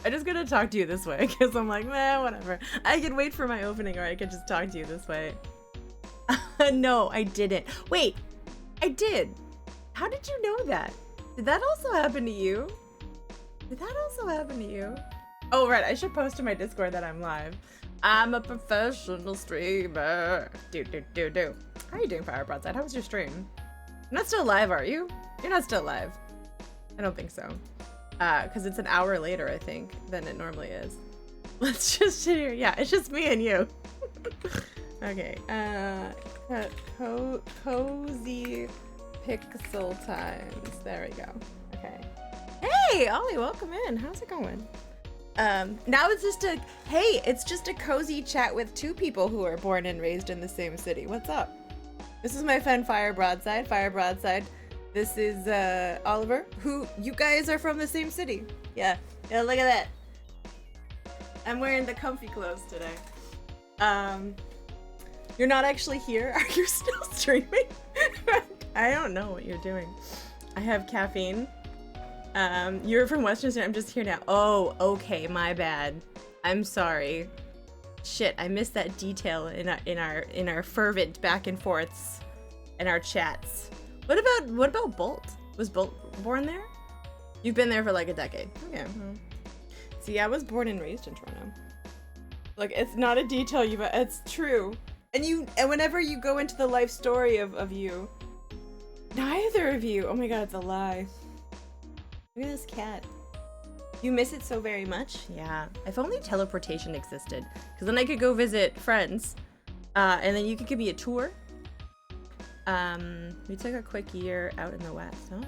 I just gotta talk to you this way because I'm like, man, whatever. I could wait for my opening or I could just talk to you this way. No, I didn't. Wait, I did. How did you know that? Did that also happen to you? Did that also happen to you? Oh, right. I should post to my Discord that I'm live. I'm a professional streamer. Do. How are you doing, Fire Broadside? How was your stream? You're not still live, are you? You're not still live. I don't think so. Because it's an hour later, I think, than it normally is. Let's just sit here. Yeah, it's just me and you. Okay. Cozy Pixel Times. There we go. Okay. Hey, Ollie, welcome in. How's it going? Now it's just it's just a cozy chat with two people who are born and raised in the same city. What's up? This is my friend Fire Broadside. This is Oliver, who you guys are from the same city. Yeah, look at that. I'm wearing the comfy clothes today. You're not actually here. Are you still streaming? I don't know what you're doing. I have caffeine. You're from Western State. I'm just here now. Oh, okay, my bad. I'm sorry. Shit, I missed that detail in our fervent back and forths in our chats. What about Bolt? Was Bolt born there? You've been there for like a decade. Okay. See, I was born and raised in Toronto. Like, it's not a detail it's true. And whenever you go into the life story of you, neither of you. Oh my god, it's a lie. Look at this cat. You miss it so very much? Yeah. If only teleportation existed. Because then I could go visit friends. And then you could give me a tour. We took a quick year out in the West. Oh.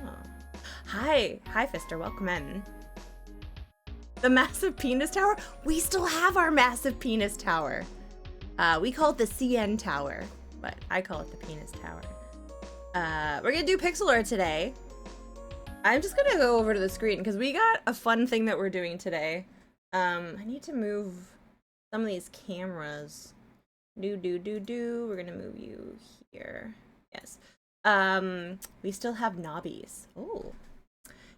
Hi, Fister, welcome in. The massive penis tower? We still have our massive penis tower. We call it the CN tower, but I call it the penis tower. We're gonna do pixel art today. I'm just gonna go over to the screen because we got a fun thing that we're doing today. I need to move some of these cameras. We're gonna move you here. Yes. We still have knobbies. Oh.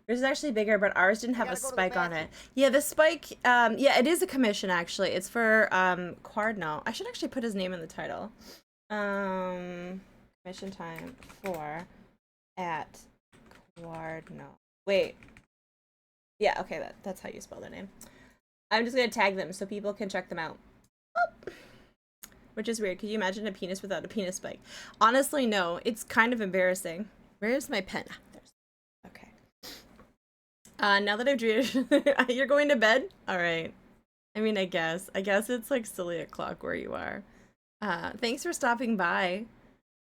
Yours is actually bigger, but ours didn't have a spike on it. Yeah, the spike, yeah, it is a commission, actually. It's for, Cardinal. I should actually put his name in the title. Commission time for at Cardinal. Wait. Yeah, okay, that's how you spell their name. I'm just gonna tag them so people can check them out. Oh. Which is weird. Could you imagine a penis without a penis spike? Honestly, no. It's kind of embarrassing. Where's my pen? Ah, there's. Okay. Now that I've drew, you're going to bed? All right. I mean, I guess it's like silly o'clock where you are. Thanks for stopping by.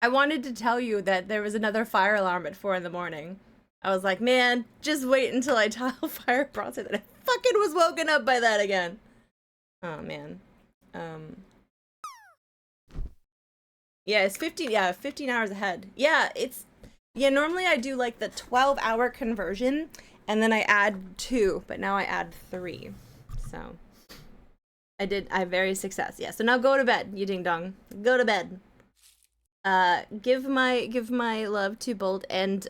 I wanted to tell you that there was another fire alarm at 4 in the morning. I was like, man, just wait until I tell Fire Broadside that I fucking was woken up by that again. Oh man. Yeah, it's 15 hours ahead. Yeah, normally I do like the 12-hour conversion and then I add 2, but now I add 3. So I have very success. Yeah, so now go to bed, you ding dong. Go to bed. Give my love to Bolt and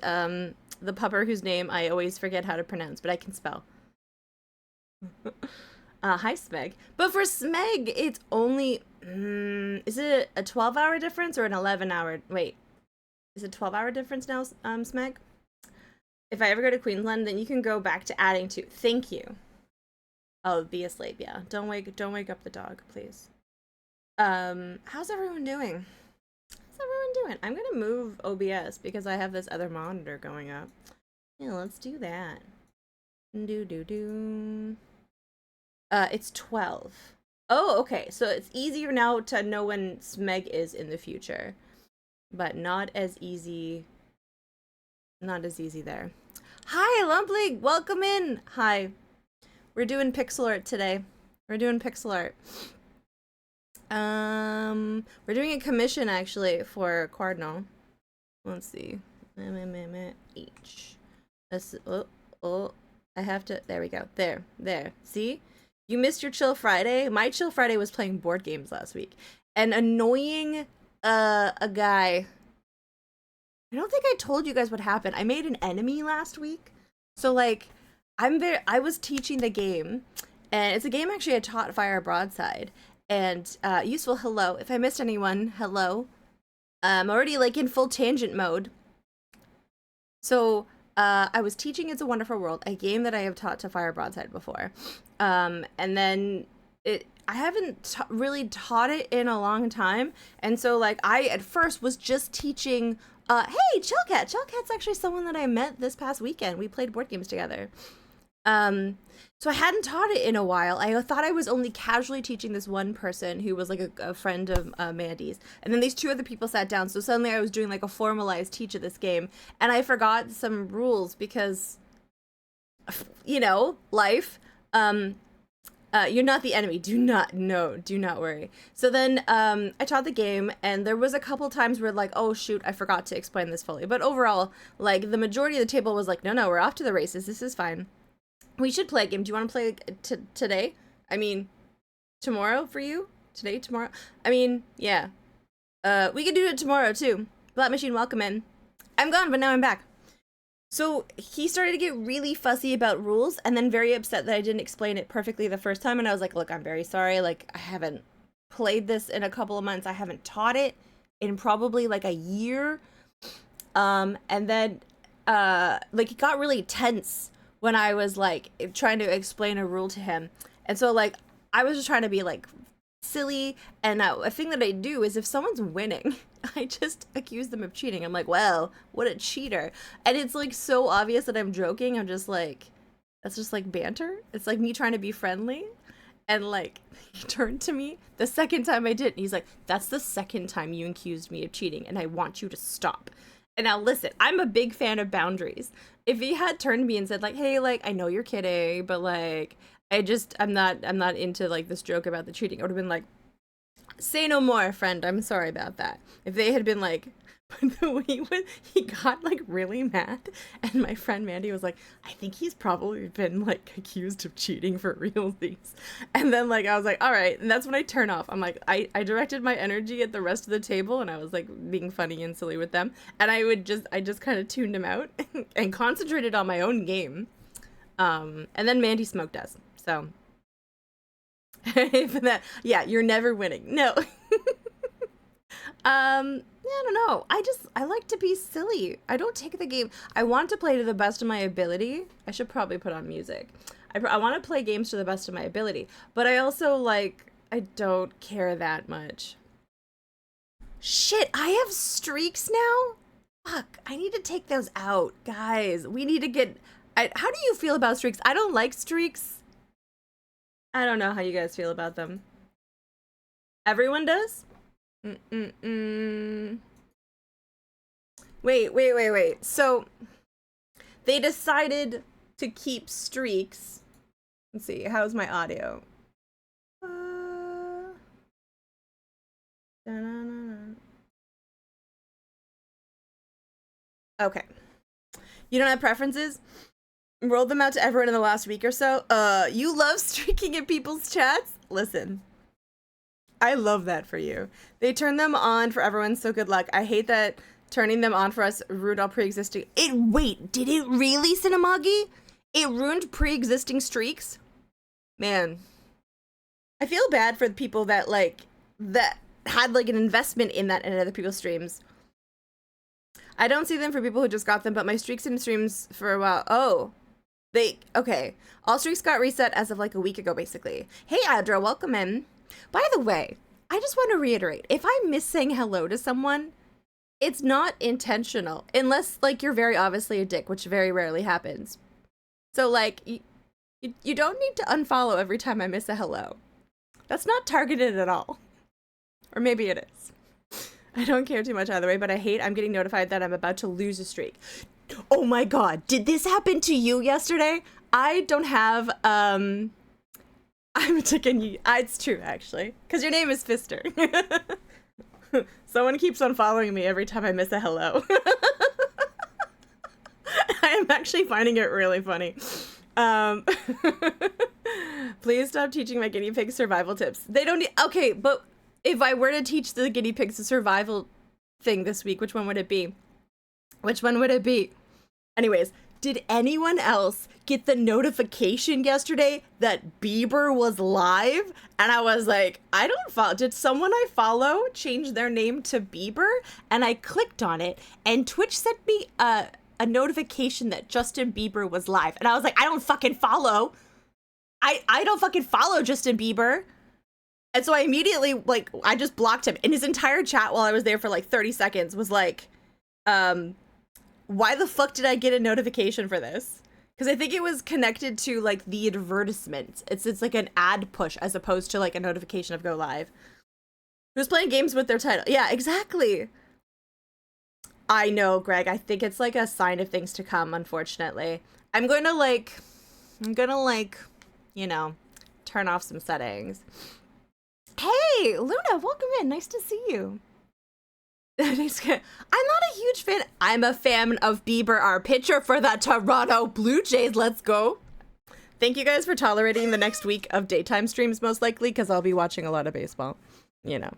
the pupper whose name I always forget how to pronounce, but I can spell. Hi, Smeg. But for Smeg, it's only... is it a 12-hour difference or an 11-hour... Wait. Is it a 12-hour difference now, Smeg? If I ever go to Queensland, then you can go back to adding 2. Thank you. Oh, be asleep, yeah. Don't wake up the dog, please. How's everyone doing? How's everyone doing? I'm gonna move OBS because I have this other monitor going up. Yeah, let's do that. It's 12. Oh, okay. So it's easier now to know when Smeg is in the future. But not as easy. Not as easy there. Hi, Lumpleague! Welcome in! Hi. We're doing pixel art today. We're doing pixel art. We're doing a commission, actually, for Cardinal. Let's see. H. I have to... There we go. There. See? You missed your Chill Friday? My Chill Friday was playing board games last week. And annoying a guy... I don't think I told you guys what happened. I made an enemy last week. So, like, I was teaching the game, and it's a game actually I taught Fire Broadside. And useful hello. If I missed anyone, hello. I'm already like in full tangent mode. So I was teaching It's a Wonderful World, a game that I have taught to Fire Broadside before. And then I haven't really taught it in a long time. And so like I at first was just teaching, hey, Chillcat. Chillcat's actually someone that I met this past weekend. We played board games together. So I hadn't taught it in a while. I thought I was only casually teaching this one person who was like a friend of Mandy's. And then these two other people sat down. So suddenly I was doing like a formalized teach of this game. And I forgot some rules because, you know, life. You're not the enemy. Do not worry. So then I taught the game, and there was a couple times where like, oh shoot, I forgot to explain this fully. But overall, like the majority of the table was like, no, we're off to the races. This is fine. We should play a game. Do you want to play today? I mean, tomorrow for you? Today, tomorrow? I mean, yeah. We can do it tomorrow too. Black Machine, welcome in. I'm gone, but now I'm back. So he started to get really fussy about rules and then very upset that I didn't explain it perfectly the first time. And I was like, look, I'm very sorry. Like, I haven't played this in a couple of months. I haven't taught it in probably like a year. And then, like, it got really tense when I was like trying to explain a rule to him. And so like I was just trying to be like silly, and a thing that I do is if someone's winning, I just accuse them of cheating. I'm like, well, what a cheater. And it's like so obvious that I'm joking. I'm just like, that's just like banter. It's like me trying to be friendly. And like he turned to me the second time I did, and he's like, that's the second time you accused me of cheating, and I want you to stop. And now listen, I'm a big fan of boundaries. If he had turned to me and said like, hey, like, I know you're kidding, but like, I'm not into like this joke about the cheating, I would have been like, say no more, friend. I'm sorry about that. If they had been like, but the way he got like really mad, and my friend Mandy was like, I think he's probably been like accused of cheating for realsies. And then like I was like, all right, and that's when I turn off. I'm like, I directed my energy at the rest of the table, and I was like being funny and silly with them, and I just kind of tuned him out and concentrated on my own game. And then Mandy smoked us. So for that, yeah, you're never winning. No. I don't know. I like to be silly. I don't take the game. I want to play to the best of my ability. I should probably put on music. I want to play games to the best of my ability, but I also like, I don't care that much. Shit, I have streaks now? Fuck, I need to take those out. Guys, we need to get, how do you feel about streaks? I don't like streaks. I don't know how you guys feel about them. Everyone does? Wait. So they decided to keep streaks. Let's see, how's my audio? Okay. You don't have preferences? Rolled them out to everyone in the last week or so. You love streaking in people's chats? Listen. I love that for you. They turn them on for everyone, so good luck. I hate that turning them on for us ruined all pre-existing. Wait, did it really, Cinemagi? It ruined pre-existing streaks? Man. I feel bad for the people that, like, that had, like, an investment in that in other people's streams. I don't see them for people who just got them, but my streaks in streams for a while. Oh. Okay. All streaks got reset as of, like, a week ago, basically. Hey, Adra, welcome in. By the way, I just want to reiterate, if I miss saying hello to someone, it's not intentional, unless, like, you're very obviously a dick, which very rarely happens. So, like, you don't need to unfollow every time I miss a hello. That's not targeted at all. Or maybe it is. I don't care too much either way, but I'm getting notified that I'm about to lose a streak. Oh my god, did this happen to you yesterday? I don't have, I'm taking you. It's true, actually. Because your name is Fister. Someone keeps on following me every time I miss a hello. I am actually finding it really funny. Please stop teaching my guinea pig survival tips. They don't need. Okay, but if I were to teach the guinea pigs a survival thing this week, which one would it be? Which one would it be? Anyways, did anyone else get the notification yesterday that Bieber was live? And I was like, I don't follow. Did someone I follow change their name to Bieber? And I clicked on it, and Twitch sent me a notification that Justin Bieber was live. And I was like, I don't fucking follow. I don't fucking follow Justin Bieber. And so I immediately, like, I just blocked him. And his entire chat while I was there for like 30 seconds was like, why the fuck did I get a notification for this? Because I think it was connected to like the advertisement. It's like an ad push as opposed to like a notification of go live. Who's playing games with their title? Yeah, exactly. I know, Greg. I think it's like a sign of things to come, unfortunately. I'm gonna like, you know, turn off some settings. Hey, Luna, welcome in. Nice to see you. I'm not a huge fan. I'm a fan of Bieber, our pitcher for the Toronto Blue Jays. Let's go. Thank you guys for tolerating the next week of daytime streams, most likely, because I'll be watching a lot of baseball. You know,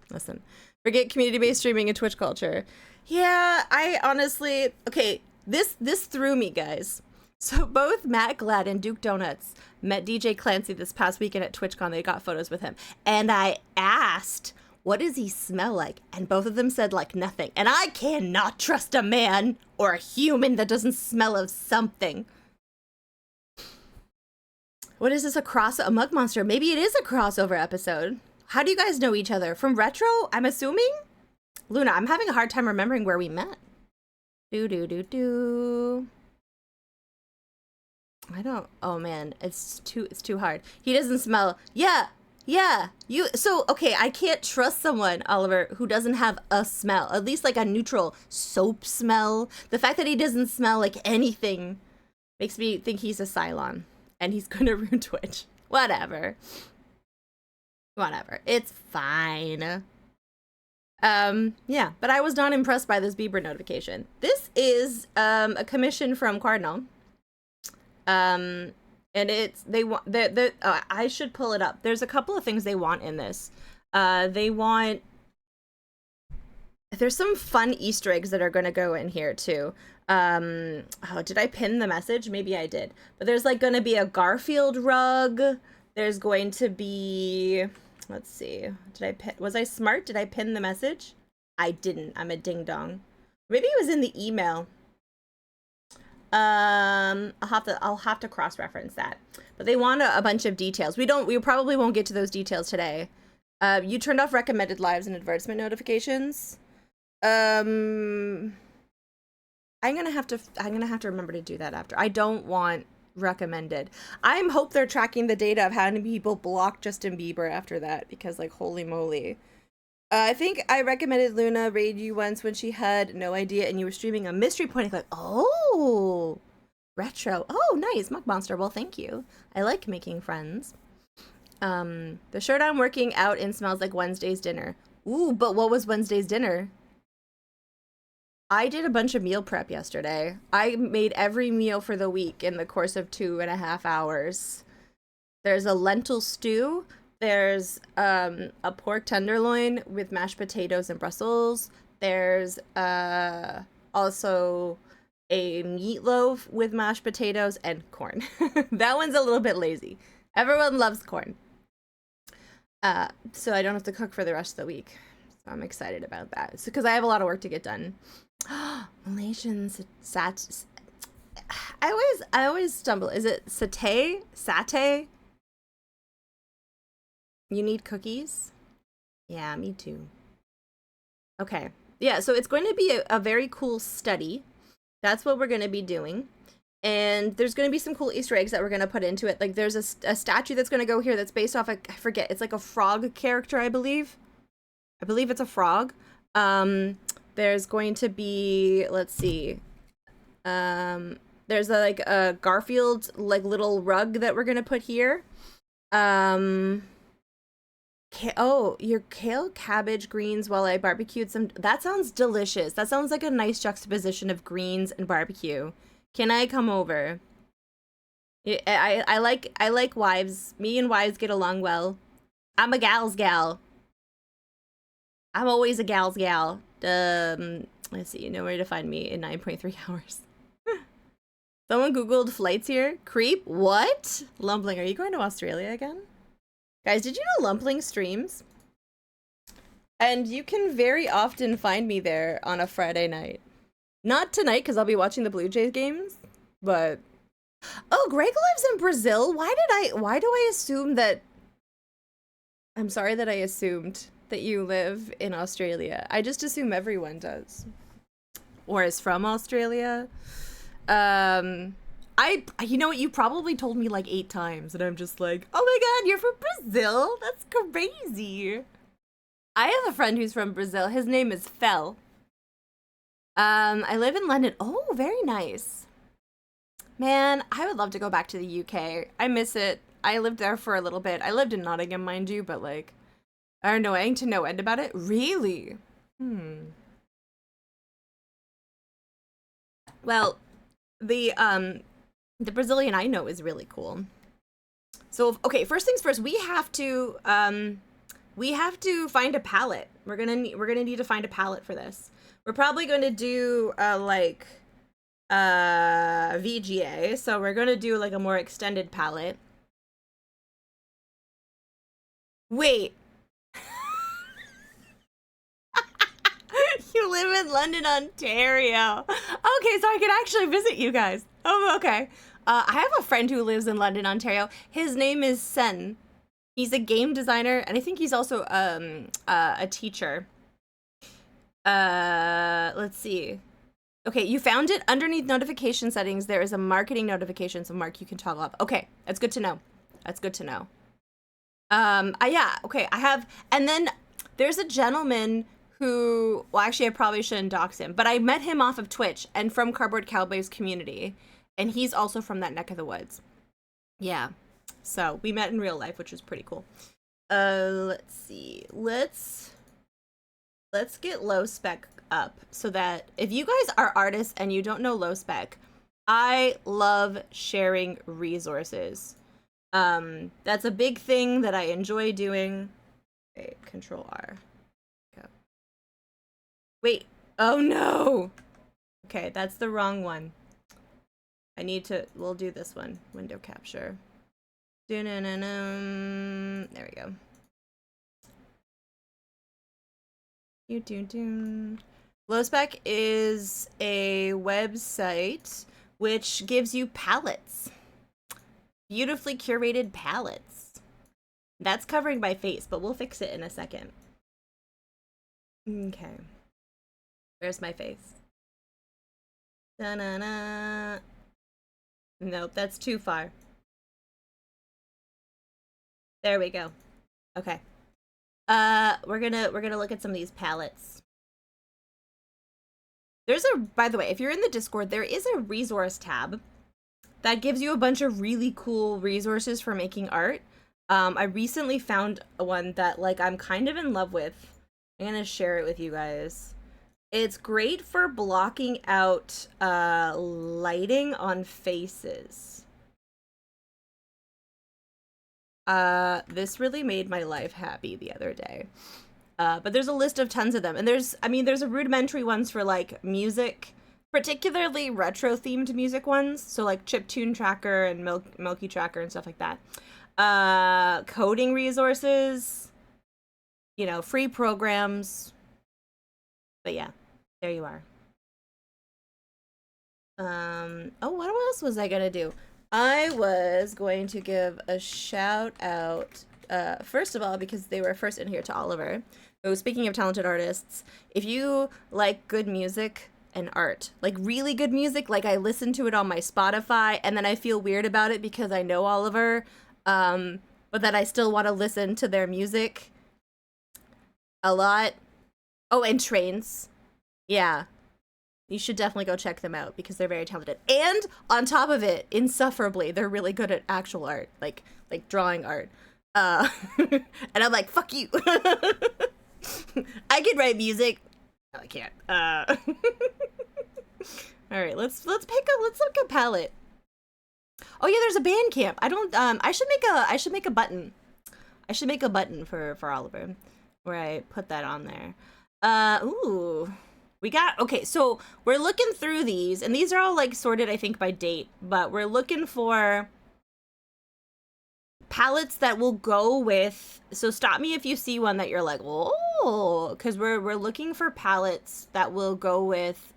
listen. Forget community-based streaming and Twitch culture. Yeah, I honestly... Okay, this threw me, guys. So both Matt Glad and Duke Donuts met DJ Clancy this past weekend at TwitchCon. They got photos with him. And I asked, what does he smell like? And both of them said, like, nothing. And I cannot trust a man or a human that doesn't smell of something. What is this, a Mug Monster? Maybe it is a crossover episode. How do you guys know each other? From Retro, I'm assuming? Luna, I'm having a hard time remembering where we met. I don't, oh man, it's too hard. He doesn't smell, yeah, so, okay, I can't trust someone, Oliver, who doesn't have a smell, at least like a neutral soap smell. The fact that he doesn't smell like anything makes me think he's a Cylon, and he's gonna ruin Twitch. Whatever, it's fine. Yeah, but I was not impressed by this Bieber notification. This is, a commission from Cardinal. And it's, they want, I should pull it up. There's a couple of things they want in this. They want, there's some fun Easter eggs that are going to go in here too. Oh, did I pin the message? Maybe I did. But there's like going to be a Garfield rug. There's going to be, let's see. Was I smart? Did I pin the message? I didn't. I'm a ding dong. Maybe it was in the email. I'll have to cross-reference that. But they want a bunch of details. We probably won't get to those details today. You turned off recommended lives and advertisement notifications. I'm gonna have to remember to do that after. I don't want recommended. I hope they're tracking the data of how many people blocked Justin Bieber after that, because like holy moly. I think I recommended Luna raid you once when she had no idea and you were streaming a mystery pointing like, oh, retro. Oh, nice, Mug Monster. Well, thank you. I like making friends. The shirt I'm working out in smells like Wednesday's dinner. Ooh, but what was Wednesday's dinner? I did a bunch of meal prep yesterday. I made every meal for the week in the course of 2.5 hours. There's a lentil stew. There's a pork tenderloin with mashed potatoes and Brussels. There's also a meatloaf with mashed potatoes and corn. That one's a little bit lazy. Everyone loves corn. So I don't have to cook for the rest of the week. So I'm excited about that. It's because I have a lot of work to get done. Malaysian I always stumble. Is it satay? Satay? You need cookies? Yeah, me too. Okay. Yeah, so it's going to be a very cool study. That's what we're going to be doing. And there's going to be some cool Easter eggs that we're going to put into it. Like there's a statue that's going to go here that's based off, I forget, it's like a frog character, I believe. I believe it's a frog. There's going to be, let's see. There's like a Garfield like little rug that we're going to put here. Oh, your kale, cabbage, greens while I barbecued some. That sounds delicious. That sounds like a nice juxtaposition of greens and barbecue. Can I come over? I like wives. Me and wives get along well. I'm a gal's gal. I'm always a gal's gal. Let's see. You know where to find me in 9.3 hours. Someone Googled flights here. Creep? What? Lumpling, are you going to Australia again? Guys, did you know Lumpling streams? And you can very often find me there on a Friday night. Not tonight, because I'll be watching the Blue Jays games, but... Oh, Greg lives in Brazil? Why do I assume that... I'm sorry that I assumed that you live in Australia. I just assume everyone does. Or is from Australia. You know what, you probably told me like 8 times, and I'm just like, oh my god, you're from Brazil? That's crazy. I have a friend who's from Brazil. His name is Fel. I live in London. Oh, very nice. Man, I would love to go back to the UK. I miss it. I lived there for a little bit. I lived in Nottingham, mind you, but like, I don't know, I ain't to no end about it. Really? Well, the Brazilian I know is really cool. So, okay, first things first, we have to find a palette. We're gonna need to find a palette for this. We're probably going to do VGA, so we're gonna do like a more extended palette. Wait. You live in London, Ontario. Okay, so I can actually visit you guys. Oh, okay. I have a friend who lives in London, Ontario. His name is Sen. He's a game designer, and I think he's also a teacher. Let's see. Okay, you found it underneath notification settings. There is a marketing notification, so Mark, you can toggle up. Okay, that's good to know. That's good to know. Yeah, okay, I have, and then there's a gentleman who, well, actually, I probably shouldn't dox him, but I met him off of Twitch and from Cardboard Cowboys community, and he's also from that neck of the woods. Yeah, so we met in real life, which was pretty cool. Let's see, let's get low spec up so that if you guys are artists and you don't know low spec, I love sharing resources. That's a big thing that I enjoy doing. Okay, Control R. Go. Wait, oh no! Okay, that's the wrong one. We'll do this one. Window capture. There we go. Lowspec is a website which gives you palettes. Beautifully curated palettes. That's covering my face, but we'll fix it in a second. Okay. Where's my face? Da-na-na. Nope, that's too far. There we go. Okay. We're gonna look at some of these palettes. There's by the way, if you're in the Discord, there is a resource tab that gives you a bunch of really cool resources for making art. I recently found one that like I'm kind of in love with. I'm gonna share it with you guys. It's great for blocking out lighting on faces. This really made my life happy the other day. But there's a list of tons of them. And there's a rudimentary ones for like music, particularly retro themed music ones. So like Chiptune Tracker and Milky Tracker and stuff like that. Coding resources, you know, free programs. But yeah, there you are. Oh, what else was I gonna do? I was going to give a shout out, first of all, because they were first in here, to Oliver. So speaking of talented artists, if you like good music and art, like really good music, like I listen to it on my Spotify and then I feel weird about it because I know Oliver, but that I still want to listen to their music a lot. Oh, and Trains. Yeah. You should definitely go check them out because they're very talented. And on top of it, insufferably, they're really good at actual art, like drawing art. And I'm like, fuck you. I can write music. No, I can't. All right, let's look a palette. Oh yeah, there's a Bandcamp. I should make a button. I should make a button for Oliver where I put that on there. Ooh. Okay, so we're looking through these, and these are all like sorted, I think, by date, but we're looking for palettes that will go with, so stop me if you see one that you're like, oh, because we're looking for palettes that will go with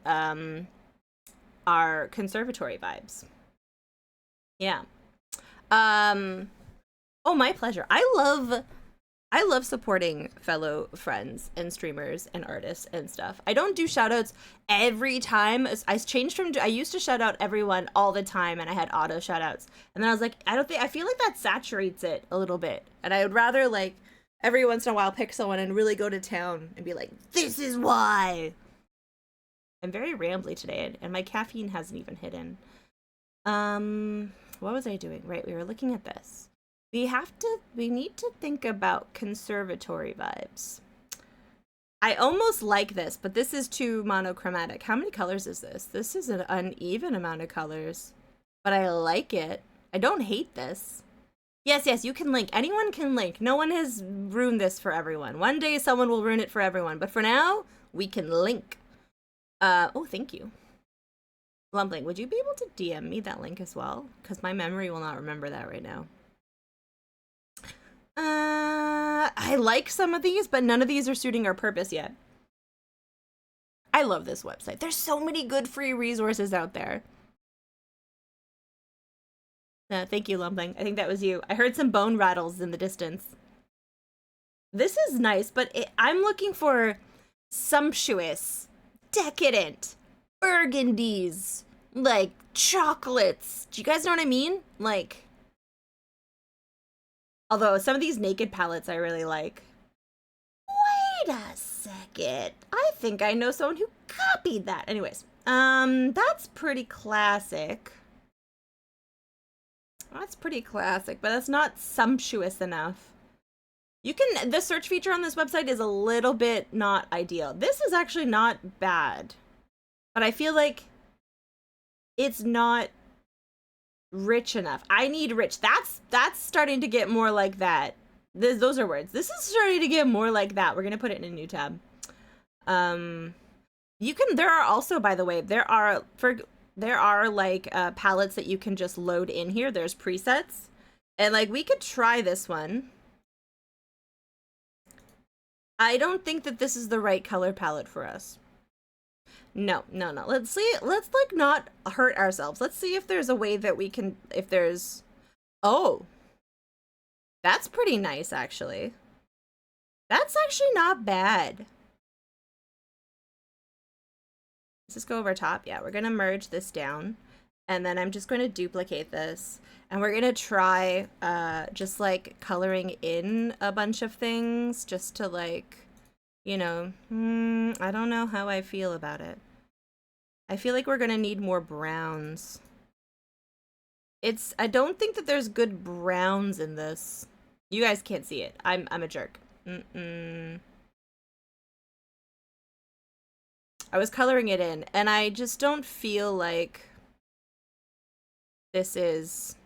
our conservatory vibes. Yeah. Oh, my pleasure. I love supporting fellow friends and streamers and artists and stuff. I don't do shoutouts every time. I changed from, I used to shout out everyone all the time and I had auto shoutouts. And then I was like, I feel like that saturates it a little bit. And I would rather like every once in a while pick someone and really go to town and be like, this is why. I'm very rambly today and my caffeine hasn't even hit in. What was I doing? Right, we were looking at this. We need to think about conservatory vibes. I almost like this, but this is too monochromatic. How many colors is this? This is an uneven amount of colors, but I like it. I don't hate this. Yes, you can link. Anyone can link. No one has ruined this for everyone. One day someone will ruin it for everyone, but for now, we can link. Oh, thank you. Lumpling, would you be able to DM me that link as well? Because my memory will not remember that right now. I like some of these, but none of these are suiting our purpose yet. I love this website. There's so many good free resources out there. Thank you, Lumpling. I think that was you. I heard some bone rattles in the distance. This is nice, but I'm looking for sumptuous, decadent, burgundies, like chocolates. Do you guys know what I mean? Like, although some of these naked palettes I really like. Wait a second. I think I know someone who copied that. Anyways, that's pretty classic. That's pretty classic, but that's not sumptuous enough. The search feature on this website is a little bit not ideal. This is actually not bad, but I feel like it's not rich enough. I need rich. That's starting to get more like that. Those are words. This is starting to get more like that. We're gonna put it in a new tab. There are also, by the way, there are like palettes that you can just load in here. There's presets, and like we could try this one. I don't think that this is the right color palette for us. No. Let's like not hurt ourselves. Let's see if there's a way that we can, oh, that's pretty nice, actually. That's actually not bad. Let's just go over top. Yeah, we're gonna merge this down, and then I'm just going to duplicate this, and we're gonna try just like coloring in a bunch of things just to like, you know, I don't know how I feel about it. I feel like we're gonna need more browns. I don't think that there's good browns in this. You guys can't see it. I'm a jerk. I was coloring it in, and I just don't feel like this is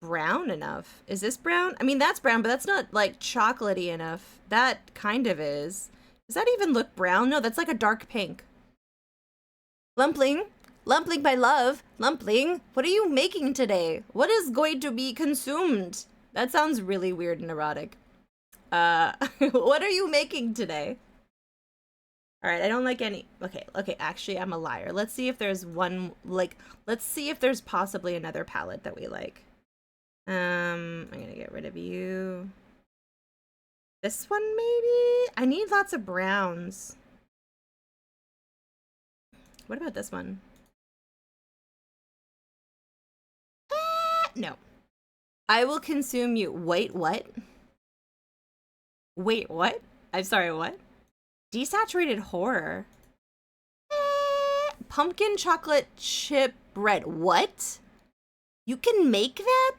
brown enough. Is this brown? I mean, that's brown, but that's not like chocolatey enough. That kind of is. Does that even look brown? No, that's like a dark pink. Lumpling, my love. Lumpling, what are you making today? What is going to be consumed? That sounds really weird and erotic. What are you making today? All right, I don't like any. Okay, actually, I'm a liar. Let's see if there's one, like, let's see if there's possibly another palette that we like. I'm gonna get rid of you. This one, maybe? I need lots of browns. What about this one? No. I will consume you. Wait, what? Wait, what? I'm sorry, what? Desaturated horror. Pumpkin chocolate chip bread. What? You can make that?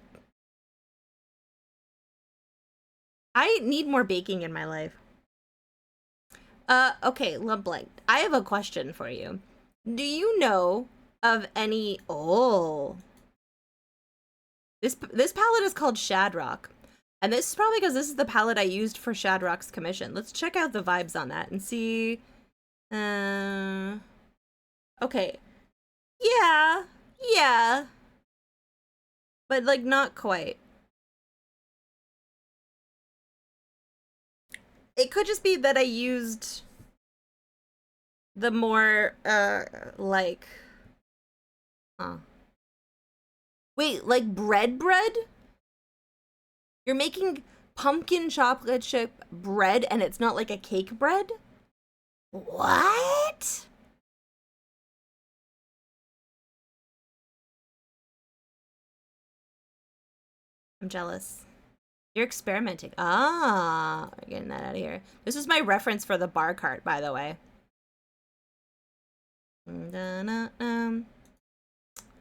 I need more baking in my life. Okay, Lumpling, I have a question for you. Do you know of any... Oh. This palette is called Shadrock. And this is probably because this is the palette I used for Shadrock's commission. Let's check out the vibes on that and see Uh, okay. Yeah. Yeah. But like not quite. It could just be that I used the more like huh. Wait, like bread? You're making pumpkin chocolate chip bread and it's not like a cake bread? What? I'm jealous. You're experimenting. Ah, getting that out of here. This was my reference for the bar cart, by the way.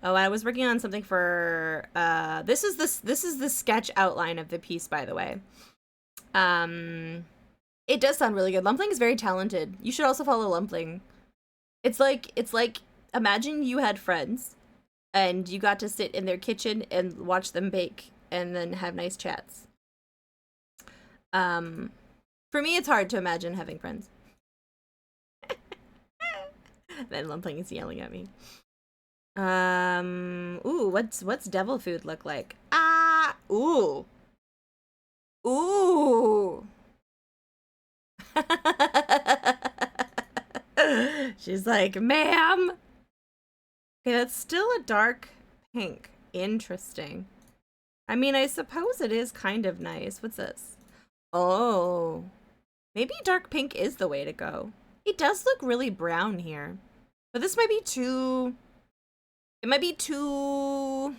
Oh, I was working on something for this is the sketch outline of the piece, by the way. It does sound really good. Lumpling is very talented. You should also follow Lumpling. It's like imagine you had friends and you got to sit in their kitchen and watch them bake and then have nice chats. For me it's hard to imagine having friends. Then Lumpling is yelling at me. Ooh, what's devil food look like? Ah, ooh. Ooh. She's like, ma'am. Okay, that's still a dark pink. Interesting. I mean, I suppose it is kind of nice. What's this? Oh. Maybe dark pink is the way to go. It does look really brown here. But this might be too... It might be too...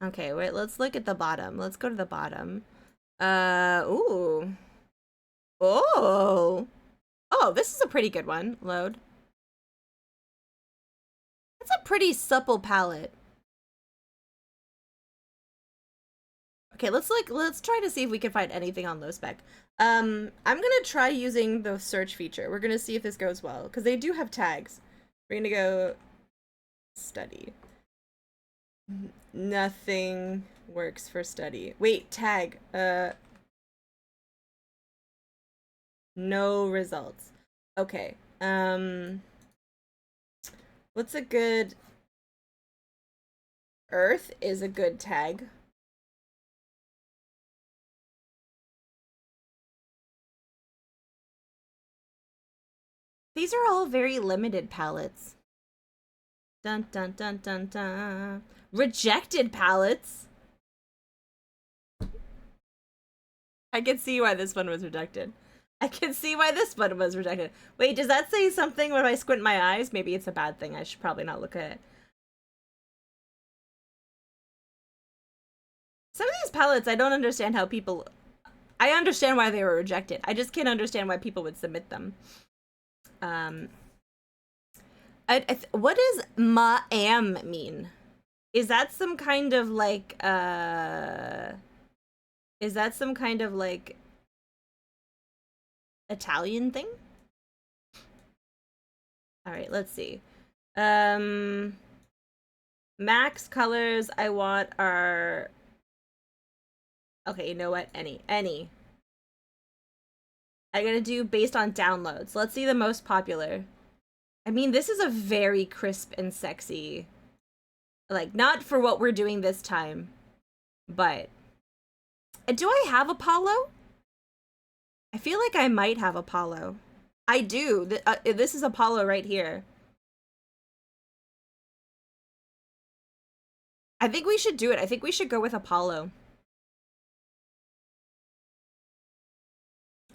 Okay, wait, let's look at the bottom. Let's go to the bottom. Ooh. Oh. Oh, this is a pretty good one. Load. It's a pretty supple palette. Okay, let's try to see if we can find anything on low spec. I'm gonna try using the search feature. We're gonna see if this goes well, because they do have tags. We're gonna go study. Nothing works for study. Wait, tag. No results. Okay. What's a good... Earth is a good tag. These are all very limited palettes. Dun dun dun dun dun. Rejected palettes. I can see why this one was rejected. I can see why this one was rejected. Wait, does that say something when I squint my eyes? Maybe it's a bad thing. I should probably not look at it. Some of these palettes, I don't understand how people... I understand why they were rejected. I just can't understand why people would submit them. What does ma'am mean? Is that some kind of like, is that some kind of like Italian thing? All right, let's see. Max colors I want are... Okay, you know what? Any. I'm gonna do based on downloads. Let's see the most popular. I mean, this is a very crisp and sexy... Like, not for what we're doing this time, but... Do I have Apollo? I feel like I might have Apollo. I do. This is Apollo right here. I think we should do it. I think we should go with Apollo.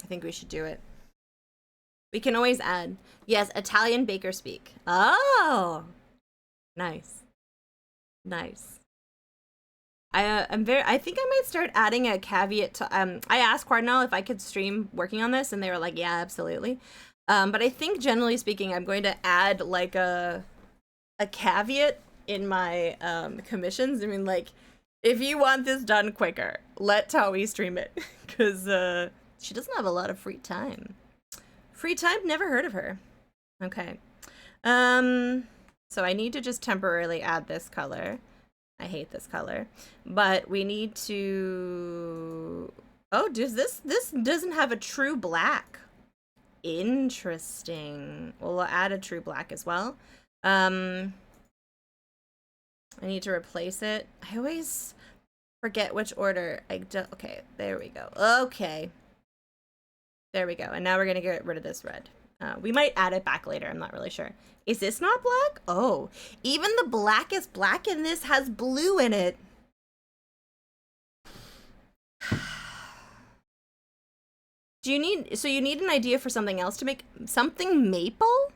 I think we should do it. We can always add. Yes, Italian baker speak. Oh! Nice. Nice. I think I might start adding a caveat to, I asked Cardinal if I could stream working on this, and they were like, yeah, absolutely. But I think generally speaking, I'm going to add like a caveat in my commissions. I mean, like, if you want this done quicker, let Taui stream it, because she doesn't have a lot of free time. Free time? Never heard of her. Okay. So I need to just temporarily add this color. I hate this color. But we need to... Oh, does this doesn't have a true black. Interesting. Well, we'll add a true black as well. I need to replace it. I always forget which order. Okay, there we go. Okay. There we go. And now we're going to get rid of this red. We might add it back later. I'm not really sure. Is this not black? Oh, even the blackest black in this has blue in it. You need an idea for something else to make something maple?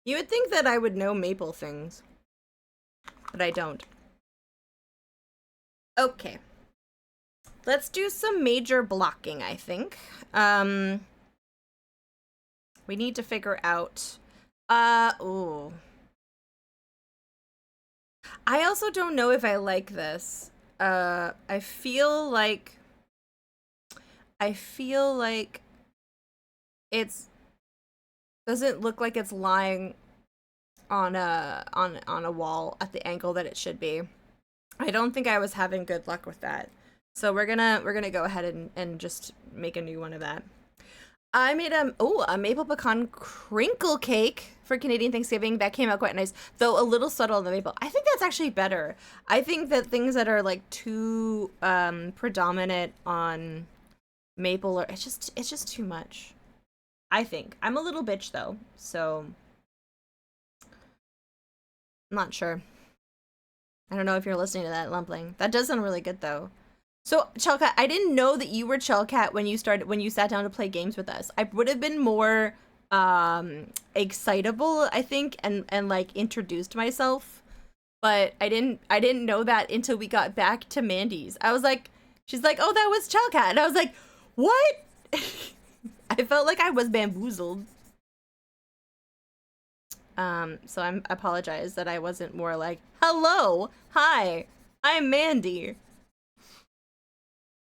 You would think that I would know maple things, but I don't. Okay. Let's do some major blocking, I think. We need to figure out, ooh. I also don't know if I like this. I feel like it's doesn't look like it's lying on a wall at the angle that it should be. I don't think I was having good luck with that. So we're gonna go ahead and just make a new one of that. I made a maple pecan crinkle cake for Canadian Thanksgiving. That came out quite nice, though a little subtle on the maple. I think that's actually better. I think that things that are like too predominant on maple or it's just too much. I think. I'm a little bitch though, so I'm not sure. I don't know if you're listening to that, Lumpling. That does sound really good though. So, Chelcat, I didn't know that you were Chelcat when you sat down to play games with us. I would have been more excitable, I think, and like introduced myself. But I didn't know that until we got back to Mandy's. I was like, she's like, "Oh, that was Chelcat." And I was like, "What?" I felt like I was bamboozled. So I apologize that I wasn't more like, "Hello, hi, I'm Mandy."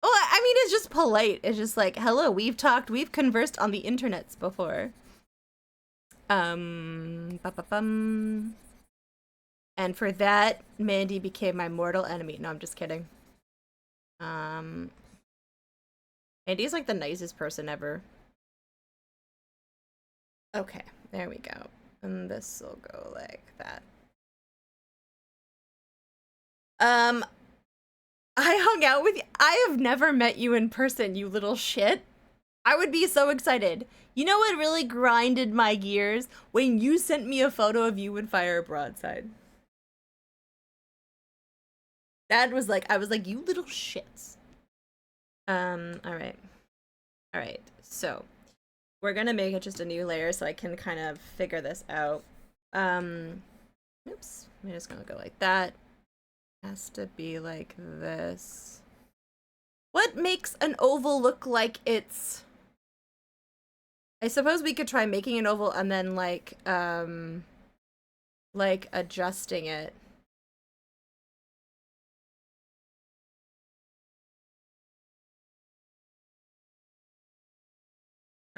Well, I mean, it's just polite. It's just like, hello, we've conversed on the internets before. And for that, Mandy became my mortal enemy. No, I'm just kidding. Mandy's like the nicest person ever. Okay, there we go. And this will go like that. I hung out with you. I have never met you in person, you little shit. I would be so excited. You know what really grinded my gears? When you sent me a photo of you and Fire Broadside. That was like, I was like, you little shits. Alright. Alright, so we're gonna make it just a new layer so I can kind of figure this out. Oops. I'm just gonna go like that. Has to be like this. What makes an oval look like it's... I suppose we could try making an oval and then like adjusting it.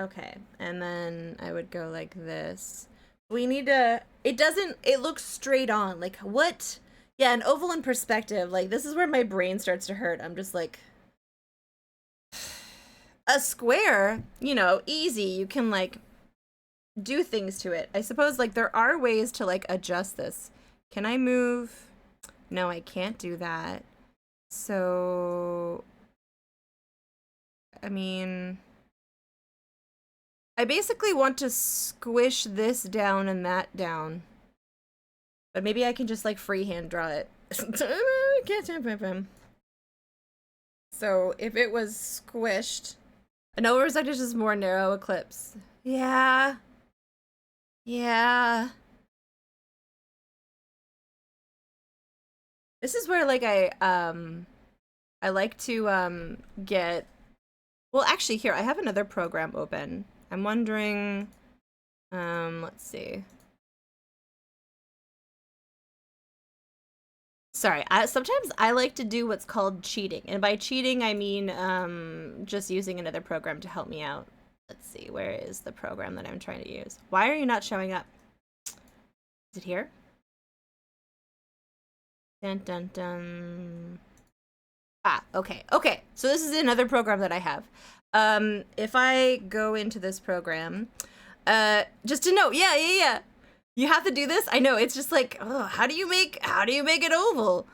Okay, and then I would go like this. We need to... It looks straight on. Like, what... Yeah, an oval in perspective, like, this is where my brain starts to hurt. I'm just like... A square, you know, easy. You can, like, do things to it. I suppose, like, there are ways to, like, adjust this. Can I move? No, I can't do that. So... I mean... I basically want to squish this down and that down. But maybe I can just like freehand draw it. So if it was squished, an oversight is just more narrow eclipse. Yeah. Yeah. This is where like I like to get... Well, actually here I have another program open. I'm wondering let's see. Sorry, sometimes I like to do what's called cheating. And by cheating, I mean just using another program to help me out. Let's see, where is the program that I'm trying to use? Why are you not showing up? Is it here? Dun dun dun. Ah, okay. Okay. So this is another program that I have. If I go into this program, just to note, yeah. You have to do this. I know it's just like, oh, how do you make an oval?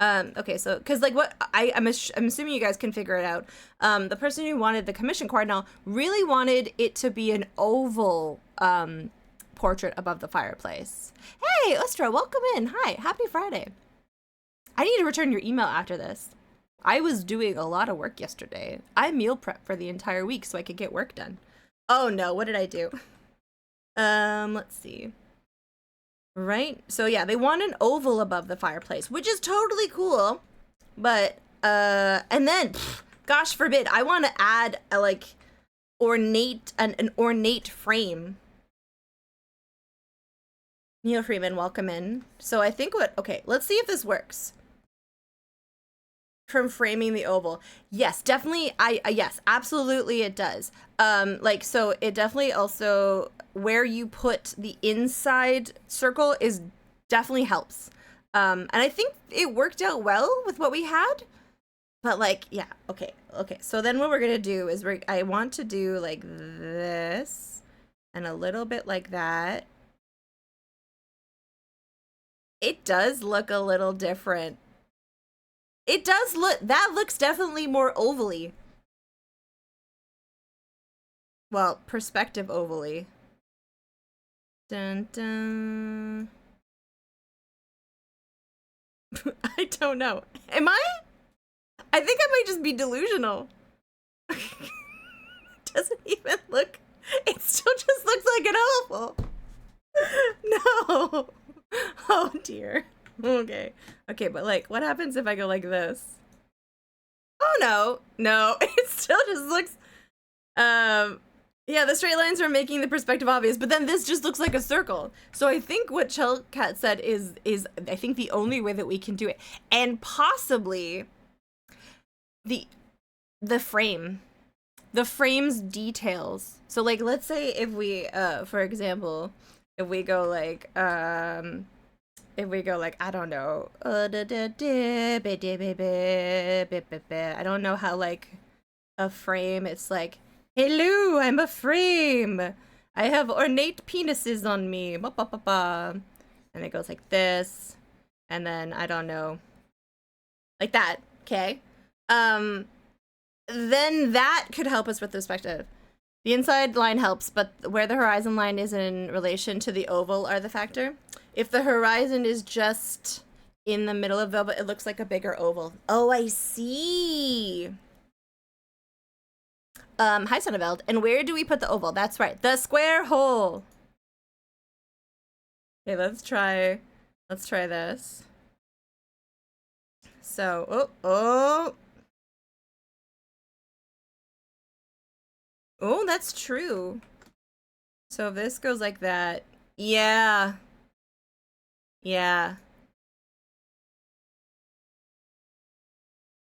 Okay, so because like what I'm assuming you guys can figure it out. The person who wanted the commission card now really wanted it to be an oval portrait above the fireplace. Hey, Ustra, welcome in. Hi, happy Friday. I need to return your email after this. I was doing a lot of work yesterday. I meal prep for the entire week so I could get work done. Oh no, what did I do? Let's see. Right? So yeah, they want an oval above the fireplace, which is totally cool. But and then gosh forbid, I want to add a like an ornate frame. Neil Freeman, welcome in. So I think okay, let's see if this works. From framing the oval. Yes, definitely. Yes, absolutely it does. Like, so it definitely also where you put the inside circle is definitely helps. And I think it worked out well with what we had. But like, yeah, okay. So then what we're gonna do is I want to do like this and a little bit like that. It does look a little different. It does look, that looks definitely more ovally. Well, perspective ovally. Dun dun. I don't know. Am I? I think I might just be delusional. Doesn't even look, it still just looks like an oval. No. Oh dear. Okay, but like, what happens if I go like this? Oh no, it still just looks, yeah, the straight lines are making the perspective obvious, but then this just looks like a circle. So I think what Chellcat said is I think the only way that we can do it, and possibly the frame's details. So like, let's say if we, for example, if we go like, I don't know, I don't know how like a frame, it's like, hello, I'm a frame, I have ornate penises on me, and it goes like this, and then I don't know, like that, okay? Then that could help us with perspective. The inside line helps, but where the horizon line is in relation to the oval are the factor. If the horizon is just in the middle of velvet, it looks like a bigger oval. Oh, I see. Hi, Sonneveld. And where do we put the oval? That's right, the square hole. Okay, let's try this. So, oh, that's true. So if this goes like that, yeah.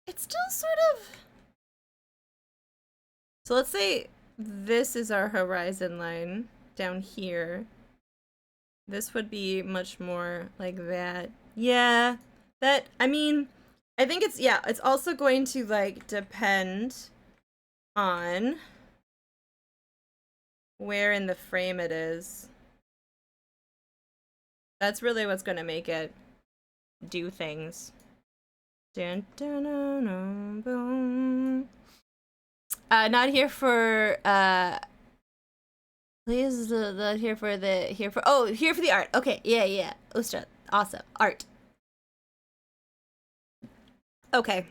It's still sort of... So let's say this is our horizon line down here. This would be much more like that. Yeah, that, I mean, I think it's, yeah, it's also going to like depend on where in the frame it is. That's really what's going to make it do things. Not here for please, here for the art. Okay, yeah. Ustra, awesome. Art. Okay.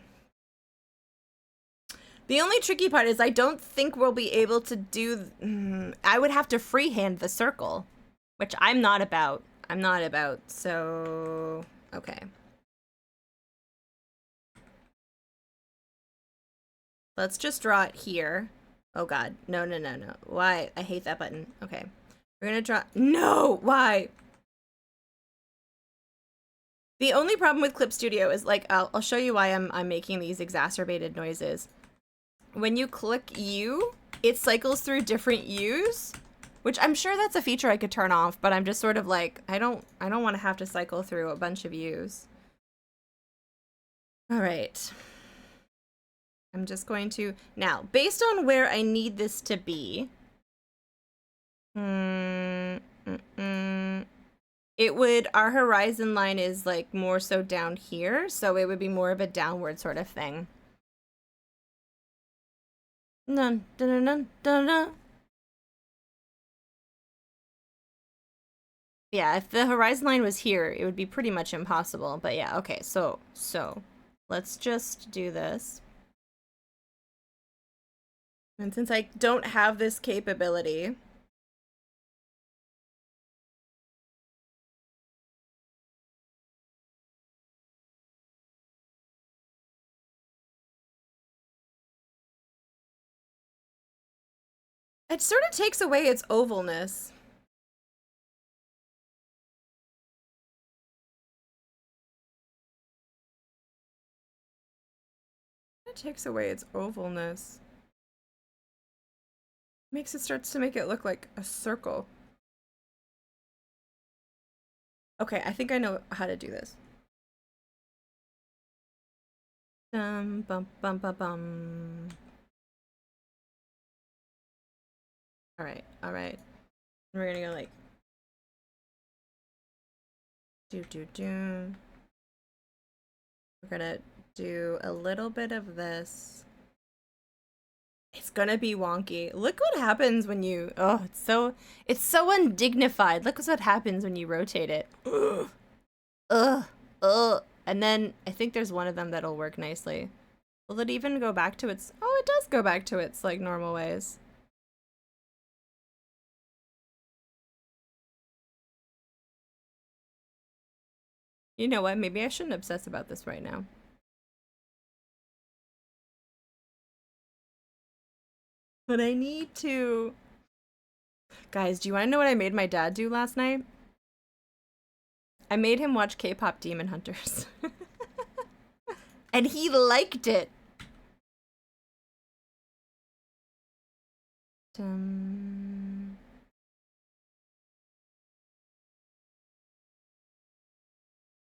The only tricky part is I don't think we'll be able to do, I would have to freehand the circle, which I'm not about, so, okay. Let's just draw it here. Oh god, no. Why? I hate that button. Okay. We're gonna draw, no, why? The only problem with Clip Studio is like, I'll show you why I'm making these exacerbated noises. When you click U, it cycles through different U's, which I'm sure that's a feature I could turn off, but I'm just sort of like, I don't want to have to cycle through a bunch of U's. All right. I'm just going to, now, based on where I need this to be, it would, our horizon line is like more so down here, so it would be more of a downward sort of thing. Dun, dun, dun, dun, dun. Yeah, if the horizon line was here, it would be pretty much impossible. But yeah, okay, so let's just do this. And since I don't have this capability, it sort of takes away its ovalness. It takes away its ovalness. Starts to make it look like a circle. Okay, I think I know how to do this. Bum bum bum bum. All right. We're gonna go like do. We're gonna do a little bit of this. It's gonna be wonky. Look what happens when you, oh, it's so undignified. Look what happens when you rotate it. Ugh. And then I think there's one of them that'll work nicely. Will it even go back to its, oh, it does go back to its like normal ways. You know what? Maybe I shouldn't obsess about this right now. But I need to... Guys, do you want to know what I made my dad do last night? I made him watch K-pop Demon Hunters. And he liked it.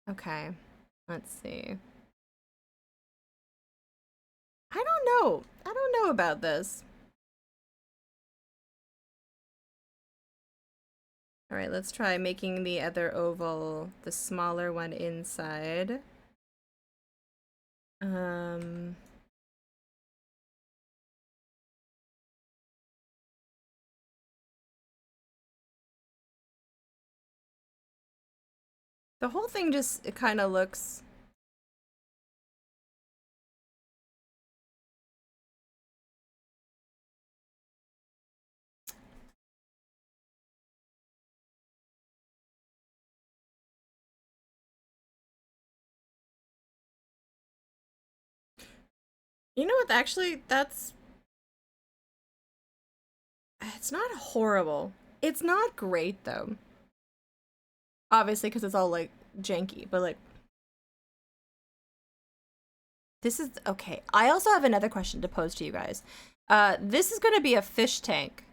Okay, let's see. I don't know about this. All right, let's try making the other oval, the smaller one inside. The whole thing just, it kind of looks... You know what, actually, that's... It's not horrible. It's not great, though. Obviously, because it's all, like, janky, but, like... This is... Okay, I also have another question to pose to you guys. This is going to be a fish tank.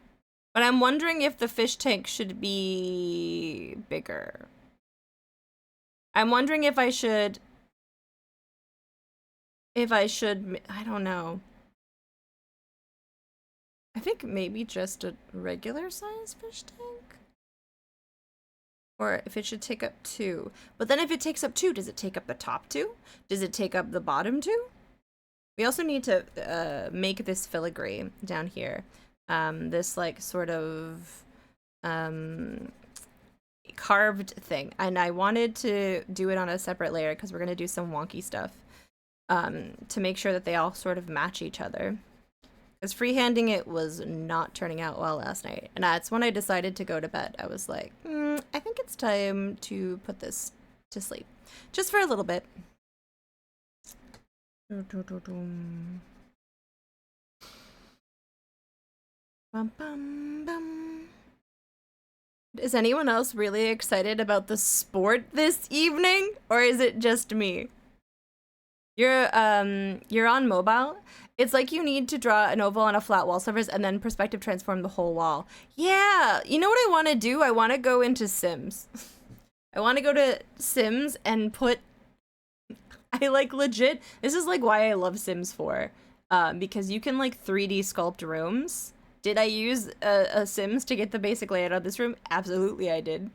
But I'm wondering if the fish tank should be bigger. I'm wondering if I should... I don't know. I think maybe just a regular size fish tank? Or if it should take up 2. But then if it takes up 2, does it take up the top 2? Does it take up the bottom 2? We also need to make this filigree down here. This like sort of carved thing. And I wanted to do it on a separate layer because we're going to do some wonky stuff to make sure that they all sort of match each other. Because freehanding it was not turning out well last night. And that's when I decided to go to bed. I was like, I think it's time to put this to sleep. Just for a little bit. Bum, bum, bum. Is anyone else really excited about the sport this evening? Or is it just me? You're on mobile. It's like you need to draw an oval on a flat wall surface and then perspective transform the whole wall. Yeah, you know what I want to do? I want to go into Sims. I want to go to Sims and put I like legit. This is like why I love Sims 4, because you can like 3D sculpt rooms. Did I use a Sims to get the basic layout of this room? Absolutely, I did.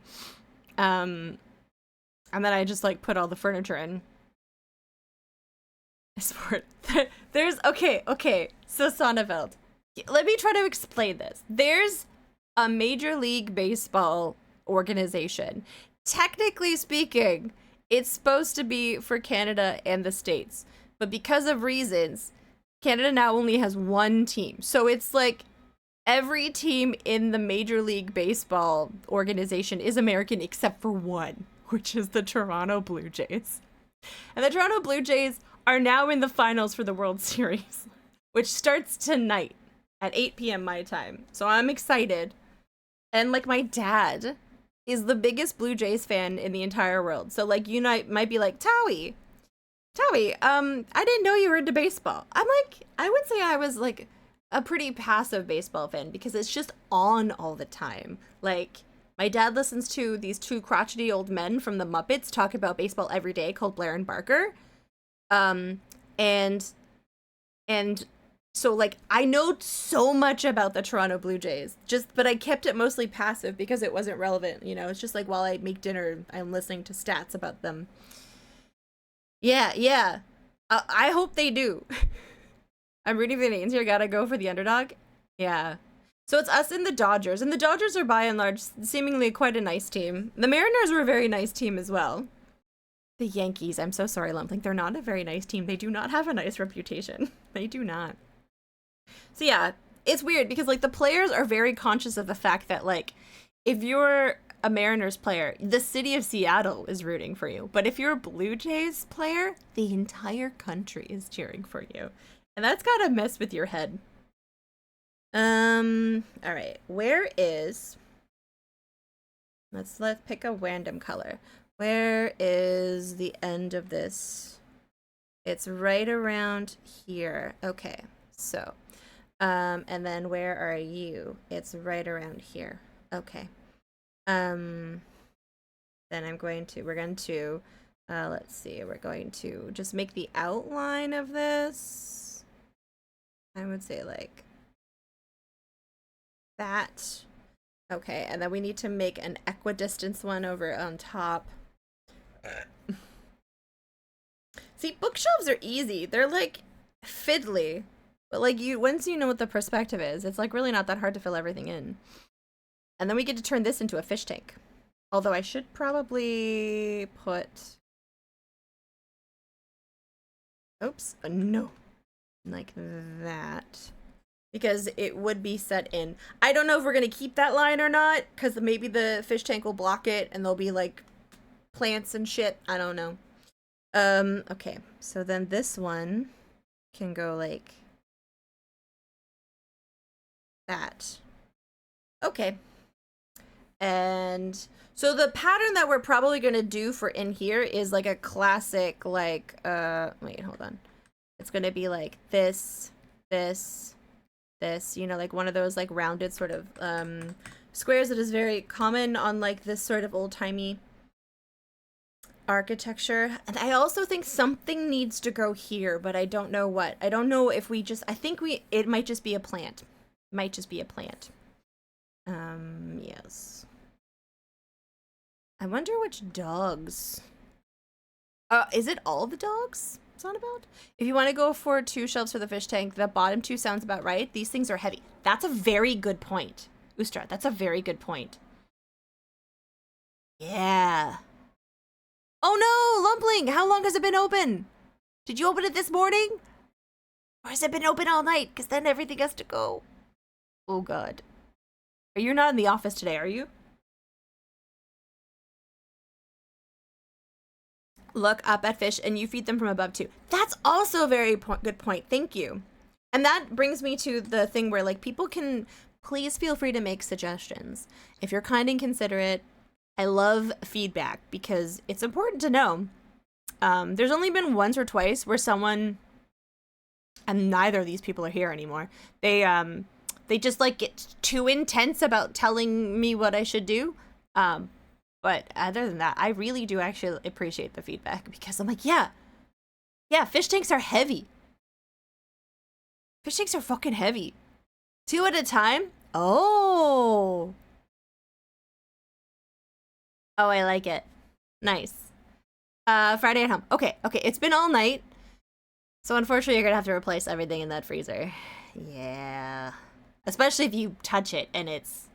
And then I just like put all the furniture in. Sport. There's okay. So Sonneveld, let me try to explain this. There's a Major League Baseball organization. Technically speaking, it's supposed to be for Canada and the States, but because of reasons, Canada now only has one team. So it's like every team in the Major League Baseball organization is American except for one, which is the Toronto Blue Jays. And the Toronto Blue Jays are now in the finals for the World Series, which starts tonight at 8 p.m. my time. So I'm excited. And like my dad is the biggest Blue Jays fan in the entire world. So like you might be like, Towie, I didn't know you were into baseball. I'm like, I would say I was like a pretty passive baseball fan because it's just on all the time. Like my dad listens to these two crotchety old men from the Muppets talk about baseball every day called Blair and Barker. And so like I know so much about the Toronto Blue Jays, but I kept it mostly passive because it wasn't relevant, you know. It's just like while I make dinner, I'm listening to stats about them. Yeah. I hope they do. I'm rooting for the names here. Gotta go for the underdog. Yeah. So it's us and the Dodgers, and the Dodgers are by and large seemingly quite a nice team. The Mariners were a very nice team as well. The Yankees, I'm so sorry, Lumpling. They're not a very nice team. They do not have a nice reputation. They do not. So yeah, it's weird because like the players are very conscious of the fact that like if you're a Mariners player, the city of Seattle is rooting for you. But if you're a Blue Jays player, the entire country is cheering for you. And that's gotta mess with your head. All right, let's pick a random color. Where is the end of this? It's right around here. Okay, so, and then where are you? It's right around here. Okay. Then we're going to, let's see, we're going to just make the outline of this. I would say like that. Okay, and then we need to make an equidistance one over on top. See, bookshelves are easy. They're like fiddly, but like once you know what the perspective is, it's like really not that hard to fill everything in. And then we get to turn this into a fish tank. Although I should probably put, oops, no, like that, because it would be set in. I don't know if we're gonna keep that line or not, because maybe the fish tank will block it and there'll be like plants and shit. I don't know. Okay, so then this one can go like that. Okay. And so the pattern that we're probably going to do for in here is like a classic, like, wait, hold on. It's going to be like this, you know, like one of those like rounded sort of, squares that is very common on like this sort of old-timey architecture. And I also think something needs to go here, but I don't know what. I don't know if it might just be a plant. Yes. I wonder which dogs. Is it all the dogs? It's not about. If you want to go for 2 shelves for the fish tank, the bottom 2 sounds about right. These things are heavy. That's a very good point, Ustra. That's a very good point. Yeah. Oh no, Lumpling! How long has it been open? Did you open it this morning? Or has it been open all night? Because then everything has to go. Oh god. You're not in the office today, are you? Look up at fish and you feed them from above too. That's also a very good point. Thank you. And that brings me to the thing where like people can please feel free to make suggestions. If you're kind and considerate, I love feedback because it's important to know. There's only been once or twice where someone, and neither of these people are here anymore, they just like get too intense about telling me what I should do. But other than that, I really do actually appreciate the feedback because I'm like, yeah, Yeah, fish tanks are heavy. Fish tanks are fucking heavy. 2 at a time? Oh. Oh, I like it. Nice. Friday at home. Okay, okay, it's been all night. So unfortunately, you're gonna have to replace everything in that freezer. Yeah. Especially if you touch it and it's...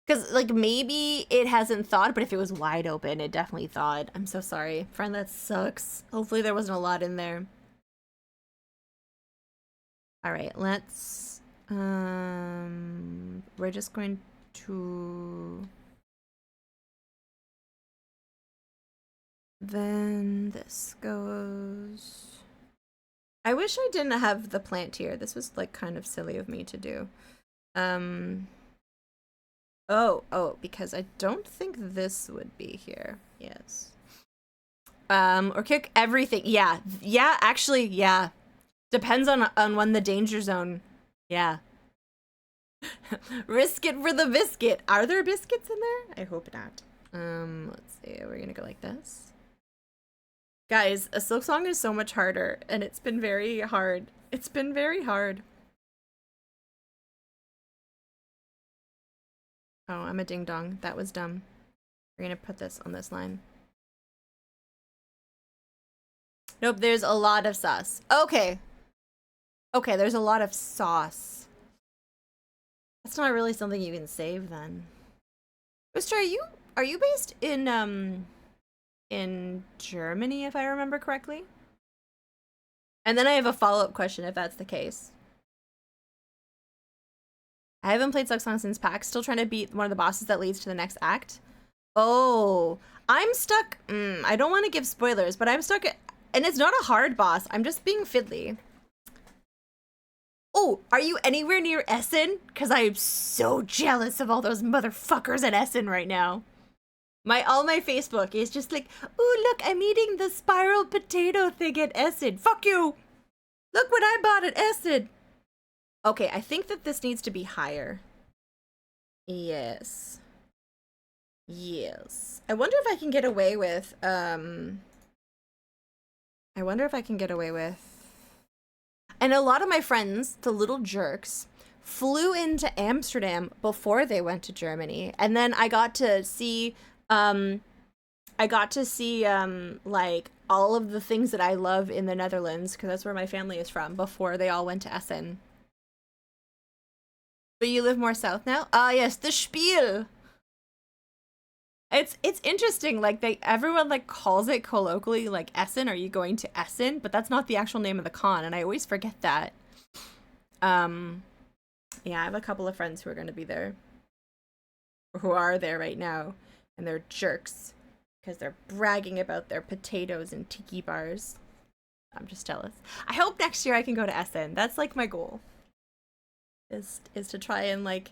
Because, like, maybe it hasn't thawed, but if it was wide open, it definitely thawed. I'm so sorry. Friend, that sucks. Hopefully there wasn't a lot in there. Alright, let's... We're just going to... Then this goes... I wish I didn't have the plant here. This was, like, kind of silly of me to do. Oh, because I don't think this would be here. Yes. Or kick everything. Yeah, actually, yeah. Depends on when the danger zone. Yeah. Risk it for the biscuit. Are there biscuits in there? I hope not. Let's see. We're gonna go like this. Guys, a Silk Song is so much harder, and it's been very hard. It's been very hard. Oh, I'm a ding dong. That was dumb. We're gonna put this on this line. Nope, there's a lot of sauce. Okay. Okay, there's a lot of sauce. That's not really something you can save then. Mister, are you based in Germany, if I remember correctly? And then I have a follow-up question if that's the case. I haven't played Silk Song since PAX, still trying to beat one of the bosses that leads to the next act. Oh, I'm stuck. I don't want to give spoilers, but I'm stuck, and it's not a hard boss. I'm just being fiddly. Oh, are you anywhere near Essen? Because I am so jealous of all those motherfuckers at Essen right now. All my Facebook is just like, oh, look, I'm eating the spiral potato thing at Essen. Fuck you. Look what I bought at Essen. Okay, I think that this needs to be higher. Yes. Yes. I wonder if I can get away with, and a lot of my friends, the little jerks, flew into Amsterdam before they went to Germany. And then I got to see, like, all of the things that I love in the Netherlands, because that's where my family is from, before they all went to Essen. But you live more south now? Ah, yes, the Spiel! It's interesting, like, everyone, like, calls it colloquially, like, Essen, are you going to Essen? But that's not the actual name of the con, and I always forget that. Yeah, I have a couple of friends who are going to be there. Or who are there right now, and they're jerks. Because they're bragging about their potatoes and tiki bars. I'm just jealous. I hope next year I can go to Essen. That's, like, my goal. Is to try and, like,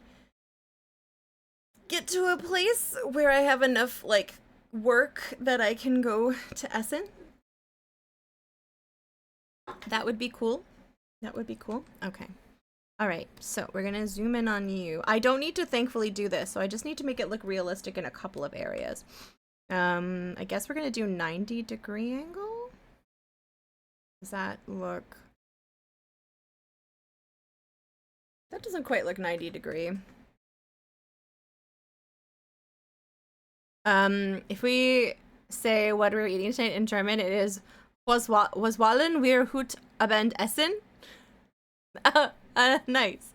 get to a place where I have enough, like, work that I can go to Essen. That would be cool. That would be cool. Okay. All right, so we're gonna zoom in on you. I don't need to thankfully do this, so I just need to make it look realistic in a couple of areas. I guess we're gonna do 90-degree angle. Does that look... That doesn't quite look 90-degree. If we say what we're eating tonight in German, it is was wollen wir heute Abend essen? Nice.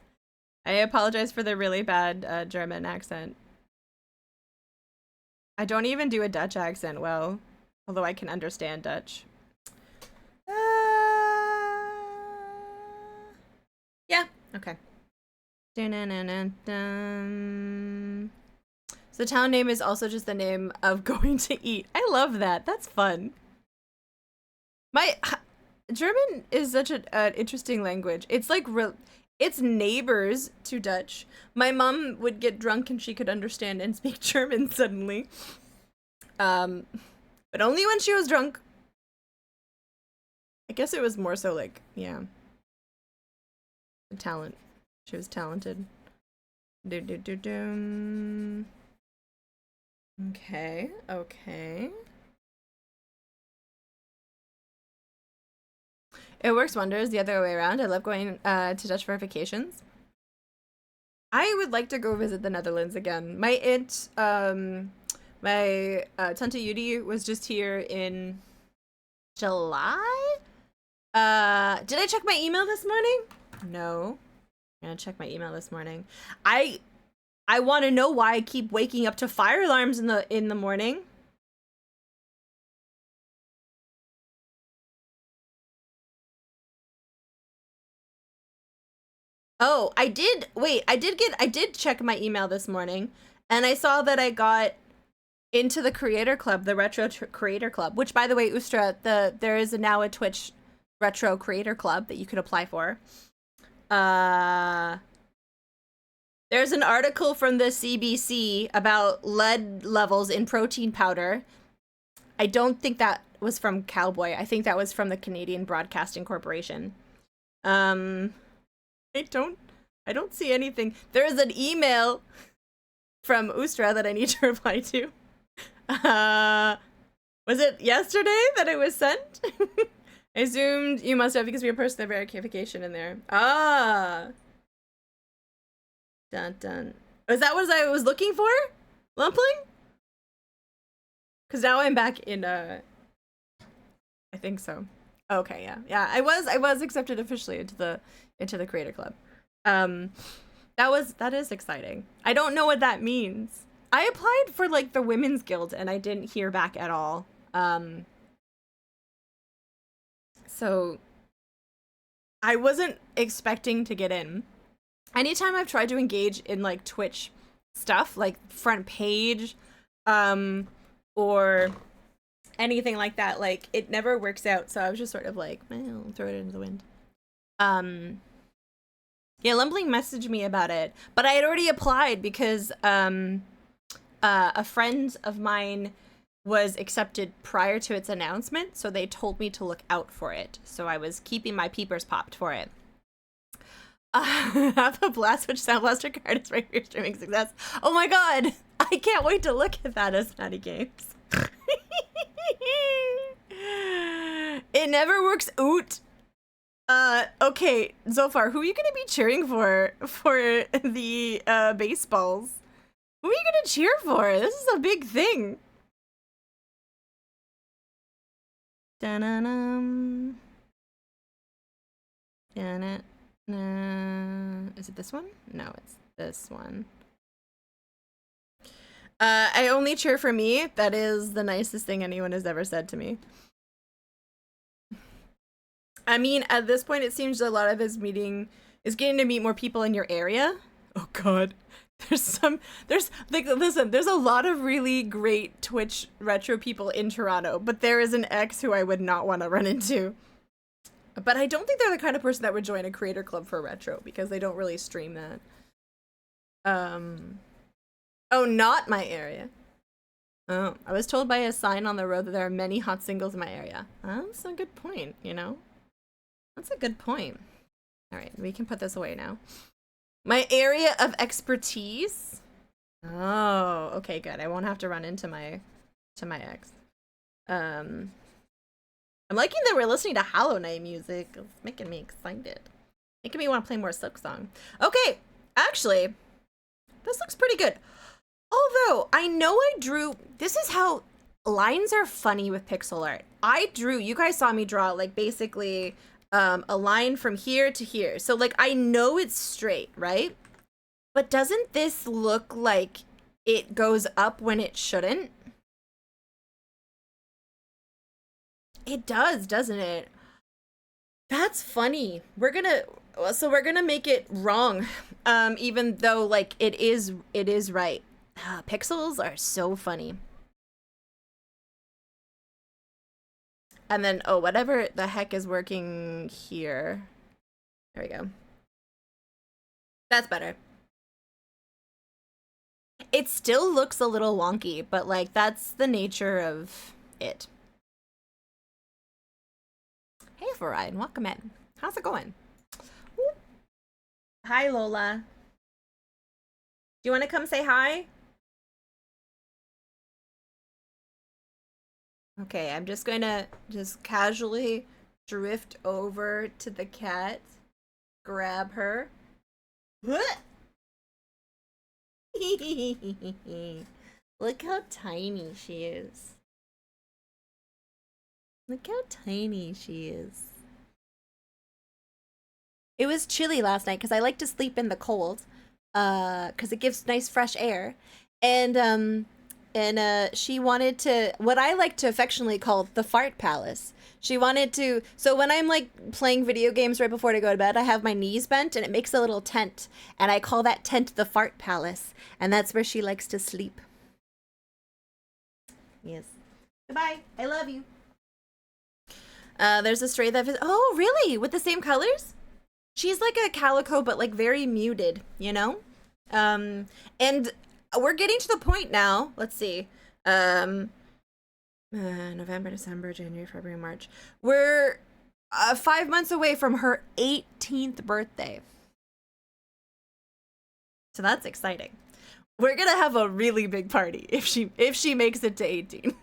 I apologize for the really bad German accent. I don't even do a Dutch accent well, although I can understand Dutch. Yeah, okay. So the town name is also just the name of going to eat. I love that. That's fun. German is such an interesting language. It's like it's neighbors to Dutch. My mom would get drunk and she could understand and speak German suddenly. But only when she was drunk. I guess it was more so like, yeah. Talent. She was talented. Okay, okay. It works wonders the other way around. I love going to Dutch for vacations. I would like to go visit the Netherlands again. My aunt, my Tante Yudi was just here in July. Did I check my email this morning? No. I'm gonna check my email this morning. I want to know why I keep waking up to fire alarms in the morning. Oh, I did. Wait, I did check my email this morning, and I saw that I got into the Creator Club, the Retro Creator Club. Which, by the way, Ustra, there is now a Twitch Retro Creator Club that you could apply for. There's an article from the CBC about lead levels in protein powder. I don't think that was from Cowboy. I think that was from the Canadian Broadcasting Corporation. I don't see anything. There is an email from Ustra that I need to reply to. Was it yesterday that it was sent? I assumed you must have because we have personal verification in there. Ah. Dun dun. Was that what I was looking for? Lumpling? Because now I'm back in I think so. Okay, yeah. Yeah, I was accepted officially into the Creator Club. That is exciting. I don't know what that means. I applied for like the Women's Guild and I didn't hear back at all. So I wasn't expecting to get in. Anytime I've tried to engage in like Twitch stuff, like front page, or anything like that, like it never works out. So I was just sort of like, I'll throw it into the wind. Yeah, Lumbling messaged me about it, but I had already applied because a friend of mine was accepted prior to its announcement, so they told me to look out for it. So I was keeping my peepers popped for it. Have a blast, which Sound Blaster card is right for your streaming success. Oh my god! I can't wait to look at that as Natty Games. It never works out. Okay, Zofar, who are you gonna be cheering for the baseballs? Who are you gonna cheer for? This is a big thing. Dun-dun-dum. Dun-dun. Is it this one? No, it's this one. I only cheer for me. That is the nicest thing anyone has ever said to me. I mean, at this point, it seems a lot of his meeting is getting to meet more people in your area. Oh god. There's like, listen, there's a lot of really great Twitch retro people in Toronto, but there is an ex who I would not want to run into. But I don't think they're the kind of person that would join a creator club for retro because they don't really stream that. Oh, not my area. Oh, I was told by a sign on the road that there are many hot singles in my area. That's a good point, you know? That's a good point. All right, we can put this away now. My area of expertise. Oh, okay, good. I won't have to run into my ex. I'm liking that we're listening to Hollow Knight music. It's making me excited. Making me want to play more Silksong. Okay, actually, this looks pretty good. Although, I know I drew... This is how lines are funny with pixel art. I drew... You guys saw me draw, like, basically... a line from here to here. So, like, I know it's straight, right? But doesn't this look like it goes up when it shouldn't? It does, doesn't it? That's funny. We're gonna make it wrong. Even though, like, it is right. Pixels are so funny. And then, oh, whatever the heck is working here. There we go. That's better. It still looks a little wonky, but, like, that's the nature of it. Hey, Farine, welcome in. How's it going? Ooh. Hi, Lola. Do you want to come say hi? Okay, I'm just going to casually drift over to the cat, grab her. Look how tiny she is. Look how tiny she is. It was chilly last night because I like to sleep in the cold, because it gives nice fresh air, and she wanted to, what I like to affectionately call the fart palace. She wanted to, so when I'm like playing video games right before I go to bed, I have my knees bent and it makes a little tent, and I call that tent the fart palace, and that's where she likes to sleep. Yes. Goodbye. I love you. There's a stray that oh, really? With the same colors? She's like a calico, but like very muted, you know? And we're getting to the point now. Let's see. November, December, January, February, March. We're 5 months away from her 18th birthday. So that's exciting. We're gonna have a really big party if she makes it to 18.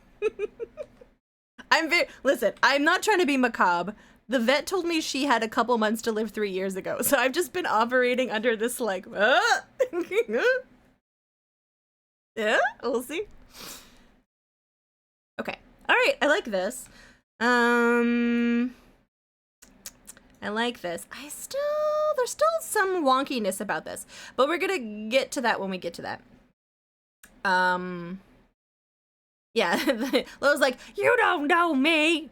Listen, I'm not trying to be macabre. The vet told me she had a couple months to live 3 years ago, so I've just been operating under this like, yeah, we'll see. Okay, all right, I like this. I like this. There's still some wonkiness about this, but we're gonna get to that when we get to that. Yeah, Lo's like, you don't know me.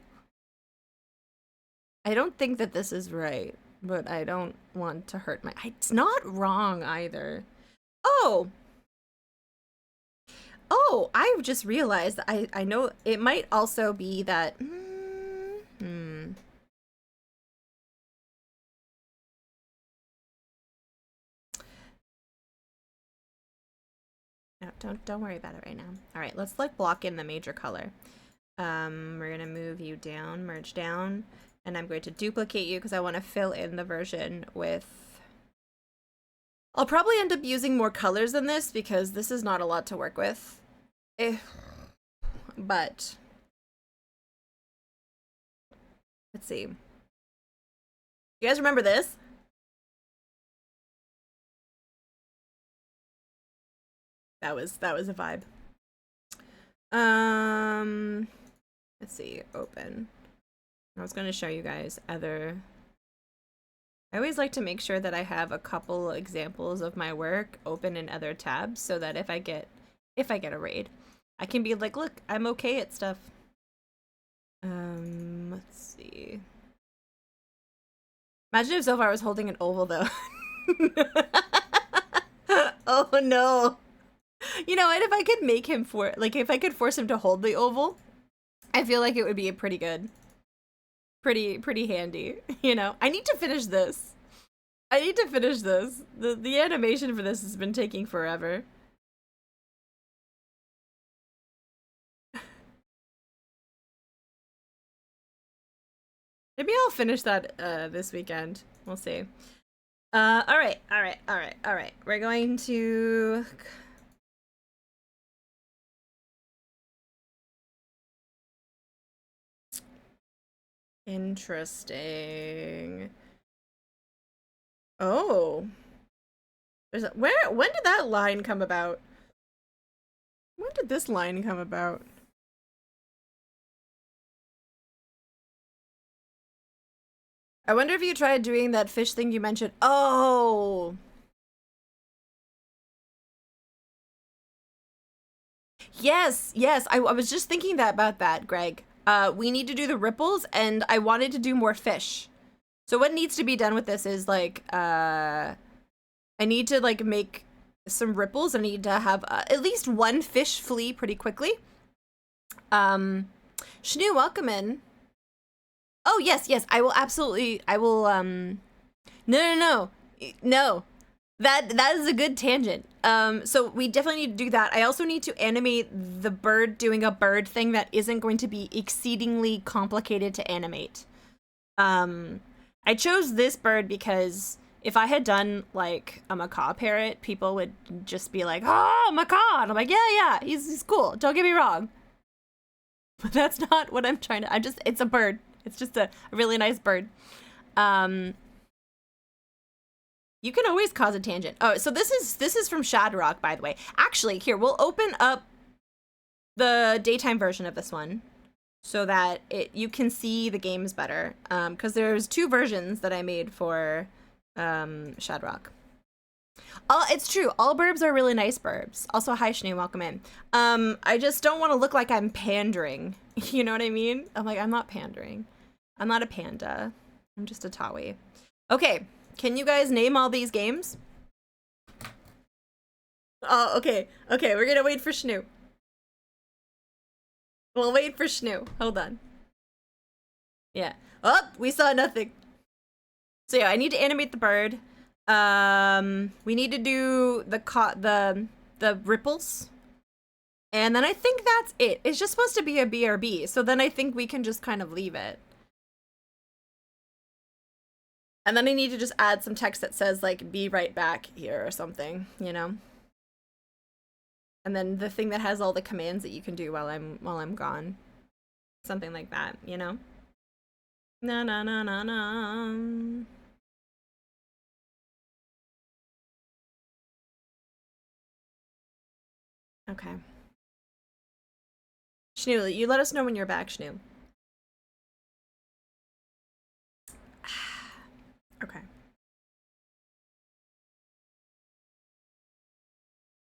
I don't think that this is right, but I don't want to hurt it's not wrong either. Oh, I've just realized that I know it might also be that, No, don't worry about it right now. All right, let's like block in the major color. We're gonna move you down, merge down, and I'm going to duplicate you because I want to fill in the version with... I'll probably end up using more colors than this because this is not a lot to work with. But let's see. You guys remember this? That was a vibe. Let's see, open. I was going to show you guys other... I always like to make sure that I have a couple examples of my work open in other tabs so that if I get a raid, I can be like, look, I'm okay at stuff. Let's see. Imagine if Zophar was holding an oval though. Oh no. You know what, if I could make him if I could force him to hold the oval, I feel like it would be a pretty good. Pretty handy, you know. I need to finish this. The animation for this has been taking forever. Maybe I'll finish that this weekend. We'll see. All right. We're going to... Interesting. Oh. When did that line come about? When did this line come about? I wonder if you tried doing that fish thing you mentioned. Oh. Yes. I was just thinking about that, Greg. We need to do the ripples, and I wanted to do more fish. So what needs to be done with this is, like, I need to, like, make some ripples. I need to have at least one fish flee pretty quickly. Shnu, welcome in. Oh, yes, I will absolutely, no. That is a good tangent. So we definitely need to do that. I also need to animate the bird doing a bird thing that isn't going to be exceedingly complicated to animate. I chose this bird because if I had done like a macaw parrot, people would just be like, "Oh, macaw!" And I'm like, "Yeah, he's cool. Don't get me wrong." But that's not what I'm trying to. It's a bird. It's just a really nice bird. You can always cause a tangent. Oh, so this is from Shadrock, by the way. Actually, here, we'll open up the daytime version of this one so that you can see the games better. Because there's 2 versions that I made for Shadrock. It's true. All burbs are really nice burbs. Also, hi, Shnu, welcome in. I just don't want to look like I'm pandering. You know what I mean? I'm not pandering. I'm not a panda. I'm just a Tawi. Okay, can you guys name all these games? Oh, okay. Okay, we're gonna wait for Shnu. We'll wait for Shnu. Hold on. Yeah. Oh, we saw nothing. So yeah, I need to animate the bird. We need to do the ripples. And then I think that's it. It's just supposed to be a BRB. So then I think we can just kind of leave it. And then I need to just add some text that says like, be right back here or something, you know? And then the thing that has all the commands that you can do while I'm gone. Something like that, you know? Na na na na na. Okay. Shnu, you let us know when you're back, Shnu. Okay.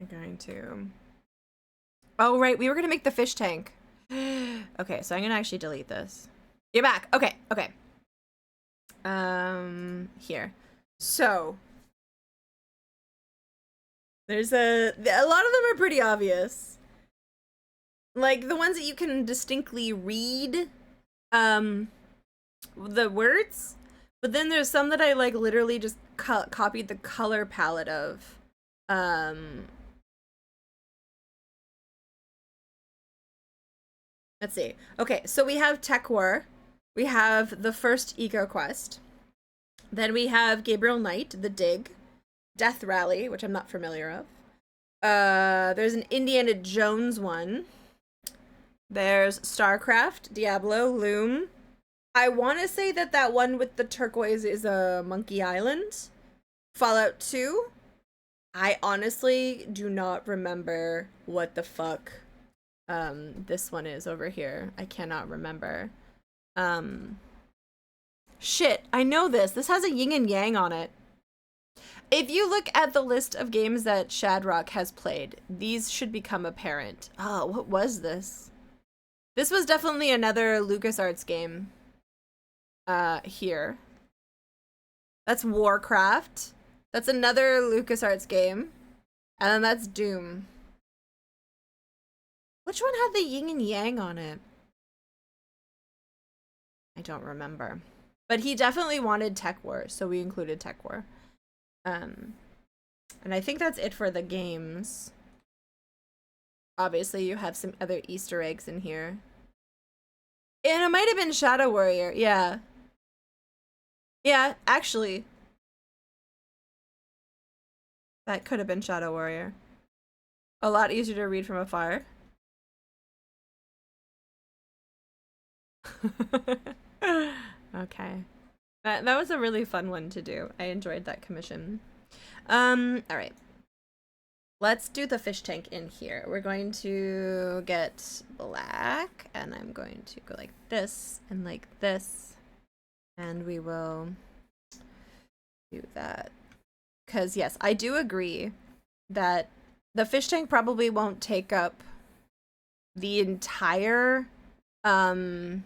I'm going to... Oh, right, we were gonna make the fish tank. Okay, so I'm gonna actually delete this. You're back. Okay, okay. Here. So... There's a lot of them are pretty obvious. Like, the ones that you can distinctly read, the words. But then there's some that I, like, literally just copied the color palette of. Let's see. Okay, so we have Tech War. We have the first Eco Quest. Then we have Gabriel Knight, The Dig. Death Rally, which I'm not familiar of. There's an Indiana Jones one. There's StarCraft, Diablo, Loom. I want to say that one with the turquoise is a Monkey Island. Fallout 2. I honestly do not remember what the fuck this one is over here. I cannot remember. Shit, I know this. This has a yin and yang on it. If you look at the list of games that Shadrock has played, these should become apparent. Oh, what was this? This was definitely another LucasArts game. Here. That's Warcraft. That's another LucasArts game. And then that's Doom. Which one had the yin and yang on it? I don't remember. But he definitely wanted Tech War, so we included Tech War. And I think that's it for the games. Obviously, you have some other Easter eggs in here. And it might have been Shadow Warrior, yeah. Yeah, actually. That could have been Shadow Warrior. A lot easier to read from afar. Okay. That was a really fun one to do. I enjoyed that commission. Alright. Let's do the fish tank in here. We're going to get black, and I'm going to go like this and like this. And we will do that. Because, yes, I do agree that the fish tank probably won't take up the entire thing.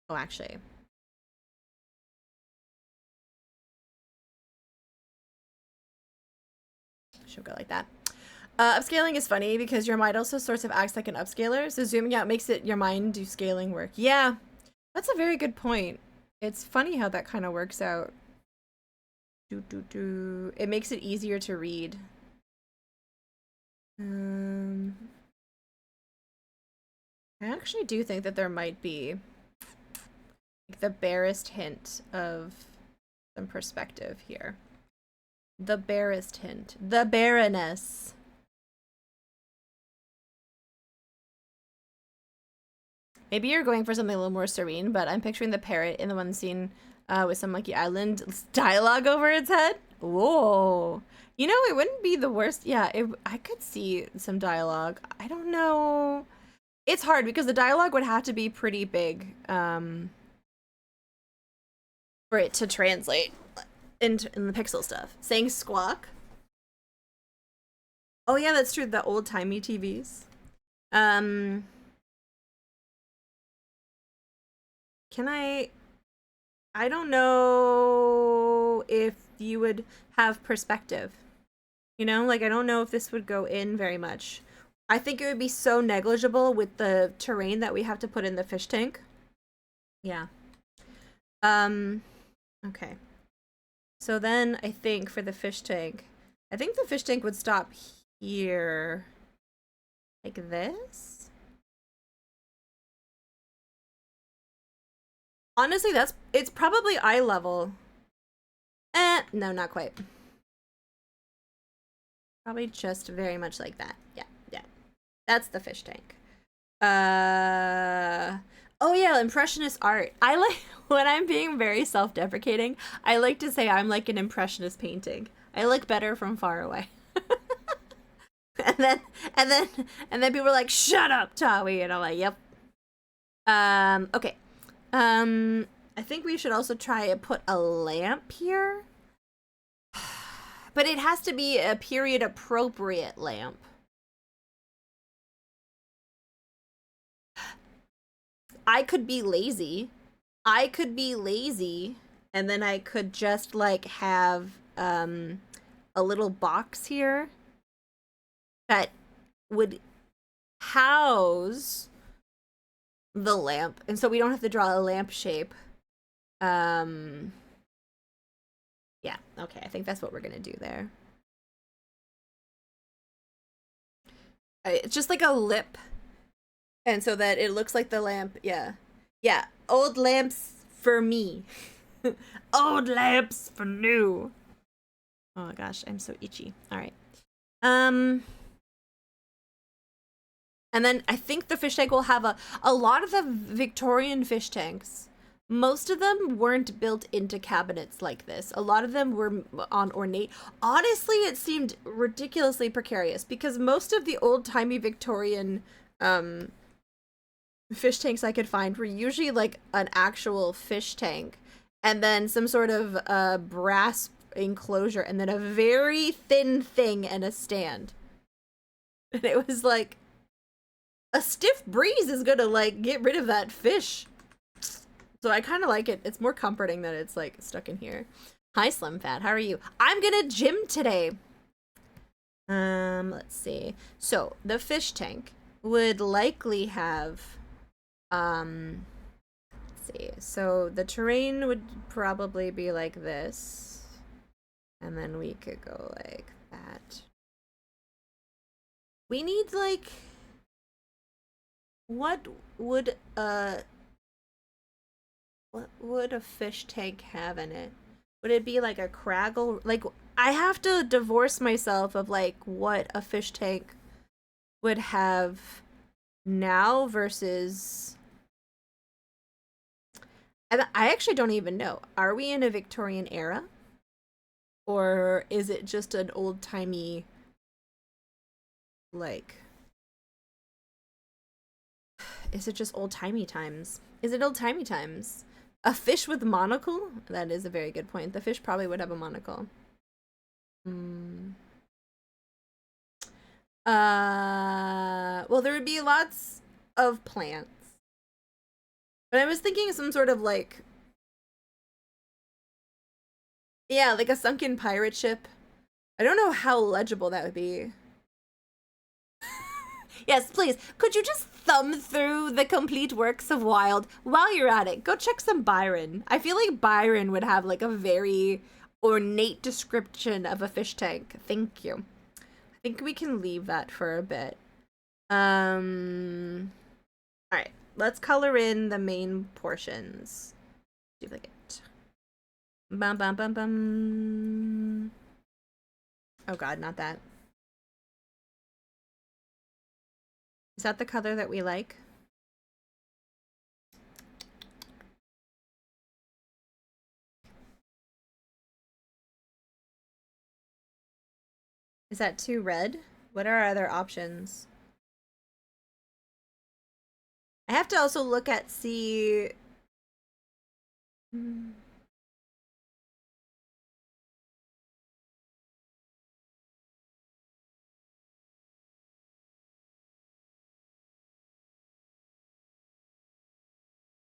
Oh, actually. Should go like that. Upscaling is funny because your mind also sort of acts like an upscaler. So zooming out makes it your mind do scaling work. Yeah, that's a very good point. It's funny how that kind of works out. It makes it easier to read. I actually do think that there might be like the barest hint of some perspective here. The barest hint. The Baroness. Maybe you're going for something a little more serene, but I'm picturing the parrot in the one scene with some Monkey Island dialogue over its head. Whoa. You know, it wouldn't be the worst. Yeah, I could see some dialogue. I don't know. It's hard because the dialogue would have to be pretty big for it to translate in the pixel stuff. Saying squawk. Oh yeah, that's true. The old-timey TVs. Can I don't know if you would have perspective. You know, like I don't know if this would go in very much. I think it would be so negligible with the terrain that we have to put in the fish tank. Yeah. Okay. So then I think for the fish tank, I think the fish tank would stop here. Like this? Honestly, it's probably eye level. No, not quite. Probably just very much like that. Yeah, yeah. That's the fish tank. Oh yeah, impressionist art. I like when I'm being very self-deprecating, I like to say I'm like an impressionist painting. I look better from far away. and then and then and then people are like, "Shut up, Tawi," and I'm like, "Yep." Okay. I think we should also try and put a lamp here. But it has to be a period appropriate lamp. I could be lazy. I could be lazy and then I could just like have a little box here that would house the lamp, and so we don't have to draw a lamp shape. Yeah, okay, I think that's what we're gonna do there. It's just like a lip, and so that it looks like the lamp. Yeah, yeah, old lamps for me. Old lamps for new. Oh gosh, I'm so itchy. All right. And then I think the fish tank will have a lot of the Victorian fish tanks. Most of them weren't built into cabinets like this. A lot of them were on ornate. Honestly, it seemed ridiculously precarious because most of the old-timey Victorian fish tanks I could find were usually like an actual fish tank and then some sort of brass enclosure and then a very thin thing and a stand. And it was like, a stiff breeze is gonna like get rid of that fish. So I kind of like it. It's more comforting that it's like stuck in here. Hi Slim Fat, how are you? I'm gonna gym today. Let's see. So the fish tank would likely have let's see. So the terrain would probably be like this. And then we could go like that. We need like, what would a fish tank have in it? Would it be like a Craggle? Like, I have to divorce myself of like what a fish tank would have now versus. I actually don't even know. Are we in a Victorian era? Or is it just an old-timey, like, is it just old-timey times? Is it old-timey times? A fish with monocle? That is a very good point. The fish probably would have a monocle. Well, there would be lots of plants. But I was thinking some sort of like, yeah, like a sunken pirate ship. I don't know how legible that would be. Yes, please. Could you just thumb through the complete works of Wilde while you're at it? Go check some Byron. I feel like Byron would have like a very ornate description of a fish tank. Thank you. I think we can leave that for a bit. All right. Let's color in the main portions. Duplicate. Bum bum bum bum. Oh god, not that. Is that the color that we like? Is that too red? What are our other options? I have to also look at see.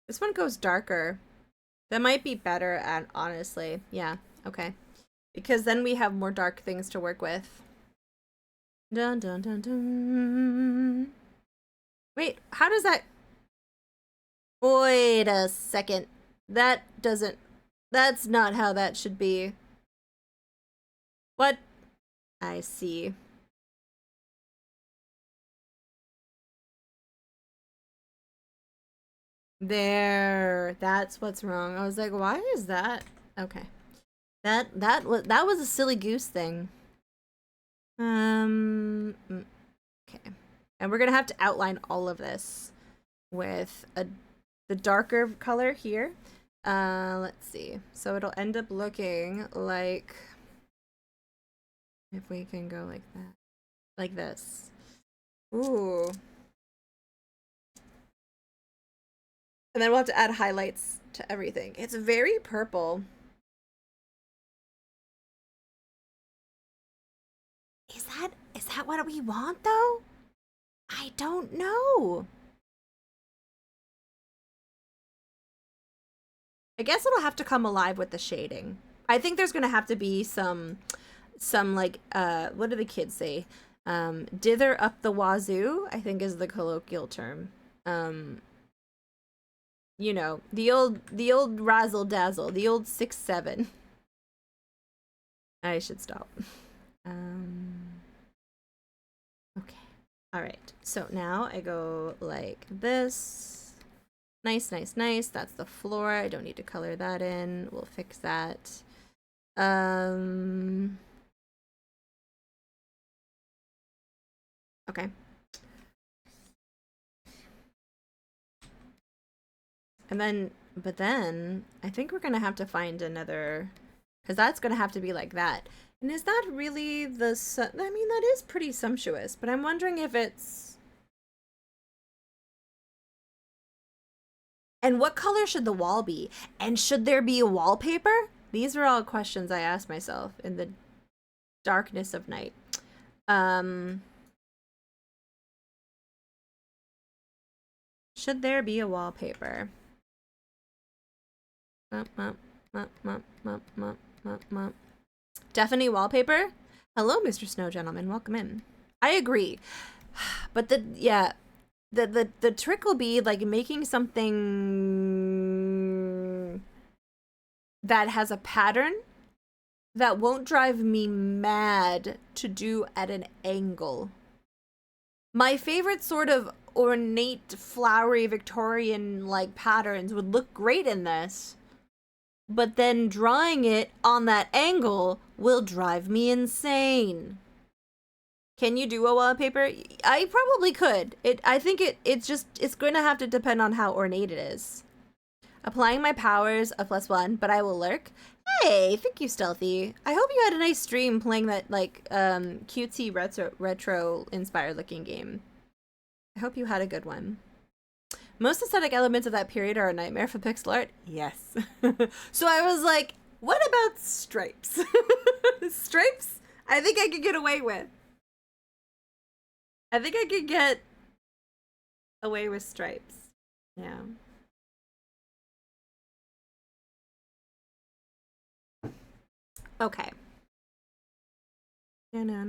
This one goes darker. That might be better at honestly. Yeah, okay. Because then we have more dark things to work with. Dun dun dun dun. Wait, how does that... Wait a second. That doesn't... That's not how that should be. What? I see. There. That's what's wrong. I was like, why is that? Okay. That was a silly goose thing. Okay. And we're gonna have to outline all of this with the darker color here. Let's see. So it'll end up looking like, if we can go like that, like this. Ooh. And then we'll have to add highlights to everything. It's very purple. Is that what we want though? I don't know. I guess it'll have to come alive with the shading. I think there's gonna have to be some like what do the kids say? Dither up the wazoo, I think is the colloquial term. You know, the old razzle dazzle, the old 6-7. I should stop. Okay. All right. So now I go like this. Nice, nice, nice. That's the floor. I don't need to color that in. We'll fix that. Okay. And then, but then I think we're gonna have to find another, because that's gonna have to be like that. And is that really the, I mean, that is pretty sumptuous, but I'm wondering if it's, and what color should the wall be? And should there be a wallpaper? These are all questions I ask myself in the darkness of night. Should there be a wallpaper? Definitely wallpaper? Hello, Mr. Snow Gentleman. Welcome in. I agree. But the trick will be like making something that has a pattern that won't drive me mad to do at an angle. My favorite sort of ornate, flowery, Victorian like patterns would look great in this. But then drawing it on that angle will drive me insane. Can you do a wallpaper? I probably could. I think it's going to have to depend on how ornate it is. Applying my powers of +1, but I will lurk. Hey, thank you, Stealthy. I hope you had a nice stream playing that like cutesy retro inspired looking game. I hope you had a good one. Most aesthetic elements of that period are a nightmare for pixel art. Yes. So I was like, what about stripes? Stripes? I think I could get away with. I think I could get away with stripes. Yeah. Okay. No.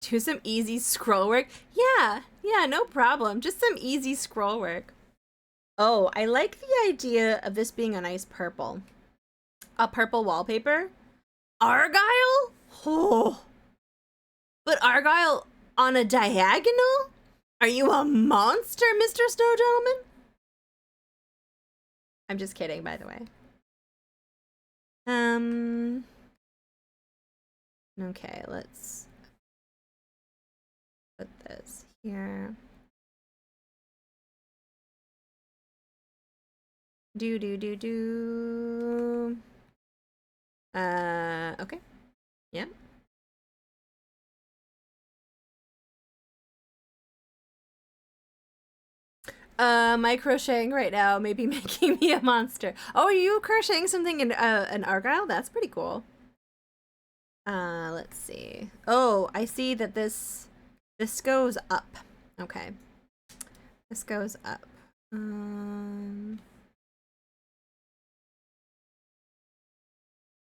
Do some easy scroll work? Yeah, no problem. Just some easy scroll work. Oh, I like the idea of this being a nice purple. A purple wallpaper? Argyle? Oh. But Argyle on a diagonal? Are you a monster, Mr. Snow Gentleman? I'm just kidding, by the way. Okay, let's put this here. Do do do do. Okay. Yeah. My crocheting right now may be making me a monster. Oh, are you crocheting something in an Argyle? That's pretty cool. Let's see. Oh, I see that this goes up. Okay. This goes up.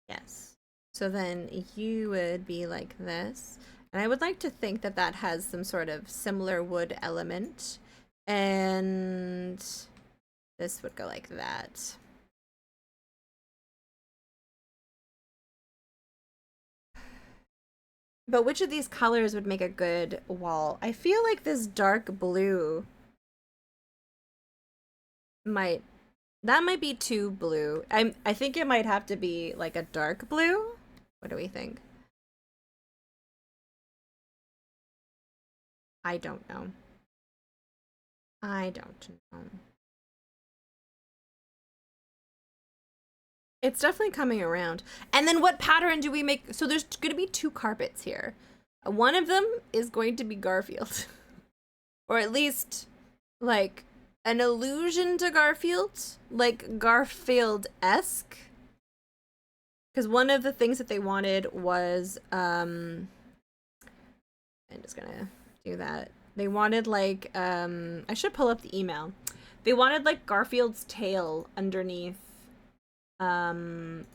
Yes. So then you would be like this. And I would like to think that that has some sort of similar wood element. And this would go like that. But which of these colors would make a good wall? I feel like this dark blue might that might be too blue. I think it might have to be like a dark blue. What do we think? I don't know. I don't know. It's definitely coming around. And then what pattern do we make? So there's going to be two carpets here. One of them is going to be Garfield. Or at least like an allusion to Garfield, like Garfield-esque. Because one of the things that they wanted was I'm just gonna do that. They wanted like I should pull up the email. They wanted like Garfield's tail underneath under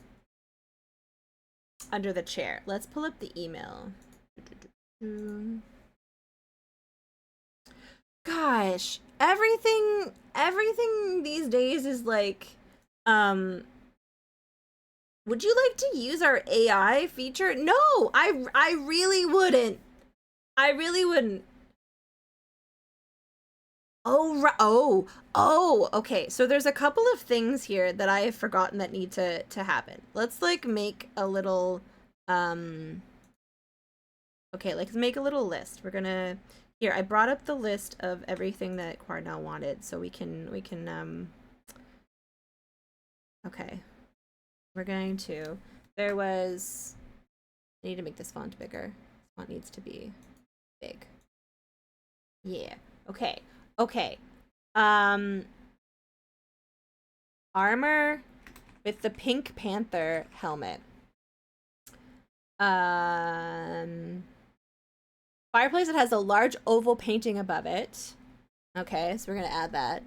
the chair. Let's pull up the email. Gosh, everything these days is like would you like to use our AI feature? No, I really wouldn't. I really wouldn't. Oh, okay. So there's a couple of things here that I have forgotten that need to happen. Let's like make a little okay, let's make a little list. We're gonna here, I brought up the list of everything that Quardnell wanted, so we can okay. We're going to there was I need to make this font bigger. This font needs to be big. Yeah. Okay. Okay. Armor with the Pink Panther helmet. Fireplace that has a large oval painting above it. Okay, so we're gonna add that.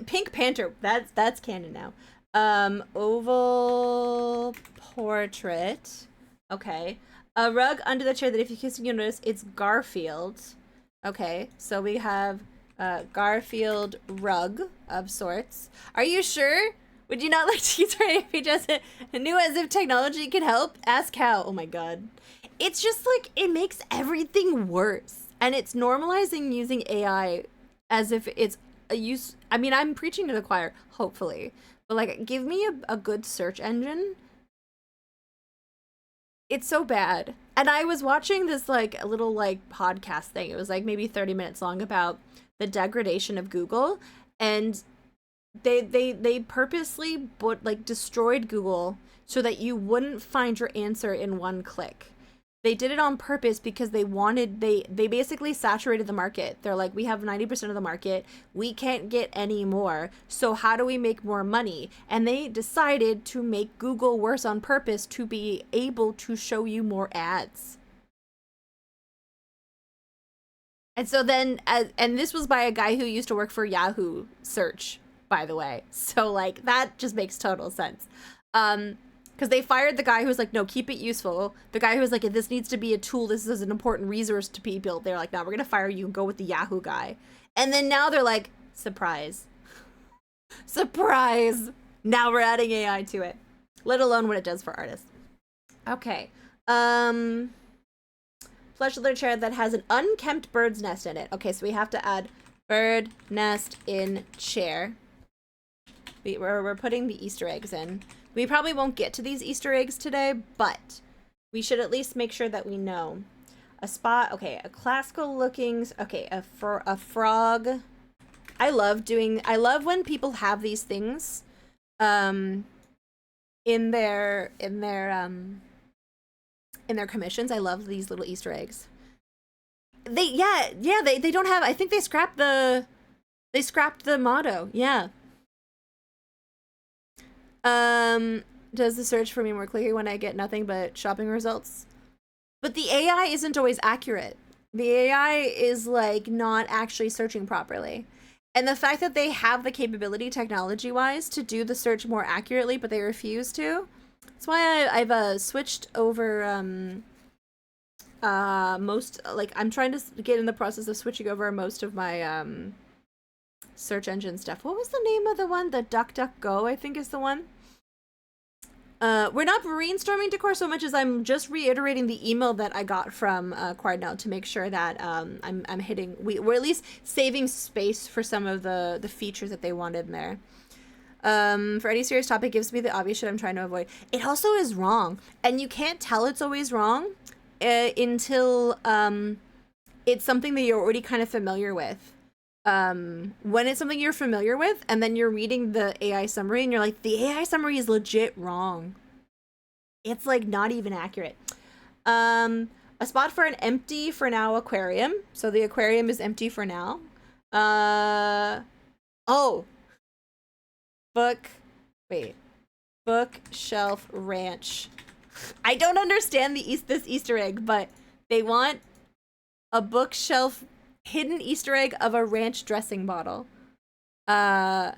Pink Panther, that's canon now. Oval portrait. Okay. A rug under the chair that if you kiss you'll notice it's Garfield. Okay, so we have Garfield rug of sorts. Are you sure? Would you not like to use our page as new as if technology can help? Ask how. Oh my god. It's just like, it makes everything worse. And it's normalizing using AI as if it's a use. I mean, I'm preaching to the choir, hopefully. But like, give me a good search engine. It's so bad. And I was watching this like a little like podcast thing. It was like maybe 30 minutes long about the degradation of Google, and they purposely like destroyed Google so that you wouldn't find your answer in one click. They did it on purpose because they wanted they basically saturated the market. They're like, we have 90% of the market, we can't get any more, so how do we make more money? And they decided to make Google worse on purpose to be able to show you more ads. And so then and this was by a guy who used to work for Yahoo search, by the way, so like that just makes total sense. Because they fired the guy who was like, no, keep it useful. The guy who was like, this needs to be a tool, this is an important resource to be built. They're like, no, we're gonna fire you and go with the Yahoo guy. And then now they're like, surprise. Surprise! Now we're adding AI to it. Let alone what it does for artists. Okay. Flesh leather chair that has an unkempt bird's nest in it. Okay, so we have to add bird nest in chair. We're putting the Easter eggs in. We probably won't get to these Easter eggs today, but we should at least make sure that we know. A spot, okay, a classical looking, okay, a frog I love when people have these things um in their commissions. I love these little Easter eggs. They don't have, I think they scrapped the motto. Yeah. Does the search for me more clear when I get nothing but shopping results? But the AI isn't always accurate. The AI is like not actually searching properly. And the fact that they have the capability technology-wise to do the search more accurately, but they refuse to. That's why I've switched over most, like, I'm trying to get in the process of switching over most of my search engine stuff. What was the name of the one? The DuckDuckGo, I think, is the one. We're not brainstorming decor so much as I'm just reiterating the email that I got from Quardnell to make sure that I'm hitting, we're at least saving space for some of the features that they wanted in there. For any serious topic gives me the obvious shit I'm trying to avoid. It also is wrong, and you can't tell it's always wrong until it's something that you're already kind of familiar with. When it's something you're familiar with and then you're reading the AI summary and you're like, the AI summary is legit wrong. It's like not even accurate. A spot for an empty for now aquarium. So the aquarium is empty for now. Oh. Bookshelf ranch. I don't understand this Easter egg, but they want a bookshelf hidden Easter egg of a ranch dressing bottle. Just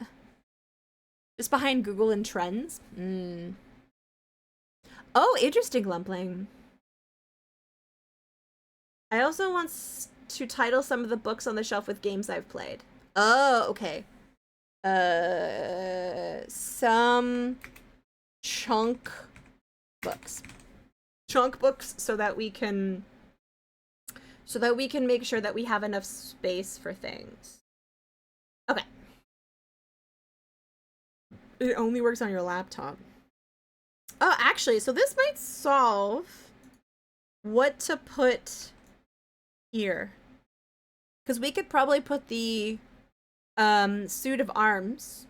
behind Google and Trends. Oh, interesting, Lumpling. I also want to title some of the books on the shelf with games I've played. Oh, okay. Some chunk books. Chunk books so that we can make sure that we have enough space for things. Okay. It only works on your laptop. Oh, actually, so this might solve what to put here. Because we could probably put the suit of arms.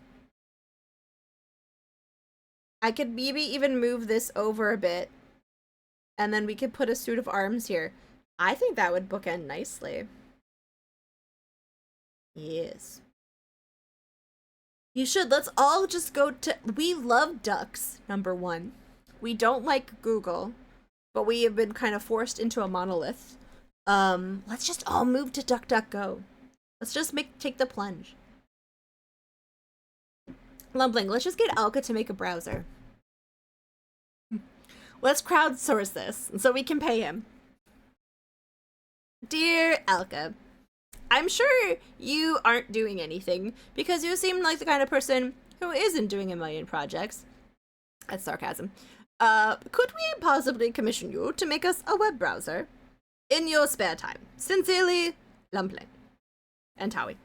I could maybe even move this over a bit. And then we could put a suit of arms here. I think that would bookend nicely. Yes. You should. Let's all just go to... We love ducks, number one. We don't like Google, but we have been kind of forced into a monolith. Let's just all move to DuckDuckGo. Let's just take the plunge. Lumpling, let's just get Alka to make a browser. Let's crowdsource this so we can pay him. Dear Alka, I'm sure you aren't doing anything because you seem like the kind of person who isn't doing a million projects. That's sarcasm. Could we possibly commission you to make us a web browser in your spare time? Sincerely, Lumpling. And Tawi.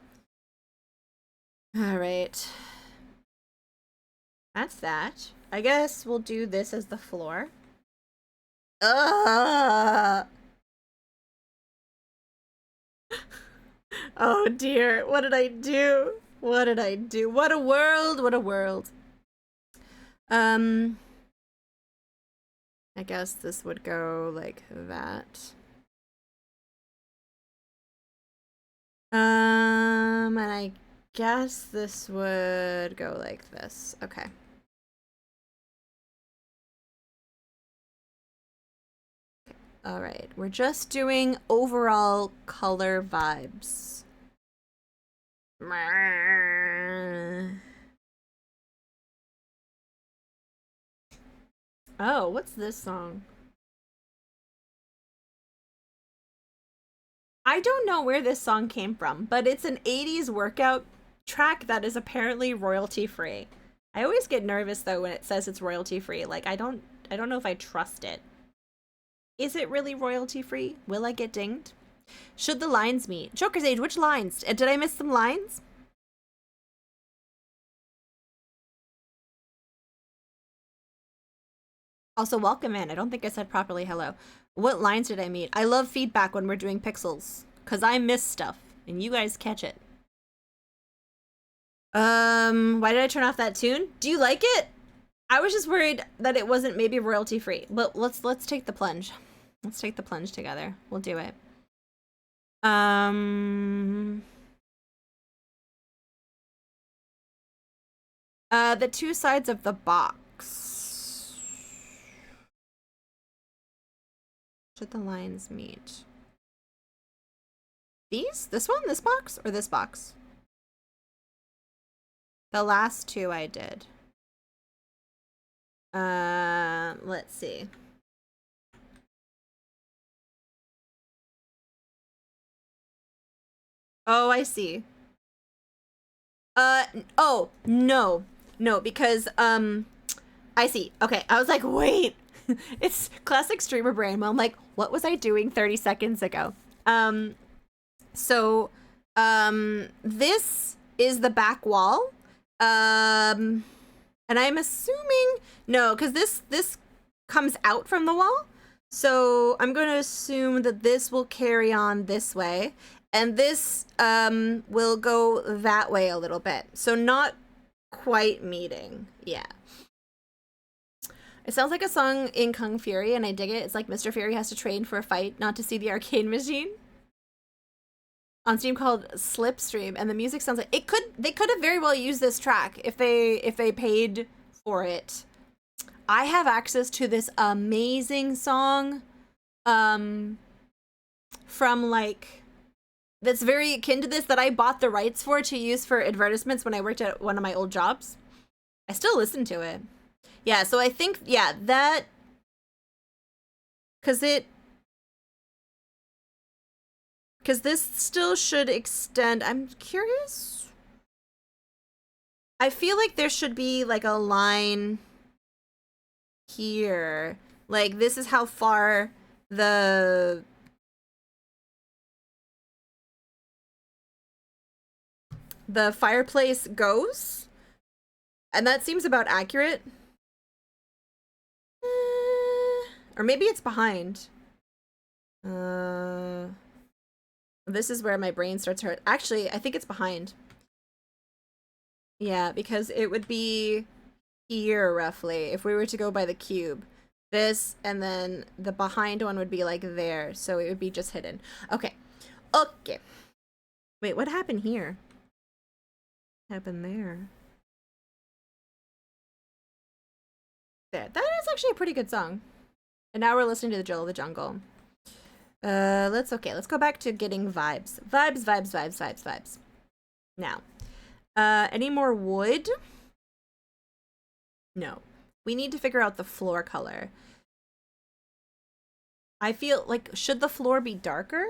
Alright. That's that. I guess we'll do this as the floor. Oh dear, what did I do? What did I do? What a world, what a world. I guess this would go like that. And I guess this would go like this. Okay. All right, we're just doing overall color vibes. Oh, what's this song? I don't know where this song came from, but it's an 80s workout track that is apparently royalty free. I always get nervous though when it says it's royalty free. Like I don't know if I trust it. Is it really royalty free? Will I get dinged? Should the lines meet? Joker's Age, which lines? Did I miss some lines? Also, welcome in. I don't think I said properly hello. What lines did I meet? I love feedback when we're doing pixels, because I miss stuff, and you guys catch it. Why did I turn off that tune? Do you like it? I was just worried that it wasn't maybe royalty free. But let's take the plunge. Let's take the plunge together. We'll do it. The two sides of the box. Should the lines meet? These? This one? This box? Or this box? The last two I did. Let's see. Oh, I see. Oh, no. No, because, I see. Okay, I was like, wait. It's classic streamer brain. I'm like, what was I doing 30 seconds ago? So, this is the back wall. And I'm assuming, no, because this comes out from the wall. So I'm going to assume that this will carry on this way. And this will go that way a little bit. So not quite meeting. Yeah. It sounds like a song in Kung Fury, and I dig it. It's like Mr. Fury has to train for a fight, not to see the arcade machine. On Steam called Slipstream, and the music sounds like they could have very well used this track if they paid for it. I have access to this amazing song from like that's very akin to this that I bought the rights for to use for advertisements when I worked at one of my old jobs. I still listen to it. Yeah, so I think, yeah, that, because this still should extend. I'm curious. I feel like there should be like a line here. Like, this is how far the fireplace goes. And that seems about accurate. Or maybe it's behind. This is where my brain starts hurt. Actually, I think it's behind. Yeah, because it would be here roughly if we were to go by the cube. This, and then the behind one would be like there, so it would be just hidden. Okay. Okay. Wait, what happened here? What happened there? There. That is actually a pretty good song. And now we're listening to the Jill of the Jungle. Let's go back to getting vibes. Vibes. Now, any more wood? No. We need to figure out the floor color. I feel like, should the floor be darker?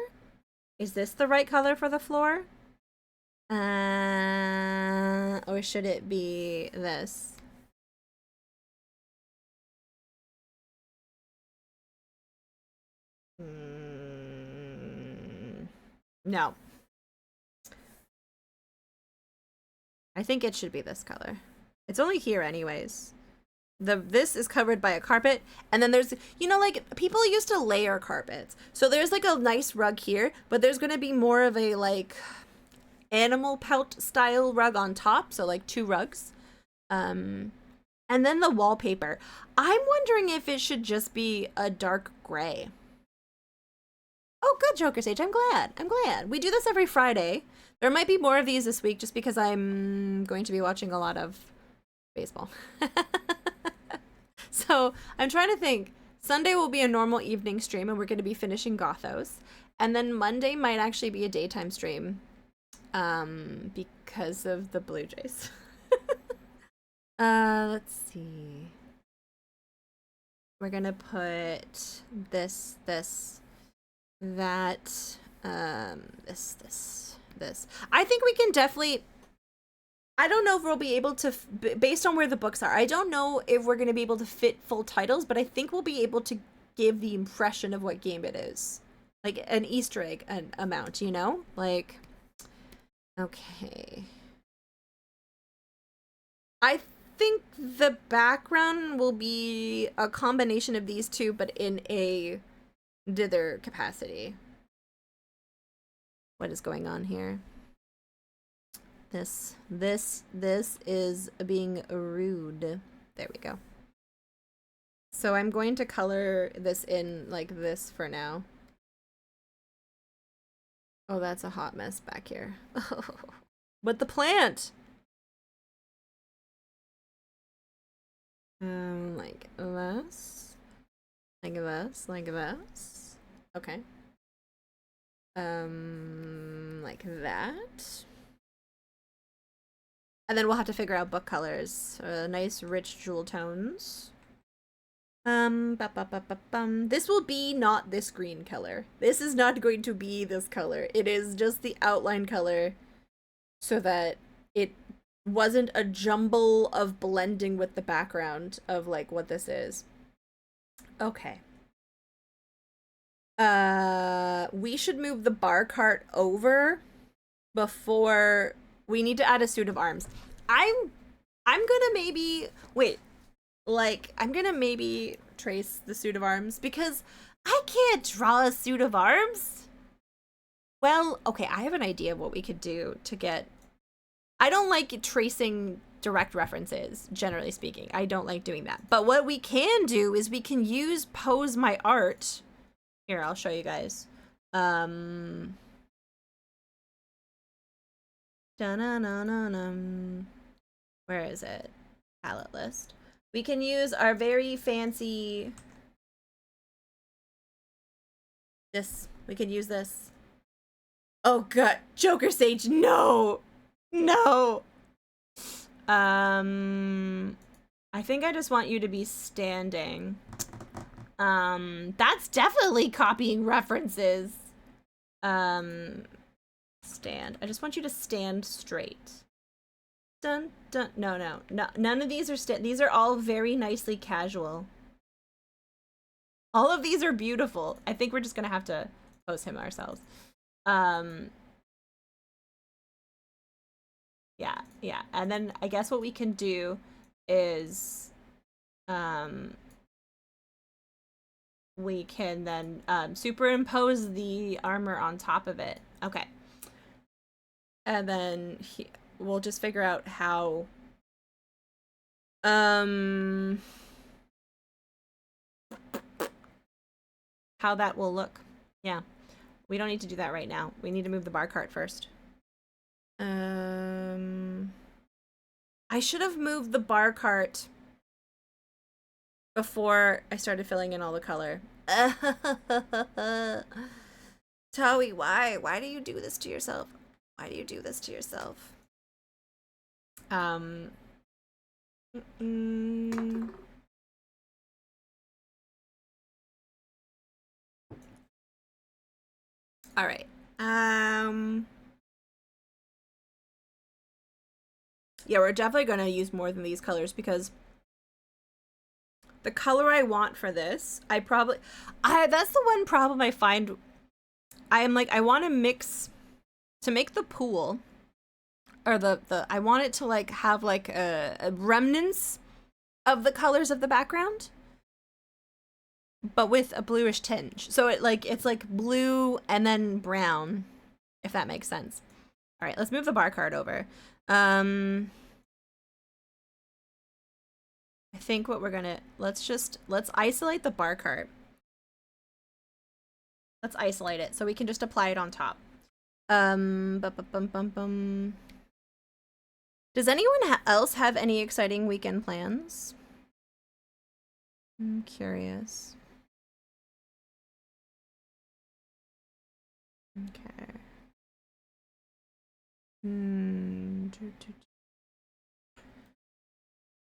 Is this the right color for the floor? Or should it be this? No. I think it should be this color. It's only here anyways. This is covered by a carpet, and then there's, you know, like, people used to layer carpets. So there's like a nice rug here, but there's gonna be more of a like animal pelt style rug on top, so like two rugs. And then the wallpaper. I'm wondering if it should just be a dark gray. Oh, good, Joker Sage. I'm glad. We do this every Friday. There might be more of these this week just because I'm going to be watching a lot of baseball. So I'm trying to think. Sunday will be a normal evening stream and we're going to be finishing Gothos. And then Monday might actually be a daytime stream because of the Blue Jays. Let's see. We're going to put this, that, this. I think we can definitely, I don't know if we'll be able to, based on where the books are, I don't know if we're going to be able to fit full titles, but I think we'll be able to give the impression of what game it is. Like an Easter egg amount, you know? Like, okay. I think the background will be a combination of these two, but in a dither capacity. What is going on here? This is being rude. There we go. So I'm going to color this in like this for now. Oh, that's a hot mess back here. But the plant! Like this. Like this, like this. Okay. Like that. And then we'll have to figure out book colors. Nice rich jewel tones. This will be not this green color. This is not going to be this color. It is just the outline color so that it wasn't a jumble of blending with the background of like what this is. Okay. We should move the bar cart over before we need to add a suit of arms. I'm gonna maybe wait. Like, I'm gonna maybe trace the suit of arms because I can't draw a suit of arms. Well, okay, I have an idea of what we could do to get... I don't like tracing direct references, generally speaking. I don't like doing that. But what we can do is we can use Pose My Art. Here, I'll show you guys. Dun-dun-dun-dun-dun. Where is it? Palette list. We can use our very fancy... This. We could use this. Oh god. Joker Sage, no! No! I think I just want you to be standing. That's definitely copying references. Stand. I just want you to stand straight. Dun, dun. No, none of these are these are all very nicely casual. All of these are beautiful. I think we're just gonna have to pose him ourselves. Yeah. And then I guess what we can do is we can then superimpose the armor on top of it. Okay. And then we'll just figure out how that will look. Yeah. We don't need to do that right now. We need to move the bar cart first. I should have moved the bar cart before I started filling in all the color. Towie, why? Why do you do this to yourself? Why do you do this to yourself? All right. Yeah, we're definitely going to use more than these colors because the color I want for this, that's the one problem I find. I'm like, I want to mix to make the pool, or I want it to like have like a remnants of the colors of the background, but with a bluish tinge. So it's like blue and then brown, if that makes sense. All right, let's move the bar cart over. I think what we're gonna, let's isolate the bar cart. Let's isolate it so we can just apply it on top. Does anyone else have any exciting weekend plans? I'm curious. Okay.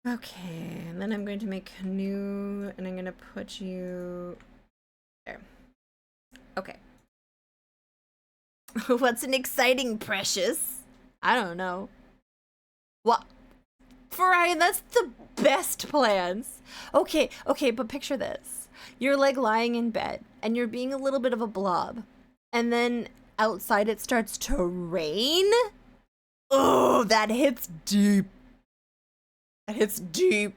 Okay, and then I'm going to make new, and I'm going to put you there. Okay. What's an exciting Precious? I don't know. What? Ryan, that's the best plans. Okay, but picture this. You're like lying in bed, and you're being a little bit of a blob, and then outside it starts to rain. Oh, that hits deep. That hits deep.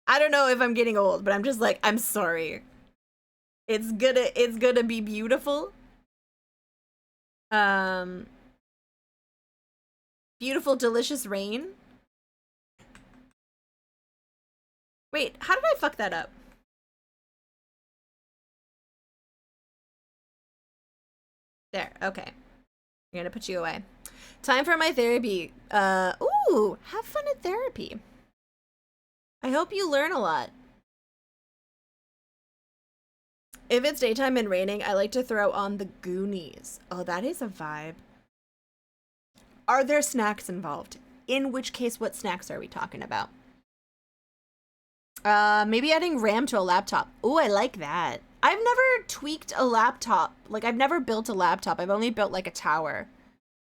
I don't know if I'm getting old, but I'm just like, I'm sorry. It's gonna be beautiful. Beautiful, delicious rain. Wait, how did I fuck that up? There, okay. I'm gonna put you away. Time for my therapy. Ooh, have fun at therapy. I hope you learn a lot. If it's daytime and raining, I like to throw on the Goonies. Oh, that is a vibe. Are there snacks involved? In which case, what snacks are we talking about? Maybe adding RAM to a laptop. Ooh, I like that. I've never tweaked a laptop. Like, I've never built a laptop. I've only built, like, a tower.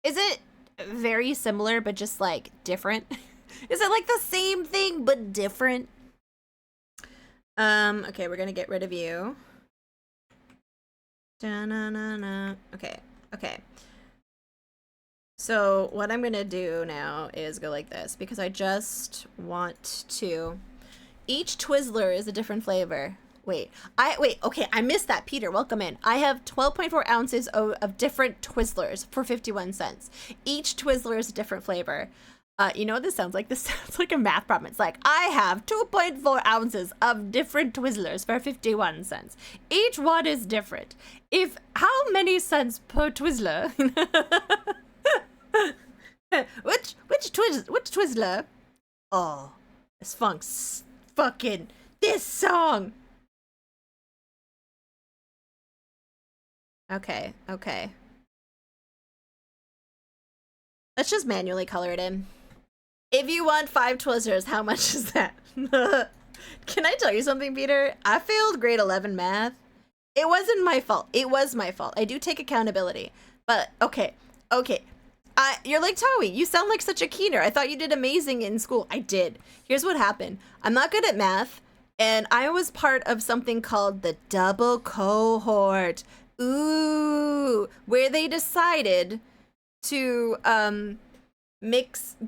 Is it very similar, but just, like, different? Is it, like, the same thing, but different? Okay, we're gonna get rid of you. Da-na-na-na. Okay, okay. So what I'm gonna do now is go like this, because I just want to... Each Twizzler is a different flavor. Wait, okay, I missed that. Peter, welcome in. I have 12.4 ounces of different Twizzlers for 51 cents. Each Twizzler is a different flavor. You know what this sounds like? This sounds like a math problem. It's like, I have 2.4 ounces of different Twizzlers for 51 cents. Each one is different. How many cents per Twizzler? which Twizzler? Oh, this funk's fucking this song. Okay, okay. Let's just manually color it in. If you want 5 Twizzlers, how much is that? Can I tell you something, Peter? I failed grade 11 math. It wasn't my fault. It was my fault. I do take accountability. But, okay. You're like Tawi. You sound like such a keener. I thought you did amazing in school. I did. Here's what happened. I'm not good at math, and I was part of something called the double cohort. Ooh, where they decided to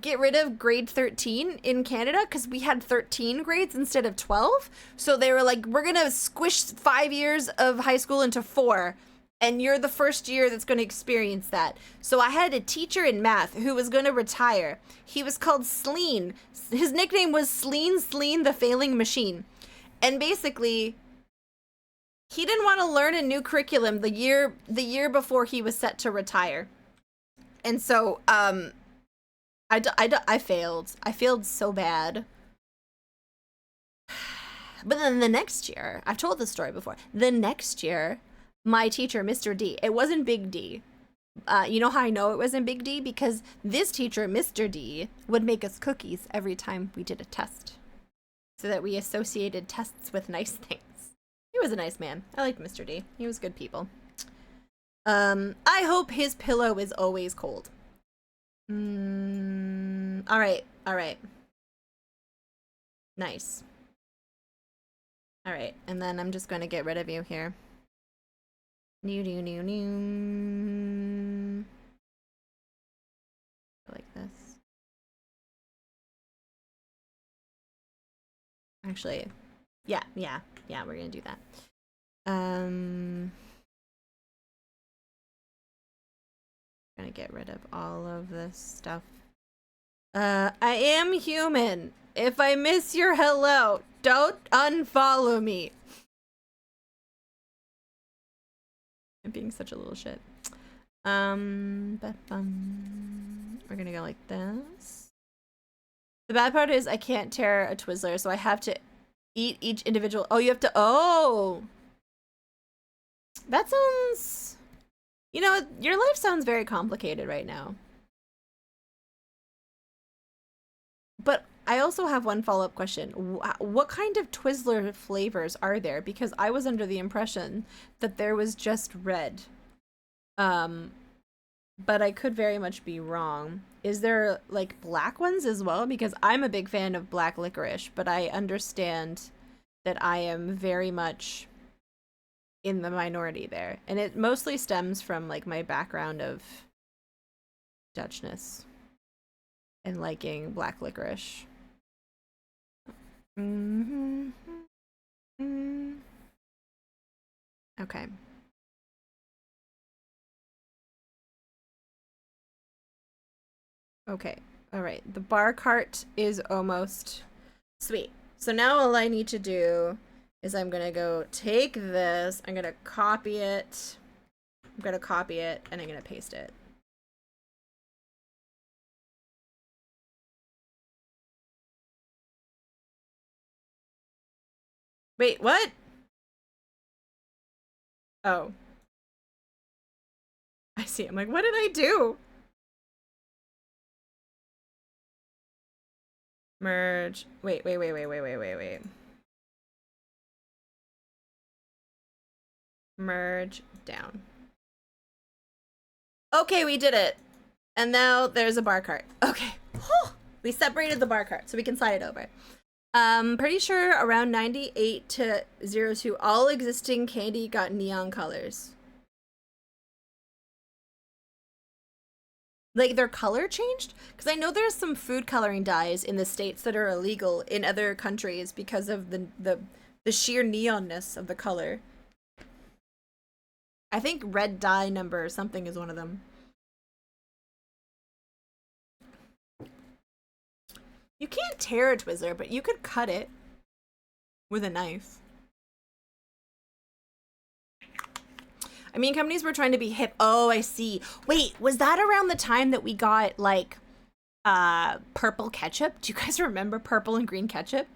get rid of grade 13 in Canada because we had 13 grades instead of 12. So they were like, we're gonna squish 5 years of high school into 4, and you're the first year that's going to experience that. So I had a teacher in math who was going to retire. He was called Sleen. His nickname was Sleen the Failing Machine. And basically, he didn't want to learn a new curriculum the year before he was set to retire. And so I failed. I failed so bad. But then the next year, I've told this story before. The next year, my teacher, Mr. D, it wasn't Big D. You know how I know it wasn't Big D? Because this teacher, Mr. D, would make us cookies every time we did a test. So that we associated tests with nice things. He was a nice man. I liked Mr. D. He was good people. I hope his pillow is always cold. Alright. Nice. Alright, and then I'm just going to get rid of you here. New. Like this. Actually, yeah, we're gonna do that. Gonna get rid of all of this stuff. I am human. If I miss your hello, don't unfollow me. I'm being such a little shit. We're gonna go like this. The bad part is I can't tear a Twizzler, so I have to eat each individual. Oh, you have to. Oh, that sounds. You know, your life sounds very complicated right now. But I also have one follow-up question. What kind of Twizzler flavors are there? Because I was under the impression that there was just red. But I could very much be wrong. Is there, like, black ones as well? Because I'm a big fan of black licorice, but I understand that I am very much in the minority there. And it mostly stems from, like, my background of Dutchness and liking black licorice. Okay. Okay. All right. The bar cart is almost sweet. So now all I need to do is I'm going to go take this. I'm going to copy it. I'm going to copy it and I'm going to paste it. Wait, what? Oh. I see. I'm like, what did I do? Merge. Wait. Merge down. Okay, we did it. And now there's a bar cart. Okay. We separated the bar cart so we can slide it over. Pretty sure around 98 to 02, all existing candy got neon colors. Like their color changed? Because I know there's some food coloring dyes in the States that are illegal in other countries because of the sheer neonness of the color. I think red dye number or something is one of them. You can't tear a Twizzler, but you could cut it with a knife. I mean, companies were trying to be hip. Oh, I see. Wait, was that around the time that we got, like, purple ketchup? Do you guys remember purple and green ketchup?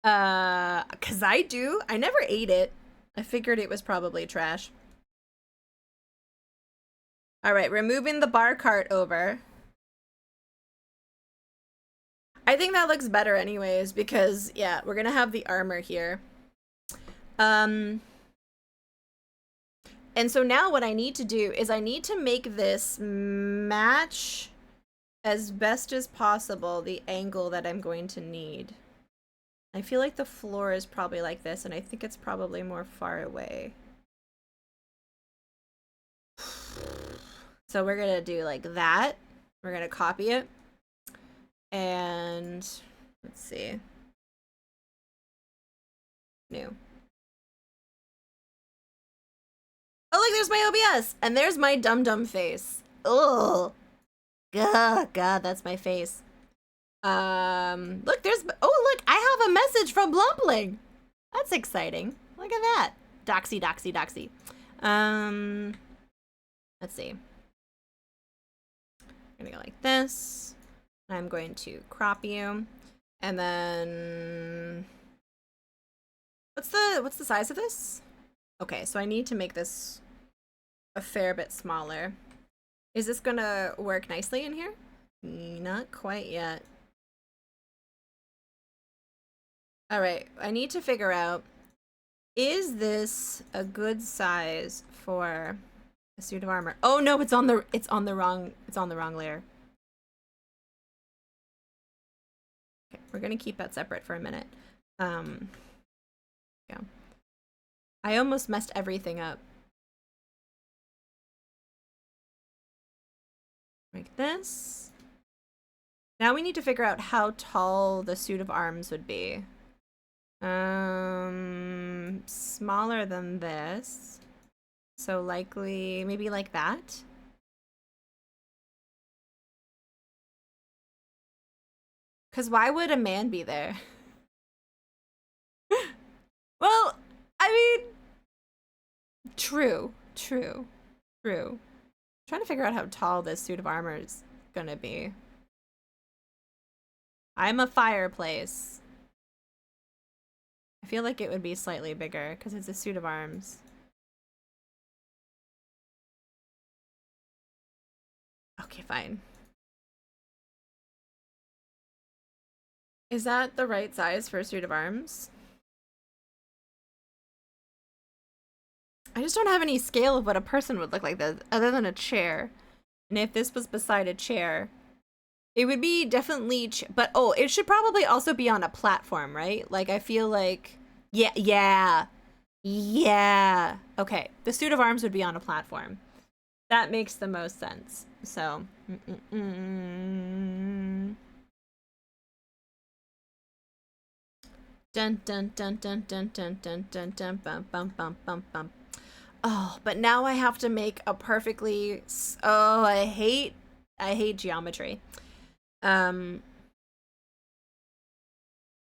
'Cause I do. I never ate it. I figured it was probably trash. All right, we're moving the bar cart over. I think that looks better anyways because, yeah, we're gonna have the armor here. And so now what I need to do is I need to make this match as best as possible the angle that I'm going to need. I feel like the floor is probably like this, and I think it's probably more far away. So we're gonna do like that. We're gonna copy it. And let's see. New. Oh, look, there's my OBS. And there's my dum-dum face. Oh. God, that's my face. Look, there's, oh, look, I have a message from Blumpling. That's exciting. Look at that. Doxy. Let's see. I'm gonna go like this. I'm going to crop you. And then what's the size of this? Okay, so I need to make this a fair bit smaller. Is this gonna work nicely in here? Not quite yet. All right, I need to figure out, is this a good size for a suit of armor? Oh no, it's on the wrong layer. Okay, we're gonna keep that separate for a minute. Yeah. I almost messed everything up. Like this. Now we need to figure out how tall the suit of arms would be. Smaller than this. So likely maybe like that. Because why would a man be there? Well, I mean, true. Trying to figure out how tall this suit of armor is gonna be. I'm a fireplace. I feel like it would be slightly bigger because it's a suit of arms. Okay, fine. Is that the right size for a suit of arms? I just don't have any scale of what a person would look like this, other than a chair. And if this was beside a chair, it would be definitely, but oh, it should probably also be on a platform, right? Like, I feel like, yeah. Okay, the suit of arms would be on a platform. That makes the most sense. So, Dun dun dun dun dun dun dun dun dun bum bum bum bum bum. Oh, but now I have to make a perfectly, oh, I hate geometry. Um,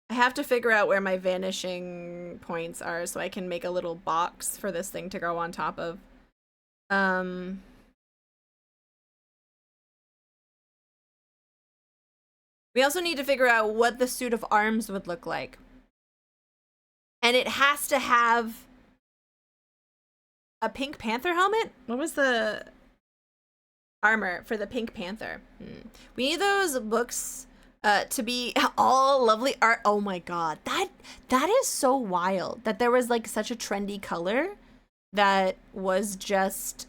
I have to figure out where my vanishing points are so I can make a little box for this thing to go on top of. Um, we also need to figure out what the suit of arms would look like. And it has to have a Pink Panther helmet? What was the armor for the Pink Panther? We need those books to be all lovely art. Oh my god. That is so wild that there was like such a trendy color that was just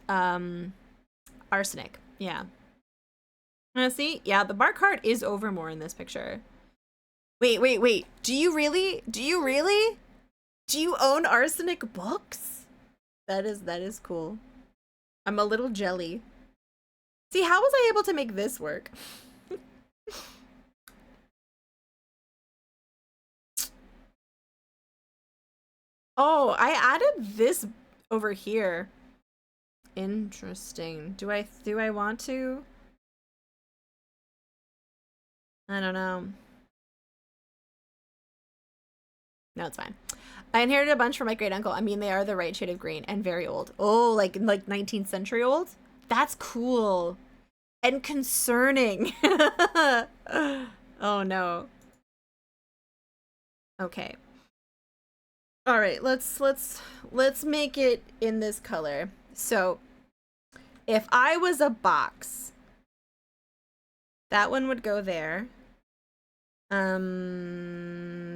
arsenic. Yeah. See? Yeah, the bar cart is Overmore in this picture. Wait. Do you really? Do you own arsenic books? That is cool. I'm a little jelly. See, how was I able to make this work? Oh, I added this over here. Interesting. Do I want to? I don't know. No, it's fine. I inherited a bunch from my great uncle. I mean, they are the right shade of green and very old. Oh, like 19th century old? That's cool. And concerning. Oh no. Okay. All right, let's make it in this color. So, if I was a box, that one would go there.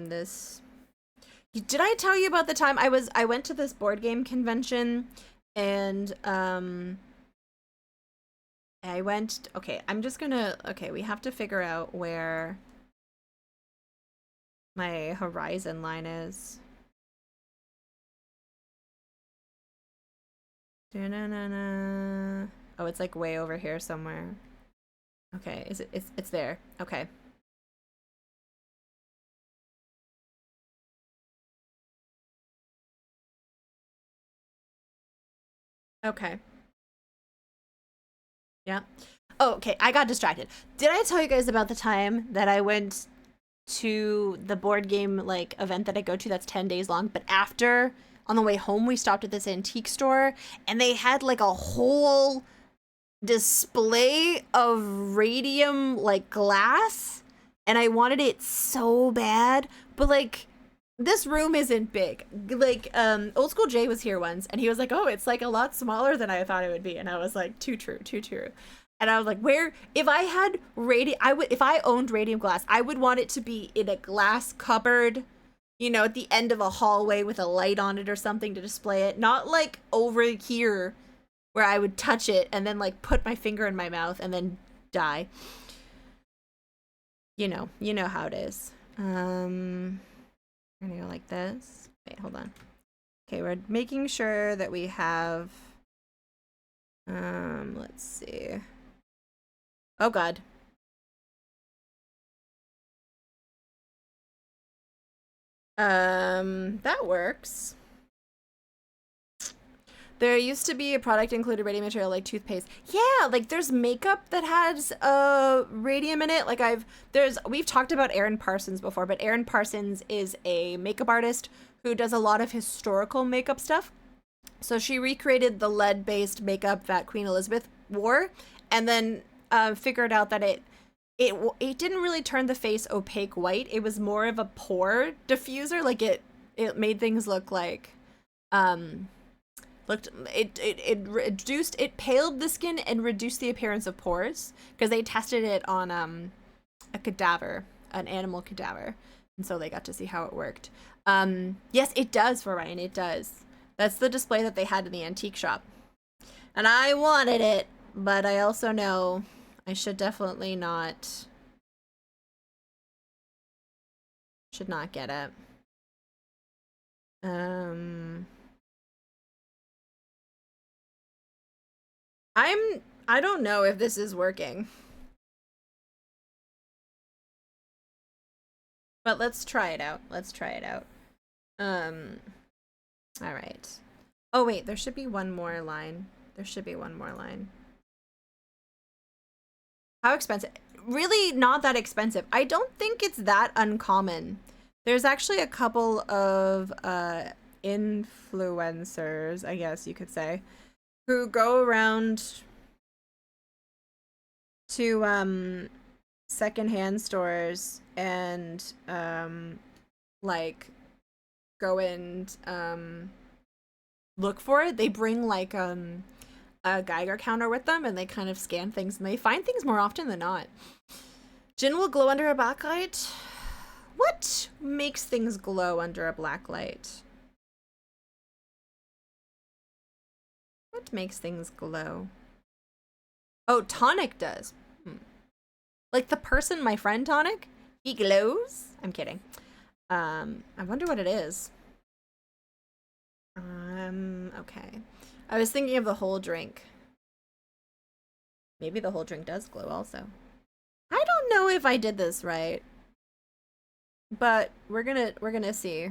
This. Did I tell you about the time I went to this board game convention and I went, okay, okay, we have to figure out where my horizon line is. Da-na-na-na. Oh, it's like way over here somewhere. Okay, it's there. Okay. Okay. Yeah. Oh, okay, I got distracted. Did I tell you guys about the time that I went to the board game like event that I go to that's 10 days long, but after on the way home we stopped at this antique store and they had like a whole display of radium like glass and I wanted it so bad, but like this room isn't big. Like Old School Jay was here once and he was like, "Oh, it's like a lot smaller than I thought it would be." And I was like, "Too true, too true." And I was like, "Where if I had radium I would if I owned radium glass, I would want it to be in a glass cupboard, you know, at the end of a hallway with a light on it or something to display it, not like over here where I would touch it and then like put my finger in my mouth and then die." You know how it is. We're gonna go like this. Wait, hold on. Okay, we're making sure that we have let's see. Oh god. That works. There used to be a product included radium material like toothpaste. Yeah, like there's makeup that has radium in it. Like we've talked about Erin Parsons before, but Erin Parsons is a makeup artist who does a lot of historical makeup stuff. So she recreated the lead-based makeup that Queen Elizabeth wore, and then figured out that it didn't really turn the face opaque white. It was more of a pore diffuser. Like it made things look like it paled the skin and reduced the appearance of pores because they tested it on a cadaver, an animal cadaver, and so they got to see how it worked. Yes, it does, for Ryan, it does. That's the display that they had in the antique shop, and I wanted it, but I also know I should definitely not get it. I don't know if this is working. But let's try it out. All right. Oh wait, there should be one more line. How expensive? Really not that expensive. I don't think it's that uncommon. There's actually a couple of influencers, I guess you could say, who go around to secondhand stores and like go and look for it. They bring like a Geiger counter with them and they kind of scan things and they find things more often than not. Jin will glow under a black light. What makes things glow under a black light? What makes things glow? Oh, Tonic does. Like the person, my friend Tonic, he glows. I'm kidding. I wonder what it is. Okay. I was thinking of the whole drink. Maybe the whole drink does glow also. I don't know if I did this right. But we're gonna see.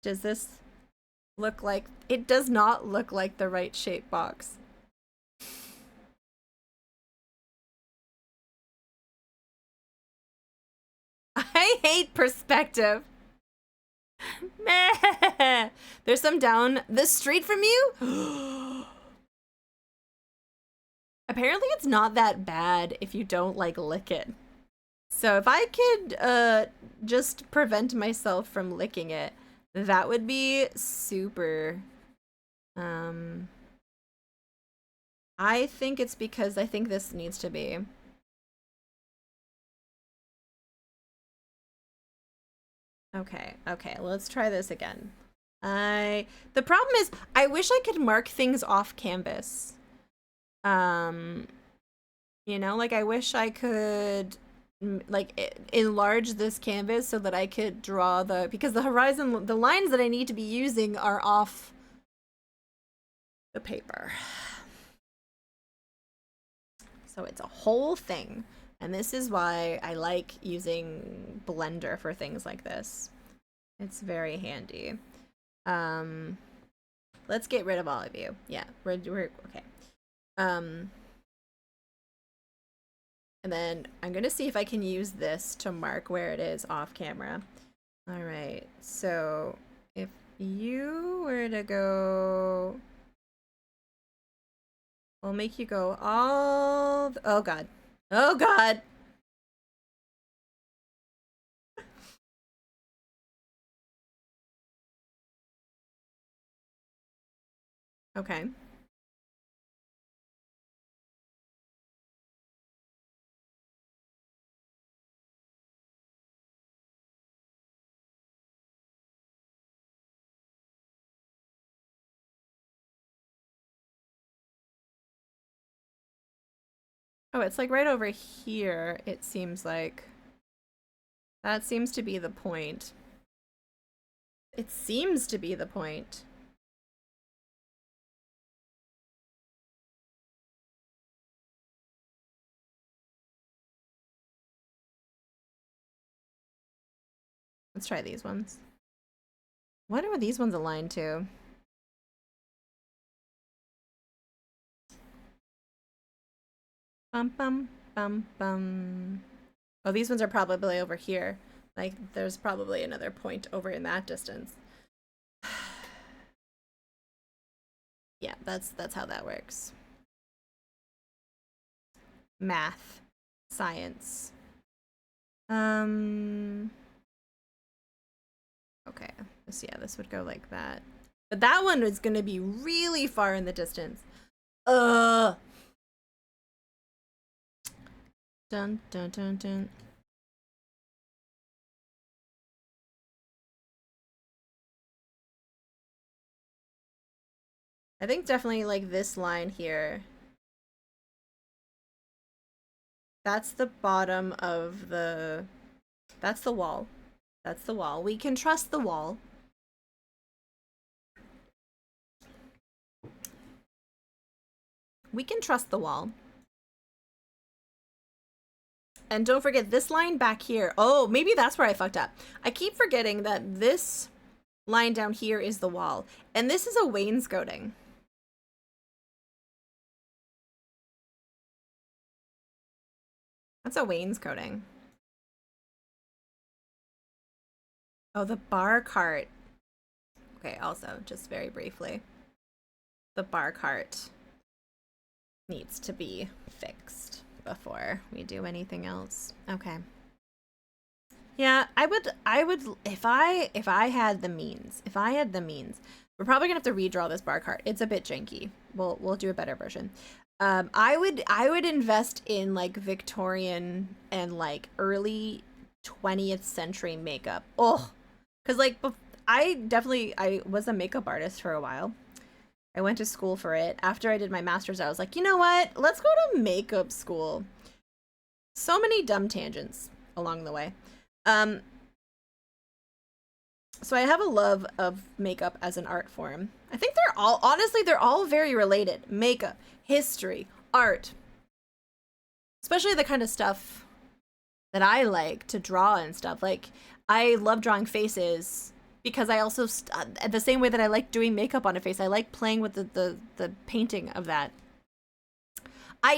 Does this look like... It does not look like the right shape box. I hate perspective. There's some down the street from you? Apparently it's not that bad if you don't like lick it. So if I could just prevent myself from licking it, that would be super. I think it's because I think this needs to be. Okay, let's try this again. The problem is I wish I could mark things off canvas. You know, like I wish I could like enlarge this canvas so that I could draw because the horizon, the lines that I need to be using are off the paper. So it's a whole thing. And this is why I like using Blender for things like this. It's very handy. Let's get rid of all of you. Yeah, we're okay. And then I'm gonna see if I can use this to mark where it is off camera. All right, so if you were to go, we'll make you go all, oh God. Oh God. Okay. Oh, it's like right over here, it seems like. That seems to be the point. It seems to be the point. Let's try these ones. What are these ones aligned to? Bum bum bum bum. Oh, these ones are probably over here. Like, there's probably another point over in that distance. Yeah, that's how that works. Math. Science. Okay. Yeah, this would go like that. But that one is gonna be really far in the distance. Dun dun dun dun. I think definitely like this line here. That's the bottom of the... That's the wall. That's the wall. We can trust the wall. We can trust the wall. And don't forget this line back here. Oh, maybe that's where I fucked up. I keep forgetting that this line down here is the wall. And this is a wainscoting. That's a wainscoting. Oh, the bar cart. Okay, also, just very briefly. The bar cart needs to be fixed before we do anything else. Okay. Yeah, I would if I had the means. We're probably gonna have to redraw this bar cart. It's a bit janky. We'll do a better version. I would invest in like Victorian and like early 20th century makeup. Oh, because like I was a makeup artist for a while. I went to school for it. After I did my master's, I was like, you know what? Let's go to makeup school. So many dumb tangents along the way. So I have a love of makeup as an art form. I think they're all very related. Makeup, history, art. Especially the kind of stuff that I like to draw and stuff. Like, I love drawing faces because I also, the same way that I like doing makeup on a face, I like playing with the painting of that. I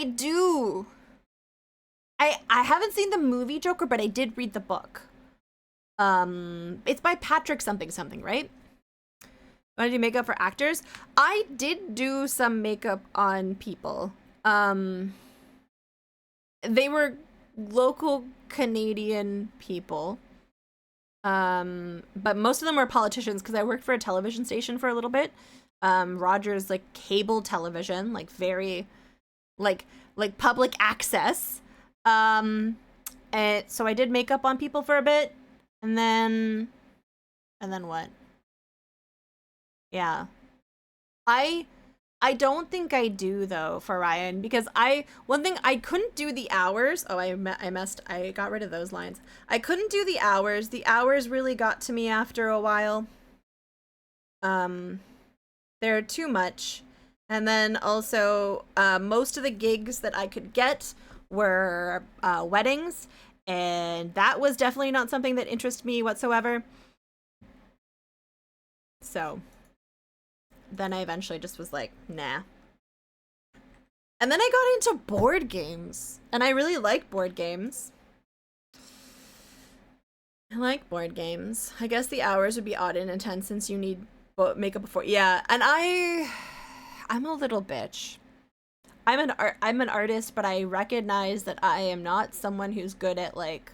haven't seen the movie Joker, but I did read the book. It's by Patrick something, right? Want to do makeup for actors? I did do some makeup on people. They were local Canadian people. But most of them were politicians because I worked for a television station for a little bit. Rogers, like cable television, like very, like public access. And so I did makeup on people for a bit, and then what? Yeah. I don't think I do though for Ryan because one thing I couldn't do the hours. Oh, I got rid of those lines. I couldn't do the hours. The hours really got to me after a while. They're too much. And then also, most of the gigs that I could get were weddings, and that was definitely not something that interested me whatsoever. So then I eventually just was like, nah. And then I got into board games, and I really like board games. I like board games. I guess the hours would be odd and intense since you need makeup before. Yeah, and I'm a little bitch. I'm an artist, but I recognize that I am not someone who's good at like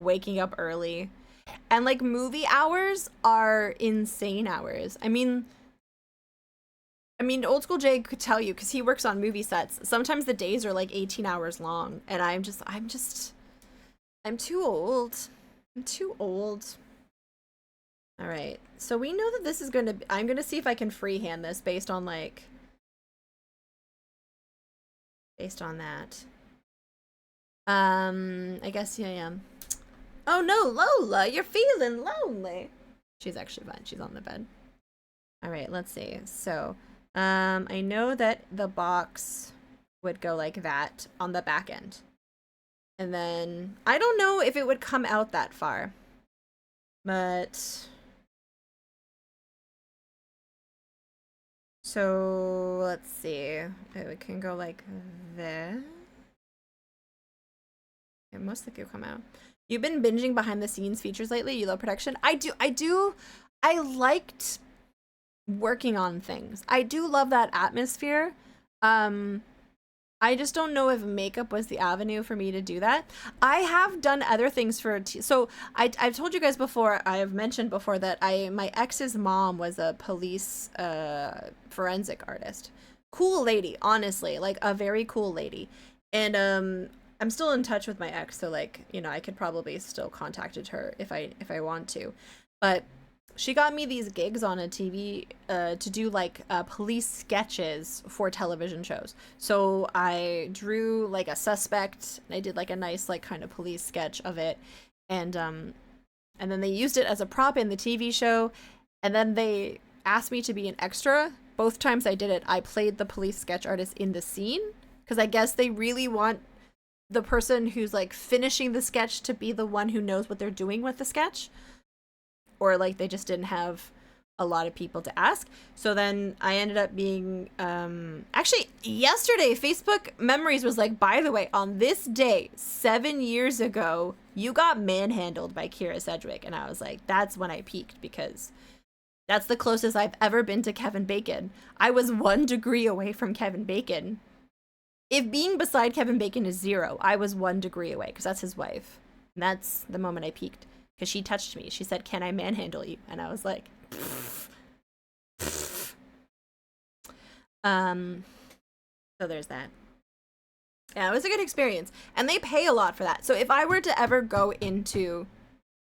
waking up early. And like movie hours are insane hours. I mean Old School Jay could tell you because he works on movie sets. Sometimes the days are like 18 hours long, and I'm too old. I'm too old. All right. So we know that this is going to I'm going to see if I can freehand this based on that. I guess yeah, I am. Oh no, Lola, you're feeling lonely. She's actually fine. She's on the bed. All right, let's see. So, I know that the box would go like that on the back end. And then I don't know if it would come out that far. But so let's see. It can go like this. It most likely will come out. You've been binging behind the scenes features lately? You love production? I do. I liked working on things. I do love that atmosphere. I just don't know if makeup was the avenue for me to do that. I have done other things for so I've told you guys before, I have mentioned before that my ex's mom was a police forensic artist. Cool lady, honestly, like a very cool lady. And I'm still in touch with my ex, so like, you know, I could probably still contact her if I want to. But she got me these gigs on a TV to do like police sketches for television shows. So I drew like a suspect, and I did like a nice like kind of police sketch of it, and then they used it as a prop in the TV show, and then they asked me to be an extra. Both times I did it, I played the police sketch artist in the scene because I guess they really want the person who's like finishing the sketch to be the one who knows what they're doing with the sketch, or like they just didn't have a lot of people to ask. So then I ended up being actually yesterday Facebook Memories was like, by the way, on this day 7 years ago you got manhandled by Kira Sedgwick. And I was like, that's when I peaked, because that's the closest I've ever been to Kevin Bacon. I was 1 degree away from Kevin Bacon. If being beside Kevin Bacon is 0, I was 1 degree away, because that's his wife. And that's the moment I peaked, because she touched me. She said, "Can I manhandle you?" And I was like, so there's that. Yeah, it was a good experience, and they pay a lot for that. So if I were to ever go into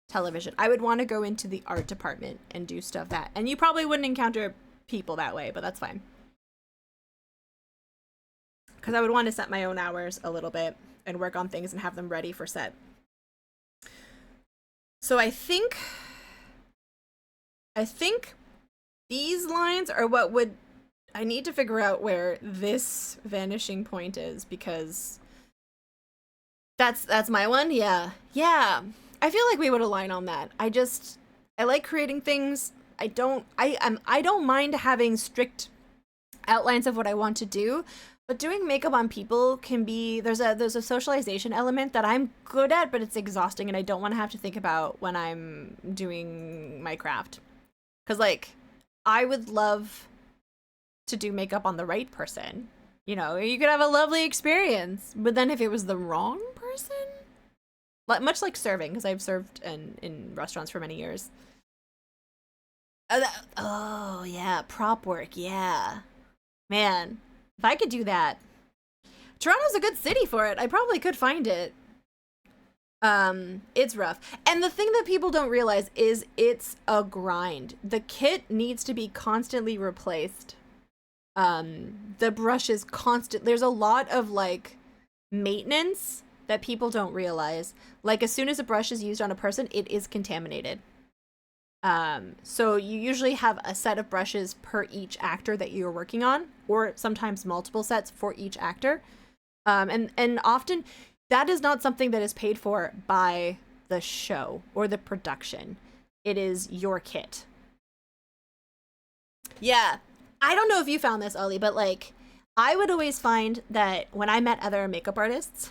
television, I would want to go into the art department and do stuff that, and you probably wouldn't encounter people that way, but that's fine, because I would want to set my own hours a little bit and work on things and have them ready for set. So I think these lines are what would, I need to figure out where this vanishing point is, because that's my one. Yeah. I feel like we would align on that. I like creating things. I don't mind having strict outlines of what I want to do, but doing makeup on people can be, there's a socialization element that I'm good at, but it's exhausting, and I don't want to have to think about when I'm doing my craft. Because like, I would love to do makeup on the right person. You know, you could have a lovely experience, but then if it was the wrong person, much like serving, because I've served in restaurants for many years. Oh yeah, prop work, yeah. Man, if I could do that. Toronto's a good city for it. I probably could find it. It's rough. And the thing that people don't realize is it's a grind. The kit needs to be constantly replaced. The brush is constant. There's a lot of like maintenance that people don't realize. Like as soon as a brush is used on a person, it is contaminated. So you usually have a set of brushes per each actor that you're working on, or sometimes multiple sets for each actor. And often that is not something that is paid for by the show or the production. It is your kit. Yeah. I don't know if you found this, Ollie, but like, I would always find that when I met other makeup artists,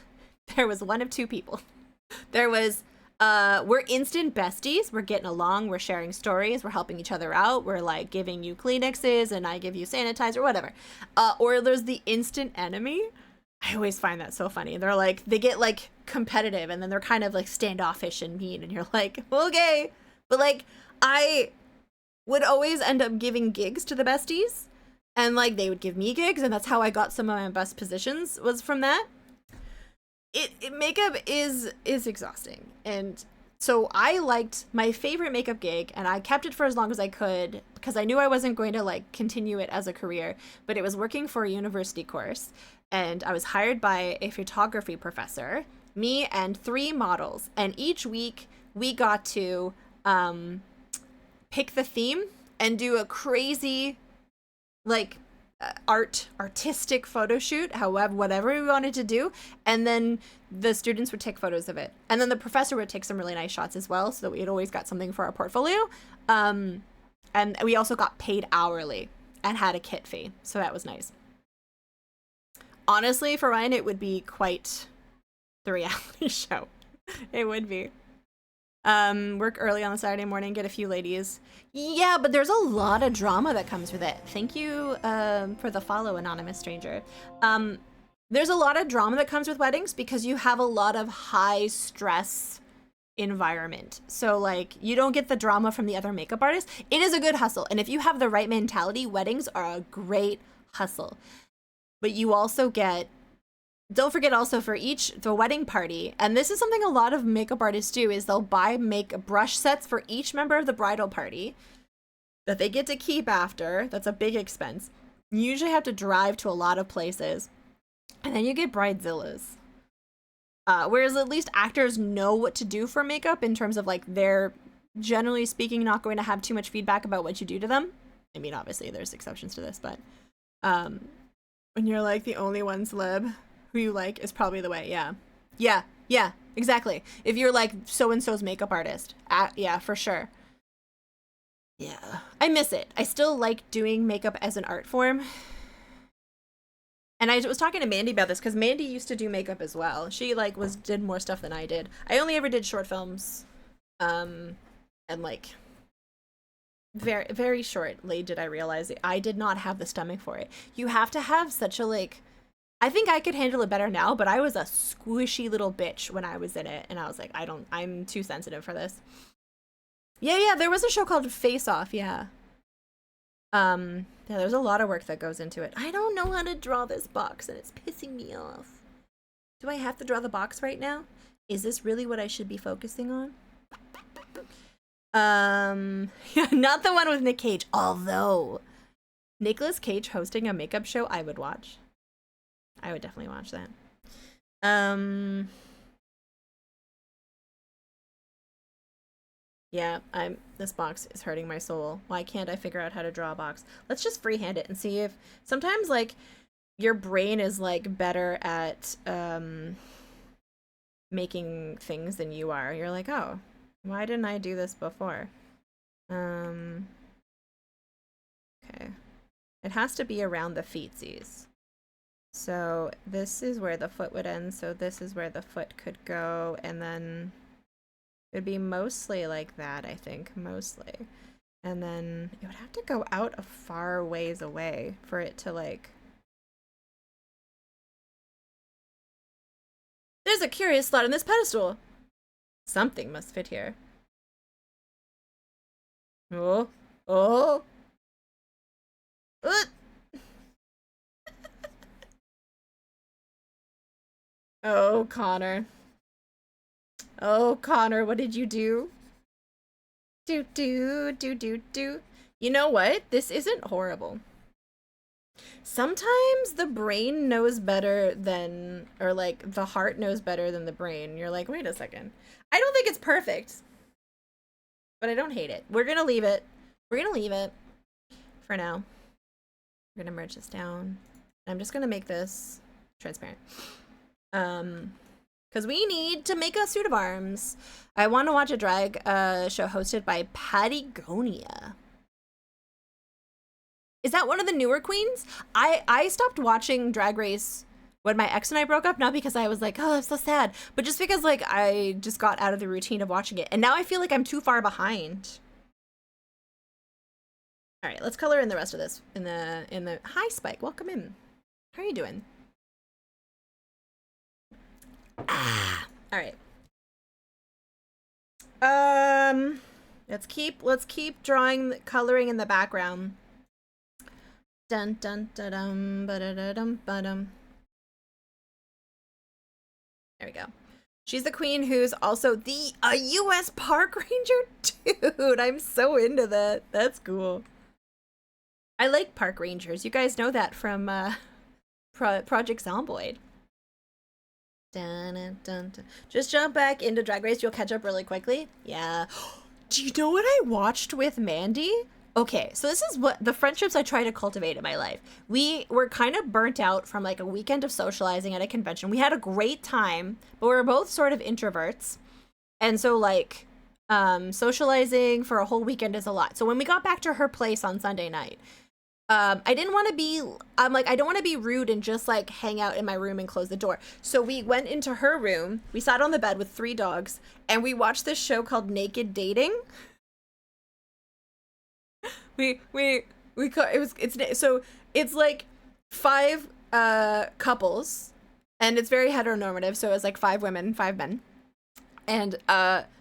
there was one of two people. There was, we're instant besties. We're getting along. We're sharing stories. We're helping each other out. We're like giving you Kleenexes and I give you sanitizer, whatever. Or there's the instant enemy. I always find that so funny. They're like, they get like competitive and then they're kind of like standoffish and mean. And you're like, okay. But like, I would always end up giving gigs to the besties. And like, they would give me gigs. And that's how I got some of my best positions, was from that. Makeup is exhausting. And so I liked my favorite makeup gig, and I kept it for as long as I could because I knew I wasn't going to like continue it as a career, but it was working for a university course, and I was hired by a photography professor, me and 3 models, and each week we got to pick the theme and do a crazy like artistic photo shoot, however, whatever we wanted to do, and then the students would take photos of it, and then the professor would take some really nice shots as well, so that we had always got something for our portfolio. And we also got paid hourly and had a kit fee, so that was nice. Honestly, for Ryan, it would be quite the reality show. It would be. Work early on the Saturday morning, get a few ladies. Yeah, but there's a lot of drama that comes with it. Thank you for the follow, anonymous stranger. There's a lot of drama that comes with weddings because you have a lot of high stress environment. So like, you don't get the drama from the other makeup artists. It is a good hustle, and if you have the right mentality, weddings are a great hustle. But you also get, don't forget also for the wedding party, and this is something a lot of makeup artists do, is they'll make brush sets for each member of the bridal party that they get to keep after. That's a big expense. You usually have to drive to a lot of places, and then you get bridezillas. Whereas at least actors know what to do for makeup in terms of like, they're generally speaking not going to have too much feedback about what you do to them. I mean, obviously there's exceptions to this, but when you're like the only one celeb who you like is probably the way, yeah. Yeah, yeah, exactly. If you're like so and so's makeup artist, yeah, for sure. Yeah, I miss it. I still like doing makeup as an art form. And I was talking to Mandy about this because Mandy used to do makeup as well. She like did more stuff than I did. I only ever did short films, and like very very shortly did I realize I did not have the stomach for it. You have to have such a like. I think I could handle it better now, but I was a squishy little bitch when I was in it, and I was like, I'm too sensitive for this. Yeah, there was a show called Face Off. Yeah. Yeah, there's a lot of work that goes into it. I don't know how to draw this box and it's pissing me off. Do I have to draw the box right now? Is this really what I should be focusing on? Yeah, not the one with Nick Cage, although Nicolas Cage hosting a makeup show I would watch. I would definitely watch that. Yeah, this box is hurting my soul. Why can't I figure out how to draw a box? Let's just freehand it and see if sometimes like your brain is like better at making things than you are. You're like, "Oh, why didn't I do this before?" Okay. It has to be around the feetsies. So this is where the foot would end, so this is where the foot could go, and then it would be mostly like that, I think, mostly. And then it would have to go out a far ways away for it to like... There's a curious slot in this pedestal! Something must fit here. Oh. Oh. Oh, Connor. Oh, Connor, what did you do? Do. You know what? This isn't horrible. Sometimes the brain knows better than, or like the heart knows better than the brain. You're like, wait a second. I don't think it's perfect, but I don't hate it. We're gonna leave it. We're gonna leave it for now. We're gonna merge this down. I'm just gonna make this transparent. Because we need to make a suit of arms. I want to watch a drag show hosted by Patagonia. Is that one of the newer queens? I stopped watching Drag Race when my ex and I broke up, not because I was like, oh, I'm so sad, but just because like I just got out of the routine of watching it. And now I feel like I'm too far behind. All right, let's color in the rest of this in the Hi Spike, welcome in. How are you doing? All right. Let's keep drawing, coloring in the background. Dun dun dun dum ba da da dum ba dum. There we go. She's the queen who's also the U.S. park ranger. Dude, I'm so into that. That's cool. I like park rangers. You guys know that from Project Zomboid. Dun, dun, dun, dun. Just jump back into Drag Race. You'll catch up really quickly. Yeah. Do you know what I watched with Mandy? Okay, so this is what the friendships I try to cultivate in my life. We were kind of burnt out from like a weekend of socializing at a convention. We had a great time, but we were both sort of introverts. And so like socializing for a whole weekend is a lot. So when we got back to her place on Sunday night, I didn't want to be, I'm like, I don't want to be rude and just like hang out in my room and close the door. So we went into her room, we sat on the bed with 3 dogs, and we watched this show called Naked Dating. So it's like 5 couples, and it's very heteronormative, so it's like 5 women, 5 men. And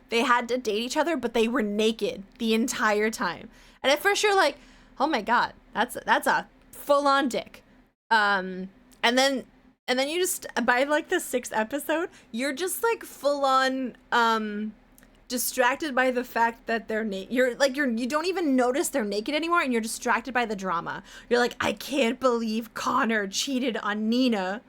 they had to date each other, but they were naked the entire time. And at first you're like, oh my god, that's a full-on dick. And then you just, by like the 6th episode, you're just like full-on distracted by the fact that they're naked. You don't even notice they're naked anymore, and you're distracted by the drama. You're like, I can't believe Connor cheated on Nina.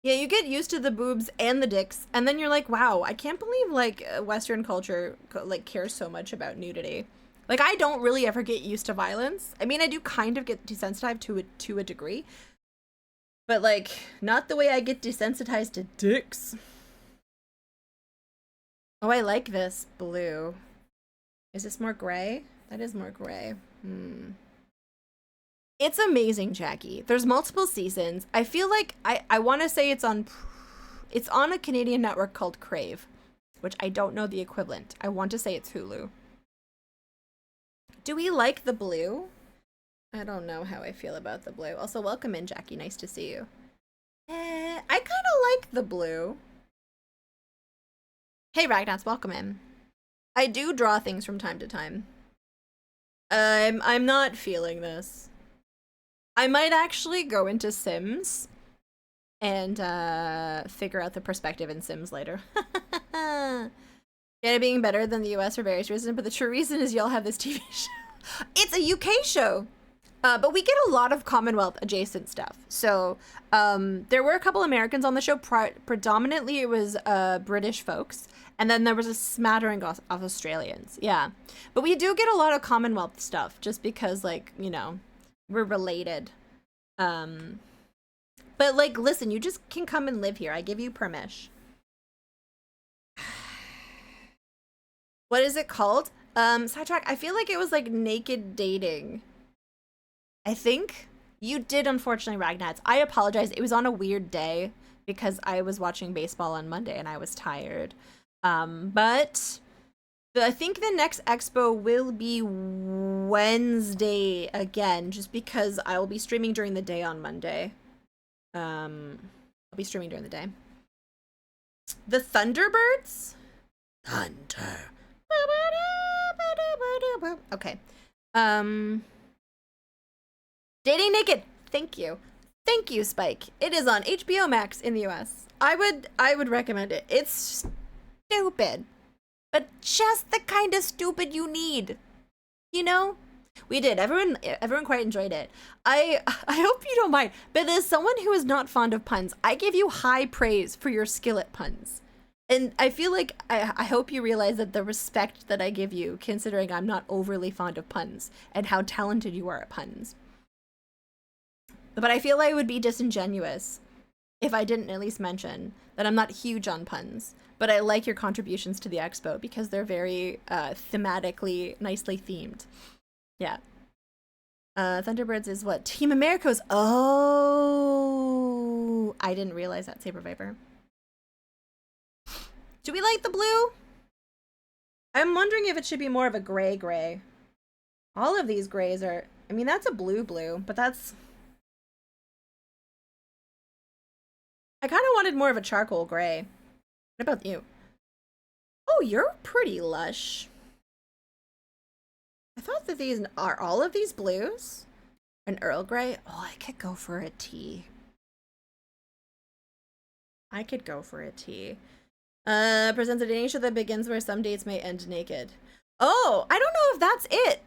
Yeah, you get used to the boobs and the dicks, and then you're like, wow, I can't believe like Western culture like cares so much about nudity. Like, I don't really ever get used to violence. I mean, I do kind of get desensitized to a degree. But, like, not the way I get desensitized to dicks. Oh, I like this blue. Is this more gray? That is more gray. It's amazing, Jackie. There's multiple seasons. I feel like I want to say it's on a Canadian network called Crave, which I don't know the equivalent. I want to say it's Hulu. Do we like the blue? I don't know how I feel about the blue. Also, welcome in, Jackie. Nice to see you. I kind of like the blue. Hey, Ragnats, welcome in. I do draw things from time to time. I'm not feeling this. I might actually go into Sims and figure out the perspective in Sims later. Canada being better than the US for various reasons, but the true reason is y'all have this TV show. It's a UK show, but we get a lot of Commonwealth adjacent stuff. So there were a couple Americans on the show. Predominantly it was British folks. And then there was a smattering of Australians. Yeah. But we do get a lot of Commonwealth stuff just because, like, you know, we're related. But, like, listen, you just can come and live here. I give you permission. What is it called? Sidetrack, I feel like it was, like, naked dating. I think you did, unfortunately, Ragnats. I apologize. It was on a weird day because I was watching baseball on Monday and I was tired. But I think the next expo will be Wednesday again, just because I will be streaming during the day on Monday. I'll be streaming during the day. The Thunderbirds? Thunder. Okay. Dating Naked. Thank you. Thank you, Spike. It is on HBO Max in the US. I would recommend it. It's stupid, but just the kind of stupid you need. You know? We did. Everyone quite enjoyed it. I hope you don't mind, but as someone who is not fond of puns, I give you high praise for your skill at puns. And I feel like I hope you realize that the respect that I give you, considering I'm not overly fond of puns, and how talented you are at puns. But I feel I would be disingenuous if I didn't at least mention that I'm not huge on puns, but I like your contributions to the expo because they're very thematically nicely themed. Yeah. Thunderbirds is what? Team America's. Oh, I didn't realize that. Saber Viper. Do we like the blue? I'm wondering if it should be more of a gray. All of these grays are, I mean, that's a blue, but that's, I kind of wanted more of a charcoal gray. What about you? Oh, you're pretty lush. I thought that these are all of these blues. An Earl Grey. Oh, I could go for a tea. Presents a dating show that begins where some dates may end naked. Oh, I don't know if that's it.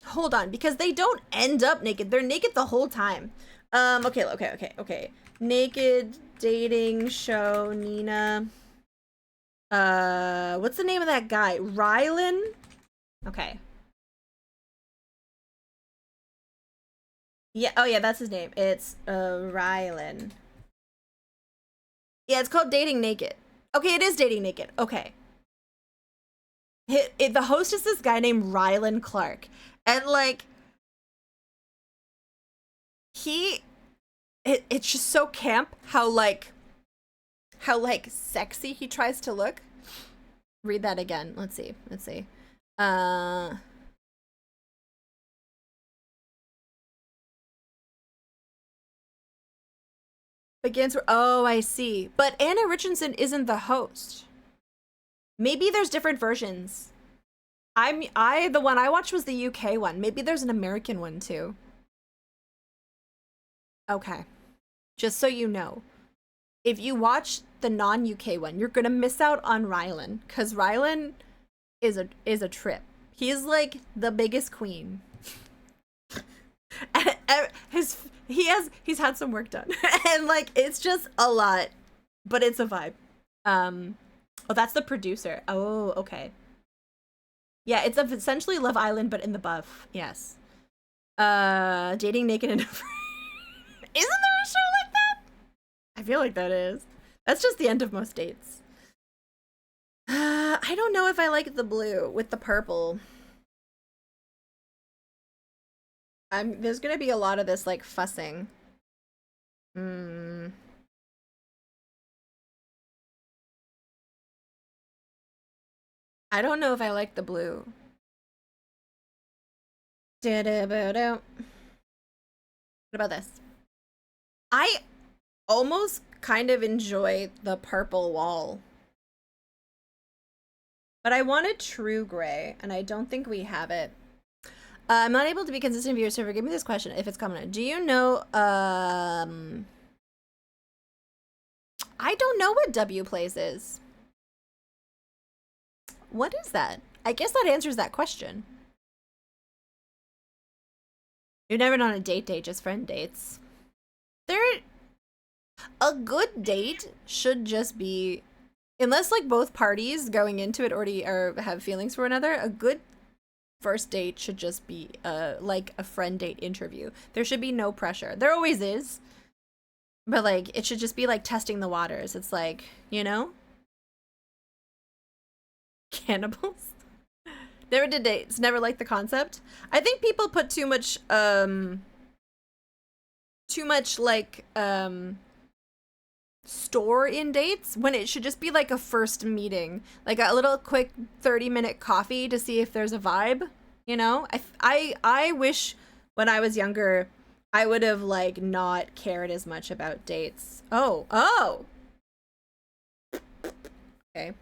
Hold on, because they don't end up naked. They're naked the whole time. Okay. Naked dating show, Nina. What's the name of that guy? Rylan? Okay. Yeah, oh yeah, that's his name. It's Rylan. Yeah, it's called Dating Naked. Okay, it is Dating Naked. Okay. The host is this guy named Rylan Clark. And like it's just so camp how sexy he tries to look. Read that again. Let's see. Begins where, oh, I see. But Anna Richardson isn't the host. Maybe there's different versions. The one I watched was the UK one. Maybe there's an American one too. Okay. Just so you know. If you watch the non-UK one, you're gonna miss out on Rylan, because Rylan is a trip. He's like the biggest queen. He's had some work done. And like it's just a lot, but it's a vibe. Oh, that's the producer. Oh, okay. Yeah, it's essentially Love Island, but in the buff. Yes. Dating Naked and Isn't there a show like that? I feel like that is. That's just the end of most dates. I don't know if I like the blue with the purple. There's gonna be a lot of this like fussing. I don't know if I like the blue. What about this? I almost kind of enjoy the purple wall. But I want a true gray, and I don't think we have it. I'm not able to be consistent viewer, so forgive me this question if it's coming. Do you know, I don't know what Wplays is. What is that? I guess that answers that question. You've never done a date, just friend dates. A good date should just be, unless like both parties going into it already have feelings for one another, a good first date should just be like a friend date interview. There should be no pressure. There always is. But like it should just be like testing the waters. It's like, you know? Cannibals? Never did dates, never liked the concept. I think people put too much like store in dates when it should just be like a first meeting, like a little quick 30-minute coffee to see if there's a vibe, you know? I wish when I was younger I would have like not cared as much about dates. Oh. Okay.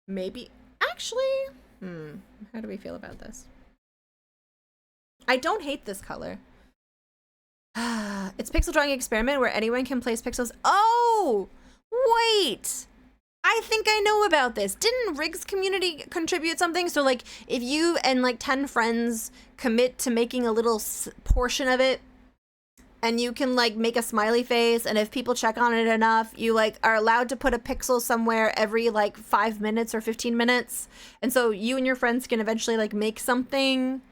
Maybe actually, how do we feel about this? I don't hate this color. It's pixel drawing experiment where anyone can place pixels. Oh, wait. I think I know about this. Didn't Riggs community contribute something? So like if you and like 10 friends commit to making a little portion of it, and you can like make a smiley face, and if people check on it enough, you like are allowed to put a pixel somewhere every like 5 minutes or 15 minutes. And so you and your friends can eventually like make something.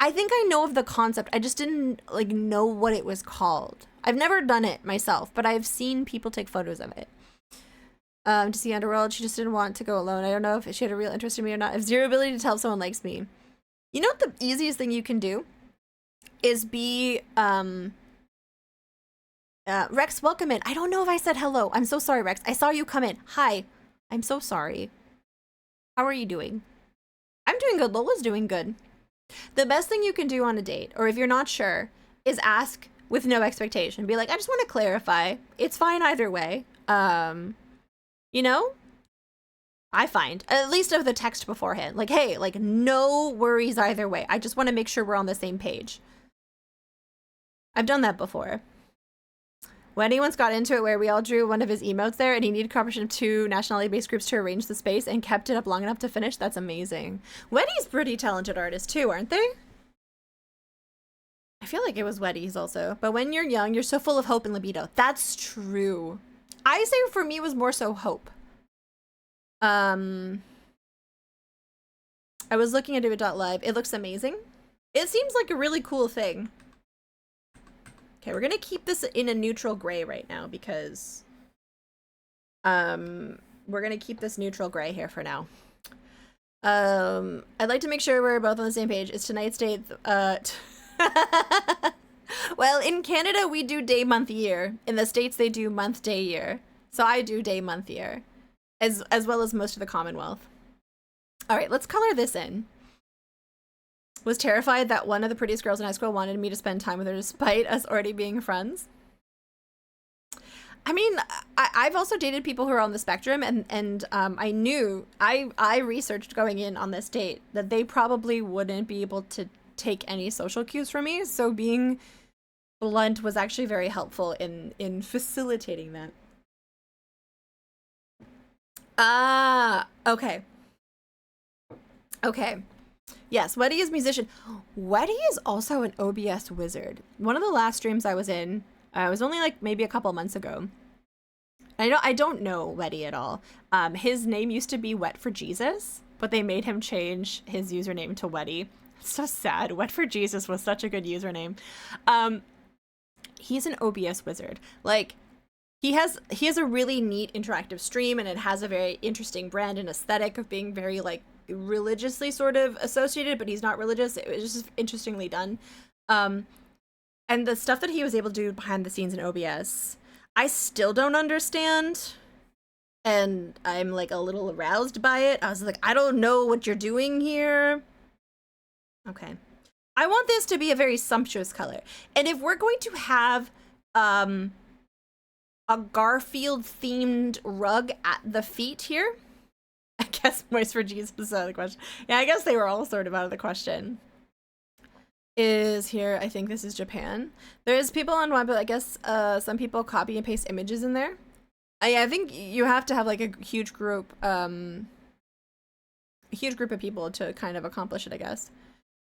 I think I know of the concept. I just didn't like know what it was called. I've never done it myself, but I've seen people take photos of it. To see Underworld, she just didn't want to go alone. I don't know if she had a real interest in me or not. I have zero ability to tell if someone likes me. You know what the easiest thing you can do is be Rex, welcome in. I don't know if I said hello. I'm so sorry, Rex. I saw you come in. Hi. I'm so sorry. How are you doing? I'm doing good. Lola's doing good. The best thing you can do on a date, or if you're not sure, is ask with no expectation. Be like, I just want to clarify. It's fine either way. You know? I find, at least of the text beforehand, like, hey, like, no worries either way. I just want to make sure we're on the same page. I've done that before. Wendy once got into it where we all drew one of his emotes there, and he needed cooperation of 2 nationality-based groups to arrange the space and kept it up long enough to finish. That's amazing. Wendy's pretty talented artists too, aren't they? I feel like it was Wendy's also. But when you're young, you're so full of hope and libido. That's true. I say for me it was more so hope. I was looking at David.live. It looks amazing. It seems like a really cool thing. Okay, we're gonna keep this in a neutral gray right now because we're gonna keep this neutral gray here for now. I'd like to make sure we're both on the same page. Is tonight's date well, in Canada we do day, month, year. In the States they do month, day, year. So I do day, month, year. As well as most of the Commonwealth. All right, let's color this in. Was terrified that one of the prettiest girls in high school wanted me to spend time with her despite us already being friends. I mean, I've also dated people who are on the spectrum, and I knew, I researched going in on this date that they probably wouldn't be able to take any social cues from me, so being blunt was actually very helpful in facilitating that. Okay. Okay. Yes, Weddy is musician. Weddy is also an OBS wizard. One of the last streams I was in, was only like maybe a couple months ago. I don't know Weddy at all. His name used to be Wet for Jesus, but they made him change his username to Weddy. It's so sad. Wet for Jesus was such a good username. he's an OBS wizard. Like, he has a really neat interactive stream, and it has a very interesting brand and aesthetic of being very like religiously sort of associated, but he's not religious. It was just interestingly done. And the stuff that he was able to do behind the scenes in OBS, I still don't understand. And I'm like a little aroused by it. I was like, I don't know what you're doing here. Okay. I want this to be a very sumptuous color. And if we're going to have a Garfield themed rug at the feet here, I guess Moist for Jesus is out of the question. Yeah, I guess they were all sort of out of the question. Is here, I think this is Japan. There's people on one, but I guess some people copy and paste images in there. I think you have to have like a huge group of people to kind of accomplish it, I guess.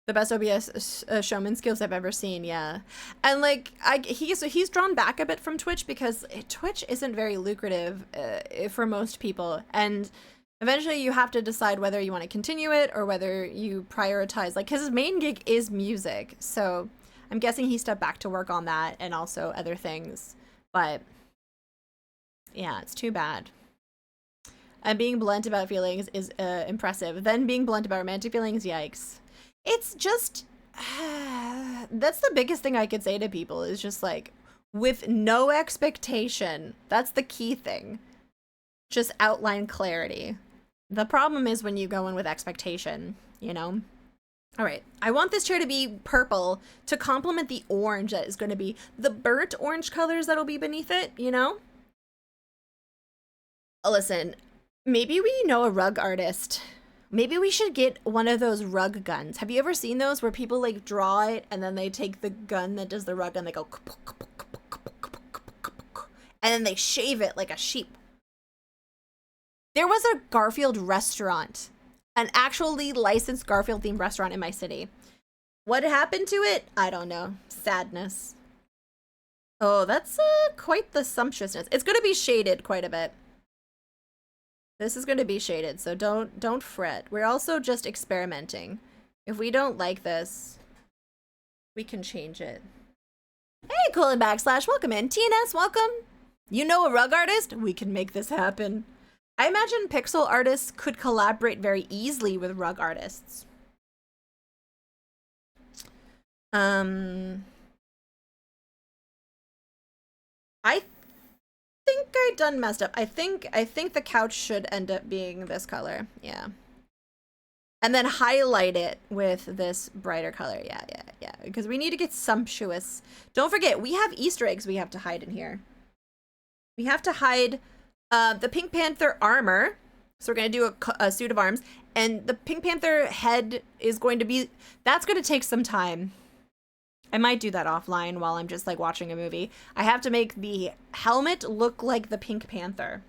The best OBS showman skills I've ever seen, yeah. And like, he's drawn back a bit from Twitch because Twitch isn't very lucrative for most people, and eventually you have to decide whether you want to continue it or whether you prioritize, like, his main gig is music, so I'm guessing he stepped back to work on that and also other things, but yeah, it's too bad. And being blunt about feelings is impressive. Then being blunt about romantic feelings, yikes. It's just, that's the biggest thing I could say to people is just like, with no expectation. That's the key thing. Just outline clarity. The problem is when you go in with expectation, you know? All right, I want this chair to be purple to complement the orange that is going to be the burnt orange colors that'll be beneath it, you know? Listen, maybe we know a rug artist. Maybe we should get one of those rug guns. Have you ever seen those where people like draw it and then they take the gun that does the rug and they go and then they shave it like a sheep? There was a Garfield restaurant, an actually licensed Garfield themed restaurant in my city. What happened to it? I don't know. Sadness. Oh, that's quite the sumptuousness. It's going to be shaded quite a bit. This is going to be shaded, so don't fret. We're also just experimenting. If we don't like this, we can change it. Hey, Colin / welcome in. TNS, welcome. You know a rug artist? We can make this happen. I imagine pixel artists could collaborate very easily with rug artists. I think I done messed up. I think the couch should end up being this color. Yeah. And then highlight it with this brighter color. Yeah. Because we need to get sumptuous. Don't forget, we have Easter eggs we have to hide in here. We have to hide the Pink Panther armor. So we're going to do a suit of arms. And the Pink Panther head is going to be... That's going to take some time. I might do that offline while I'm just like watching a movie. I have to make the helmet look like the Pink Panther.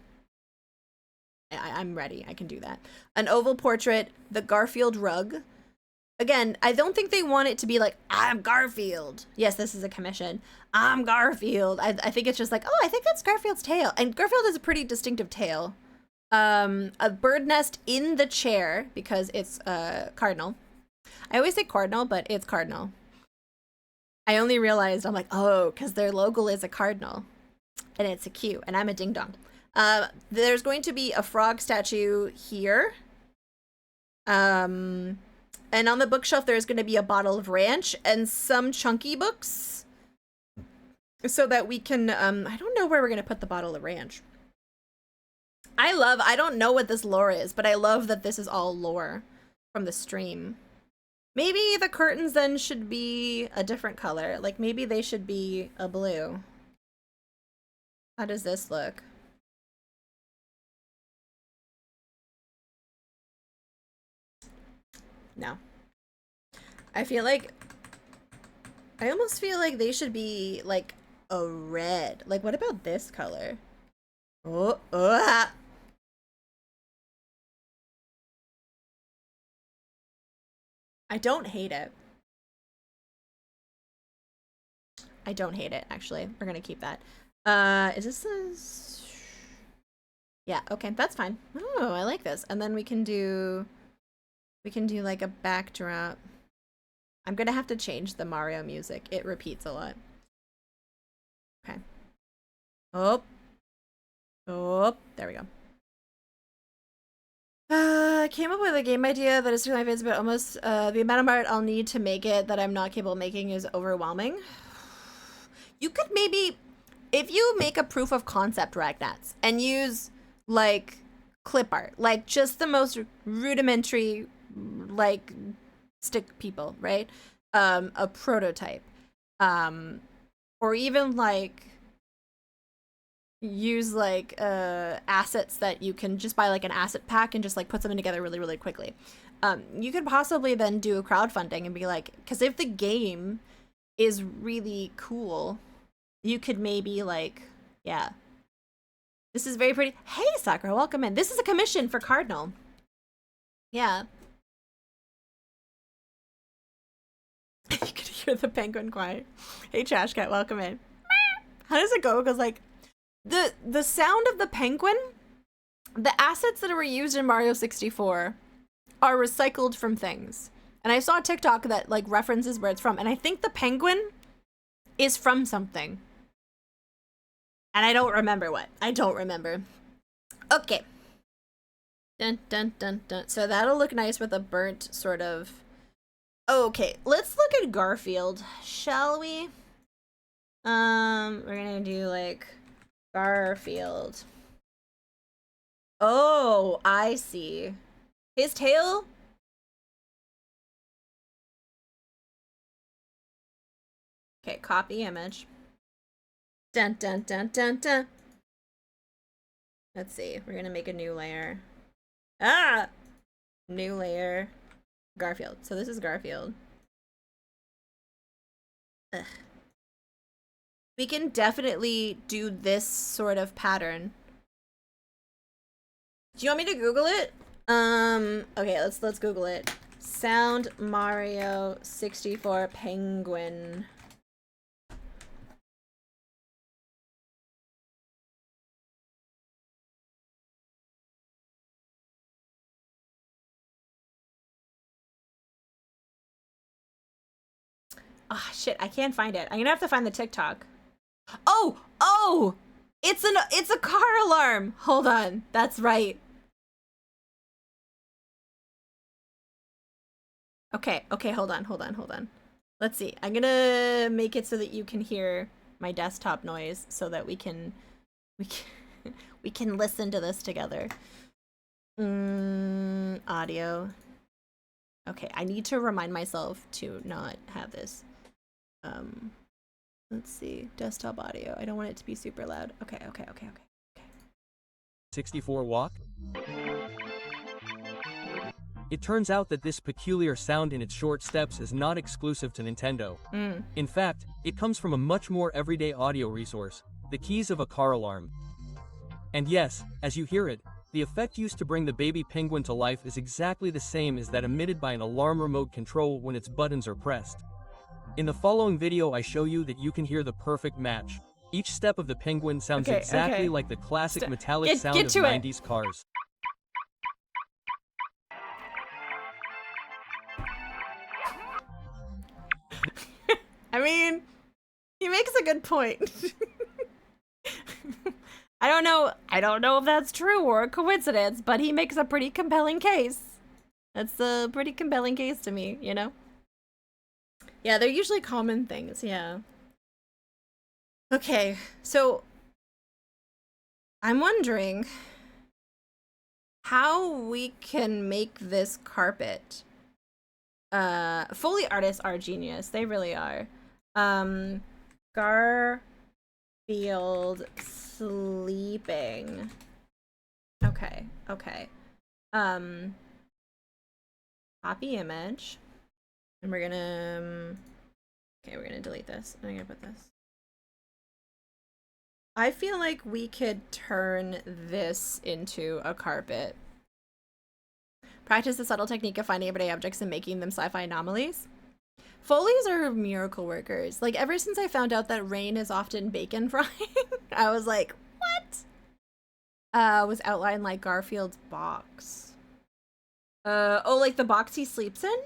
I'm ready. I can do that. An oval portrait, the Garfield rug. Again, I don't think they want it to be like, I'm Garfield. Yes, this is a commission. I'm Garfield. I think it's just like, oh, I think that's Garfield's tail. And Garfield has a pretty distinctive tail. A bird nest in the chair because it's cardinal. I always say cardinal, but it's cardinal. I only realized, I'm like, oh, because their logo is a cardinal. And it's a Q, and I'm a ding-dong. There's going to be a frog statue here. And on the bookshelf, there's going to be a bottle of ranch and some chunky books. So that we can, I don't know where we're going to put the bottle of ranch. I don't know what this lore is, but I love that this is all lore from the stream. Maybe the curtains then should be a different color. Like maybe they should be a blue. How does this look? No. I almost feel like they should be like a red. Like what about this color? Oh. I don't hate it. I don't hate it, actually. We're gonna keep that. Is this Yeah, okay, that's fine. Oh, I like this. And then we can do like a backdrop. I'm gonna have to change the Mario music. It repeats a lot. Oh. Oh, there we go. I came up with a game idea that is to my face, but almost the amount of art I'll need to make it that I'm not capable of making is overwhelming. You could maybe, if you make a proof of concept Ragnats and use like clip art, like just the most rudimentary, like stick people, right? A prototype, or even like use like assets that you can just buy like an asset pack and just like put something together really quickly. You could possibly then do a crowdfunding and be like, because if the game is really cool, you could maybe like, yeah, this is very pretty. Hey Sakura, welcome in. This is a commission for Cardinal. Yeah. You could hear the penguin cry. Hey Trash Cat, welcome in. How does it go? It goes like, the sound of the penguin, the assets that were used in Mario 64 are recycled from things. And I saw a TikTok that like references where it's from, and I think the penguin is from something. And I don't remember what. I don't remember. Okay. Dun dun dun dun. So that'll look nice with a burnt sort of. Okay, let's look at Garfield, shall we? We're gonna do like Garfield. Oh, I see. His tail? Okay, copy image. Dun dun dun dun dun. Let's see. We're gonna make a new layer. Ah! New layer. Garfield. So this is Garfield. Ugh. We can definitely do this sort of pattern. Do you want me to Google it? Okay, let's Google it. Sound Mario 64 penguin. Ah, shit, I can't find it. I'm gonna have to find the TikTok. Oh! It's a car alarm. Hold on. That's right. Okay, hold on. Let's see. I'm gonna make it so that you can hear my desktop noise so that we can listen to this together. Audio. Okay, I need to remind myself to not have this. Let's see. Desktop audio. I don't want it to be super loud. Okay. 64 walk? It turns out that this peculiar sound in its short steps is not exclusive to Nintendo. In fact, it comes from a much more everyday audio resource, the keys of a car alarm. And yes, as you hear it, the effect used to bring the baby penguin to life is exactly the same as that emitted by an alarm remote control when its buttons are pressed. In the following video I show you that you can hear the perfect match. Each step of the penguin sounds exactly like the classic metallic sound of 90s cars. I mean, he makes a good point. I don't know if that's true or a coincidence, but he makes a pretty compelling case. That's a pretty compelling case to me, you know? Yeah, they're usually common things, yeah. Okay, so I'm wondering how we can make this carpet. Foley artists are genius. They really are. Garfield sleeping. Okay. Copy image. And we're gonna delete this. I'm gonna put this. I feel like we could turn this into a carpet. Practice the subtle technique of finding everyday objects and making them sci-fi anomalies. Foleys are miracle workers. Like, ever since I found out that rain is often bacon frying, I was like, what? Was outlined like Garfield's box. Oh, like the box he sleeps in?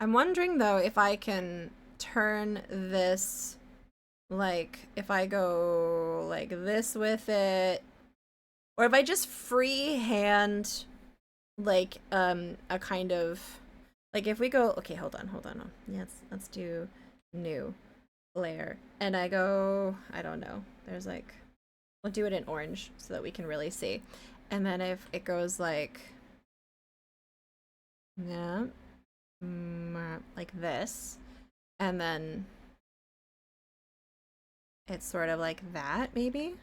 I'm wondering, though, if I can turn this, like, if I go like this with it, or if I just freehand, like, a kind of, like, if we go, okay, hold on. Yeah, let's do new layer. And I go, I don't know, there's like, we'll do it in orange so that we can really see. And then if it goes like, yeah, like this, and then it's sort of like that, maybe.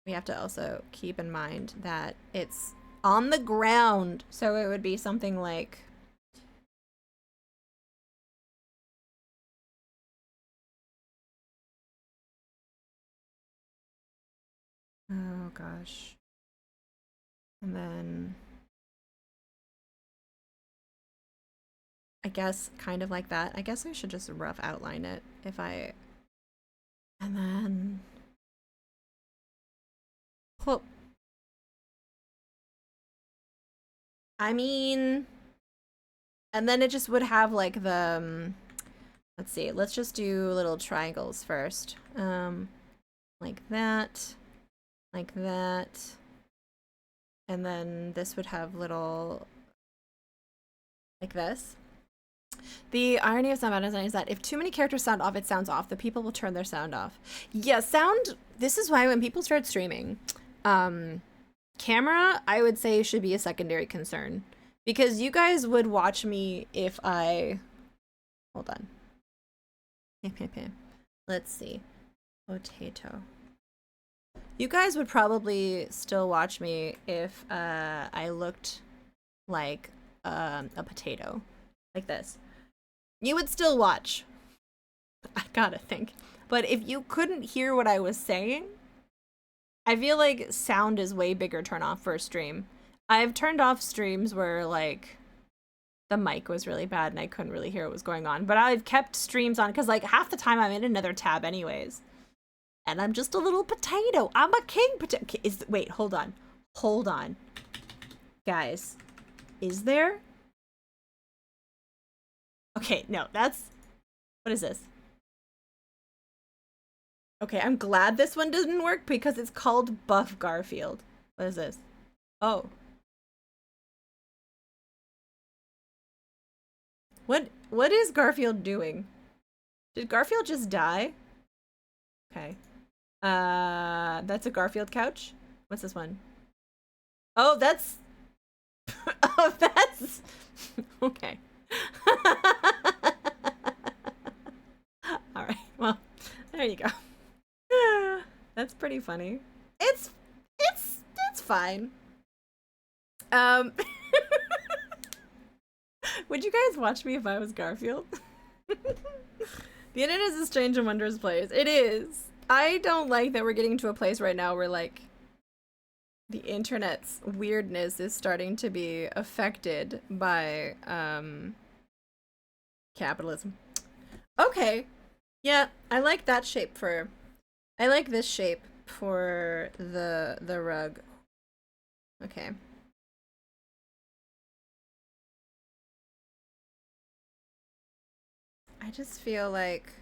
We have to also keep in mind that it's on the ground, so it would be something like, oh gosh, and then I guess kind of like that. I guess I should just rough outline it if I, and then, well, I mean, and then it just would have like the, let's see, let's just do little triangles first. Like that, and then this would have little, like this. The irony of sound meta design is that if too many characters sound off, it sounds off. The people will turn their sound off. Yeah, sound, this is why when people start streaming, camera, I would say, should be a secondary concern. Because you guys would watch me if I, hold on. Let's see. Potato. You guys would probably still watch me if I looked like a potato. Like this. You would still watch. I gotta think. But if you couldn't hear what I was saying, I feel like sound is way bigger turn off for a stream. I've turned off streams where, like, the mic was really bad and I couldn't really hear what was going on. But I've kept streams on because, like, half the time I'm in another tab anyways. And I'm just a little potato. I'm a king potato. Wait, hold on. Hold on. Guys, is there? Okay, no, that's, what is this? Okay, I'm glad this one didn't work because it's called Buff Garfield. What is this? Oh. What is Garfield doing? Did Garfield just die? Okay. That's a Garfield couch? What's this one? Oh, that's, oh, that's, okay. All right, well, there you go. That's pretty funny. It's fine. Would you guys watch me if I was Garfield? The internet is a strange and wondrous place. It is. I don't like that we're getting to a place right now where, like, the internet's weirdness is starting to be affected by capitalism. Okay. Yeah, I like that shape for, I like this shape for the rug. Okay. I just feel like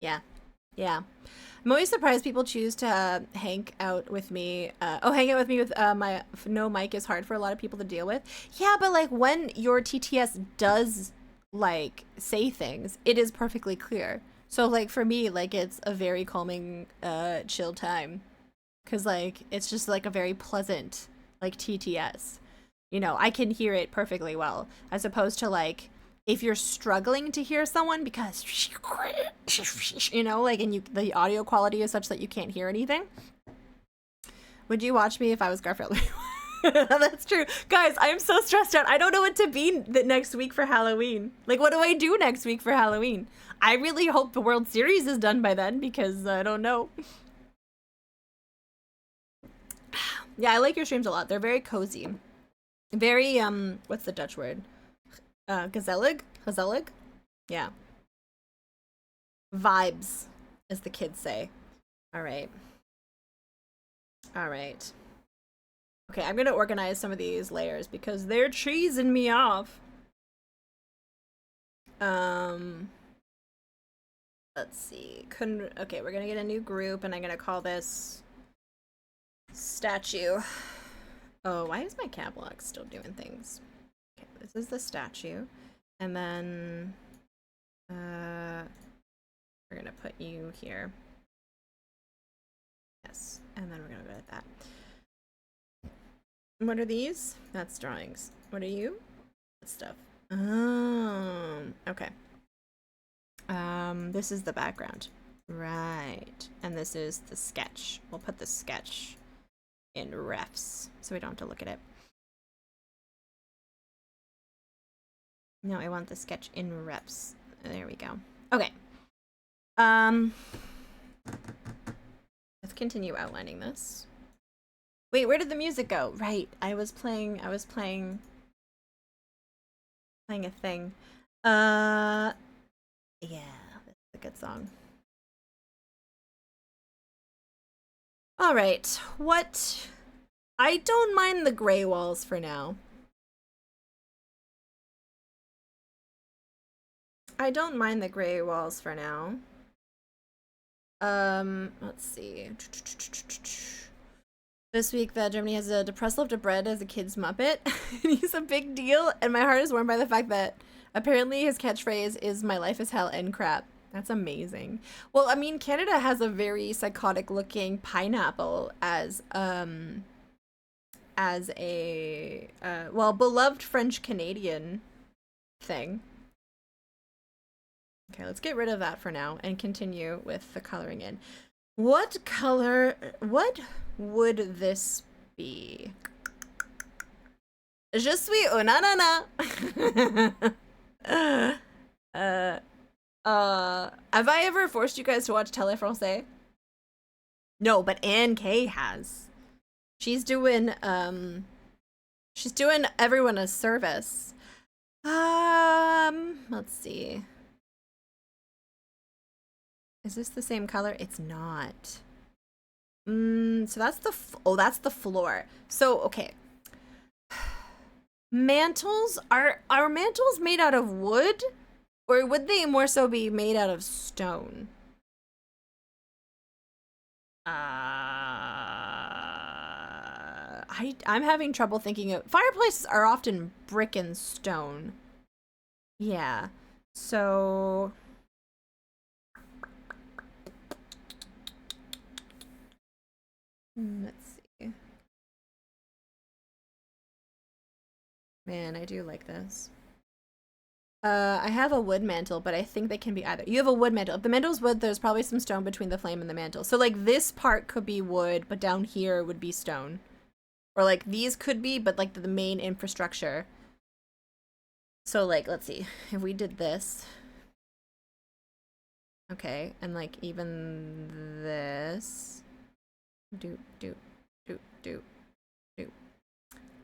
yeah. Yeah. I'm always surprised people choose to hang out with me. Hang out with me with my no mic is hard for a lot of people to deal with. Yeah, but like when your TTS does like say things, it is perfectly clear. So like for me, like it's a very calming, chill time, cause like it's just like a very pleasant like TTS. You know, I can hear it perfectly well, as opposed to like if you're struggling to hear someone because, you know, like, and the audio quality is such that you can't hear anything. Would you watch me if I was Garfield? That's true. Guys, I'm so stressed out. I don't know what to be next week for Halloween. Like, what do I do next week for Halloween? I really hope the World Series is done by then because I don't know. Yeah, I like your streams a lot. They're very cozy. Very, what's the Dutch word? Gezellig? Yeah. Vibes, as the kids say. All right. Okay, I'm gonna organize some of these layers because they're cheesing me off. Let's see. Okay, we're gonna get a new group and I'm gonna call this statue. Oh, why is my cap lock still doing things? Okay, this is the statue. And then we're gonna put you here. Yes, and then we're gonna go like that. What are these? That's drawings. What are you? That's stuff. Okay. This is the background. Right. And this is the sketch. We'll put the sketch in refs so we don't have to look at it. No, I want the sketch in refs. There we go. Okay. Let's continue outlining this. Wait, where did the music go? Right. I was playing a thing. Yeah, that's a good song. All right. What? I don't mind the gray walls for now. Let's see. This week that Germany has a depressed loaf of bread as a kid's Muppet. He's a big deal, and my heart is warmed by the fact that apparently his catchphrase is "My life is hell and crap." That's amazing. Well, I mean, Canada has a very psychotic looking pineapple as a beloved French Canadian thing. Okay, let's get rid of that for now and continue with the coloring in. What would this be? Je suis un ananas. Have I ever forced you guys to watch Télé Français? No, but Anne K has. She's doing everyone a service. Let's see. Is this the same color? It's not. So that's that's the floor. So, okay. Mantles, are mantles made out of wood? Or would they more so be made out of stone? I'm having trouble thinking of... Fireplaces are often brick and stone. Yeah. So... let's see. Man, I do like this. I have a wood mantle, but I think they can be either. You have a wood mantle. If the mantle's wood, there's probably some stone between the flame and the mantle. So, like, this part could be wood, but down here would be stone. Or, like, these could be, but, like, the main infrastructure. So, like, let's see. If we did this. Okay, and, like, even this. Do.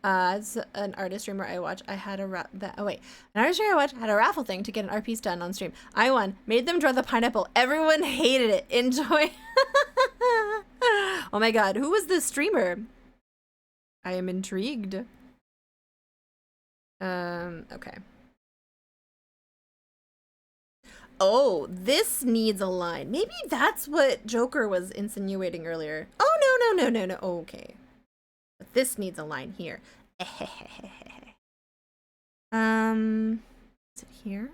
As an artist streamer I watch, I had an artist streamer I watch had a raffle thing to get an art piece done on stream. I won. Made them draw the pineapple. Everyone hated it. Enjoy. Oh my god, who was the streamer? I am intrigued. Okay. Oh, this needs a line. Maybe that's what Joker was insinuating earlier. Oh, no. Okay. But this needs a line here. Is it here?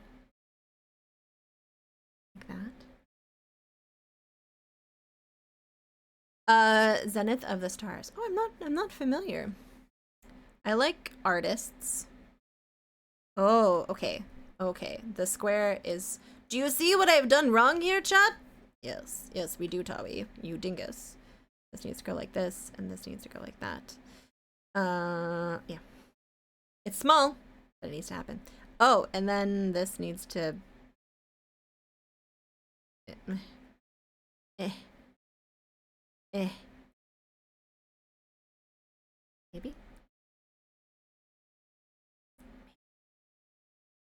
Like that? Zenith of the Stars. Oh, I'm not familiar. I like artists. Oh, okay. Okay. The square is... Do you see what I've done wrong here, chat? Yes, we do, Tawi. You dingus. This needs to go like this, and this needs to go like that. Yeah. It's small, but it needs to happen. Oh, and then this needs to... Maybe?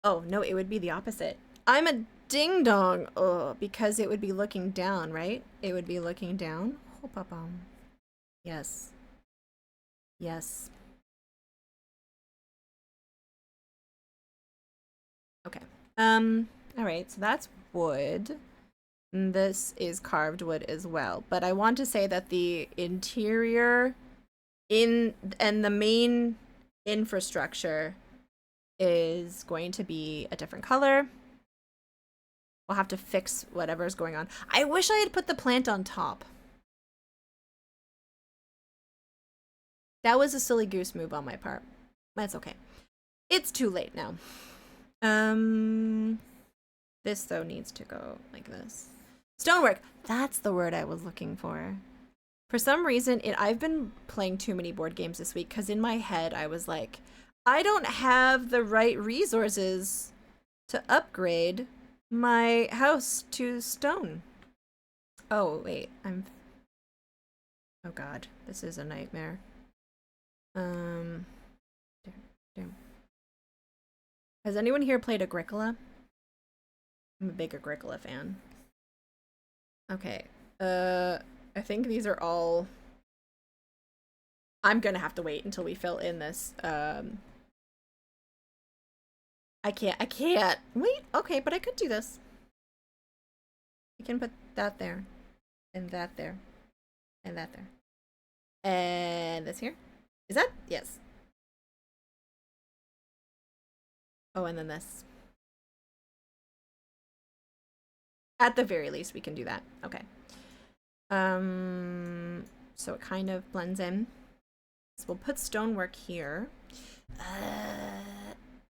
Oh, no, it would be the opposite. I'm a ding-dong. Oh, because it would be looking down, right? It would be looking down. Yes. Yes. Okay. All right, so that's wood. And this is carved wood as well. But I want to say that the interior and the main infrastructure is going to be a different color. We'll have to fix whatever's going on. I wish I had put the plant on top. That was a silly goose move on my part. That's okay. It's too late now. This though needs to go like this. Stonework. That's the word I was looking for. For some reason, I've been playing too many board games this week because in my head I was like, I don't have the right resources to upgrade my house to stone. Oh, wait. Oh god, this is a nightmare. Damn. Has anyone here played Agricola? I'm a big Agricola fan. Okay. I think these are all... I'm gonna have to wait until we fill in this. I can't. Wait, okay, but I could do this. I can put that there. And that there. And that there. And this here. Is that? Yes. Oh, and then this. At the very least, we can do that. Okay. So it kind of blends in. So we'll put stonework here.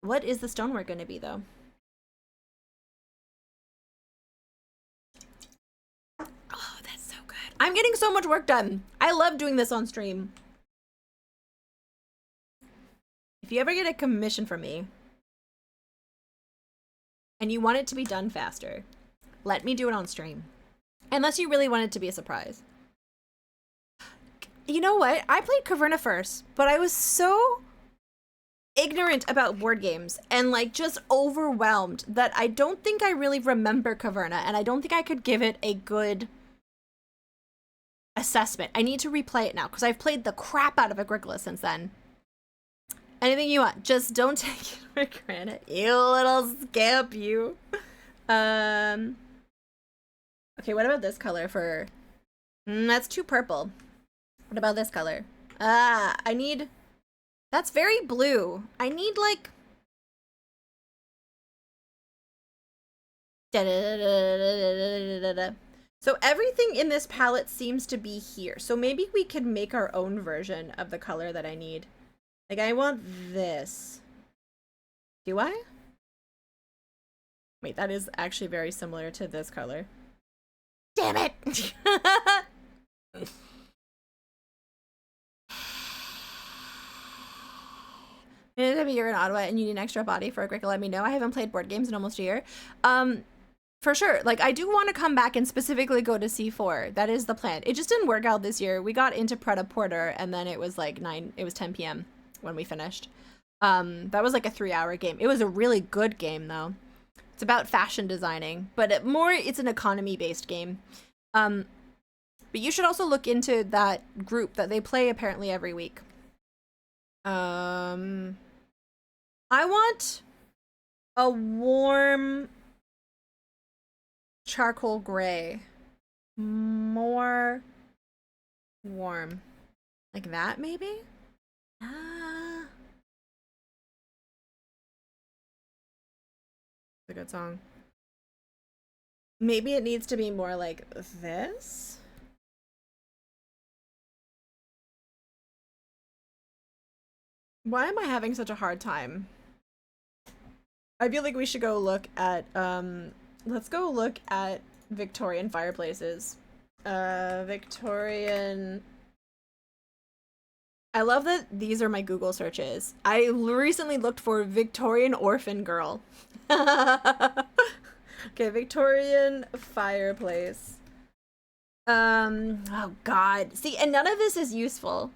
What is the stonework going to be, though? Oh, that's so good. I'm getting so much work done. I love doing this on stream. If you ever get a commission from me, and you want it to be done faster, let me do it on stream. Unless you really want it to be a surprise. You know what? I played Caverna first, but I was so ignorant about board games and like just overwhelmed that I don't think I really remember Caverna, and I don't think I could give it a good assessment. I need to replay it now because I've played the crap out of Agricola since then. Anything you want, just don't take it for granted. You little scamp, you. Okay, what about this color for... that's too purple. What about this color? I need... That's very blue. I need, like... So everything in this palette seems to be here. So maybe we could make our own version of the color that I need. Like, I want this. Do I? Wait, that is actually very similar to this color. Damn it! If you're in Ottawa and you need an extra body for Agricola, let me know. I haven't played board games in almost a year. For sure. Like, I do want to come back and specifically go to C4. That is the plan. It just didn't work out this year. We got into Pret-a-Porter, and then it was like 10 p.m. when we finished. That was like a 3-hour game. It was a really good game, though. It's about fashion designing, but it's an economy-based game. But you should also look into that group that they play apparently every week. I want a warm charcoal gray. More warm. Like that, maybe? It's a good song. Maybe it needs to be more like this? Why am I having such a hard time? I feel like we should go look at, let's go look at Victorian fireplaces. Victorian... I love that these are my Google searches. I recently looked for Victorian orphan girl. Okay, Victorian fireplace. Oh god. See, and none of this is useful.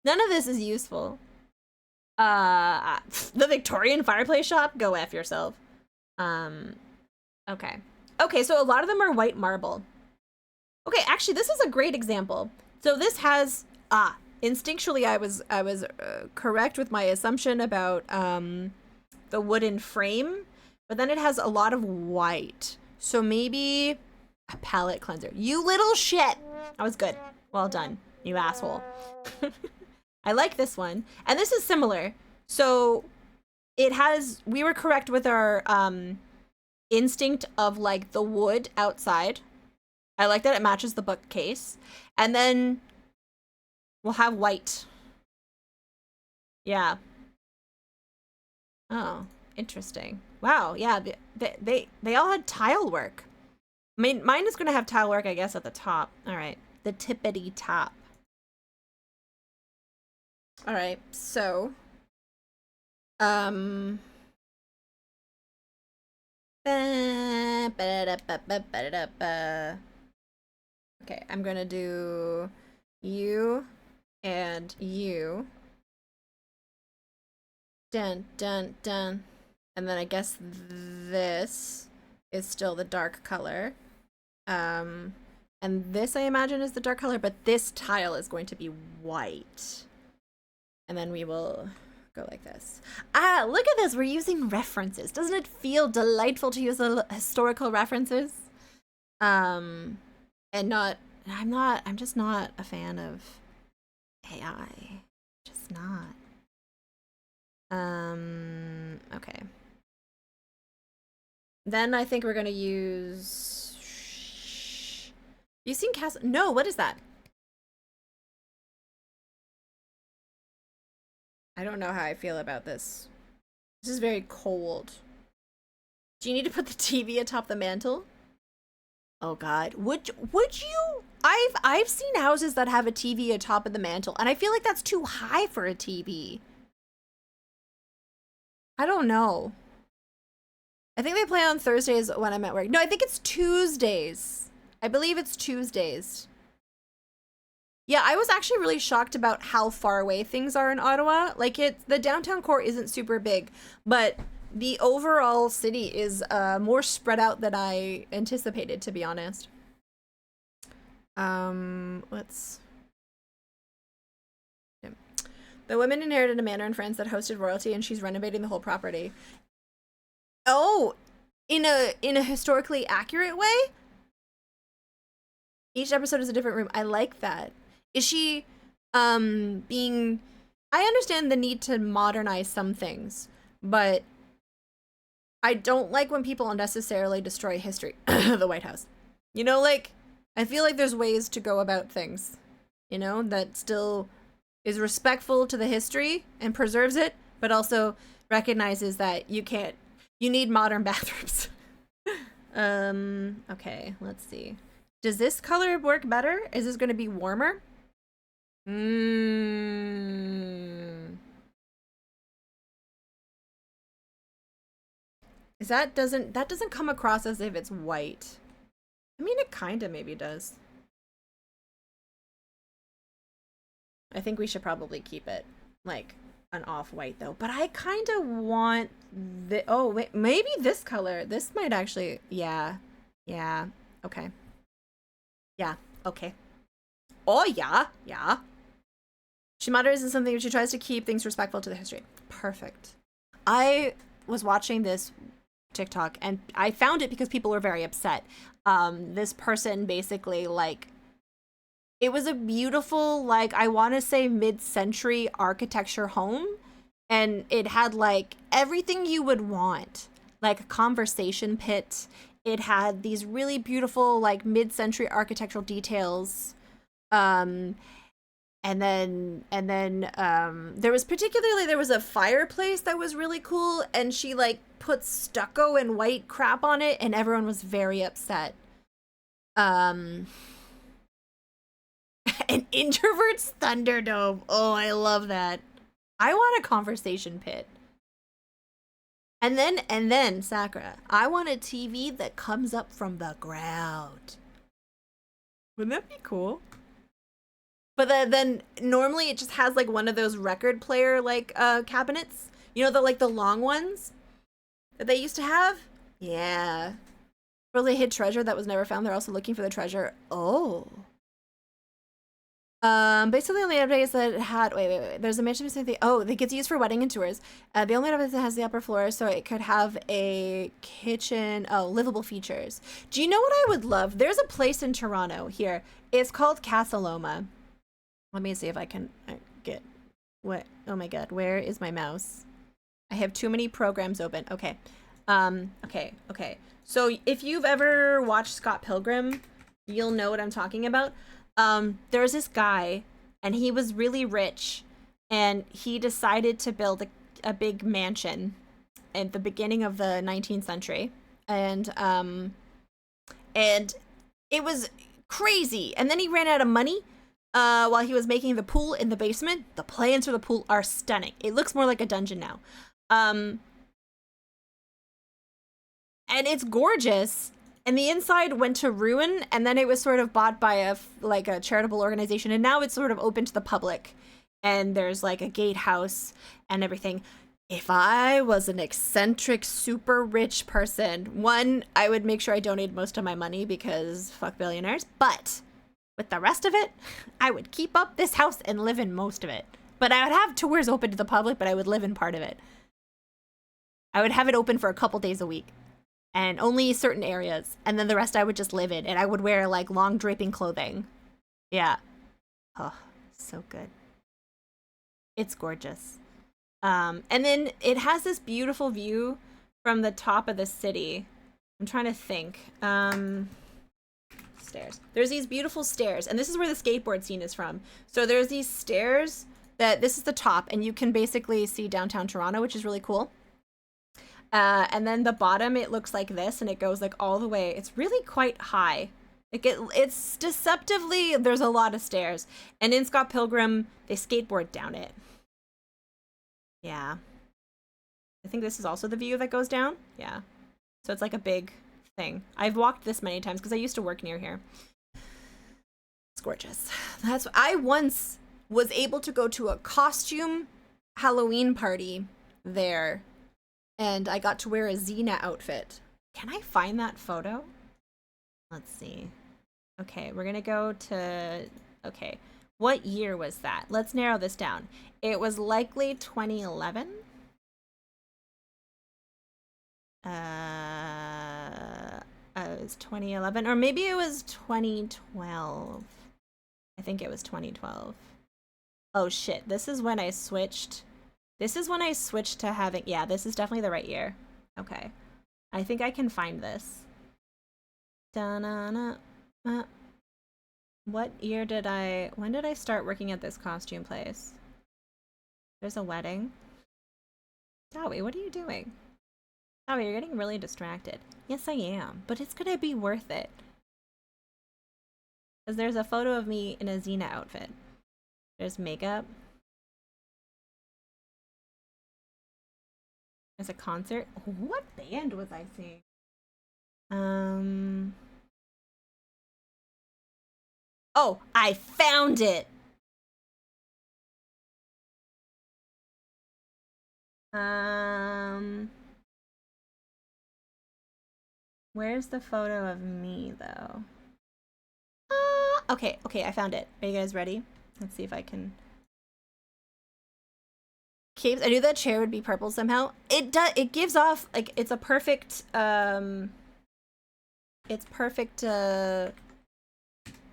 None of this is useful. The Victorian fireplace shop? Go F yourself. Okay. Okay, so a lot of them are white marble. Okay, actually, this is a great example. So this has, instinctually I was correct with my assumption about the wooden frame, but then it has a lot of white. So maybe a palette cleanser. You little shit. That was good. Well done, you asshole. I like this one. And this is similar. So it has, we were correct with our instinct of like the wood outside. I like that it matches the bookcase. And then we'll have white. Yeah. Oh, interesting. Wow, yeah, they all had tile work. I mean, mine is going to have tile work, I guess, at the top. All right, the tippity top. All right, so, okay, I'm going to do you and you. Dun, dun, dun. And then I guess this is still the dark color. And this, I imagine, is the dark color, but this tile is going to be white. And then we will go like this. Ah, look at this. We're using references. Doesn't it feel delightful to use the historical references? And I'm just not a fan of AI. Just not. Okay. Then I think we're gonna use... You seen Castle? No, what is that? I don't know how I feel about this. This is very cold. Do you need to put the TV atop the mantle? Oh God, would you? I've seen houses that have a TV atop of the mantle, and I feel like that's too high for a TV. I don't know. I think they play on Thursdays when I'm at work. No, I think it's Tuesdays. I believe it's Tuesdays. Yeah, I was actually really shocked about how far away things are in Ottawa. Like, the downtown core isn't super big, but the overall city is more spread out than I anticipated, to be honest. Let's... Okay. The woman inherited a manor in France that hosted royalty, and she's renovating the whole property. Oh, in a historically accurate way? Each episode is a different room. I like that. Is she being... I understand the need to modernize some things, but I don't like when people unnecessarily destroy history. The White House. You know, like, I feel like there's ways to go about things, you know, that still is respectful to the history and preserves it, but also recognizes that you need modern bathrooms. Okay, let's see. Does this color work better? Is this going to be warmer? Is that doesn't come across as if it's white. I mean, it kind of maybe does. I think we should probably keep it like an off-white though, but I kind of want the... Oh, wait, maybe this color. This might actually... Yeah. Okay. Yeah. Okay. Oh, yeah. Yeah. She moderates in something, she tries to keep things respectful to the history. Perfect. I was watching this TikTok and I found it because people were very upset. This person basically, like, it was a beautiful, like, I want to say mid-century architecture home, and it had like everything you would want, like a conversation pit. It had these really beautiful, like, mid-century architectural details. And then there was a fireplace that was really cool, and she like put stucco and white crap on it, and everyone was very upset. An introvert's Thunderdome. Oh, I love that. I want a conversation pit. And then, Sakura, I want a TV that comes up from the ground. Wouldn't that be cool? But then normally it just has like one of those record player like cabinets. You know, the long ones that they used to have? Yeah. Where they hid treasure that was never found. They're also looking for the treasure. Oh. Basically, the only updates that it had. Wait. There's a mention of something. Oh, it gets used for wedding and tours. The only update that has the upper floor, so it could have a kitchen. Oh, livable features. Do you know what I would love? There's a place in Toronto here. It's called Casa Loma. Let me see if I can get. What? Oh my god, where is my mouse? I have too many programs open. Okay. Okay. So if you've ever watched Scott Pilgrim, you'll know what I'm talking about. There's this guy, and he was really rich, and he decided to build a big mansion at the beginning of the 19th century, and it was crazy. And then he ran out of money while he was making the pool in the basement. The plans for the pool are stunning. It looks more like a dungeon now. And it's gorgeous. And the inside went to ruin, and then it was sort of bought by a charitable organization, and now it's sort of open to the public. And there's like a gatehouse and everything. If I was an eccentric, super rich person, one, I would make sure I donated most of my money because fuck billionaires. But with the rest of it, I would keep up this house and live in most of it. But I would have tours open to the public, but I would live in part of it. I would have it open for a couple days a week. And only certain areas. And then the rest I would just live in. And I would wear like long draping clothing. Yeah. Oh, so good. It's gorgeous. And then it has this beautiful view from the top of the city. I'm trying to think. Stairs. There's these beautiful stairs. And this is where the skateboard scene is from. So there's these stairs that this is the top. And you can basically see downtown Toronto, which is really cool. And then the bottom, it looks like this, and it goes like all the way. It's really quite high. It's deceptively, there's a lot of stairs. And in Scott Pilgrim, they skateboard down it. Yeah. I think this is also the view that goes down. Yeah. So it's like a big thing. I've walked this many times because I used to work near here. It's gorgeous. I once was able to go to a costume Halloween party there. And I got to wear a Xena outfit. Can I find that photo? Let's see. Okay, we're gonna go to... Okay, what year was that? Let's narrow this down. It was likely 2011. It was 2011, or maybe it was 2012. I think it was 2012. Oh shit, this is when I switched... This is when I switched to having... Yeah, this is definitely the right year. Okay. I think I can find this. What year did I... When did I start working at this costume place? There's a wedding. Dowie, what are you doing? Dowie, you're getting really distracted. Yes, I am. But it's gonna be worth it. Because there's a photo of me in a Xena outfit. There's makeup. There's a concert. What band was I seeing? Oh, I found it. Where's the photo of me though? Okay, I found it. Are you guys ready? Let's see if I can. Capes. I knew that chair would be purple somehow. It gives off like it's a perfect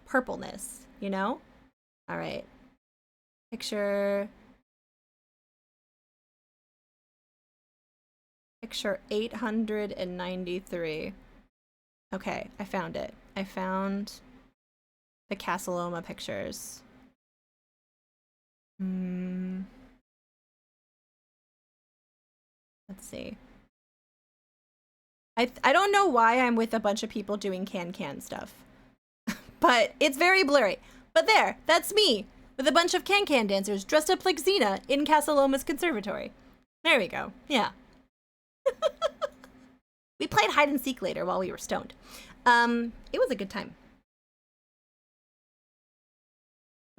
purpleness, you know? All right. Picture 893. Okay, I found it. I found the Casa Loma pictures. Let's see. I don't know why I'm with a bunch of people doing can stuff. But it's very blurry. But there, that's me with a bunch of can dancers dressed up like Xena in Casa Loma's conservatory. There we go. Yeah. We played hide and seek later while we were stoned. It was a good time.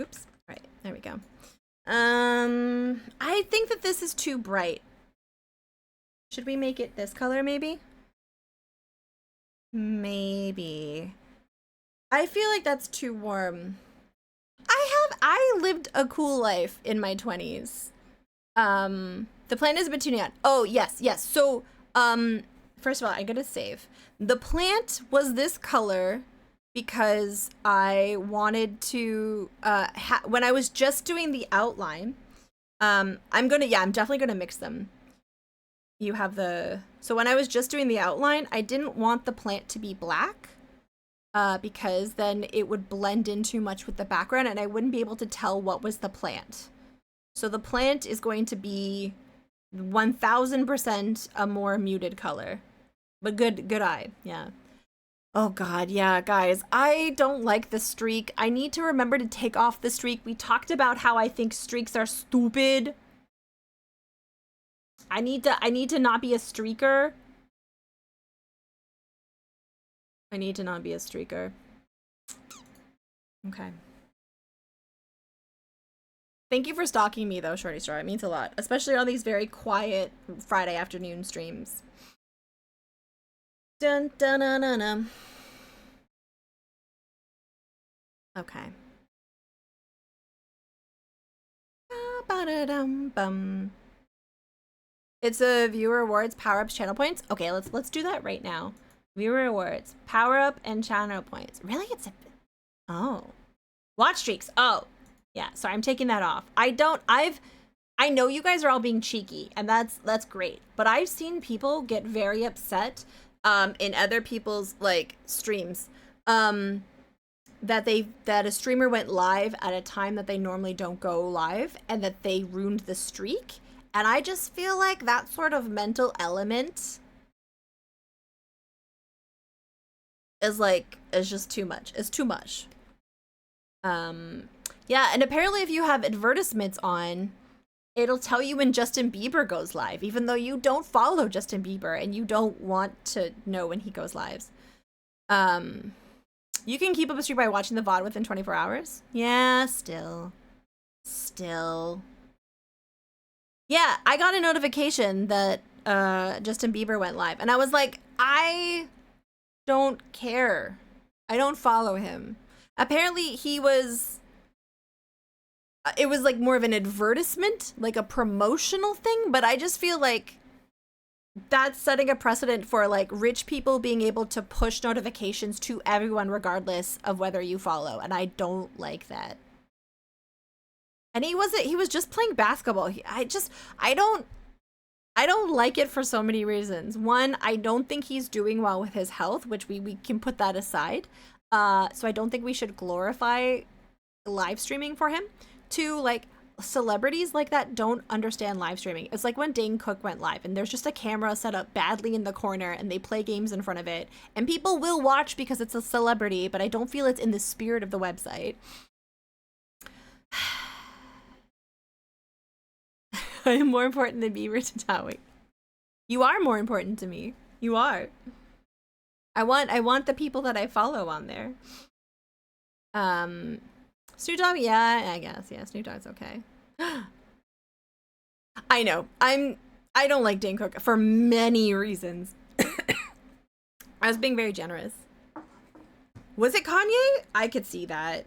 Oops. All right, there we go. I think that this is too bright. Should we make it this color, maybe? Maybe. I feel like that's too warm. I lived a cool life in my 20s. The plant is a bit too neon. Oh, yes. So, first of all, I gotta save. The plant was this color because I wanted to, when I was just doing the outline, I'm definitely gonna mix them. You have so when I was just doing the outline, I didn't want the plant to be black, because then it would blend in too much with the background and I wouldn't be able to tell what was the plant. So the plant is going to be 1000% a more muted color, but good eye. Yeah. Oh God. Yeah, guys, I don't like the streak. I need to remember to take off the streak. We talked about how I think streaks are stupid. I need to not be a streaker. I need to not be a streaker. Okay. Thank you for stalking me though, Shorty Straw. It means a lot, especially on these very quiet Friday afternoon streams. Dun dun dun dun dun. Okay. Ba-da-dum-bum. It's a viewer awards, power-ups, channel points. Okay, let's do that right now. Viewer awards, power-up, and channel points. Really? Oh. Watch streaks. Oh. Yeah, sorry, I'm taking that off. I know you guys are all being cheeky, and that's great. But I've seen people get very upset in other people's like streams that a streamer went live at a time that they normally don't go live and that they ruined the streak. And I just feel like that sort of mental element is just too much. It's too much. Yeah, and apparently if you have advertisements on, it'll tell you when Justin Bieber goes live, even though you don't follow Justin Bieber and you don't want to know when he goes live. You can keep up a streak by watching the VOD within 24 hours. Yeah, still. Yeah, I got a notification that Justin Bieber went live, and I was like, I don't care. I don't follow him. Apparently it was like more of an advertisement, like a promotional thing, but I just feel like that's setting a precedent for like rich people being able to push notifications to everyone regardless of whether you follow, and I don't like that. And he was just playing basketball. I don't like it for so many reasons. One, I don't think he's doing well with his health, which we can put that aside. So I don't think we should glorify live streaming for him. Two, like, celebrities like that don't understand live streaming. It's like when Dane Cook went live and there's just a camera set up badly in the corner and they play games in front of it. And people will watch because it's a celebrity, but I don't feel it's in the spirit of the website. I am more important than Bieber to Towie. You are more important to me. You are. I want the people that I follow on there. Snoop Dogg, yeah, I guess. Yeah, Snoop Dogg's okay. I know. I don't like Dane Cook for many reasons. I was being very generous. Was it Kanye? I could see that.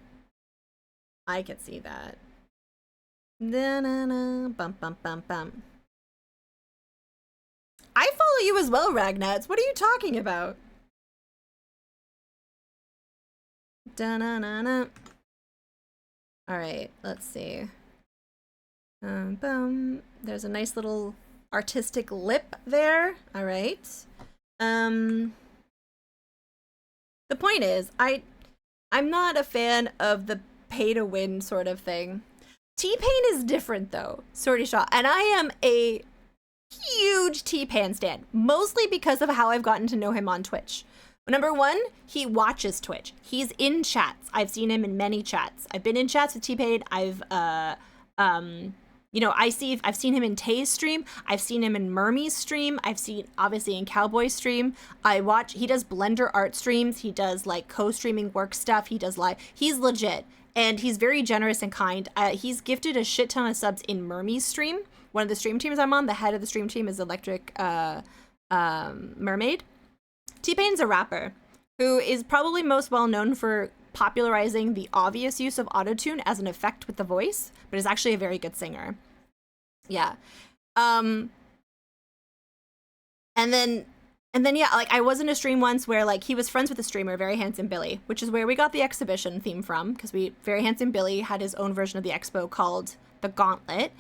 Da-na-na, bum, bum, bum, bum. I follow you as well, Ragnuts. What are you talking about? Da-na-na-na. All right, let's see. Boom. There's a nice little artistic lip there. All right. The point is, I'm not a fan of the pay to win sort of thing. T-Pain is different though, Sorty Shaw, and I am a huge T-Pain stan, mostly because of how I've gotten to know him on Twitch. Number one, he watches Twitch. He's in chats. I've seen him in many chats. I've been in chats with T-Pain. I've seen him in Tay's stream. I've seen him in Mermy's stream. I've seen obviously in Cowboy's stream. He does Blender art streams. He does like co-streaming work stuff. He does live. He's legit. And he's very generous and kind. He's gifted a shit ton of subs in Mermy's stream. One of the stream teams I'm on, the head of the stream team is Electric Mermaid. T-Pain's a rapper who is probably most well known for popularizing the obvious use of autotune as an effect with the voice, but is actually a very good singer. Yeah. And then yeah, like I was in a stream once where like he was friends with a streamer, Very Handsome Billy, which is where we got the exhibition theme from, because Very Handsome Billy had his own version of the expo called The Gauntlet.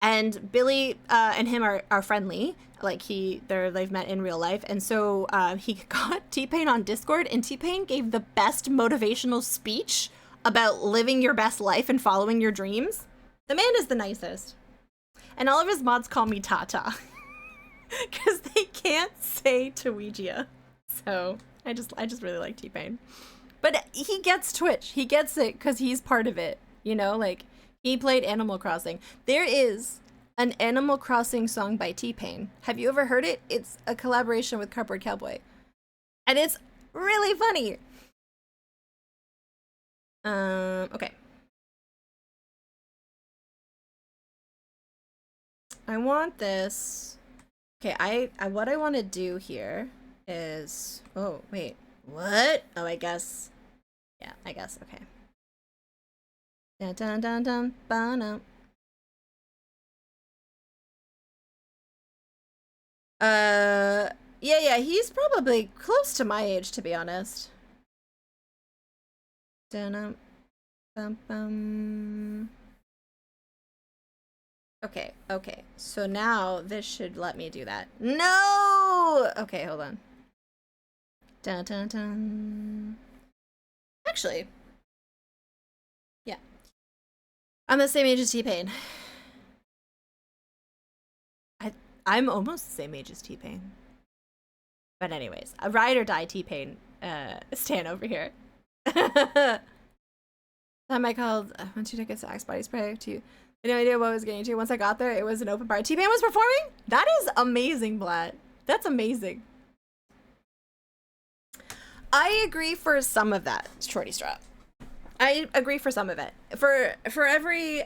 And Billy and him are friendly. Like they've met in real life. And so he got T-Pain on Discord, and T-Pain gave the best motivational speech about living your best life and following your dreams. The man is the nicest. And all of his mods call me Tata. Because they can't say Tweegia. So I just really like T-Pain. But he gets Twitch. He gets it because he's part of it. You know, like, he played Animal Crossing. There is an Animal Crossing song by T-Pain. Have you ever heard it? It's a collaboration with Cardboard Cowboy. And it's really funny. Okay. I want this. Okay, what I want to do here is, oh, wait, what? Oh, I guess, yeah, okay. Dun dun dun dun, ba-dum. Yeah, he's probably close to my age, to be honest. Dun bum bum. Okay, so now this should let me do that. No! Okay, hold on. Dun dun dun. Actually, yeah. I'm the same age as T-Pain. I'm almost the same age as T-Pain. But anyways, a ride or die T-Pain stan over here. Time I called, I went 2 tickets to Axe Body Spray to... I had no idea what I was getting to. Once I got there, it was an open bar. T-Pain was performing? That is amazing, Blatt. That's amazing. I agree for some of that, Shorty Strap. I agree for some of it. For every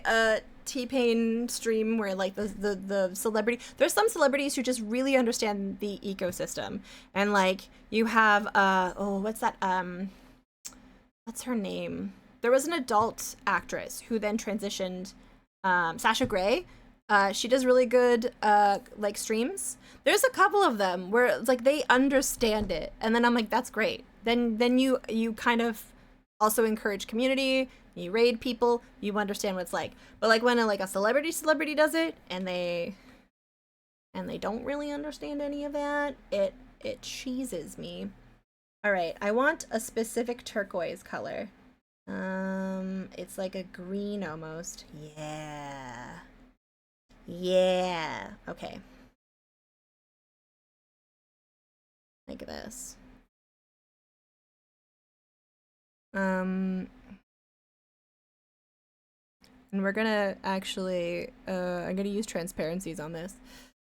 T-Pain stream where like the celebrity, there's some celebrities who just really understand the ecosystem. And like you have what's that what's her name? There was an adult actress who then transitioned, Sasha Grey. She does really good like streams. There's a couple of them where it's like they understand it, and then I'm like, that's great. Then you kind of also encourage community. You raid people. You understand what it's like. But like when a celebrity does it, and they don't really understand any of that, it cheeses me. All right, I want a specific turquoise color. It's like a green almost. Yeah. Okay. Like this. And we're gonna actually, I'm gonna use transparencies on this.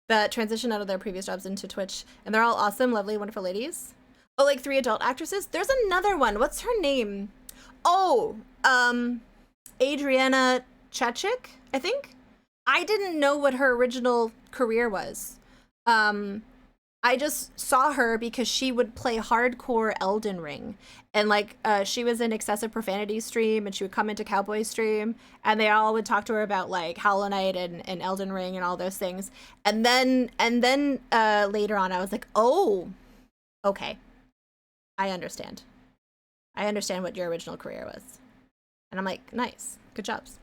That transition out of their previous jobs into Twitch, and they're all awesome, lovely, wonderful ladies. Oh, like 3 adult actresses? There's another one. What's her name? Oh, Adriana Chechik, I think. I didn't know what her original career was. I just saw her because she would play hardcore Elden Ring. And like, she was in Excessive Profanity stream, and she would come into Cowboy stream, and they all would talk to her about like Hollow Knight and Elden Ring and all those things. And then later on I was like, oh, okay. I understand. I understand what your original career was. And I'm like, nice. Good jobs.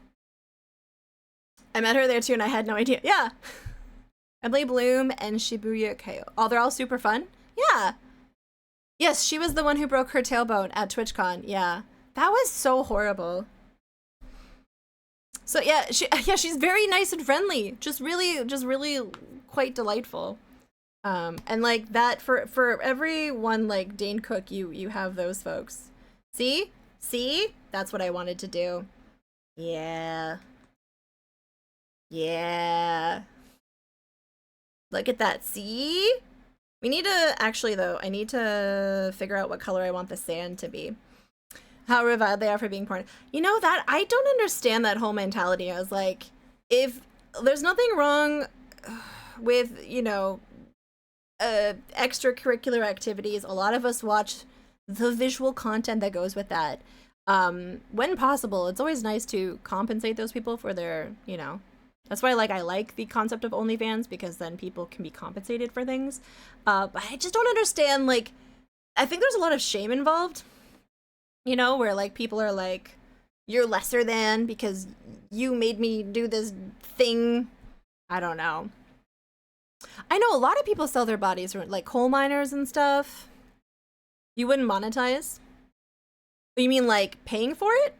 I met her there too, and I had no idea. Yeah. Emily Bloom and Shibuya Kayo. Oh, they're all super fun? Yeah. Yes, she was the one who broke her tailbone at TwitchCon. Yeah. That was so horrible. So yeah, she's very nice and friendly. Just really quite delightful. And like that for everyone like Dane Cook, you have those folks. See? That's what I wanted to do. Yeah. Look at that. See? We need to, actually though, I need to figure out what color I want the sand to be. How reviled they are for being porn. You know that, I don't understand that whole mentality. I was like, if there's nothing wrong with, extracurricular activities. A lot of us watch the visual content that goes with that. When possible, it's always nice to compensate those people for their, you know, that's why I like the concept of OnlyFans, because then people can be compensated for things. But I just don't understand, like, I think there's a lot of shame involved, you know, where like people are like, you're lesser than because you made me do this thing. I don't know. I know a lot of people sell their bodies, like coal miners and stuff. You wouldn't monetize? You mean like paying for it?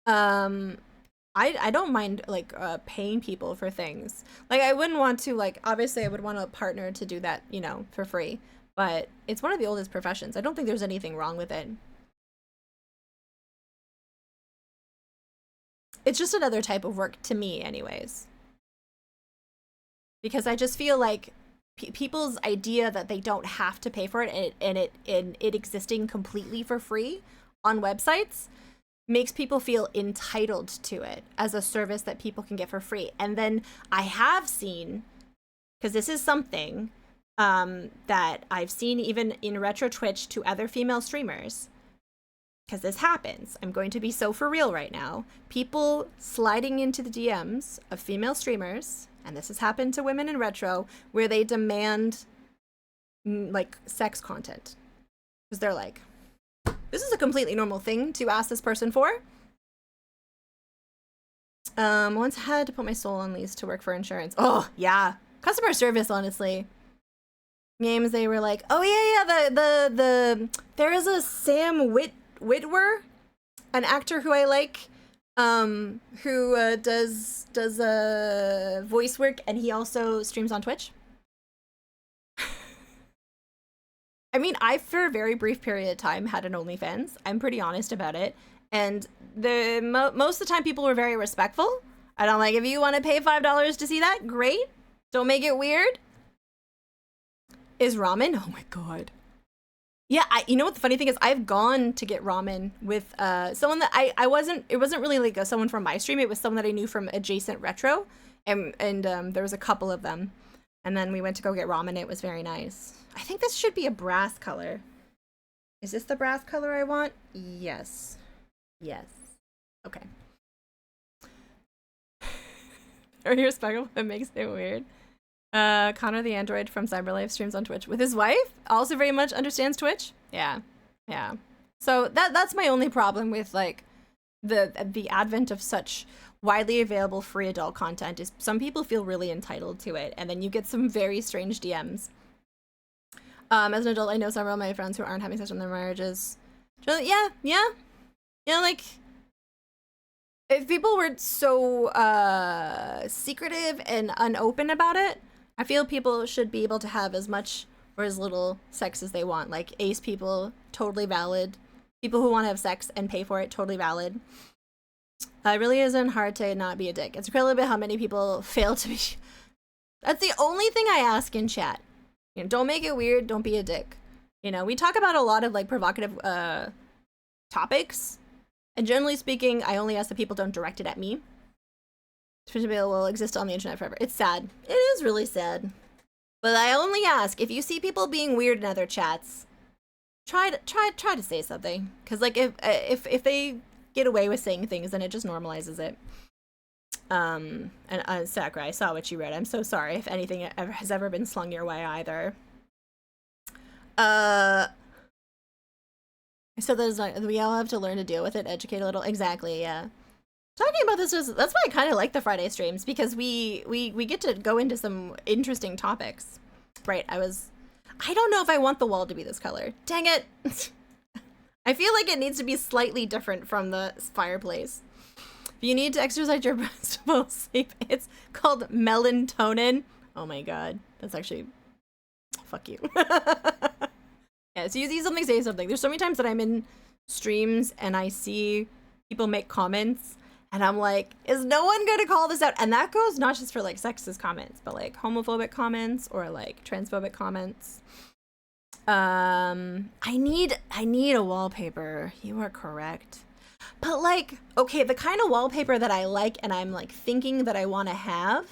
I don't mind like paying people for things. Like I wouldn't want to, like, obviously I would want a partner to do that, you know, for free. But it's one of the oldest professions. I don't think there's anything wrong with it. It's just another type of work to me anyways. Because I just feel like people's idea that they don't have to pay for it, and it existing completely for free on websites makes people feel entitled to it as a service that people can get for free. And then I have seen, because this is something that I've seen even in Retro Twitch to other female streamers, because this happens. I'm going to be so for real right now. People sliding into the DMs of female streamers, and this has happened to women in Retro, where they demand like sex content. Because they're like, this is a completely normal thing to ask this person for. Once had to put my soul on lease to work for insurance. Oh, yeah. Customer service, honestly. Games, they were like, oh yeah, there is a Sam Witwer, an actor who I like, who does voice work, and he also streams on Twitch. I mean, I, for a very brief period of time, had an OnlyFans. I'm pretty honest about it. And most of the time, people were very respectful. And I'm like, if you want to pay $5 to see that, great. Don't make it weird. Is ramen? Oh my god. Yeah, you know what the funny thing is? I've gone to get ramen with someone that it wasn't really like someone from my stream. It was someone that I knew from adjacent Retro. And there was a couple of them. And then we went to go get ramen. It was very nice. I think this should be a brass color. Is this the brass color I want? Yes. Yes. Okay. Very respectful. It makes it weird. Connor the android from Cyberlife streams on Twitch with his wife. Also very much understands Twitch. Yeah. Yeah. So that's my only problem with like the advent of such widely available free adult content is some people feel really entitled to it, and then you get some very strange DMs. As an adult, I know several of my friends who aren't having sex in their marriages. Yeah. Like, if people were so secretive and unopen about it, I feel people should be able to have as much or as little sex as they want. Like, ace people, totally valid. People who want to have sex and pay for it, totally valid. It really isn't hard to not be a dick. It's incredible how many people fail to be. That's the only thing I ask in chat. You know, don't make it weird. Don't be a dick. You know, we talk about a lot of like provocative topics, and generally speaking, I only ask that people don't direct it at me. Twitch will exist on the internet forever. It's sad. It is really sad. But I only ask if you see people being weird in other chats, try to say something. Because like if they get away with saying things, then it just normalizes it. And Sakura, I saw what you wrote. I'm so sorry if anything has ever been slung your way either. So there's like, we all have to learn to deal with it, educate a little. Exactly, yeah. Talking about this that's why I kind of like the Friday streams, because we get to go into some interesting topics. Right, I don't know if I want the wall to be this color. Dang it. I feel like it needs to be slightly different from the fireplace. If you need to exercise your breast to fall asleep, it's called melatonin. Oh my god, that's actually, fuck you. Yeah, so you see something, say something. There's so many times that I'm in streams and I see people make comments and I'm like, is no one gonna call this out? And that goes not just for like sexist comments, but like homophobic comments or like transphobic comments. I need a wallpaper. You are correct. But like, okay, the kind of wallpaper that I like and I'm like thinking that I want to have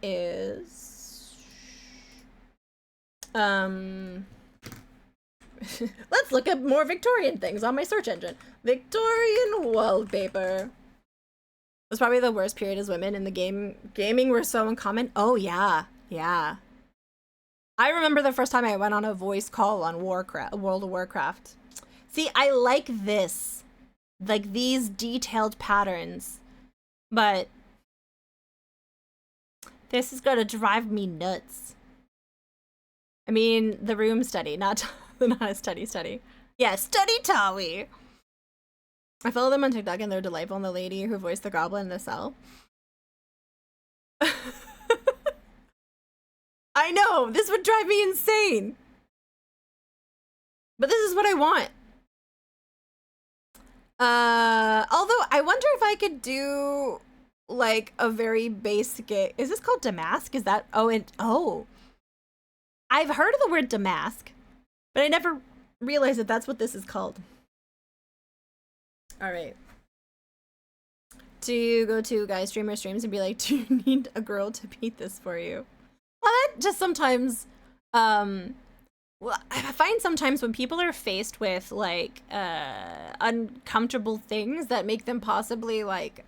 is Um, let's look up more Victorian things on my search engine. Victorian wallpaper. It was probably the worst period as women in the gaming were so uncommon. Oh yeah, yeah. I remember the first time I went on a voice call on World of Warcraft. See, I like this. Like these detailed patterns. But this is gonna drive me nuts. I mean, the room study, not a study. Yeah, study Tawi. I follow them on TikTok and they're delightful, and the lady who voiced the goblin in the cell. I know, this would drive me insane. But this is what I want. Although I wonder if I could do like a very basic, is this called Damask? Is that, oh. I've heard of the word Damask, but I never realized that that's what this is called. All right. Do you go to guy streamer streams and be like, do you need a girl to beat this for you? Well, that just sometimes, well, I find sometimes when people are faced with like uncomfortable things that make them possibly like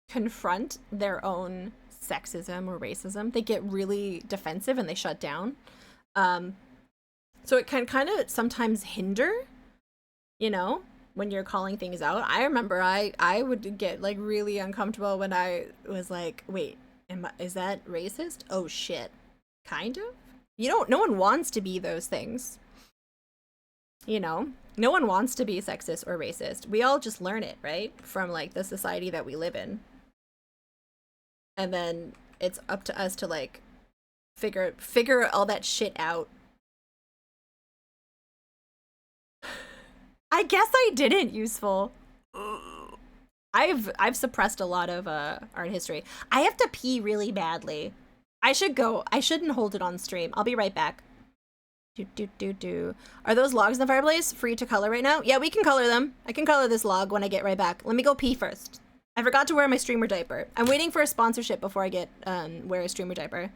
confront their own sexism or racism, they get really defensive and they shut down. So it can kind of sometimes hinder, you know, when you're calling things out. I remember I would get like really uncomfortable when I was like, wait, is that racist? Oh shit. Kind of? No one wants to be those things. You know? No one wants to be sexist or racist. We all just learn it, right? From like the society that we live in. And then it's up to us to like figure all that shit out. I guess I didn't, useful. I've suppressed a lot of art history. I have to pee really badly. I should go. I shouldn't hold it on stream. I'll be right back. Are those logs in the fireplace free to color right now? Yeah, we can color them. I can color this log when I get right back. Let me go pee first. I forgot to wear my streamer diaper. I'm waiting for a sponsorship before I get wear a streamer diaper.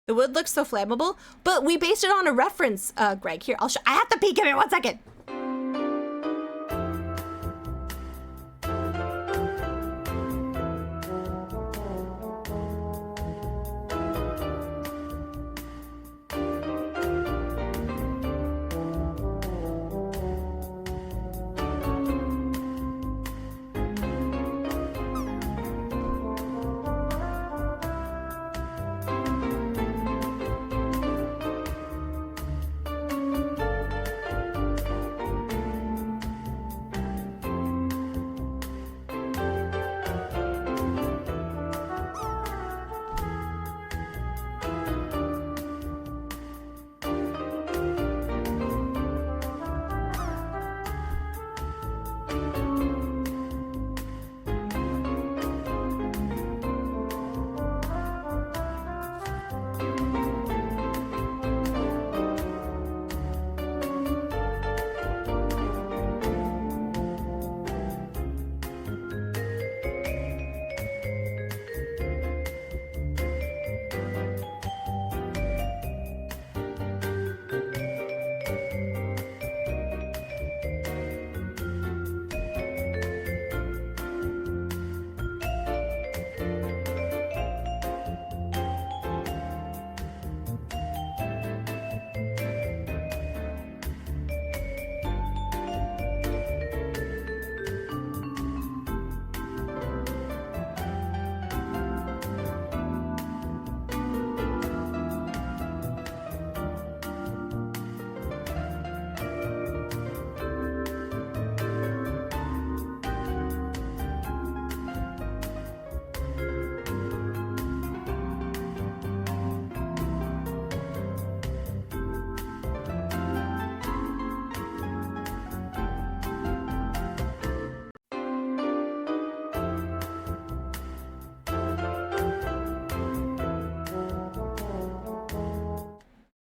The wood looks so flammable, but we based it on a reference, Greg. Here, I have to pee. Give me 1 second.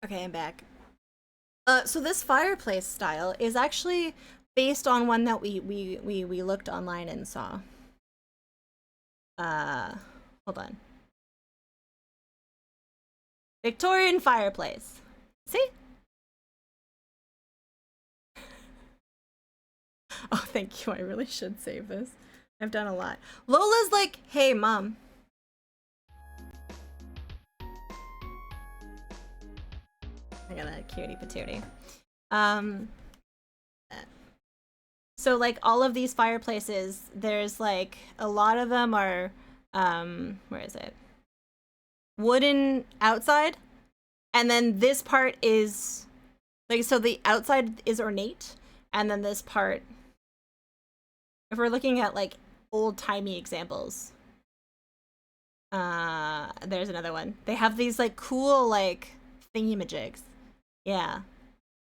Okay, I'm back. So this fireplace style is actually based on one that we looked online and saw. Hold on. Victorian fireplace. See? Oh, thank you. I really should save this. I've done a lot. Lola's like, hey, mom. I got a cutie patootie. So like all of these fireplaces, there's like a lot of them are, where is it? Wooden outside. And then this part is like, so the outside is ornate. And then this part, if we're looking at like old timey examples, there's another one. They have these like cool like thingamajigs. Yeah.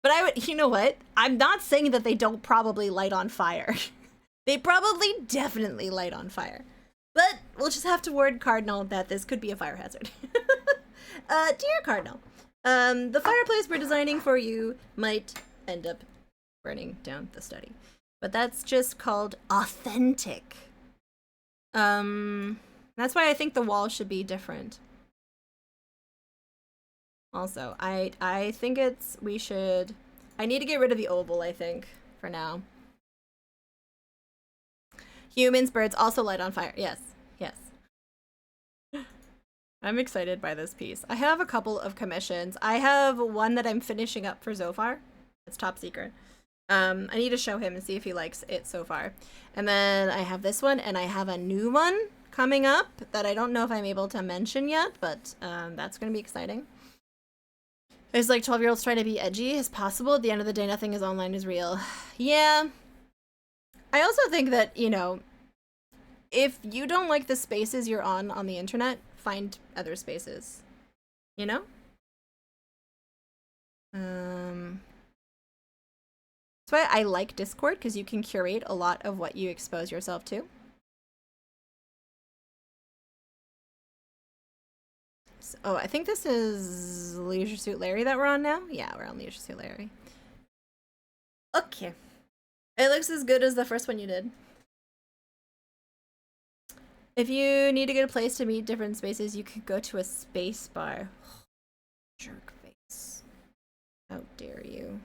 But I would, you know what? I'm not saying that they don't probably light on fire. They probably definitely light on fire. But we'll just have to warn Cardinal that this could be a fire hazard. Dear Cardinal, the fireplace we're designing for you might end up burning down the study. But that's just called authentic. That's why I think the wall should be different. Also, I think I need to get rid of the oval, I think, for now. Humans, birds also light on fire. Yes, yes. I'm excited by this piece. I have a couple of commissions. I have one that I'm finishing up for Zophar. It's top secret. I need to show him and see if he likes it so far. And then I have this one, and I have a new one coming up that I don't know if I'm able to mention yet, but that's going to be exciting. It's like 12-year-olds trying to be edgy as possible. At the end of the day, nothing is online is real. Yeah. I also think that, you know, if you don't like the spaces you're on the internet, find other spaces. You know? That's why I like Discord, because you can curate a lot of what you expose yourself to. Oh, I think this is Leisure Suit Larry that we're on now? Yeah, we're on Leisure Suit Larry. Okay. It looks as good as the first one you did. If you need to get a place to meet different spaces, you could go to a space bar. Jerk face. How dare you.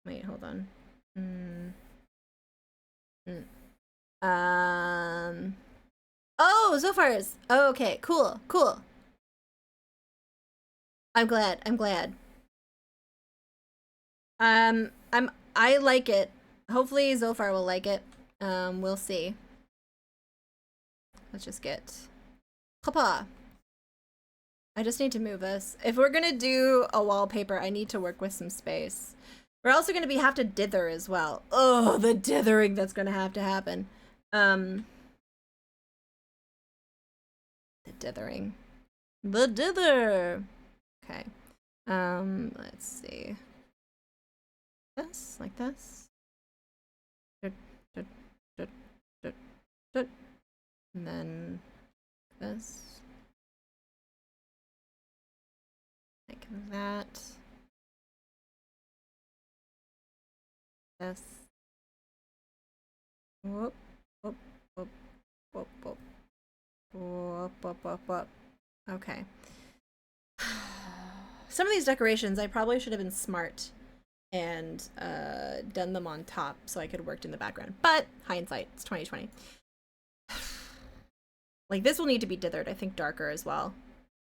Wait, hold on. Oh, Zophar's. Oh, okay, cool, cool. I'm glad. I like it. Hopefully Zophar will like it. We'll see. Let's just get Papa. I just need to move this. If we're gonna do a wallpaper, I need to work with some space. We're also gonna have to dither as well. Oh, the dithering that's gonna have to happen. The dithering. The dither. Okay. Let's see. This, like this. And then this. Like that. This. Whoop, whoop, whoop, whoop, whoop. Whoop, whoop, whoop, whoop. Okay. Some of these decorations, I probably should have been smart and done them on top so I could have worked in the background. But hindsight, it's 2020. Like this will need to be dithered, I think darker as well.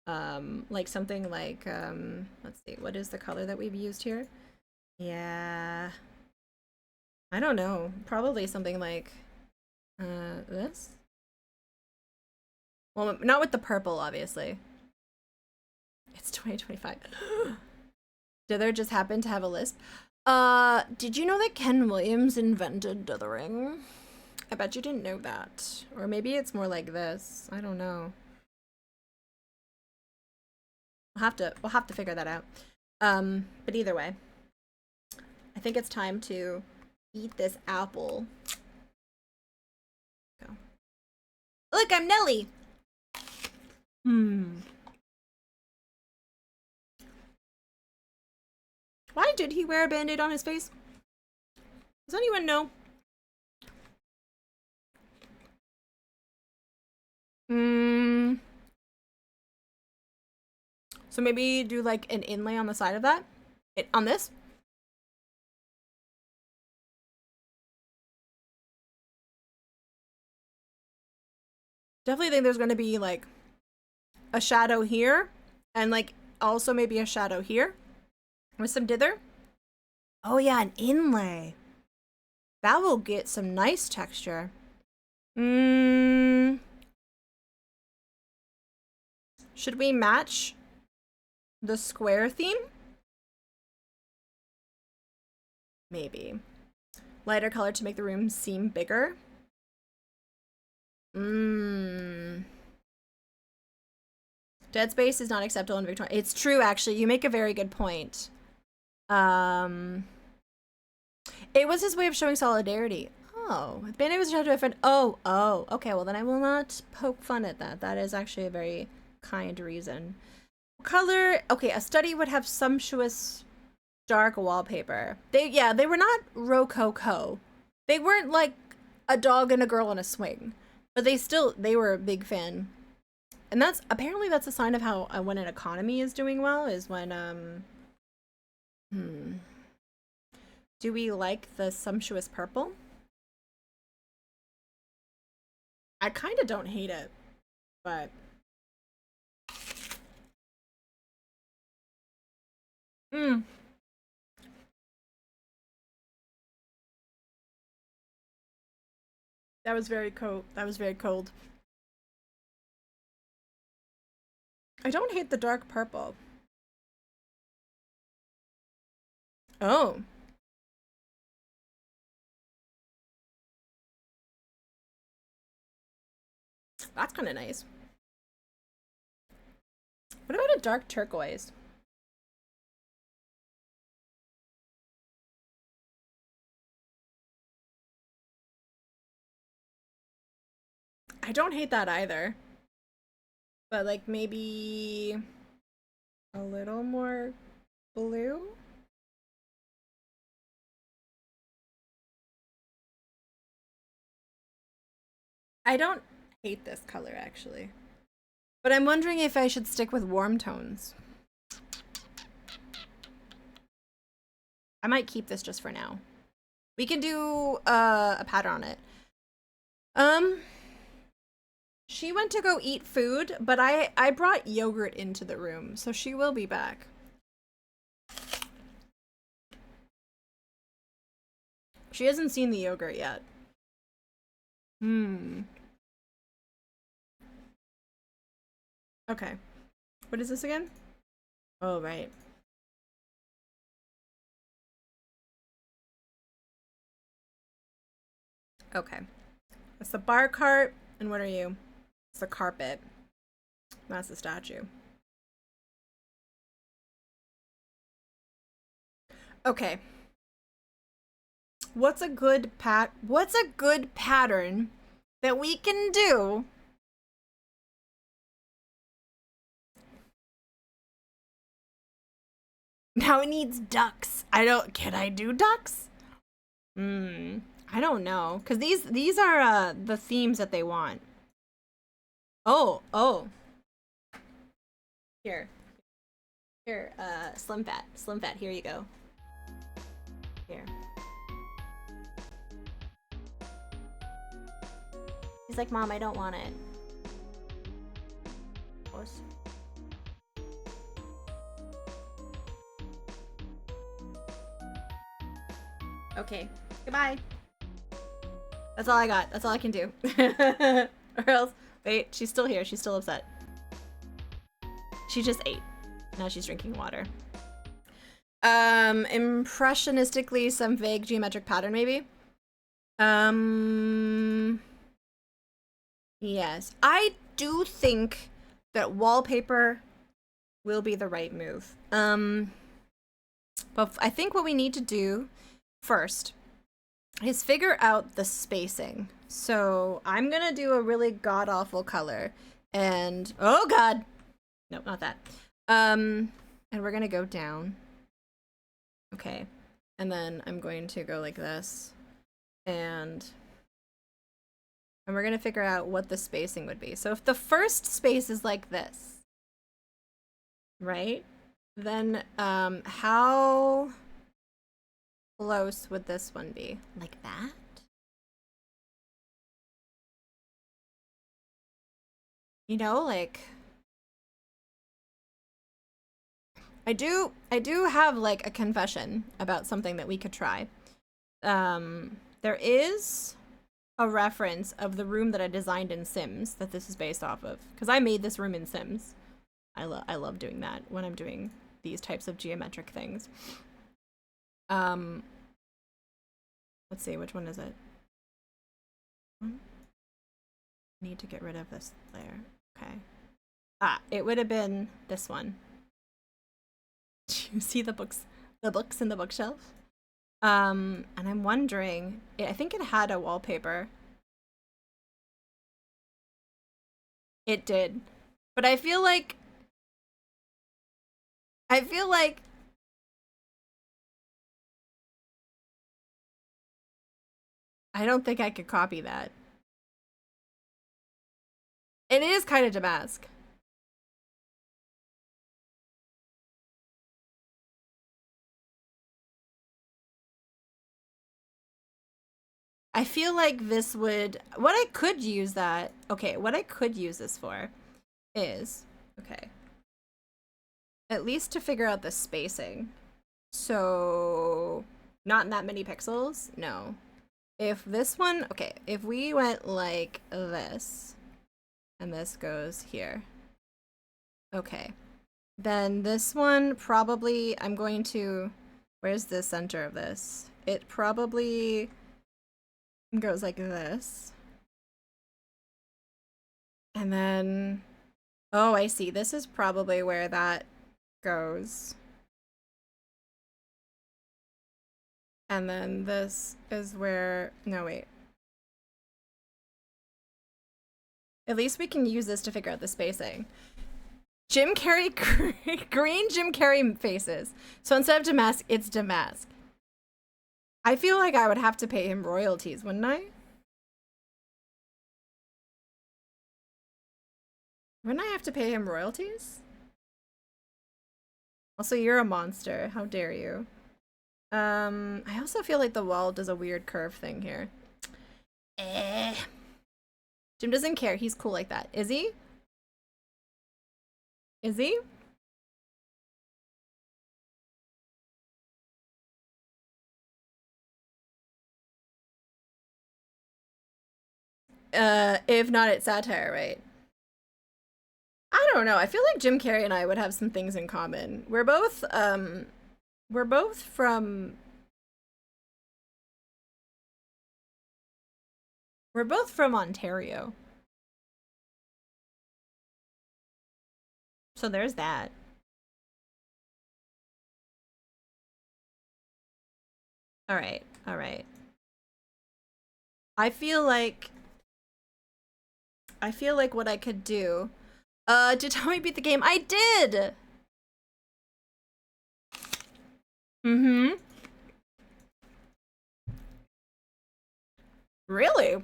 Like something like, let's see, what is the color that we've used here? Yeah. I don't know. Probably something like this? Well, not with the purple, obviously. It's 2025. Dither just happened to have a lisp. Did you know that Ken Williams invented dithering? I bet you didn't know that. Or maybe it's more like this. I don't know. We'll have to figure that out. But either way, I think it's time to eat this apple. Go. Look, I'm Nelly. Why did he wear a band-aid on his face? Does anyone know? Hmm. So maybe do like an inlay on the side of that? On this? Definitely think there's going to be like a shadow here and like also maybe a shadow here with some dither. Oh yeah, an inlay. That will get some nice texture. Should we match the square theme? Maybe. Lighter color to make the room seem bigger. Dead space is not acceptable in Victoria. It's true, actually. You make a very good point. It was his way of showing solidarity. Oh, Band-Aid was trying to a friend. Oh, okay. Well, then I will not poke fun at that. That is actually a very kind reason. Color. Okay, a study would have sumptuous dark wallpaper. They were not rococo. They weren't like a dog and a girl on a swing, but they were a big fan. And that's apparently a sign of how when an economy is doing well is when do we like the sumptuous purple? I kind of don't hate it, but that was very cold. That was very cold. I don't hate the dark purple. Oh. That's kind of nice. What about a dark turquoise? I don't hate that either. But like maybe a little more blue? I don't hate this color actually. But I'm wondering if I should stick with warm tones. I might keep this just for now. We can do a pattern on it. She went to go eat food, but I brought yogurt into the room, so she will be back. She hasn't seen the yogurt yet. Okay. What is this again? Oh, right. Okay. That's the bar cart. And what are you? It's the carpet. That's the statue. Okay. What's a good pattern that we can do? Now it needs ducks. Can I do ducks? I don't know. Cause these are the themes that they want. Oh. Here, Slim Fat, here you go. Here. He's like, Mom, I don't want it. Okay, goodbye. That's all I got. That's all I can do. Or else, wait, she's still here. She's still upset. She just ate. Now she's drinking water. Impressionistically, some vague geometric pattern, maybe? Yes. I do think that wallpaper will be the right move. But I think what we need to do first is figure out the spacing. So I'm gonna do a really god-awful color. And, oh god! Nope, not that. And we're gonna go down. Okay. And then I'm going to go like this. And And we're gonna figure out what the spacing would be. So if the first space is like this, right? Then how close would this one be? Like that? You know, like I do have like a confession about something that we could try. There is a reference of the room that I designed in Sims that this is based off of, because I made this room in Sims. I love doing that when I'm doing these types of geometric things. Let's see, which one is it? Need to get rid of this layer. Okay. It would have been this one. Do you see the books in the bookshelf? And I'm wondering, I think it had a wallpaper. It did. But I feel like I don't think I could copy that. It is kind of Damask. I feel like this would, what I could use this for is, okay, at least to figure out the spacing. So, not in that many pixels? No. If this one, okay, if we went like this, and this goes here. Okay. Then this one probably, I'm going to, where's the center of this? It probably goes like this. And then, oh, I see. This is probably where that goes. And then this is where, no, wait. At least we can use this to figure out the spacing. Jim Carrey, green Jim Carrey faces. So instead of Damask, it's Damask. I feel like I would have to pay him royalties, wouldn't I? Wouldn't I have to pay him royalties? Also, you're a monster. How dare you? I also feel like the wall does a weird curve thing here. Jim doesn't care. He's cool like that. Is he? Is he? If not, it's satire, right? I don't know. I feel like Jim Carrey and I would have some things in common. We're both from Ontario. So there's that. All right. All right. I feel like what I could do. Did Tommy beat the game? I did. Mm-hmm. Really?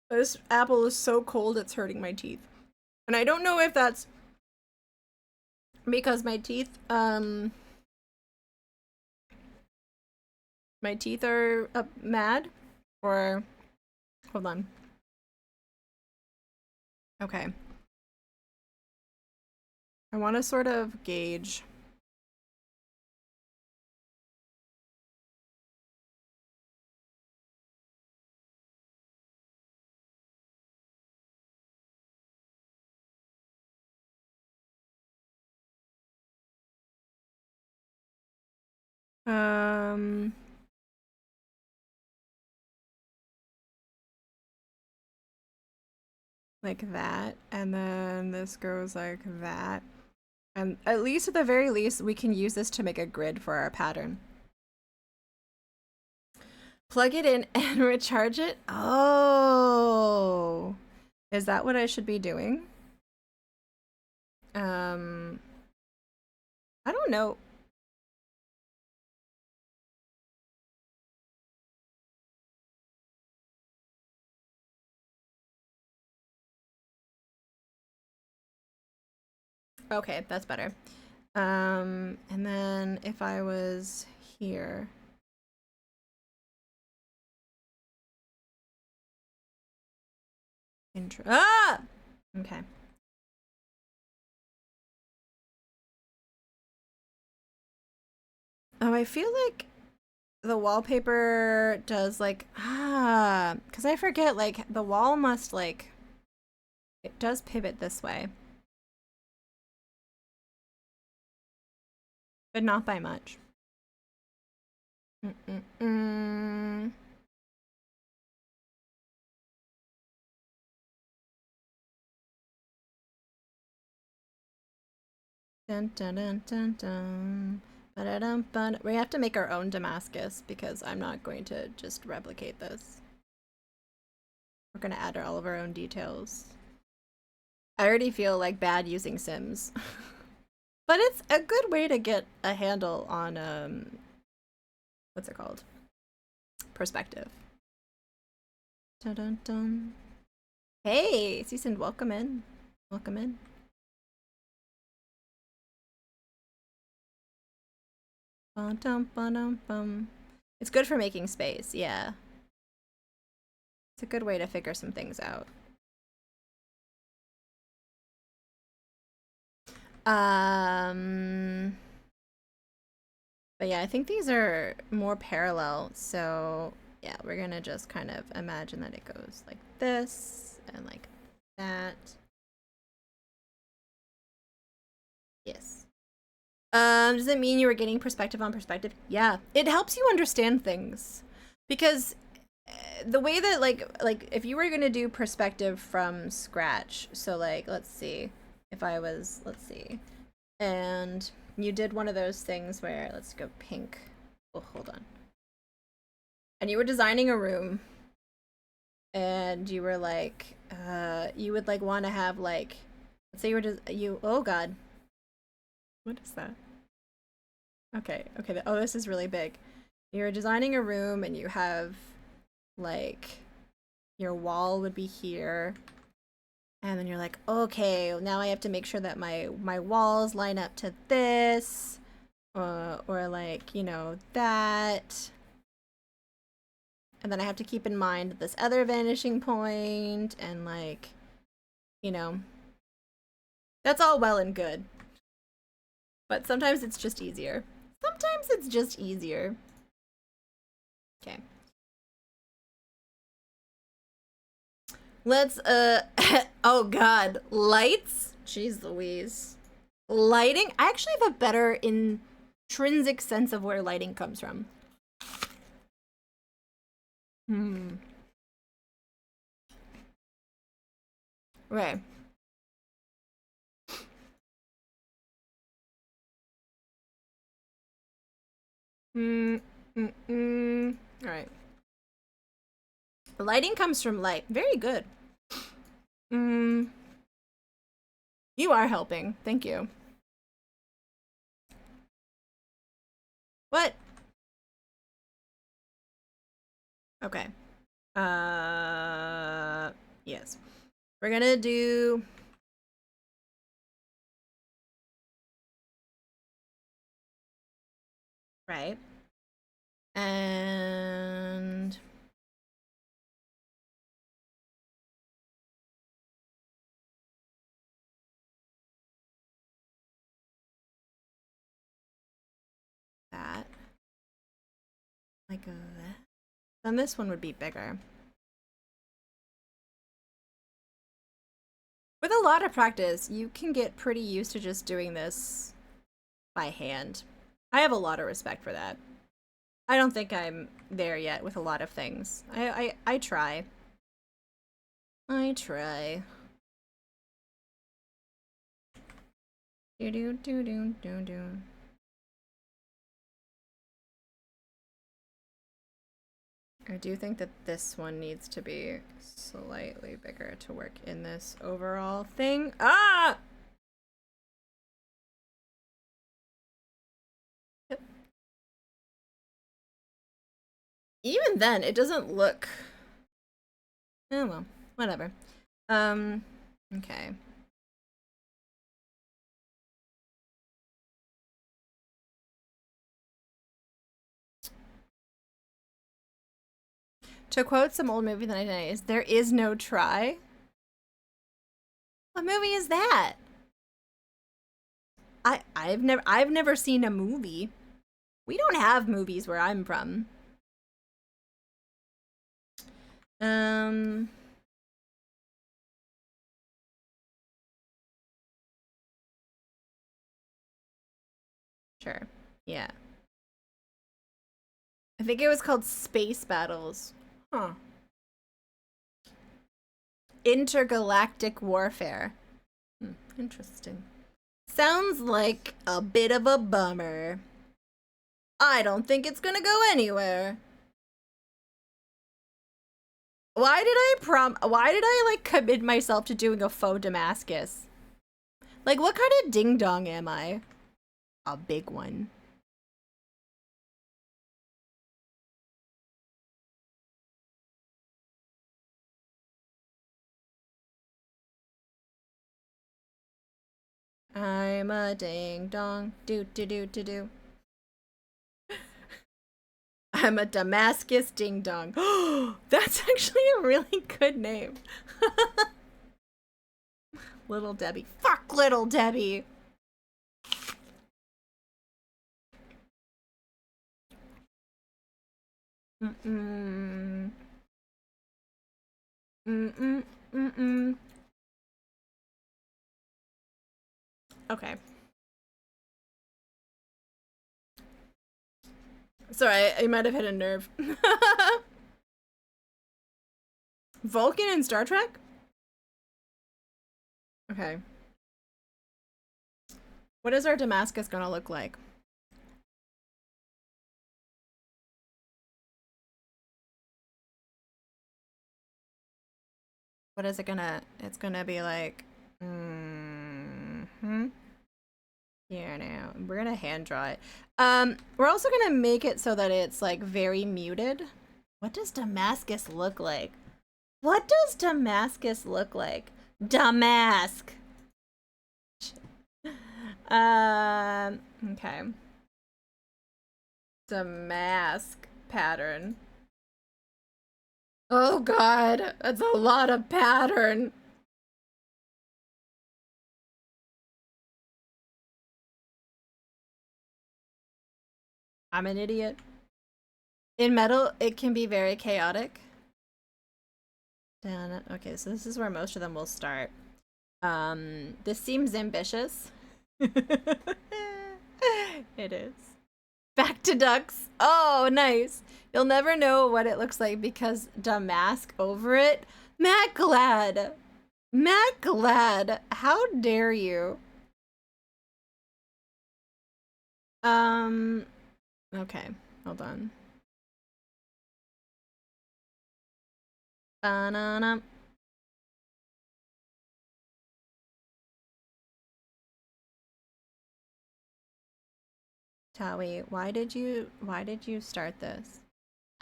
This apple is so cold it's hurting my teeth. And I don't know if that's because my teeth are mad, or hold on. Okay. I want to sort of gauge. Like that, and then this goes like that. And at least, at the very least, we can use this to make a grid for our pattern. Plug it in and recharge it? Oh. Is that what I should be doing? I don't know. Okay, that's better. And then if I was here. Intro. Ah! Okay. Oh, I feel like the wallpaper does like, because I forget, like, the wall must, like, it does pivot this way. But not by much. Mm-mm-mm. Dun dun dun dun dun. Ba-da-dum-bun. We have to make our own Damascus because I'm not going to just replicate this. We're gonna add all of our own details. I already feel like bad using Sims. But it's a good way to get a handle on, what's it called? Perspective. Dun dun dun. Hey, Seasoned, welcome in. Welcome in. Bum-dum-bum-dum-bum. It's good for making space, yeah. It's a good way to figure some things out. But yeah, I think these are more parallel, so yeah, we're gonna just kind of imagine that it goes like this and like that. Yes. Does it mean you were getting perspective on perspective? Yeah, it helps you understand things because the way that like if you were gonna do perspective from scratch, so like let's see, if I was and you did one of those things where let's go pink. Oh, hold on. And you were designing a room, and you were like, you would like want to have like, let's say you were just oh god, what is that? Okay, oh, this is really big. You're designing a room and you have like your wall would be here, and then you're like, okay, now I have to make sure that my walls line up to this, or like, you know, that, and then I have to keep in mind this other vanishing point, and like, you know, that's all well and good, but sometimes it's just easier. Sometimes it's just easier. Okay. Let's, oh god, lights? Jeez Louise. Lighting? I actually have a better intrinsic sense of where lighting comes from. Okay. Alright. Lighting comes from light. Very good. You are helping. Thank you. What? Okay. Yes. We're gonna do... Right. And... that. Like a... Then this one would be bigger. With a lot of practice, you can get pretty used to just doing this by hand. I have a lot of respect for that. I don't think I'm there yet with a lot of things. I try. I try. Do do do do do do. I do think that this one needs to be slightly bigger to work in this overall thing. Ah! Yep. Even then, it doesn't look... Oh well, whatever. Okay. To quote some old movie in the 1990s, there is no try. What movie is that? I've never seen a movie. We don't have movies where I'm from. Sure. Yeah. I think it was called Space Battles. Huh. Intergalactic Warfare. Interesting. Sounds like a bit of a bummer. I don't think it's gonna go anywhere. Why did I like commit myself to doing a faux Damascus? Like, what kind of ding dong am I? A big one. I'm a ding dong. Do do do do do. I'm a Damascus ding dong. That's actually a really good name. Little Debbie. Fuck Little Debbie. Mm-mm. Mm-mm. Mm-mm. Okay. Sorry, I might have hit a nerve. Vulcan in Star Trek? Okay. What is our Damascus gonna look like? What is it gonna... It's gonna be like... Yeah, now we're gonna hand draw it. We're also gonna make it so that it's like very muted. What does Damascus look like? What does Damascus look like? Damask. Okay. Damask pattern. Oh God, that's a lot of pattern. I'm an idiot. In metal, it can be very chaotic. Okay, so this is where most of them will start. This seems ambitious. It is. Back to ducks. Oh, nice. You'll never know what it looks like because Damask over it. Matt Glad. Matt Glad. How dare you? Okay, hold on. Banana. Tawi, why did you start this?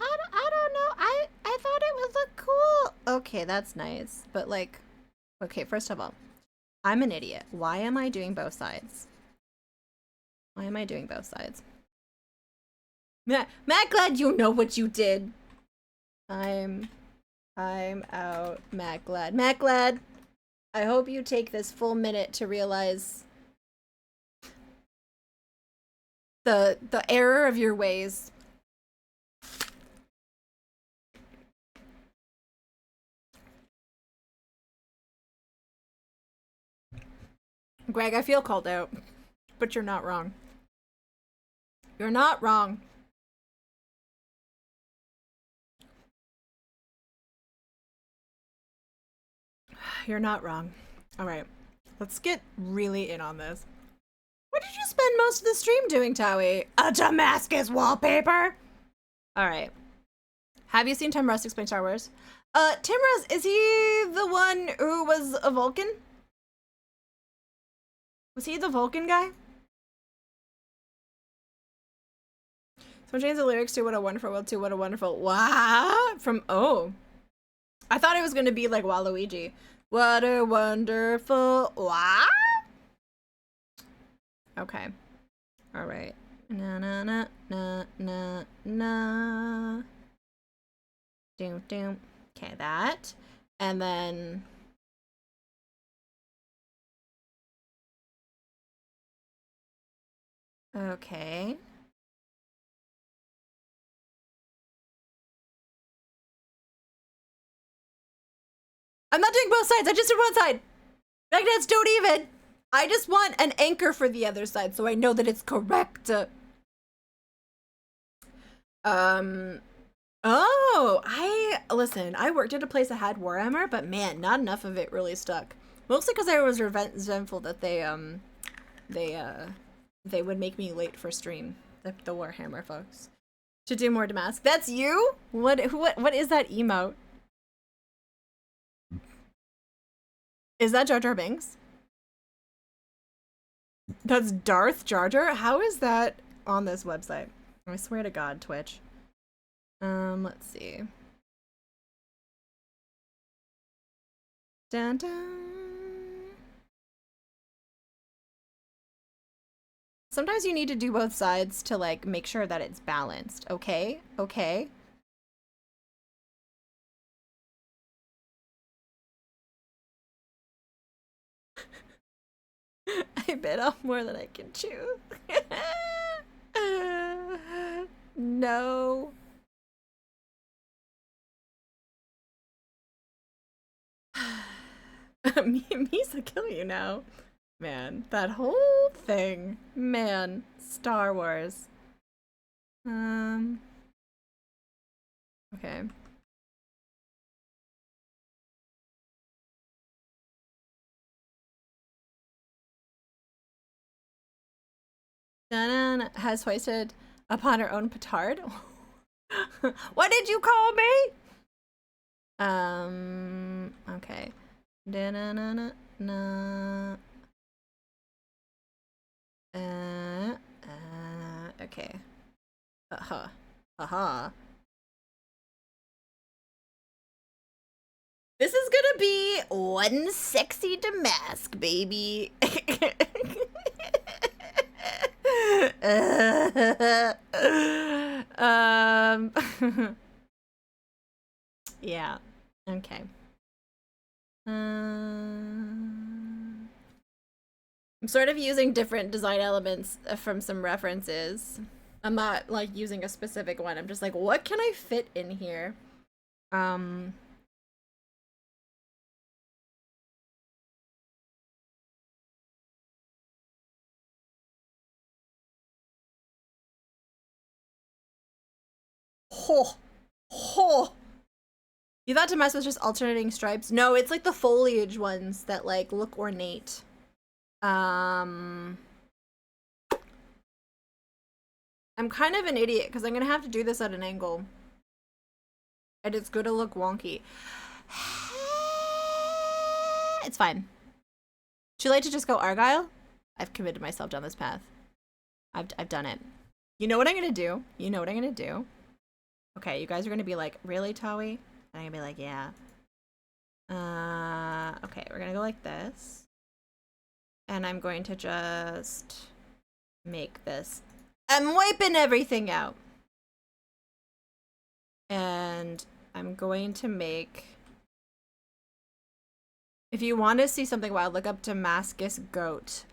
I don't know. I thought it would look cool. Okay, that's nice. But like, okay, first of all, I'm an idiot. Why am I doing both sides? Why am I doing both sides? Matt, Glad you know what you did. I'm out, Matt Glad. Matt Glad, I hope you take this full minute to realize the error of your ways. Greg, I feel called out, but you're not wrong. You're not wrong. You're not wrong. All right, let's get really in on this. What did you spend most of the stream doing, Tawi? A Damascus wallpaper? All right. Have you seen Tim Russ explain Star Wars? Tim Russ, is he the one who was a Vulcan? Was he the Vulcan guy? So change the lyrics to What a Wonderful World to What a Wonderful... Wow! From... Oh. I thought it was going to be like Waluigi. What a wonderful... Wow! Okay. All right. Na na na na na na. Doom, doom. Okay, that. And then... Okay. I'm not doing both sides. I just did one side. Magnets, don't even. I just want an anchor for the other side so I know that it's correct. Oh, listen, I worked at a place that had Warhammer, but man, not enough of it really stuck. Mostly because I was resentful that they would make me late for stream, the Warhammer folks. To do more Damask. That's you? What is that emote? Is that Jar Jar Binks? That's Darth Jar Jar? How is that on this website? I swear to God, Twitch. Let's see. Dun dun. Sometimes you need to do both sides to like make sure that it's balanced. Okay? Okay. I bit off more than I can chew. No. Misa kill you now. Man, that whole thing. Man, Star Wars. Okay. Dana has hoisted upon her own petard. What did you call me? Okay. Da-na-na-na-na. Okay. This is gonna be one sexy Damask, baby. Yeah. Okay. I'm sort of using different design elements from some references. I'm not like using a specific one. I'm just like, what can I fit in here? Ho. You thought Damask was just alternating stripes? No, it's like the foliage ones that like look ornate. I'm kind of an idiot because I'm gonna have to do this at an angle. And it's gonna look wonky. It's fine. Too late to just go Argyle? I've committed myself down this path. I've done it. You know what I'm gonna do? You know what I'm gonna do? Okay, you guys are gonna be like, really, Tawi? And I'm gonna be like, yeah. Okay, we're gonna go like this. And I'm going to just make this. I'm wiping everything out. And I'm going to make... If you want to see something wild, look up Damascus Goat.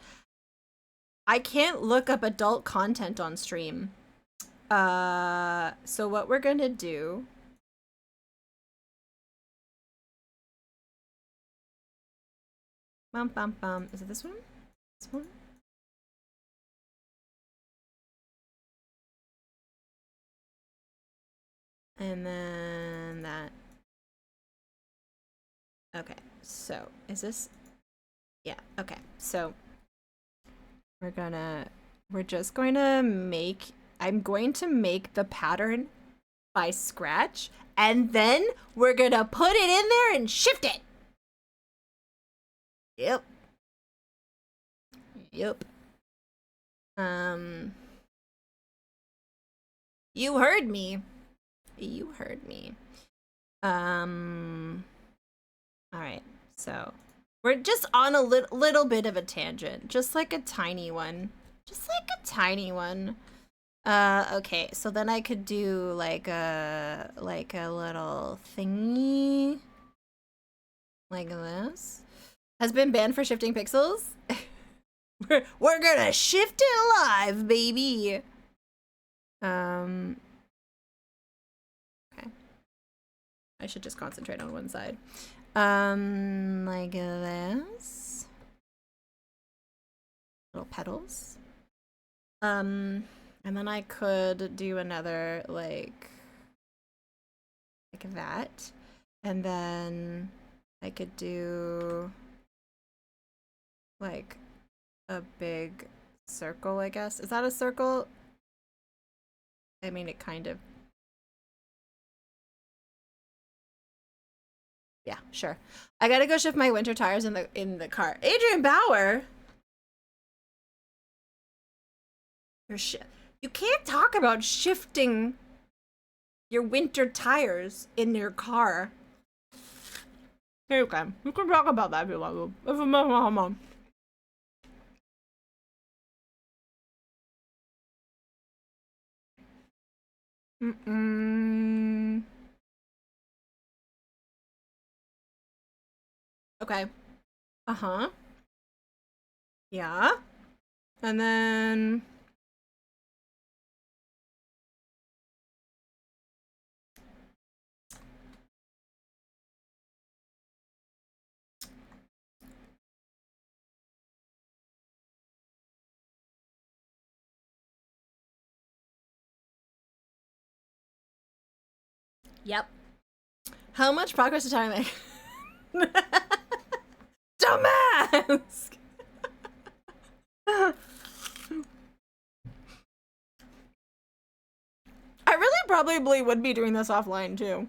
I can't look up adult content on stream. So what we're gonna do... Bum, bum, bum. Is it this one? This one? And then that. Okay, so is this? Yeah, okay. So we're just going to make, I'm going to make the pattern by scratch, and then we're gonna put it in there and shift it. Yep. You heard me. You heard me. Alright, so we're just on a little bit of a tangent. Just like a tiny one. Just like a tiny one. Okay, so then I could do like a little thingy like this. Has been banned for shifting pixels. We're gonna shift it live, baby. Okay. I should just concentrate on one side. Like this. Little petals. And then I could do another like that. And then I could do like a big circle, I guess. Is that a circle? I mean, it kind of. Yeah, sure. I gotta go shift my winter tires in the car. Adrian Bauer. You can't talk about shifting your winter tires in your car. Here you can. You can talk about that if you want to. Okay. Uh-huh. Yeah. And then yep. How much progress did I make? Dumbass! I really probably would be doing this offline too.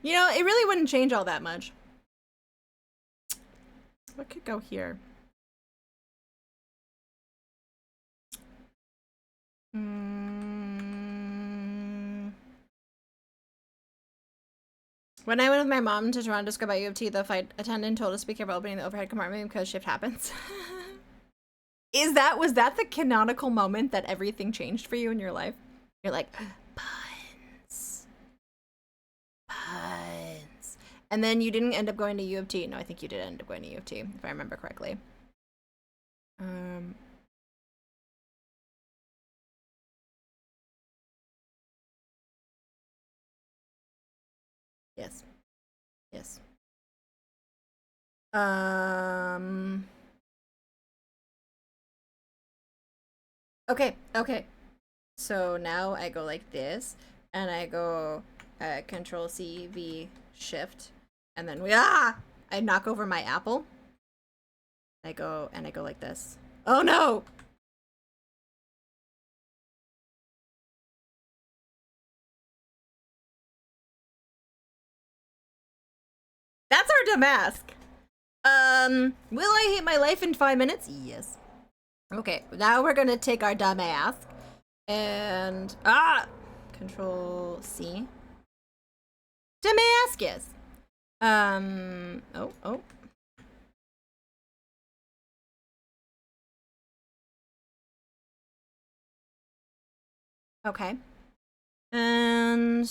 You know, it really wouldn't change all that much. What could go here? When I went with my mom to Toronto to scope out U of T, the flight attendant told us to be careful opening the overhead compartment because shift happens. Was that the canonical moment that everything changed for you in your life? You're like, puns. And then you didn't end up going to U of T. No, I think you did end up going to U of T, if I remember correctly. Yes. Yes. Okay. So now I go like this, and I go Control C, V, Shift, and then I knock over my apple. I go like this. Oh no! That's our damask. Will I hate my life in 5 minutes? Yes. Okay, now we're gonna take our damask and Control C. Damascus. Oh. Okay. And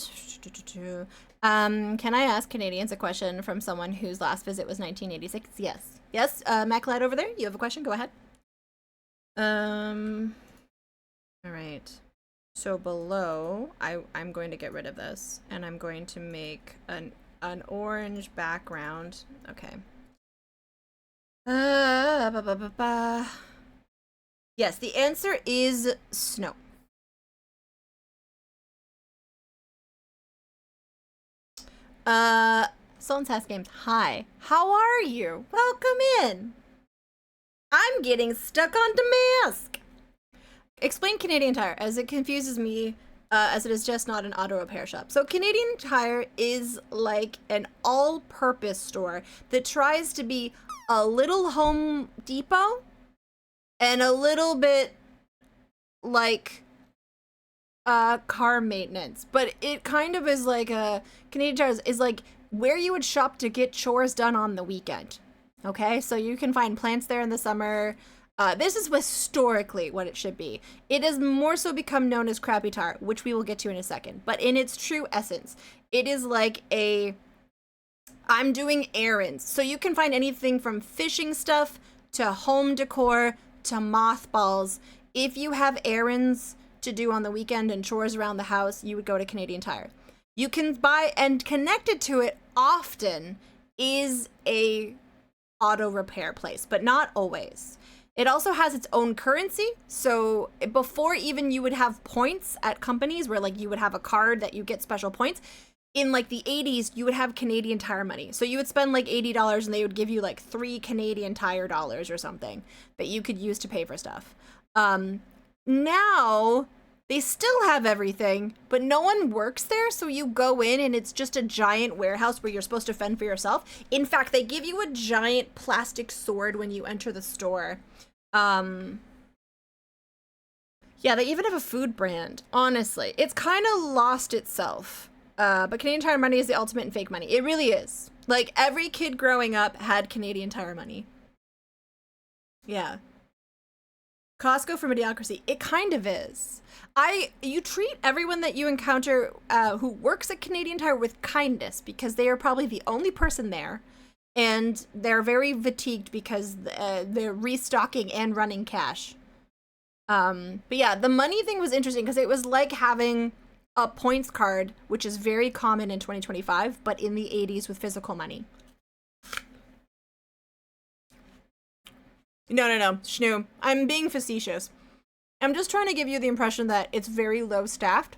can I ask Canadians a question from someone whose last visit was 1986? Yes. Maclad over there, you have a question? Go ahead. All right. So below, I'm going to get rid of this, and I'm going to make an orange background. Okay. Yes, the answer is snow. Someone's House Games. Hi. How are you? Welcome in. I'm getting stuck on Damask. Explain Canadian Tire, as it confuses me, as it is just not an auto repair shop. So Canadian Tire is like an all-purpose store that tries to be a little Home Depot and a little bit like car maintenance, but it kind of is like a Canadian Tire is like where you would shop to get chores done on the weekend. Okay, so you can find plants there in the summer. This is historically what it should be. It has more so become known as Crappy Tire, which we will get to in a second. But in its true essence, it is like I'm doing errands. So you can find anything from fishing stuff to home decor to mothballs. If you have errands to do on the weekend and chores around the house, you would go to Canadian Tire. You can buy, and connected to it often is a auto repair place, but not always. It also has its own currency. So before even you would have points at companies where like you would have a card that you get special points, in like the 80s, you would have Canadian Tire money. So you would spend like $80 and they would give you like 3 Canadian Tire dollars or something that you could use to pay for stuff. Now they still have everything, but no one works there. So you go in and it's just a giant warehouse where you're supposed to fend for yourself. In fact, they give you a giant plastic sword when you enter the store. Yeah, they even have a food brand. Honestly, it's kind of lost itself. But Canadian Tire money is the ultimate in fake money. It really is. Like, every kid growing up had Canadian Tire money. Yeah. Costco for mediocrity. It kind of is. You treat everyone that you encounter who works at Canadian Tire with kindness because they are probably the only person there. And they're very fatigued because they're restocking and running cash. But yeah, the money thing was interesting because it was like having a points card, which is very common in 2025, but in the 80s with physical money. No, Schnoo. I'm being facetious. I'm just trying to give you the impression that it's very low staffed.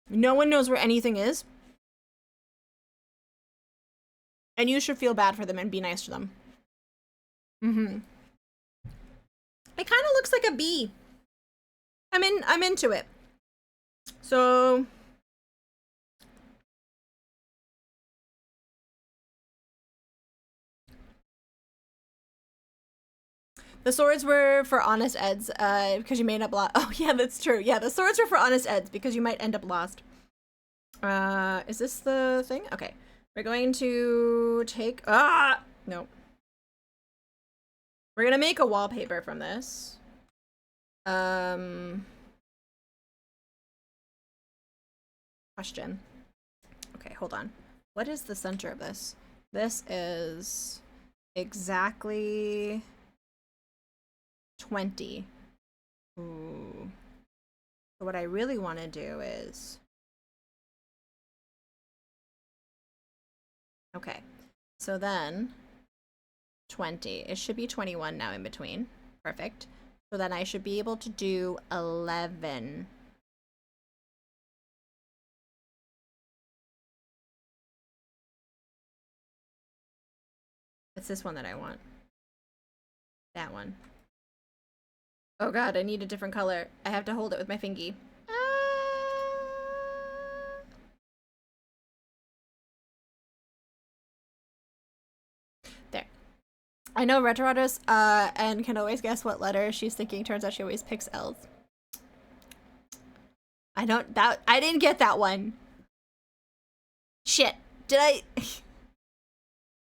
No one knows where anything is. And you should feel bad for them and be nice to them. It kind of looks like a bee. I'm into it. So the swords were for honest Eds, because you may end up lost. Oh yeah, that's true. Yeah, the swords were for honest Eds because you might end up lost. Is this the thing? Okay. We're going to take no. We're gonna make a wallpaper from this. Question. Okay, hold on. What is the center of this? This is exactly 20. Ooh. So what I really want to do is... Okay, so then 20. It should be 21 now in between. Perfect. So then I should be able to do 11. It's this one that I want. That one. Oh god, I need a different color. I have to hold it with my fingy. There. I know Retroratus, and can always guess what letter she's thinking. Turns out she always picks L's. I didn't get that one. Shit. Did I?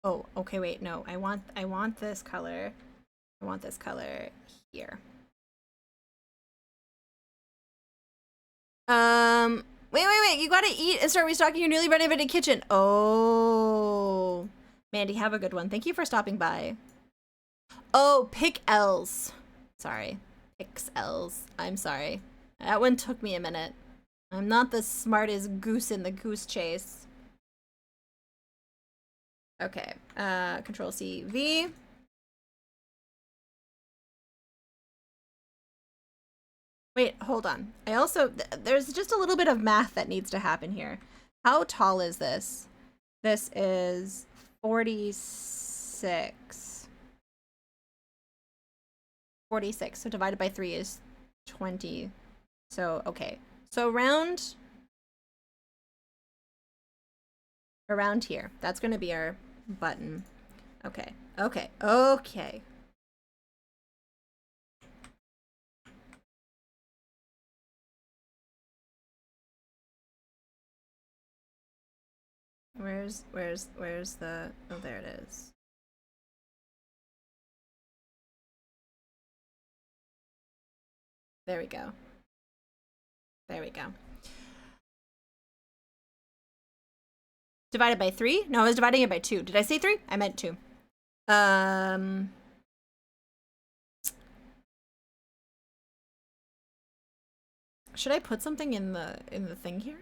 Oh, okay, wait, no. I want this color. I want this color here. Wait. You gotta eat and start restocking your newly renovated kitchen. Oh. Mandy, have a good one. Thank you for stopping by. Oh, pick L's. Sorry. Picks L's. I'm sorry. That one took me a minute. I'm not the smartest goose in the goose chase. Okay. Control C, V. Wait, hold on. I also, there's just a little bit of math that needs to happen here. How tall is this? This is 46. 46, so divided by 3 is 20. So, okay. So around here. That's going to be our button. Okay. Where's the, oh, there it is. There we go. There we go. Divided by 3? No, I was dividing it by 2. Did I say 3? I meant 2. Should I put something in the thing here?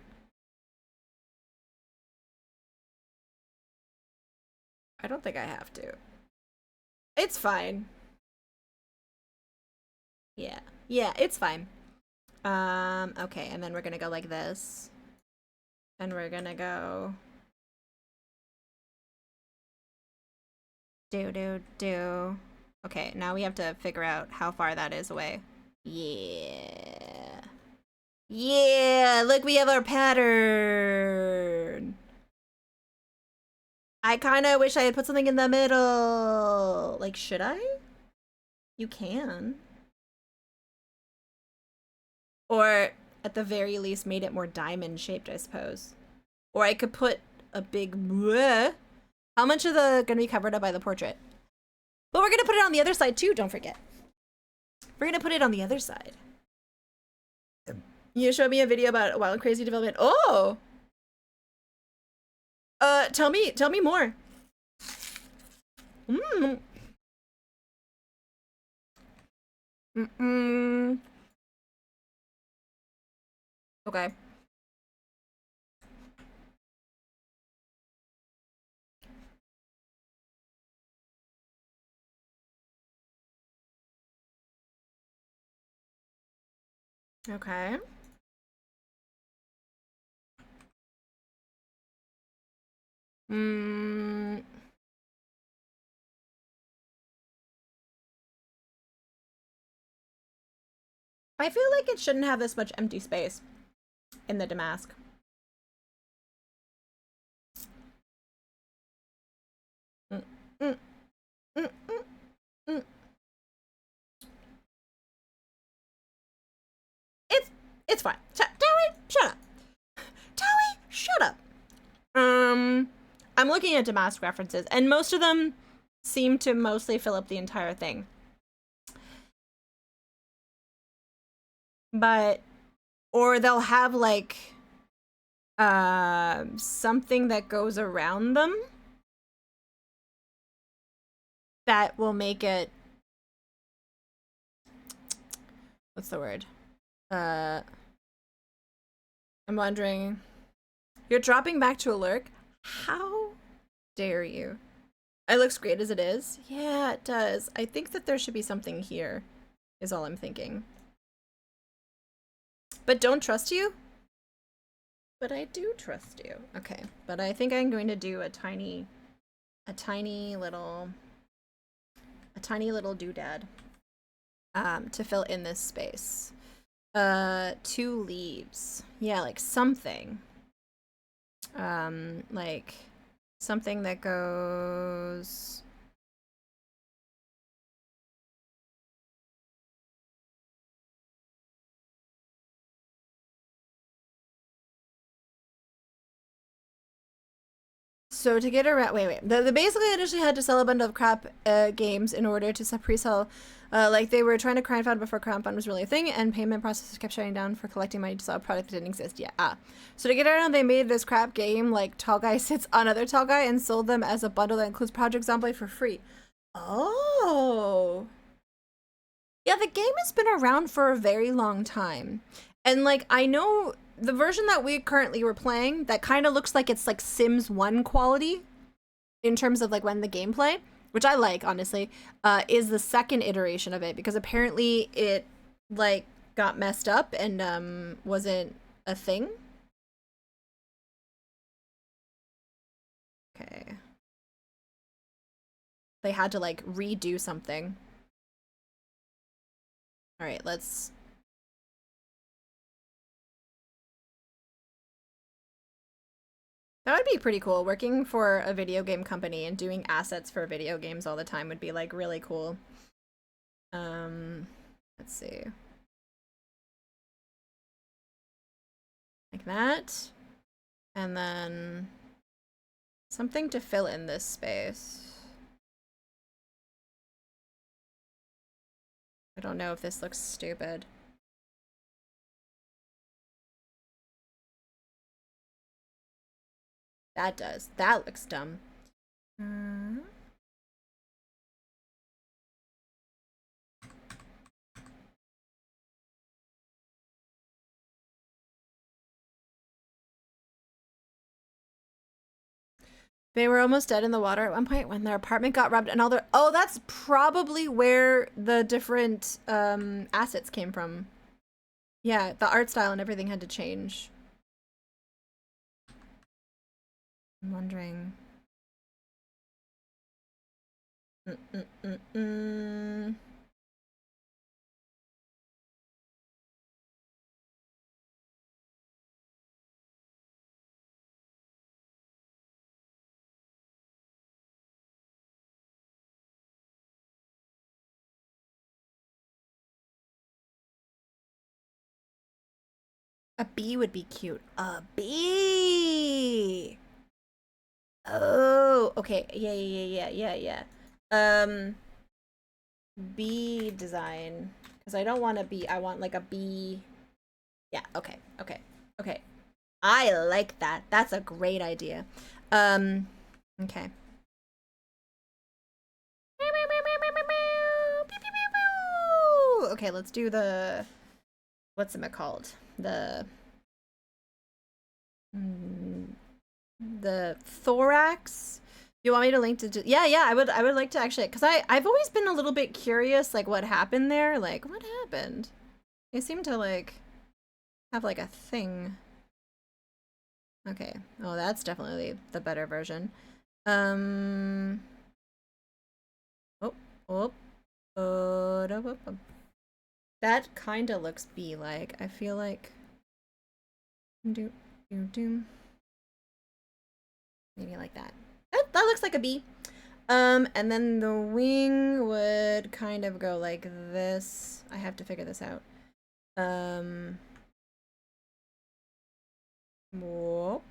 I don't think I have to. It's fine. Yeah. Yeah, it's fine. Okay, and then we're gonna go like this. And we're gonna go do. Okay, now we have to figure out how far that is away. Yeah. Yeah, look, we have our pattern. I kind of wish I had put something in the middle. Like, should I? You can. Or, at the very least, made it more diamond-shaped, I suppose. Or I could put a big... Bleh. How much of the gonna be covered up by the portrait? But we're gonna put it on the other side, too, don't forget. We're gonna put it on the other side. You showed me a video about Wild Crazy Development. Oh! Tell me more. Okay. Okay. I feel like it shouldn't have this much empty space in the damask. It's fine. Towie, shut up. Towie, shut up. I'm looking at damask references, and most of them seem to mostly fill up the entire thing. But, or they'll have like something that goes around them that will make it, what's the word? I'm wondering, you're dropping back to a lurk? How dare you? It looks great as it is. Yeah, it does. I think that there should be something here, is all I'm thinking. But don't trust you? But I do trust you. Okay, but I think I'm going to do a tiny little doodad to fill in this space. 2 leaves. Yeah, like something. Like something that goes... So to get around, wait. The basically initially had to sell a bundle of crap games in order to pre-sell. Like they were trying to crowdfund before crowdfund was really a thing, and payment processes kept shutting down for collecting money to sell a product that didn't exist yet. So to get around, they made this crap game like Tall Guy Sits on Other Tall Guy and sold them as a bundle that includes Project Zomboid for free. Oh. Yeah, the game has been around for a very long time. And like I know the version that we currently were playing that kind of looks like it's like Sims 1 quality in terms of like when the gameplay, which I like honestly, is the second iteration of it because apparently it like got messed up and wasn't a thing. Okay. They had to like redo something. All right, let's... That would be pretty cool. Working for a video game company and doing assets for video games all the time would be like really cool. Let's see. Like that. And then Something to fill in this space. I don't know if this looks stupid. That does. That looks dumb. They were almost dead in the water at one point when their apartment got robbed and all their— oh, that's probably where the different assets came from. Yeah, the art style and everything had to change. I'm wondering. A bee would be cute. A bee! Oh, okay. Yeah. Bee design. Because I don't want a bee. I want like a bee. Yeah, okay. I like that. That's a great idea. Okay. Okay, let's do the— what's it called? The thorax. You want me to link to— yeah, I would like to actually, because I've always been a little bit curious, like what happened there. Like, what happened? They seem to like have like a thing. Okay. Oh, that's definitely the better version. That kind of looks bee-like. I feel like maybe like that. That looks like a bee. And then the wing would kind of go like this. I have to figure this out. Whoop.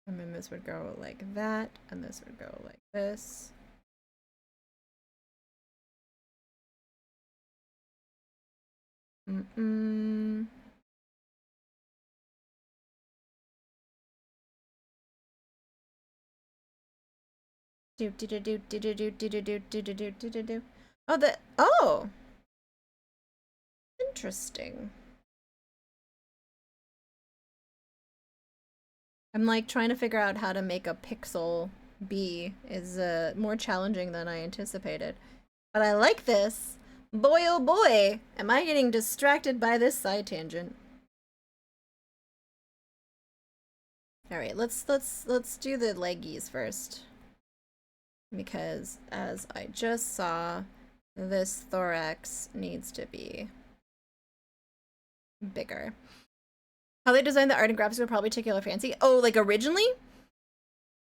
And then this would go like that, and this would go like this. Oh, interesting. I'm like trying to figure out how to make a pixel bee is more challenging than I anticipated. But I like this. Boy oh boy, am I getting distracted by this side tangent. All right, let's do the leggies first. Because as I just saw, this thorax needs to be bigger. How they designed the art and graphics would probably tickle a fancy. Oh, like originally?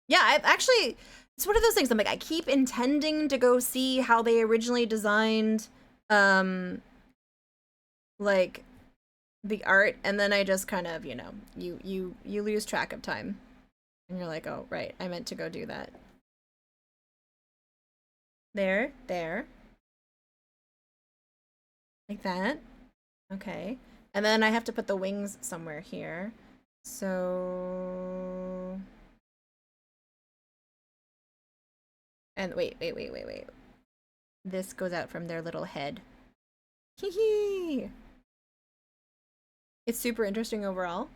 Yeah, I've actually, it's one of those things I'm like, I keep intending to go see how they originally designed like the art, and then I just kind of, you know, you lose track of time. And you're like, oh right, I meant to go do that. There. Like that. Okay. And then I have to put the wings somewhere here. So... and wait. This goes out from their little head. Hee hee! It's super interesting overall.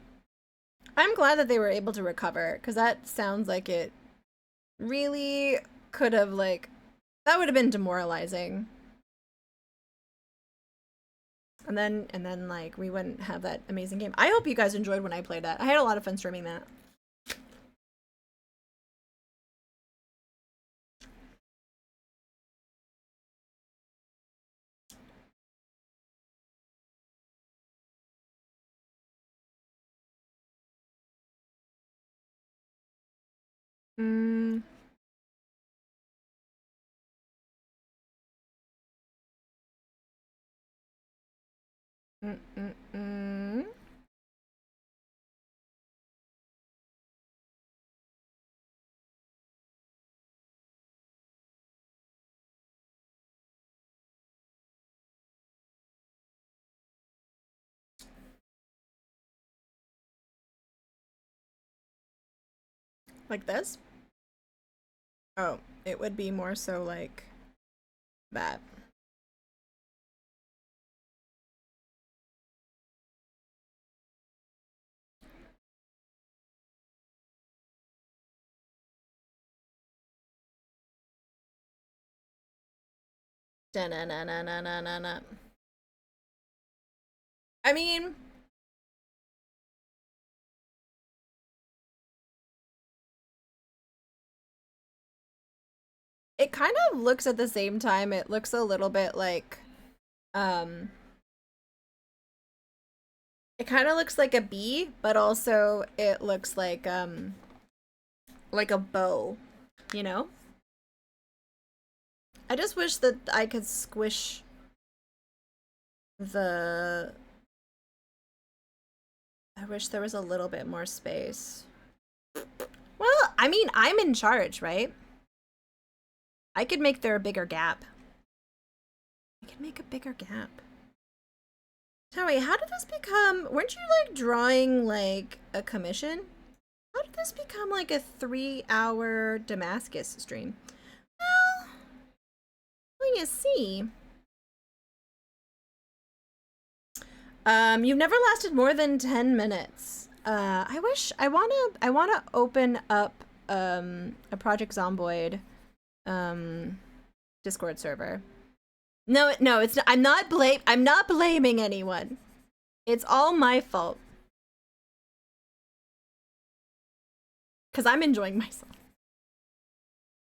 I'm glad that they were able to recover, because that sounds like it really could have, like, that would have been demoralizing. And then like we wouldn't have that amazing game. I hope you guys enjoyed when I played that. I had a lot of fun streaming that. Like this? Oh, it would be more so like that. Da-na-na-na-na-na-na. I mean, it kind of looks at the same time, it looks a little bit like, it kind of looks like a bee, but also it looks like a bow, you know? I just wish that I could squish the... I wish there was a little bit more space. Well, I mean, I'm in charge, right? I could make there a bigger gap. I could make a bigger gap. Tell me, how did this become... Weren't you, like, drawing, like, a commission? How did this become, like, a 3-hour Damascus stream? Well, you see... You've never lasted more than 10 minutes. I wanna open up, a Project Zomboid, Discord server. No, it's not, I'm not blaming anyone. It's all my fault. 'Cause I'm enjoying myself.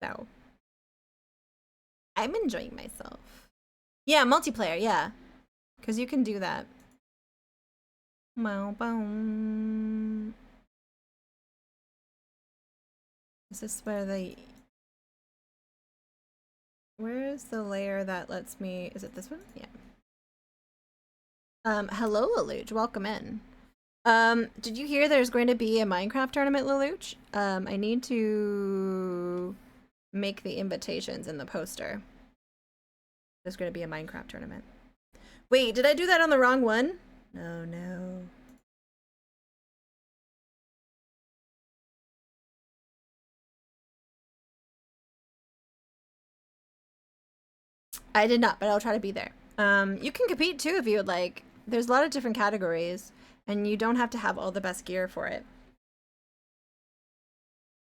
So. I'm enjoying myself. Yeah, multiplayer, yeah. 'Cause you can do that. Is this where the... Where is the layer that lets me... Is it this one? Yeah. Hello, Lelouch. Welcome in. Did you hear there's going to be a Minecraft tournament, Lelouch? I need to make the invitations in the poster. There's going to be a Minecraft tournament. Wait, did I do that on the wrong one? No, no. I did not, but I'll try to be there. You can compete too if you would like. There's a lot of different categories, and you don't have to have all the best gear for it.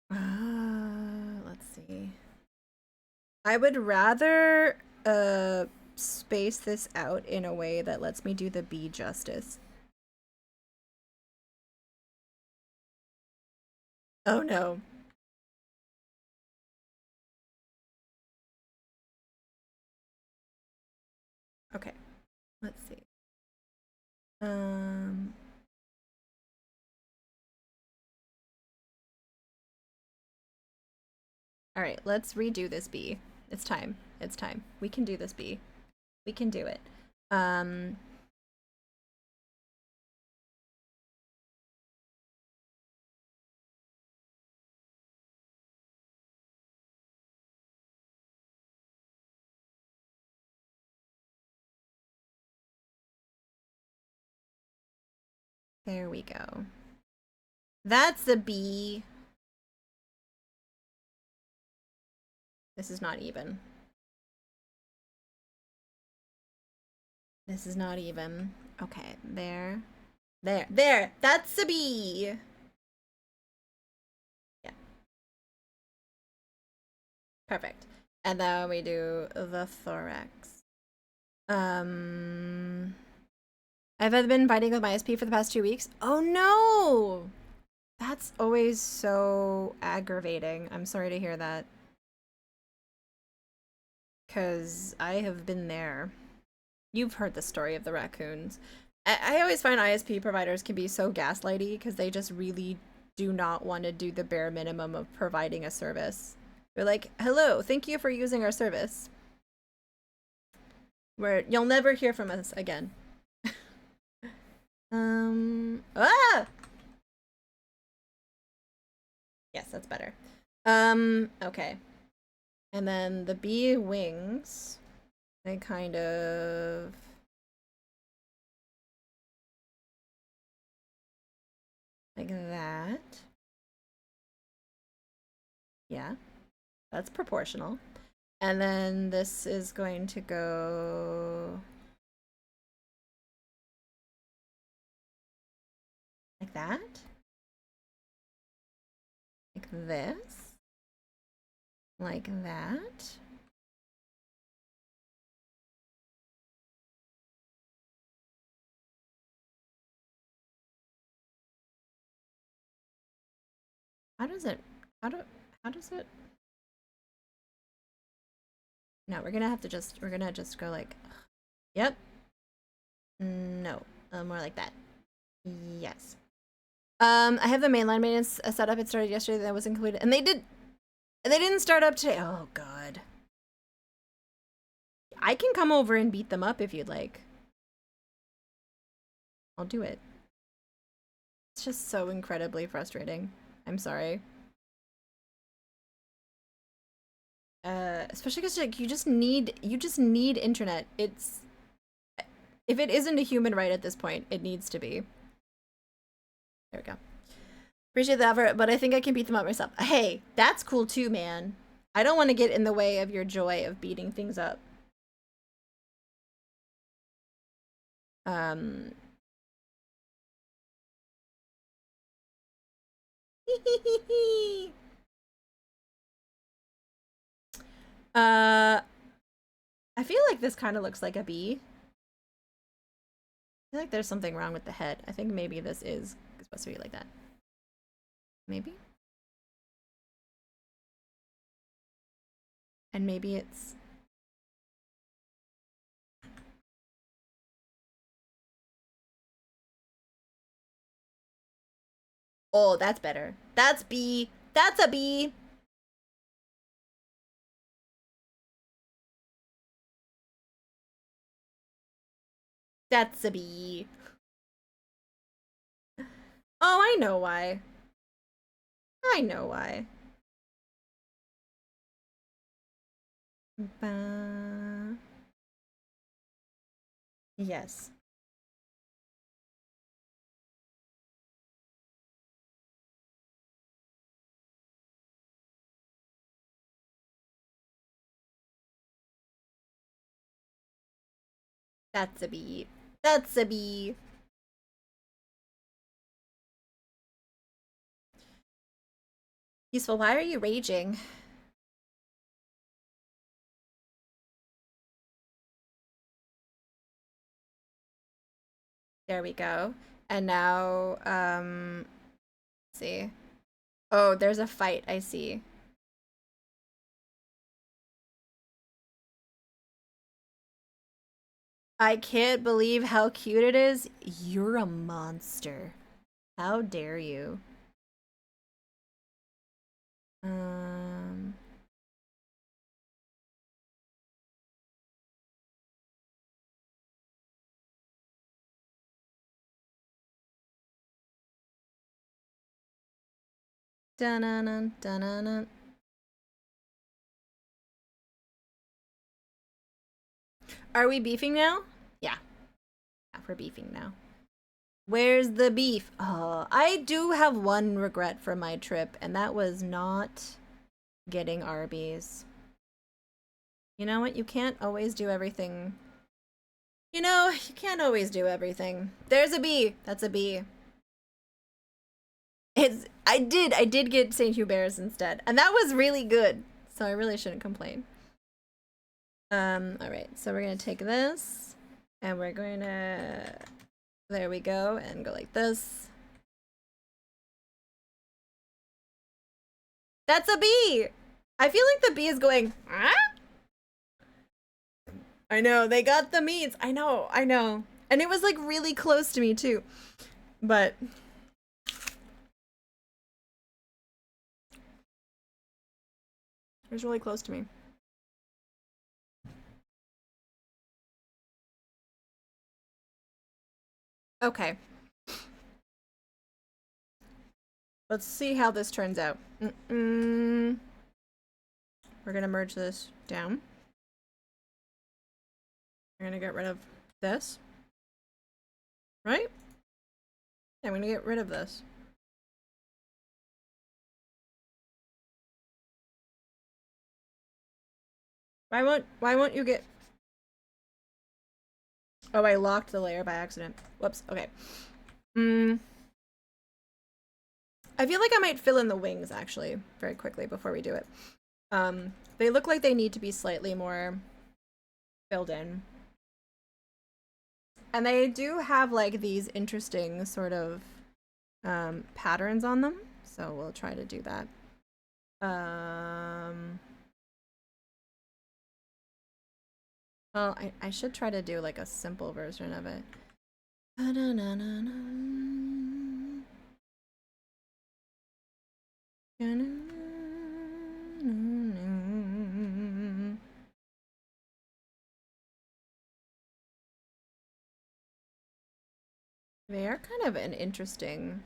Let's see. I would rather space this out in a way that lets me do the bee justice. Oh no. Okay, let's see. All right, let's redo this bee. It's time. It's time. We can do this bee. We can do it. There we go. That's the bee. This is not even. This is not even. Okay, there. There! That's the bee! Yeah. Perfect. And then we do the thorax. I've been fighting with my SP for the past 2 weeks. Oh no! That's always so aggravating. I'm sorry to hear that. 'Cause I have been there. You've heard the story of the raccoons. I always find ISP providers can be so gaslighty because they just really do not want to do the bare minimum of providing a service. They're like, hello, thank you for using our service. Where you'll never hear from us again. Ah! Yes, that's better. Okay. And then the bee wings, they kind of... like that. Yeah, that's proportional. And then this is going to go like that. Like this. Like that. How does it, how does it? No, we're gonna just go like, yep. No, more like that. Yes. I have the mainline maintenance set up. It started yesterday. That was included, and they didn't start up today. Oh god. I can come over and beat them up if you'd like. I'll do it. It's just so incredibly frustrating. I'm sorry. Especially because like you just need internet. It's if it isn't a human right at this point, it needs to be. There we go. Appreciate the effort, but I think I can beat them up myself. Hey, that's cool too, man. I don't want to get in the way of your joy of beating things up. I feel like this kind of looks like a bee. I feel like there's something wrong with the head. I think maybe this is supposed to be like that. Maybe? And maybe it's... Oh, that's better. That's B. That's a B. That's a B. Oh, I know why. I know why. Yes. That's a B. That's a B. Useful, why are you raging? There we go. And now, let's see. Oh, there's a fight, I see. I can't believe how cute it is. You're a monster. How dare you? Dun-dun-dun, dun-dun-dun. Are we beefing now? Yeah. Yeah, we're beefing now. Where's the beef? Oh, I do have one regret for my trip, and that was not getting Arby's. You know what? You can't always do everything. You know, you can't always do everything. There's a B. That's a B. I did get St. Hubert's instead, and that was really good. So I really shouldn't complain. Alright, so we're gonna take this, and we're going to, there we go, and go like this. That's a B! I feel like the B is going, ah? I know, they got the meats. I know. And it was like really close to me too. But it was really close to me. Okay. Let's see how this turns out. We're gonna merge this down. We're gonna get rid of this. Right? Yeah, I'm gonna get rid of this. Why won't you get... Oh, I locked the layer by accident. Whoops. Okay. I feel like I might fill in the wings, actually, very quickly before we do it. They look like they need to be slightly more filled in. And they do have, like, these interesting sort of patterns on them. So we'll try to do that. Well, I should try to do, like, a simple version of it. They are kind of an interesting...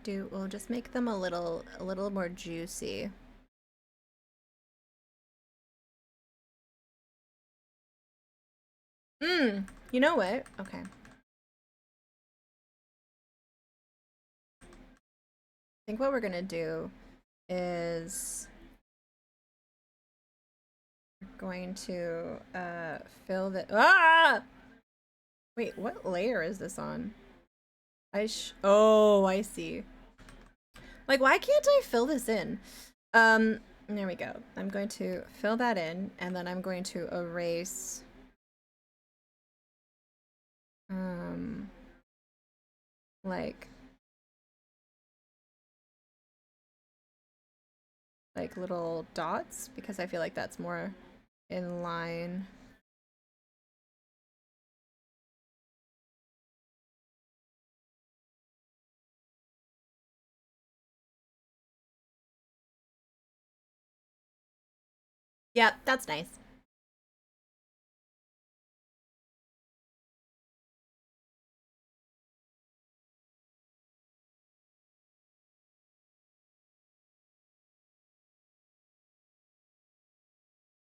We'll just make them a little more juicy. You know what? Okay. I think what we're gonna do is we're going to fill the wait, what layer is this on? Oh, I see. Like, why can't I fill this in? There we go. I'm going to fill that in, and then I'm going to erase like little dots, because I feel like that's more in line. Yeah, that's nice.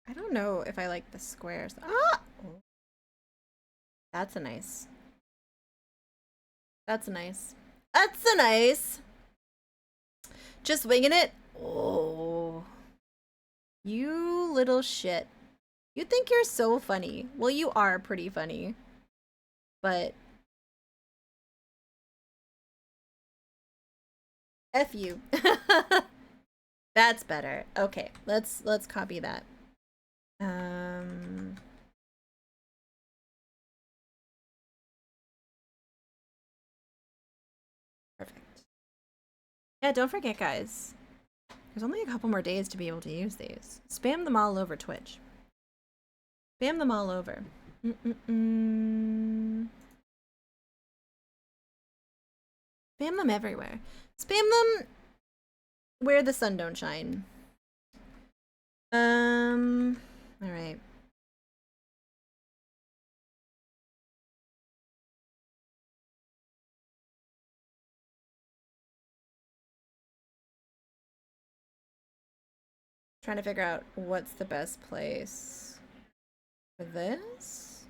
I don't know if I like the squares. Ah! That's a nice. That's nice. That's a nice. Just winging it. Oh. You little shit. You think you're so funny. Well, you are pretty funny. But F you. That's better. Okay, let's copy that. Perfect. Yeah, don't forget, guys. There's only a couple more days to be able to use these. Spam them all over Twitch. Spam them all over. Spam them everywhere. Spam them where the sun don't shine. All right. Trying to figure out what's the best place for this.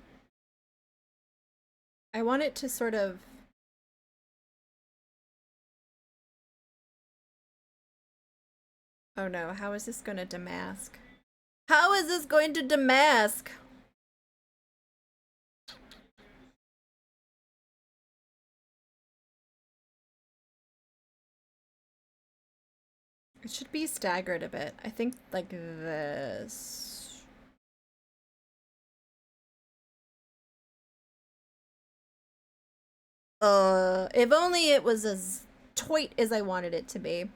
I want it to sort of... Oh no, how is this going to demask? How is this going to demask? It should be staggered a bit. I think like this. If only it was as tight as I wanted it to be.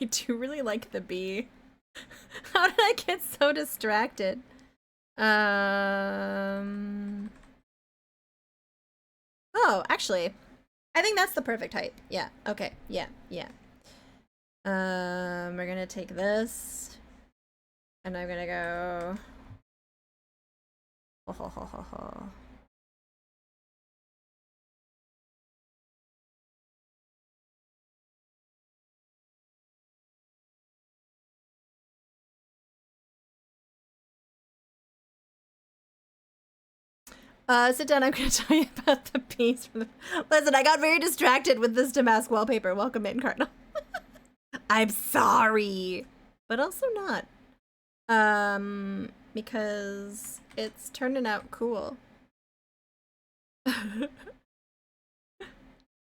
I do really like the bee. How did I get so distracted? Oh, actually, I think that's the perfect height. Yeah, okay, yeah. We're gonna take this, and I'm gonna go... Sit down, I'm gonna tell you about the piece from the... Listen, I got very distracted with this Damask wallpaper. Welcome in, Cardinal. I'm sorry. But also not. Because it's turning out cool.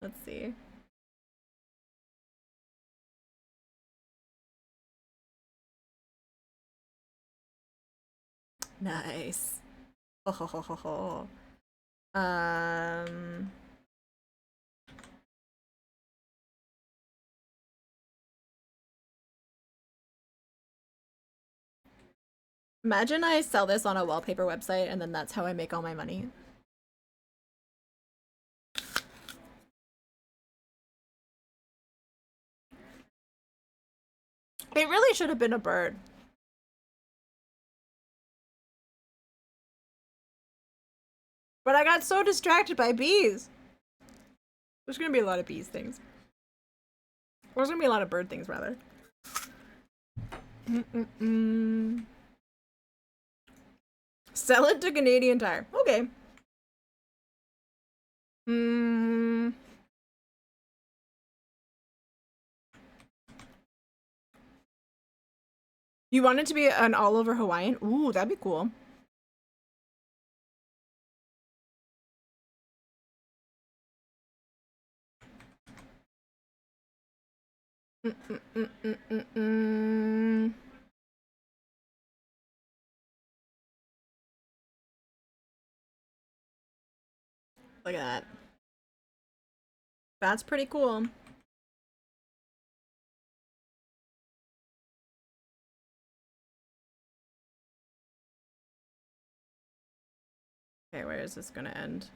Let's see. Nice. Ho ho ho ho ho. Imagine I sell this on a wallpaper website and then that's how I make all my money. It really should have been a bird. But I got so distracted by bees. There's gonna be a lot of bees things. There's gonna be a lot of bird things, rather. Sell it to Canadian Tire. Okay. You want it to be an all-over Hawaiian? Ooh, that'd be cool. Look at that. That's pretty cool. Okay, where is this gonna end?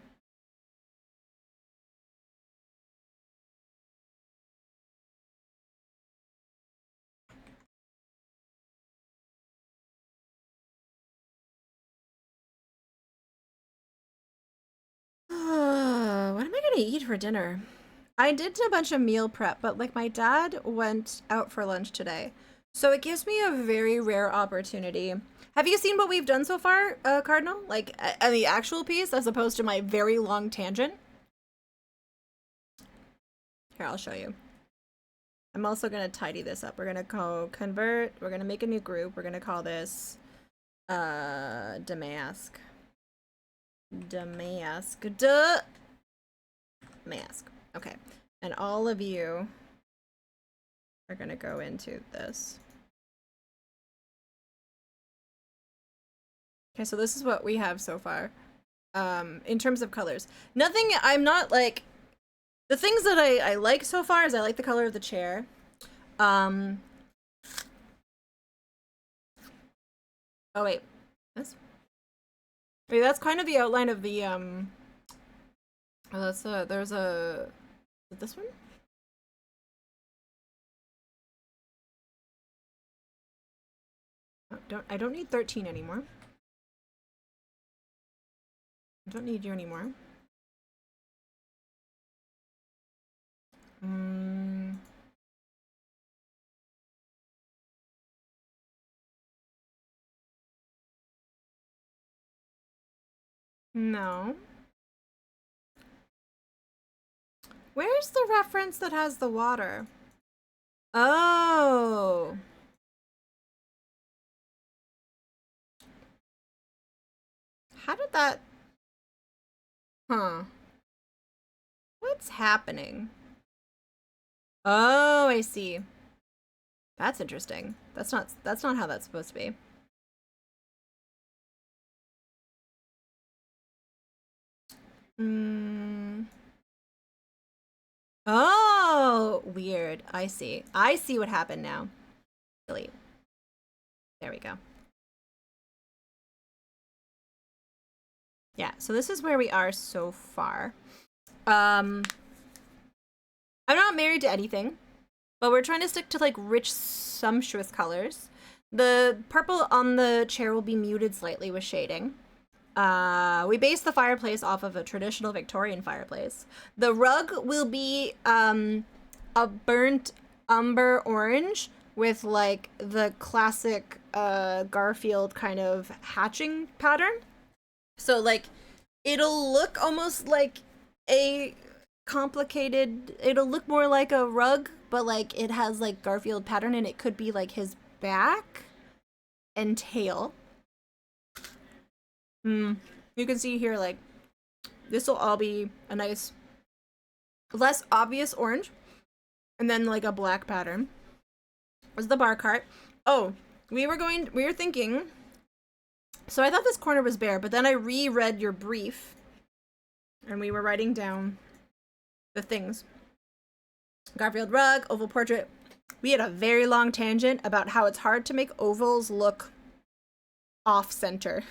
What am I gonna eat for dinner? I did a bunch of meal prep, but like my dad went out for lunch today. So it gives me a very rare opportunity. Have you seen what we've done so far, Cardinal? Like, the actual piece as opposed to my very long tangent? Here, I'll show you. I'm also gonna tidy this up. We're gonna go convert. We're gonna make a new group. We're gonna call this, Damask. Mask. Okay. And all of you are gonna go into this. Okay, so this is what we have so far. In terms of colors. Nothing, I'm not like, the things that I like so far is I like the color of the chair. Oh wait, this? Wait, that's kind of the outline of the, oh, that's there's a, is it this one? Oh, I don't need 13 anymore. I don't need you anymore. No. Where's the reference that has the water? Oh. How did that... Huh. What's happening? Oh, I see. That's interesting. That's not how that's supposed to be. Oh, weird. I see. I see what happened now. Delete. There we go. Yeah, so this is where we are so far. I'm not married to anything, but we're trying to stick to like rich, sumptuous colors. The purple on the chair will be muted slightly with shading. We base the fireplace off of a traditional Victorian fireplace. The rug will be a burnt umber orange with like the classic Garfield kind of hatching pattern. So like it'll look almost like a complicated, it'll look more like a rug, but like it has like Garfield pattern, and it could be like his back and tail. You can see here, like, this will all be a nice, less obvious orange, and then like a black pattern. Was the bar cart. Oh, we were thinking, so I thought this corner was bare, but then I reread your brief, and we were writing down the things. Garfield rug, oval portrait. We had a very long tangent about how it's hard to make ovals look off-center.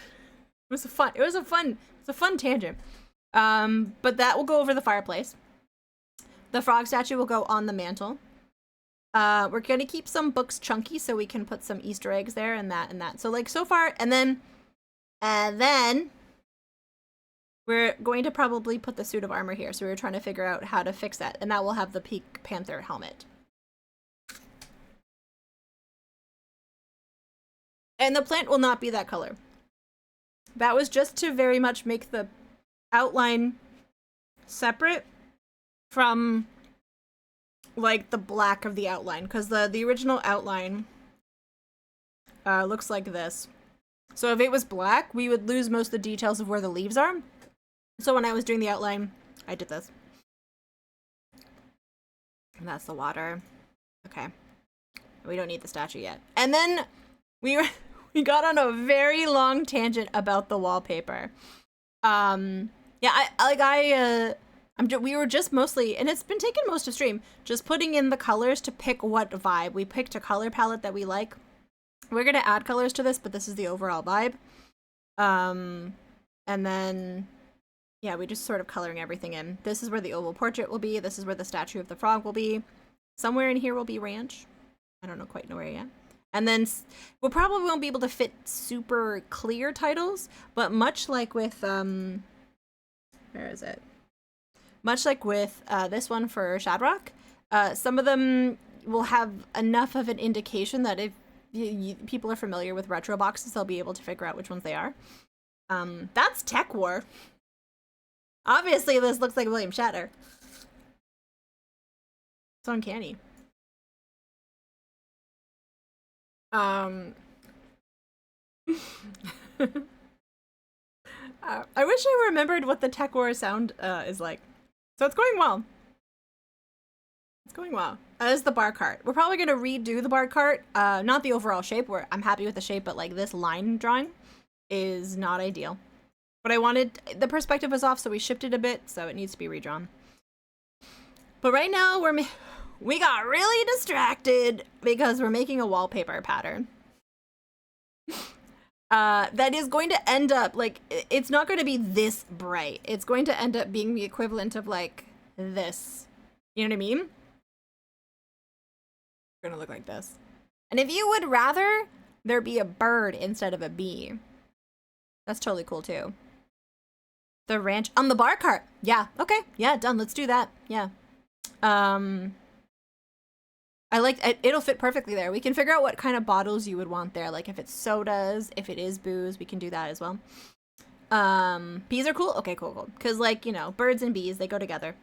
It was a fun tangent. But that will go over the fireplace. The frog statue will go on the mantle. We're gonna keep some books chunky so we can put some Easter eggs there and that. So like so far, and then we're going to probably put the suit of armor here. So we were trying to figure out how to fix that, and that will have the Pink Panther helmet. And the plant will not be that color. That was just to very much make the outline separate from like the black of the outline, because the original outline looks like this. So if it was black, we would lose most of the details of where the leaves are. So when I was doing the outline, I did this. And that's the water. Okay. We don't need the statue yet. And then we got on a very long tangent about the wallpaper. We were just mostly, and it's been taking most of stream, just putting in the colors to pick what vibe. We picked a color palette that we like. We're gonna add colors to this, but this is the overall vibe. And then, yeah, we just sort of coloring everything in. This is where the oval portrait will be. This is where the statue of the frog will be. Somewhere in here will be ranch. I don't quite know where yet. And then we'll probably won't be able to fit super clear titles, but much like with, where is it? Much like with this one for Shadrock, some of them will have enough of an indication that if people are familiar with retro boxes, they'll be able to figure out which ones they are. That's Tech War. Obviously, this looks like William Shatner. It's uncanny. I wish I remembered what the Tech War sound is like. So it's going well. It's going well. As the bar cart. We're probably going to redo the bar cart. Not the overall shape, where I'm happy with the shape, but like this line drawing is not ideal. But I wanted, the perspective was off, so we shifted a bit, so it needs to be redrawn. But right now, we got really distracted because we're making a wallpaper pattern. That is going to end up, like, it's not going to be this bright. It's going to end up being the equivalent of, like, this. You know what I mean? It's going to look like this. And if you would rather there be a bird instead of a bee, that's totally cool, too. The ranch on the bar cart. Yeah, okay. Yeah, done. Let's do that. Yeah. I like it, it'll fit perfectly there. We can figure out what kind of bottles you would want there. Like if it's sodas, if it is booze, we can do that as well. Bees are cool. Okay, cool. Because like, you know, birds and bees, they go together.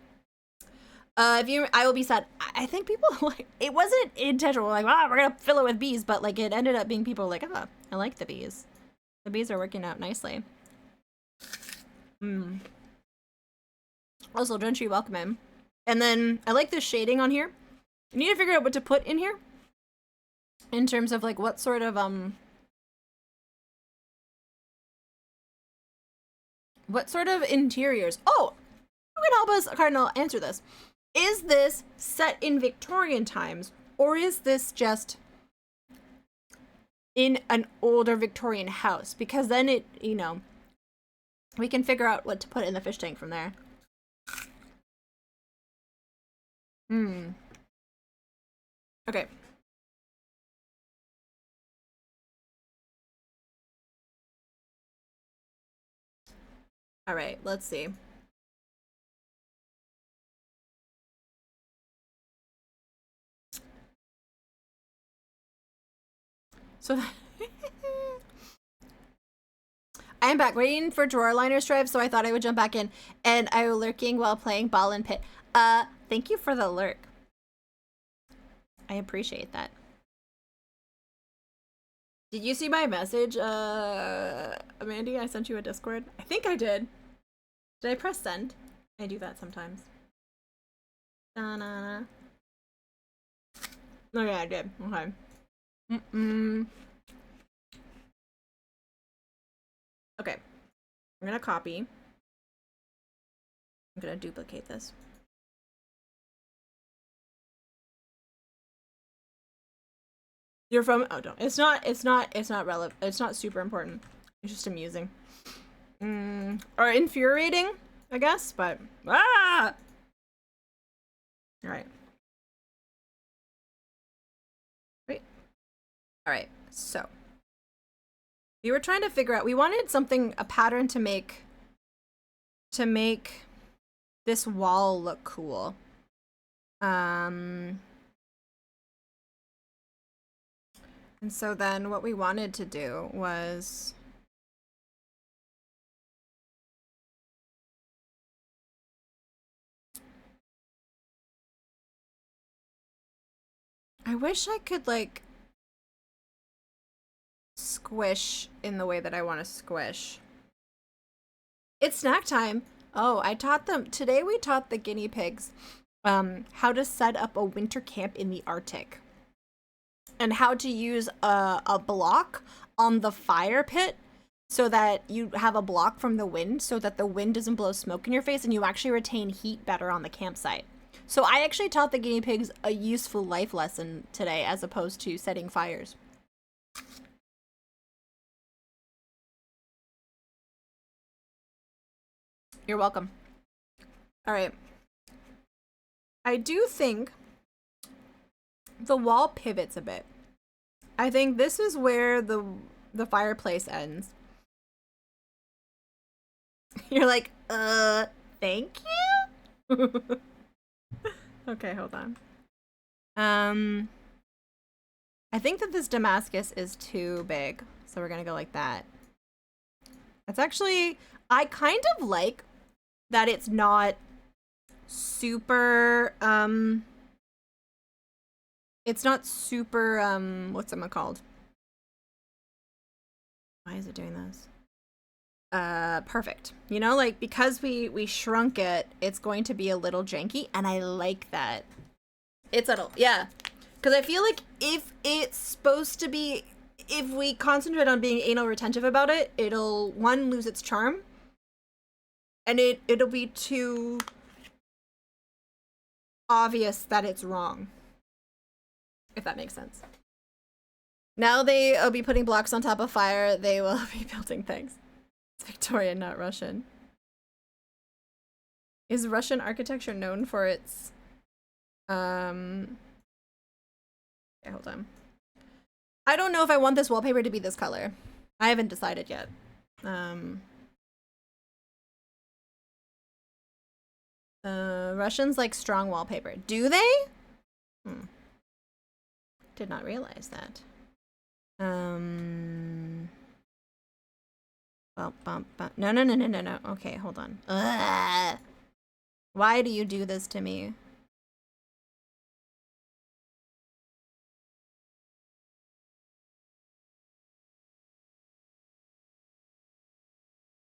I will be sad. I think people like, it wasn't intentional. Like, wow, we're gonna fill it with bees, but like it ended up being people like, oh, I like the bees. The bees are working out nicely. Also, don't you welcome him. And then I like this shading on here. You need to figure out what to put in here in terms of like what sort of interiors. Oh, who can help us, Cardinal, answer this? Is this set in Victorian times, or is this just in an older Victorian house? Because then it, you know, we can figure out what to put in the fish tank from there. Okay. All right, let's see. So I am back, waiting for drawer liners drive, so I thought I would jump back in. And I was lurking while playing Ball and Pit. Thank you for the lurk. I appreciate that. Did you see my message, Mandy? I sent you a Discord. I think I did. Did I press send? I do that sometimes. Da-na-na. Oh yeah, I did. Okay. Okay. I'm gonna copy. I'm gonna duplicate this. You're from, oh, don't. It's not relevant. It's not super important. It's just amusing. Or infuriating, I guess, but, ah! Alright. Wait. Alright, so. We were trying to figure out, we wanted something, a pattern to make this wall look cool. And so then what we wanted to do was I wish I could like squish in the way that I want to squish. It's snack time. Oh, I taught them today. We taught the guinea pigs how to set up a winter camp in the Arctic and how to use a block on the fire pit so that you have a block from the wind so that the wind doesn't blow smoke in your face and you actually retain heat better on the campsite. So I actually taught the guinea pigs a useful life lesson today as opposed to setting fires. You're welcome. All right. I do think the wall pivots a bit. I think this is where the fireplace ends. You're like, thank you? Okay, hold on. I think that this Damascus is too big, so we're gonna go like that. It's actually, I kind of like that it's not super, it's not super, what's it called? Why is it doing this? Perfect. You know, like, because we shrunk it, it's going to be a little janky, and I like that. It's subtle, yeah. Because I feel like if it's supposed to be, if we concentrate on being anal retentive about it, it'll, one, lose its charm, and it'll be too obvious that it's wrong. If that makes sense. Now they'll be putting blocks on top of fire, they will be building things. It's Victorian, not Russian. Is Russian architecture known for its, okay, hold on. I don't know if I want this wallpaper to be this color. I haven't decided yet. Russians like strong wallpaper. Do they? Did not realize that. No. Okay, hold on. Ugh. Why do you do this to me?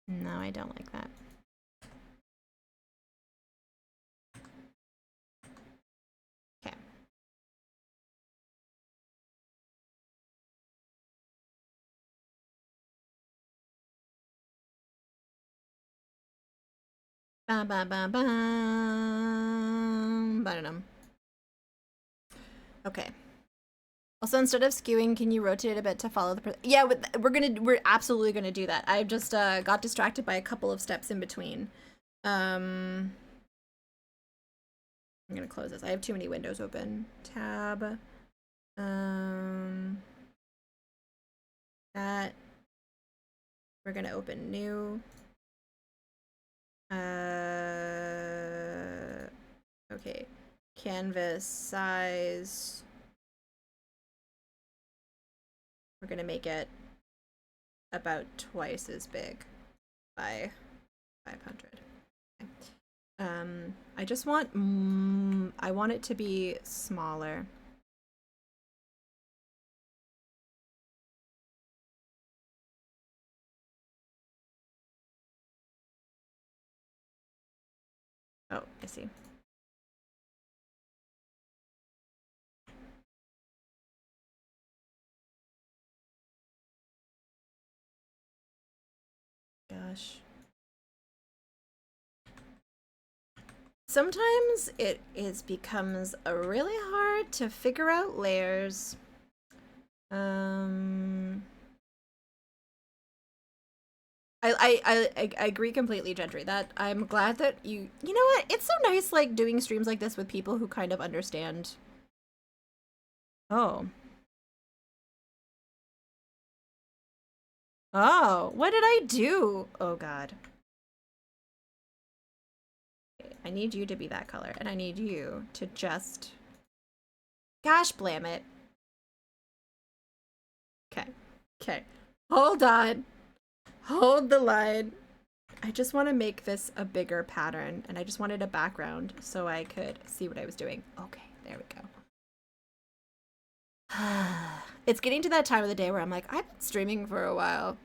No, I don't like that. Okay. Ba ba ba ba. Ba-da-dum. Okay. Also, instead of skewing, can you rotate it a bit to follow the? Yeah, we're absolutely gonna do that. I just got distracted by a couple of steps in between. I'm gonna close this. I have too many windows open. Tab. That. We're gonna open new. Okay. Canvas size. We're gonna make it about twice as big by 500. Okay. I just want, I want it to be smaller. Oh, I see. Gosh. Sometimes it becomes really hard to figure out layers. I agree completely, Gentry. That I'm glad that you know what? It's so nice like doing streams like this with people who kind of understand. Oh. Oh, what did I do? Oh god. Okay, I need you to be that color, and I need you to just... Gosh, blam it. Okay. Okay. Hold on. Hold the line. I just want to make this a bigger pattern, and I just wanted a background so I could see what I was doing. Okay, there we go. It's getting to that time of the day where I'm like, I've been streaming for a while.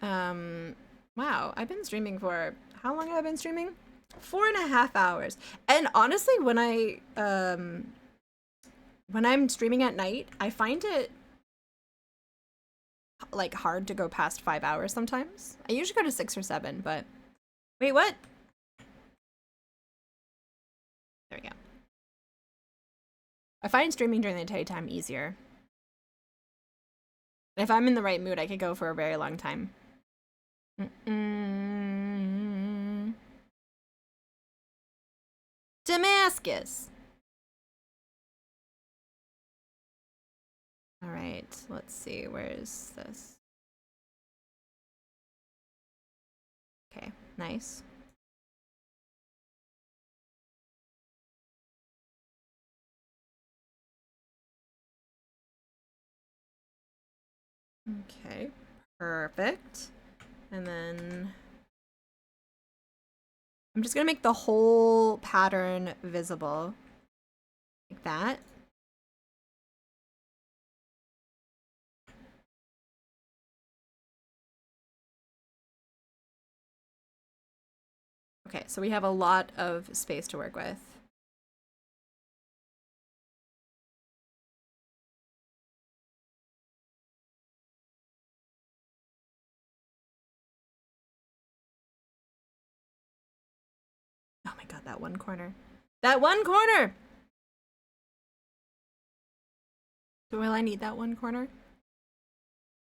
Wow, I've been streaming for, how long have I been streaming? 4.5 hours. And honestly, when I'm streaming at night, I find it like hard to go past 5 hours sometimes. I usually go to 6 or 7, but wait, what? There we go. I find streaming during the daytime easier. If I'm in the right mood, I could go for a very long time. Damascus. All right, let's see. Where is this? Okay, nice. Okay, perfect. And then I'm just gonna make the whole pattern visible like that. Okay, so we have a lot of space to work with. Oh my god, that one corner. That one corner! Will I need that one corner?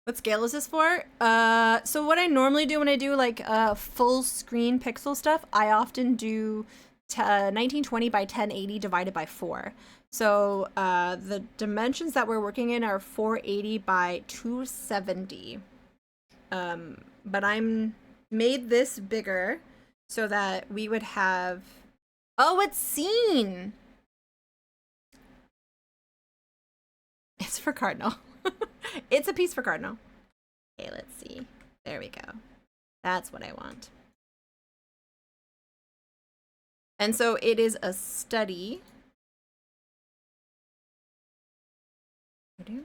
What scale is this for? So what I normally do when I do like full screen pixel stuff, I often do 1920 by 1080 divided by 4. So the dimensions that we're working in are 480 by 270. But I'm made this bigger so that we would have... Oh, it's seen! It's for Cardinal. It's a piece for Cardinal. Okay, let's see. There we go. That's what I want. And so it is a study. There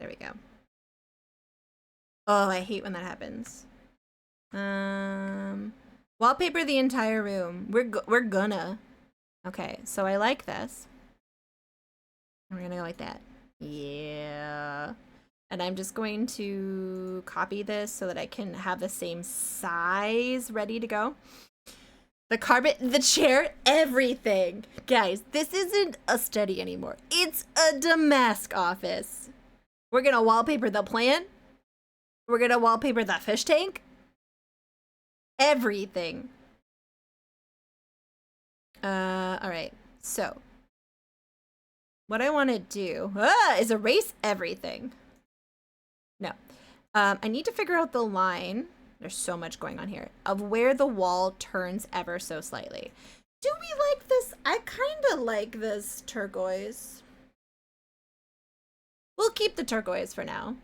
we go. Oh, I hate when that happens. Wallpaper the entire room. We're gonna. Okay, so I like this. We're gonna go like that. Yeah. And I'm just going to copy this so that I can have the same size ready to go. The carpet, the chair, everything. Guys, this isn't a study anymore. It's a Damask office. We're gonna wallpaper the plant. We're gonna wallpaper the fish tank. Everything. All right. So what I want to do is erase everything. No. I need to figure out the line. There's so much going on here of where the wall turns ever so slightly. Do we like this? I kind of like this turquoise. We'll keep the turquoise for now.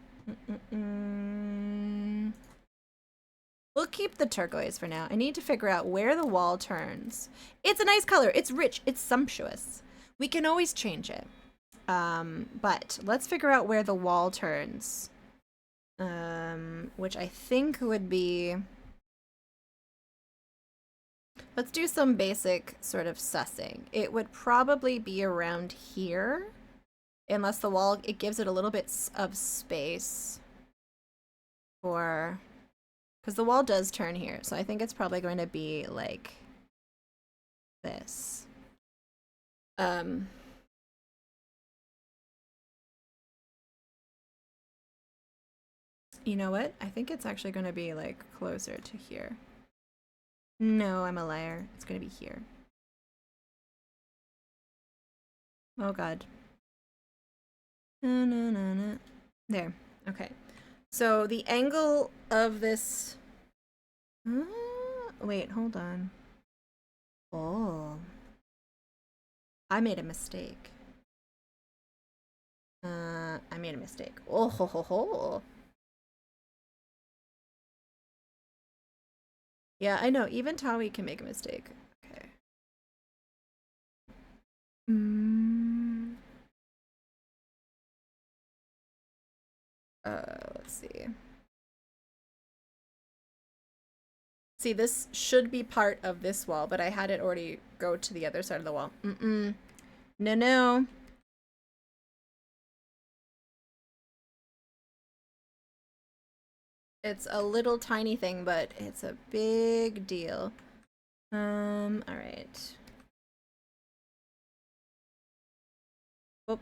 Mm-mm-mm. We'll keep the turquoise for now. I need to figure out where the wall turns. It's a nice color. It's rich. It's sumptuous. We can always change it. But let's figure out where the wall turns. Which I think would be... Let's do some basic sort of sussing. It would probably be around here. Unless the wall, it gives it a little bit of space for... Because the wall does turn here, so I think it's probably going to be like this. You know what? I think it's actually going to be like closer to here. No, I'm a liar. It's going to be here. Oh god. No, no, no, no. There. Okay. So the angle of this... wait, hold on. Oh. I made a mistake. I made a mistake. Oh, ho, ho, ho. Yeah, I know. Even Tawi can make a mistake. Okay. Let's see. See, this should be part of this wall, but I had it already go to the other side of the wall. No, no. It's a little tiny thing, but it's a big deal. Alright. Whoop.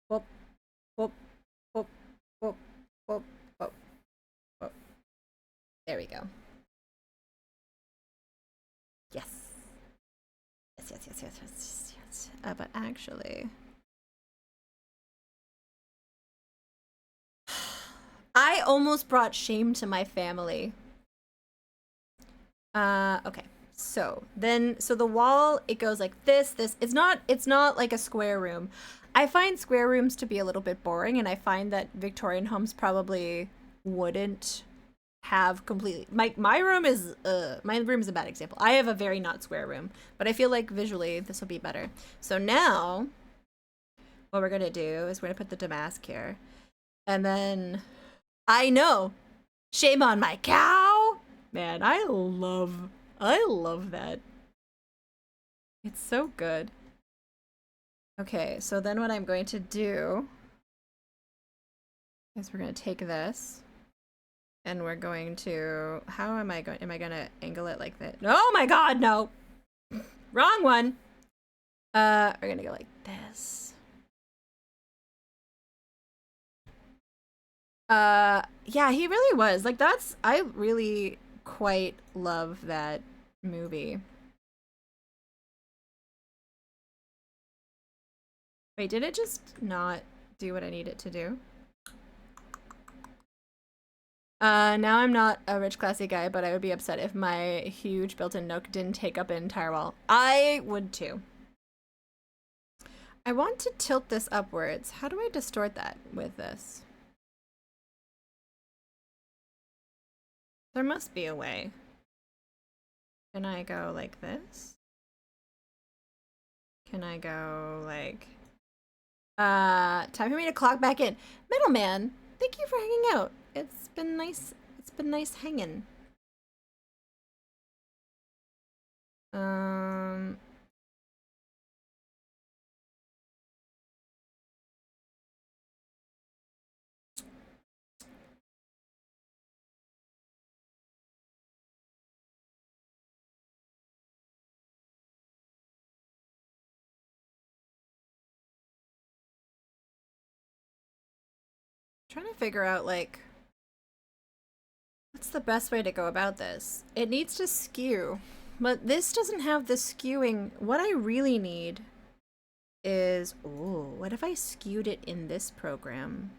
Whoop. Whoop. Whoop. Whoop. Whoop. Whoop. Whoop. There we go. Yes. Yes, yes, yes, yes, yes, yes. But actually... I almost brought shame to my family. Okay. So the wall, it goes like this, it's not like a square room. I find square rooms to be a little bit boring, and I find that Victorian homes probably wouldn't have completely, my room is a bad example. I have a very not square room, but I feel like visually this will be better. So now what we're gonna do is we're gonna put the damask here, and then I know, shame on my cow. Man, I love that. It's so good. Okay, so then what I'm going to do is we're going to take this and we're going to, am I going to angle it like that? Oh my god, no. Wrong one. We're going to go like this. Yeah, he really was. Like, I really quite love that movie. Wait, did it just not do what I need it to do? Now I'm not a rich, classy guy, but I would be upset if my huge built-in nook didn't take up an entire wall. I would too. I want to tilt this upwards. How do I distort that with this? There must be a way. Can I go like this? Can I go like... time for me to clock back in. Middleman, thank you for hanging out. It's been nice hanging. Trying to figure out, like, what's the best way to go about this? It needs to skew, but this doesn't have the skewing. What I really need is, oh, what if I skewed it in this program?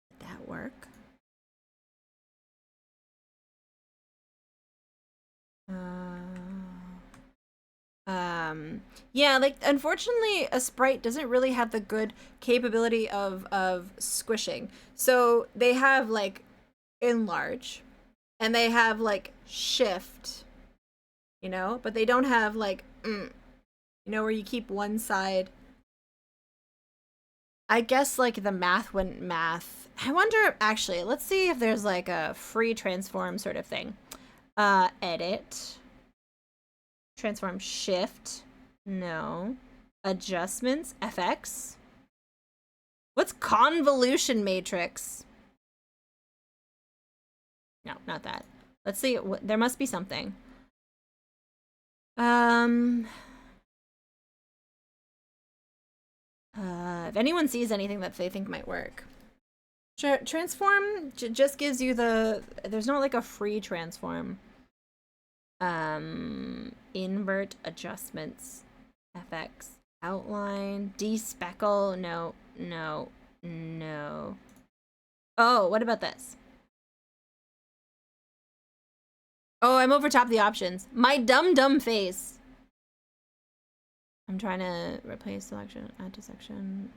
Would that work? Yeah, like unfortunately a sprite doesn't really have the good capability of squishing. So they have like enlarge and they have like shift, you know, but they don't have like you know, where you keep one side. I guess like the math wouldn't math. I wonder actually, let's see if there's like a free transform sort of thing. Edit. Transform shift. No. Adjustments. FX. What's convolution matrix? No, not that. Let's see. There must be something. If anyone sees anything that they think might work. Transform just gives you the... There's not like a free transform. Invert adjustments. FX. Outline. Despeckle. No, no, no. Oh, what about this? Oh, I'm over top the options. My dumb face. I'm trying to replace selection, add to section.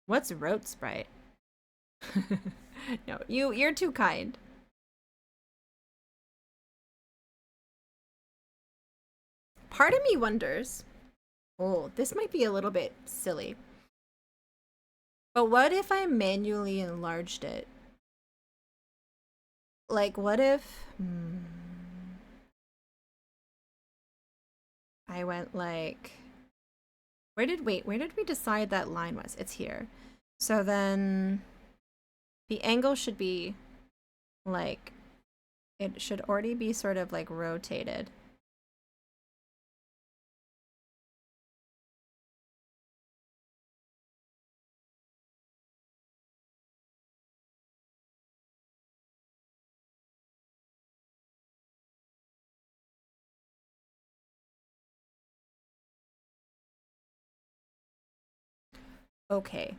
What's rote sprite? No, you're too kind. Part of me wonders. Oh, this might be a little bit silly. But what if I manually enlarged it? Like, what if... I went like... where did we decide that line was? It's here. So then... the angle should be... like... it should already be sort of like rotated. Okay.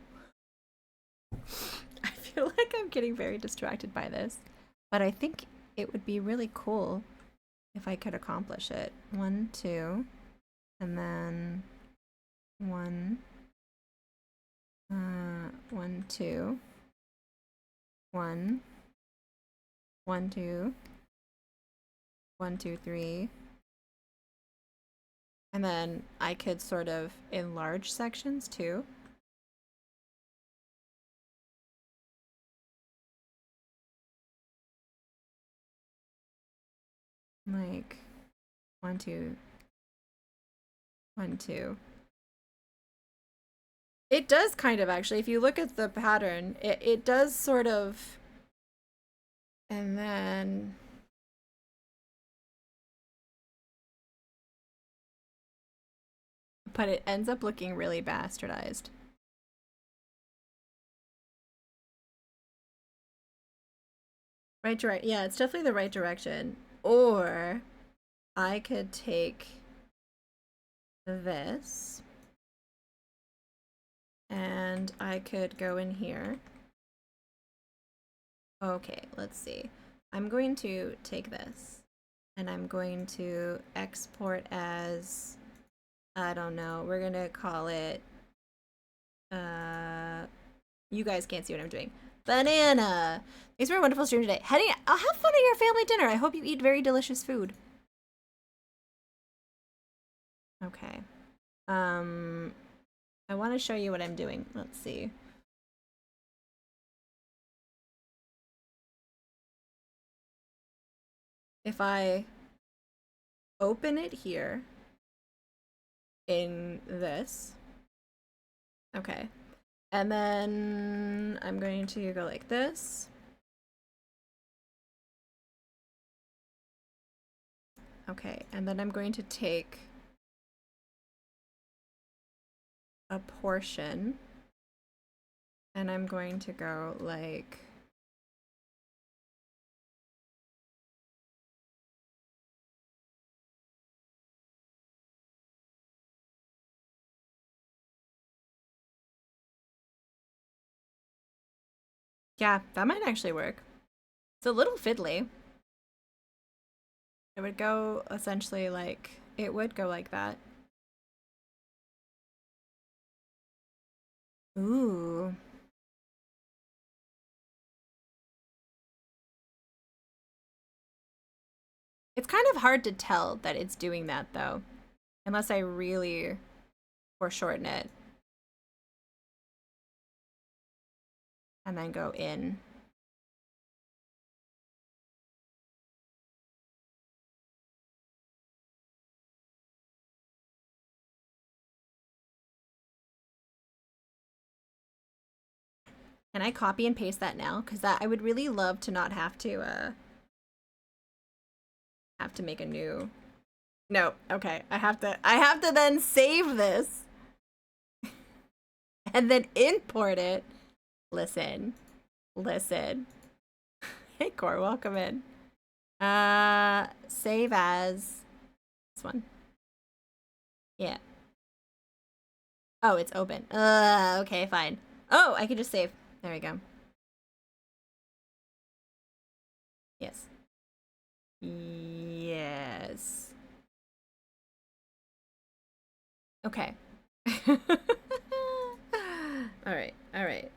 I feel like I'm getting very distracted by this, but I think it would be really cool if I could accomplish it. 1, 2, and then 1, 1, 2, 1, 1, 2, 1, 2, 3, and then I could sort of enlarge sections too. Like 1, 2, 1, 2. It does kind of actually. If you look at the pattern, it does sort of. And then. But it ends up looking really bastardized. Right direction. Yeah, it's definitely the right direction. Or I could take this and I could go in here. Okay, let's see. I'm going to take this and I'm going to export as, I don't know, we're gonna call it, you guys can't see what I'm doing. Banana! Thanks for a wonderful stream today. Henny, I'll have fun at your family dinner. I hope you eat very delicious food. Okay. I want to show you what I'm doing. Let's see. If I open it here in this, okay, and then I'm going to go like this. Okay, and then I'm going to take a portion and I'm going to go like yeah, that might actually work. It's a little fiddly. It would go essentially like, it would go like that. Ooh. It's kind of hard to tell that it's doing that though, unless I really foreshorten it. And then go in. Can I copy and paste that now? Because that I would really love to not have to make a new. No, okay. I have to then save this and then import it. Listen. Hey Core, welcome in. Save as this one. Yeah. Oh, it's open. Okay, fine. Oh, I can just save. There we go. Yes. Yes. Okay. All right. I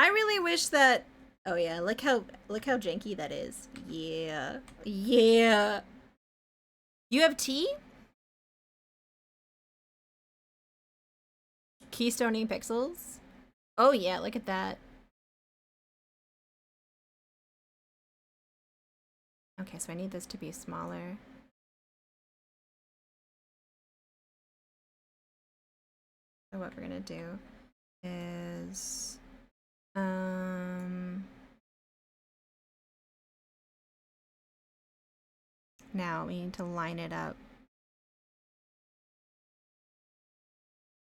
really wish that. Oh yeah, look how janky that is. Yeah. You have tea? Keystoning pixels? Oh yeah, look at that. Okay, so I need this to be smaller. So what we're gonna do is now we need to line it up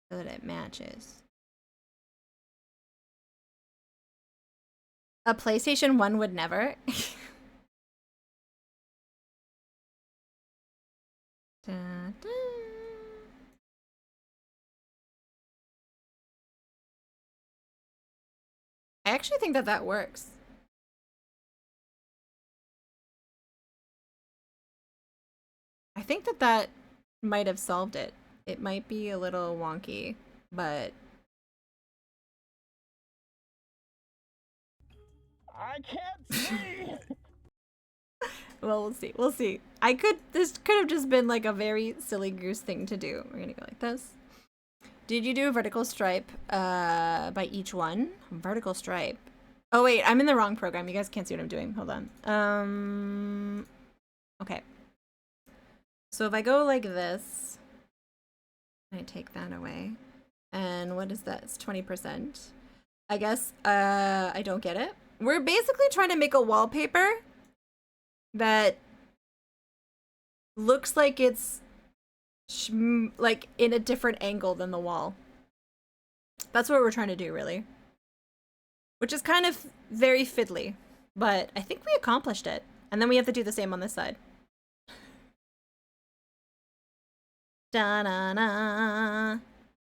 so that it matches. A PlayStation 1 would never. Da, da. I actually think that works. I think that might have solved it. It might be a little wonky, but I can't see. well, we'll see. This could have just been like a very silly goose thing to do. We're gonna go like this. Did you do a vertical stripe by each one? Vertical stripe. Oh wait, I'm in the wrong program. You guys can't see what I'm doing. Hold on. Okay. So if I go like this, I take that away. And what is that? It's 20%. I guess I don't get it. We're basically trying to make a wallpaper that looks like it's like in a different angle than the wall. That's what we're trying to do, really. Which is kind of very fiddly, but I think we accomplished it. And then we have to do the same on this side. Da-na-na.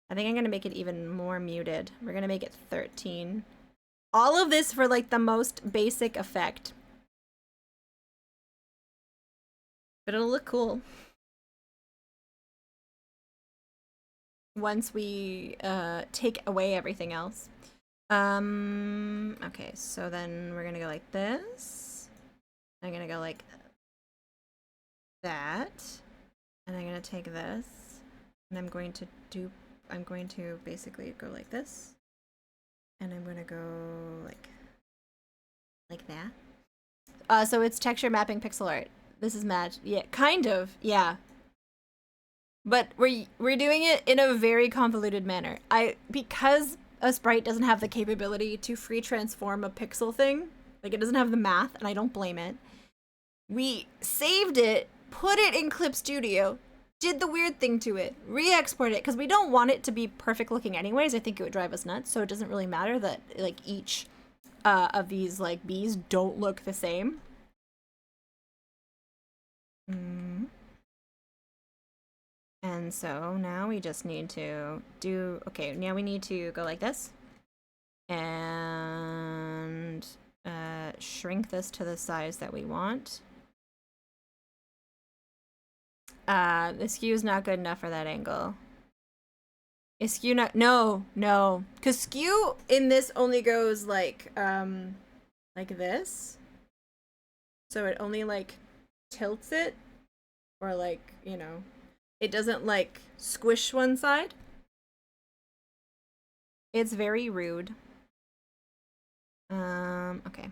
I think I'm gonna make it even more muted. We're gonna make it 13. All of this for like the most basic effect. But it'll look cool. Once we take away everything else. Okay, so then we're gonna go like this. I'm gonna go like that. And I'm gonna take this. And I'm going to basically go like this. And I'm gonna go like that. So it's texture mapping pixel art. This is match. Yeah, kind of. Yeah. But we're doing it in a very convoluted manner. Because a sprite doesn't have the capability to free transform a pixel thing, like it doesn't have the math, and I don't blame it. We saved it, put it in Clip Studio, did the weird thing to it, re-export it, because we don't want it to be perfect looking anyways. I think it would drive us nuts, so it doesn't really matter that like each of these like bees don't look the same. And so now we just need to do, okay, now we need to go like this. And shrink this to the size that we want. The skew is not good enough for that angle. Is skew not? No. Because skew in this only goes like this. So it only like tilts it, or like, you know, it doesn't like squish one side. It's very rude. Okay.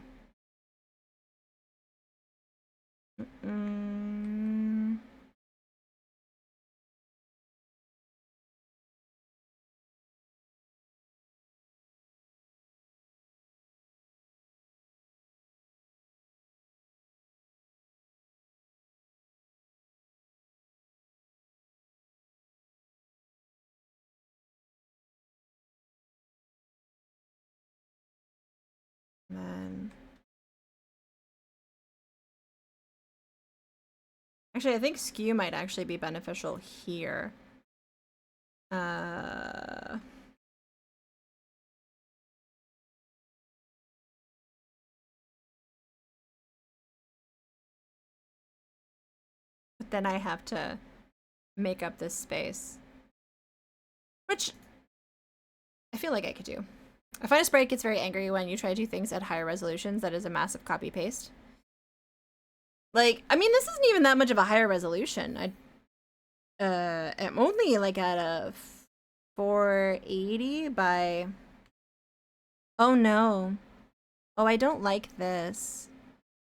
Then actually, I think skew might actually be beneficial here. But then I have to make up this space, which I feel like I could do. I find a sprite gets very angry when you try to do things at higher resolutions. That is a massive copy paste. Like, I mean, this isn't even that much of a higher resolution. I'm only like at a 480 by. Oh no. Oh, I don't like this.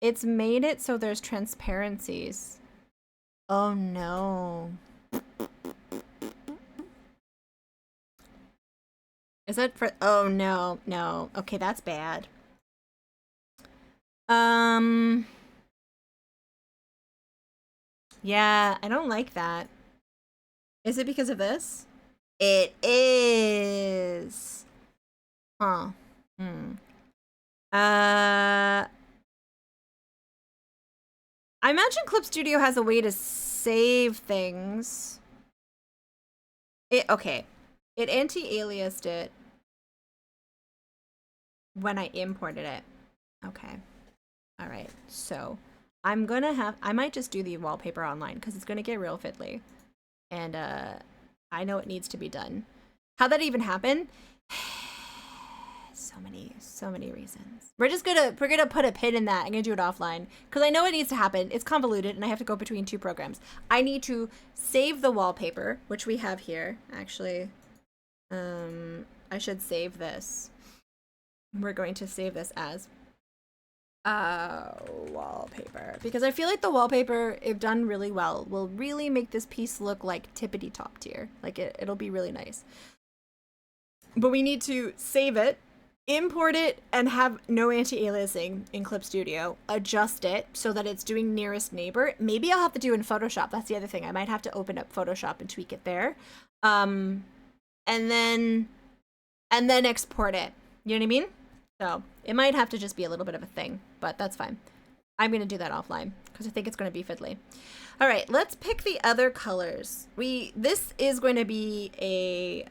It's made it so there's transparencies. Oh no. Is that for? Oh no, no. Okay, that's bad. Yeah, I don't like that. Is it because of this? It is. Huh. I imagine Clip Studio has a way to save things. Okay. It anti-aliased it when I imported it. Okay. All right. So I might just do the wallpaper online because it's gonna get real fiddly, and I know it needs to be done. How'd that even happen? So many reasons. We're gonna put a pin in that. I'm gonna do it offline because I know it needs to happen. It's convoluted and I have to go between two programs. I need to save the wallpaper, which we have here actually. I should save this. We're going to save this as wallpaper because I feel like the wallpaper, if done really well, will really make this piece look like tippity top tier. Like it'll be really nice. But we need to save it, import it, and have no anti-aliasing in Clip Studio. Adjust it so that it's doing nearest neighbor. Maybe I'll have to do in Photoshop. That's the other thing. I might have to open up Photoshop and tweak it there. And then export it. You know what I mean? So it might have to just be a little bit of a thing, but that's fine. I'm going to do that offline because I think it's going to be fiddly. All right, let's pick the other colors. This is going to be a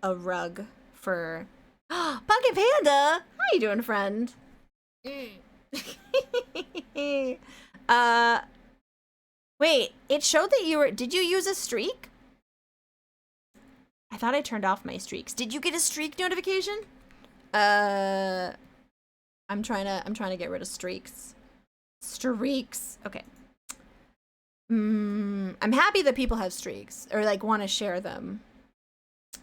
rug for Pumpkin Panda. How you doing, friend? Wait, it showed that did you use a streak? I thought I turned off my streaks. Did you get a streak notification? I'm trying to get rid of streaks. Streaks. Okay. I'm happy that people have streaks or like want to share them.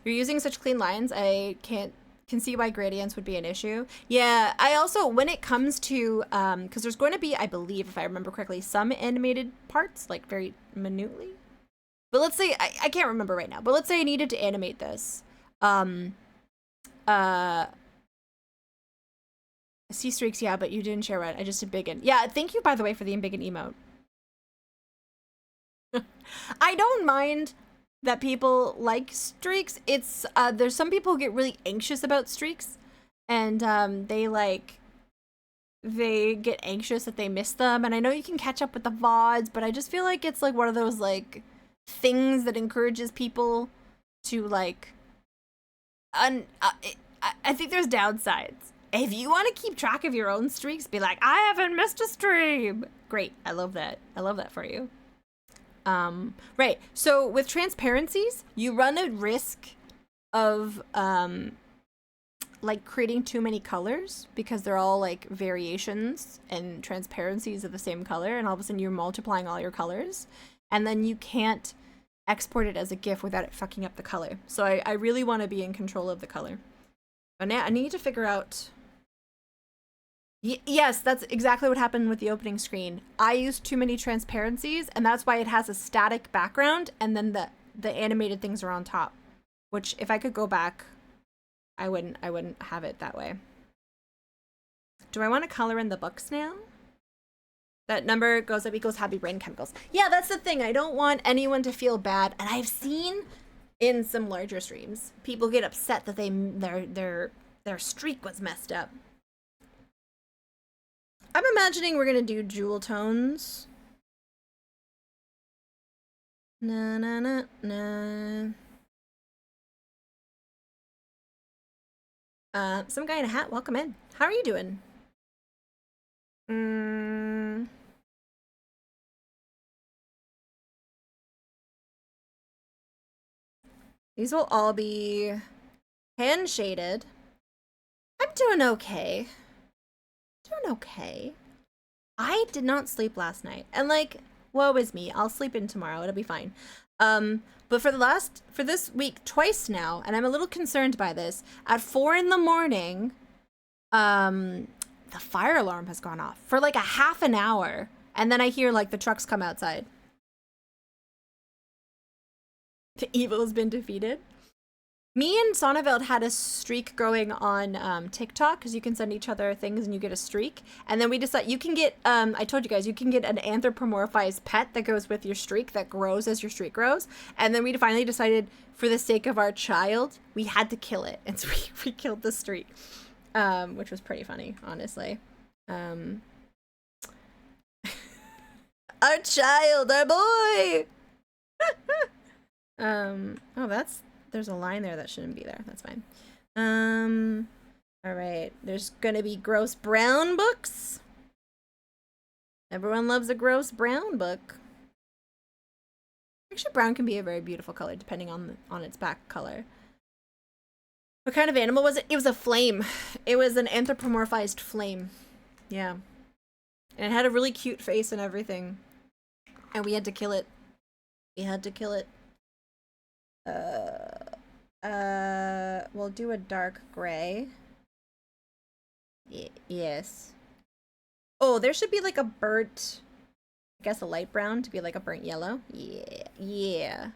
You're using such clean lines. I can see why gradients would be an issue. Yeah, I also, when it comes to, because there's going to be, I believe, if I remember correctly, some animated parts, like very minutely. But let's say, I can't remember right now, but let's say I needed to animate this. See streaks, yeah, but you didn't share it. I just did embiggen. Yeah, thank you, by the way, for the embiggen emote. I don't mind that people like streaks. It's there's some people who get really anxious about streaks, and they get anxious that they miss them. And I know you can catch up with the VODs, but I just feel like it's like one of those like things that encourages people to like I think there's downsides. If you want to keep track of your own streaks, be like, I haven't missed a stream. Great. I love that. I love that for you. Right. So with transparencies, you run a risk of like creating too many colors because they're all like variations and transparencies of the same color, and all of a sudden you're multiplying all your colors, and then you can't export it as a GIF without it fucking up the color. So I really want to be in control of the color. But now I need to figure out. Yes, that's exactly what happened with the opening screen. I used too many transparencies, and that's why it has a static background, and then the animated things are on top. Which, if I could go back, I wouldn't have it that way. Do I want to color in the books now? That number goes up equals happy brain chemicals. Yeah, that's the thing. I don't want anyone to feel bad, and I've seen in some larger streams people get upset that their streak was messed up. I'm imagining we're gonna do jewel tones. Na na na na. Some guy in a hat, welcome in. How are you doing? These will all be hand shaded. I'm doing okay. I did not sleep last night, and like, woe is me. I'll sleep in tomorrow. It'll be fine. But for this week, twice now, and I'm a little concerned by this. At 4 a.m, the fire alarm has gone off for like a half an hour, and then I hear like the trucks come outside. The evil has been defeated. Me and Sonneveld had a streak going on TikTok, because you can send each other things and you get a streak. And then we decided you can get, I told you guys, you can get an anthropomorphized pet that goes with your streak that grows as your streak grows. And then we finally decided, for the sake of our child, we had to kill it. And so we killed the streak, which was pretty funny, honestly. Our child, our boy! Oh, there's a line there that shouldn't be there. That's fine. All right. There's gonna be gross brown books. Everyone loves a gross brown book. Actually, brown can be a very beautiful color depending on its back color. What kind of animal was it? It was a flame. It was an anthropomorphized flame. Yeah. And it had a really cute face and everything. And we had to kill it. We'll do a dark gray. Yes. Oh, there should be like a burnt, I guess a light brown to be like a burnt yellow. Yeah.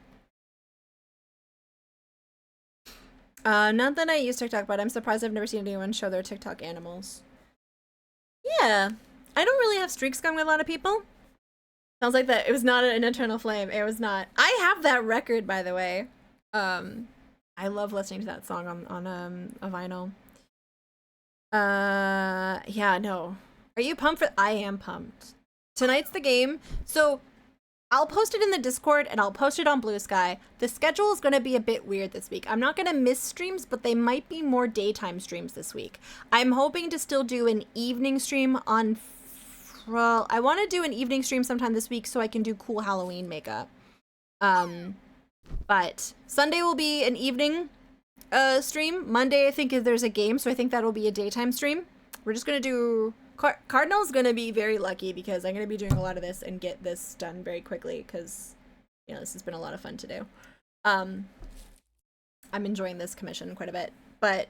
Not that I use TikTok, but I'm surprised I've never seen anyone show their TikTok animals. Yeah. I don't really have streaks going with a lot of people. Sounds like that. It was not an eternal flame. It was not. I have that record, by the way. I love listening to that song on a vinyl. Yeah, no. Are you pumped for? I am pumped. Tonight's the game. So I'll post it in the Discord and I'll post it on Blue Sky. The schedule is going to be a bit weird this week. I'm not going to miss streams, but they might be more daytime streams this week. I'm hoping to still do an evening stream on... Well, I want to do an evening stream sometime this week so I can do cool Halloween makeup. But Sunday will be an evening stream. Monday, I think there's a game, so I think that'll be a daytime stream. We're just going to do... Cardinal's going to be very lucky because I'm going to be doing a lot of this and get this done very quickly because, you know, this has been a lot of fun to do. I'm enjoying this commission quite a bit. But,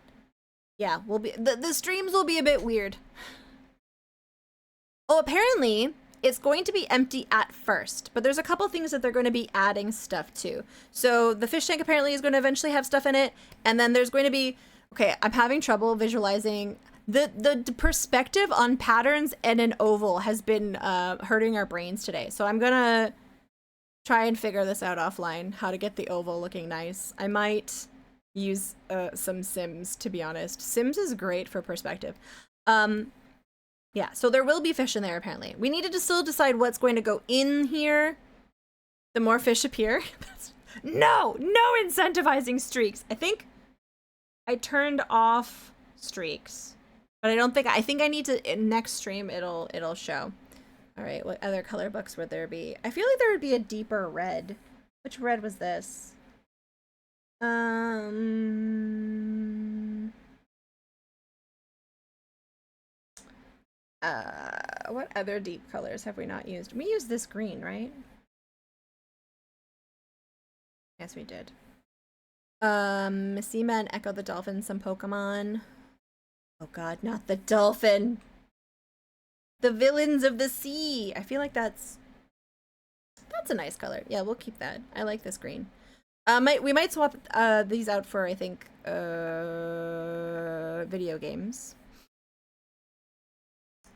yeah, we'll be the streams will be a bit weird. Oh, apparently... It's going to be empty at first, but there's a couple things that they're going to be adding stuff to. So the fish tank apparently is going to eventually have stuff in it, and then there's going to be... Okay, I'm having trouble visualizing... The perspective on patterns and an oval has been hurting our brains today, so I'm going to try and figure this out offline, how to get the oval looking nice. I might use some Sims, to be honest. Sims is great for perspective. Yeah, so there will be fish in there, apparently. We needed to still decide what's going to go in here. The more fish appear. No incentivizing streaks. I think I turned off streaks, but I think I need to, in next stream it'll show. All right, what other color books would there be? I feel like there would be a deeper red. Which red was this? What other deep colors have we not used? We used this green, right? Yes, we did. Missima and Echo the Dolphin, some Pokemon. Oh god, not the dolphin! The villains of the sea! I feel like that's a nice color. Yeah, we'll keep that. I like this green. We might swap these out for, I think, video games.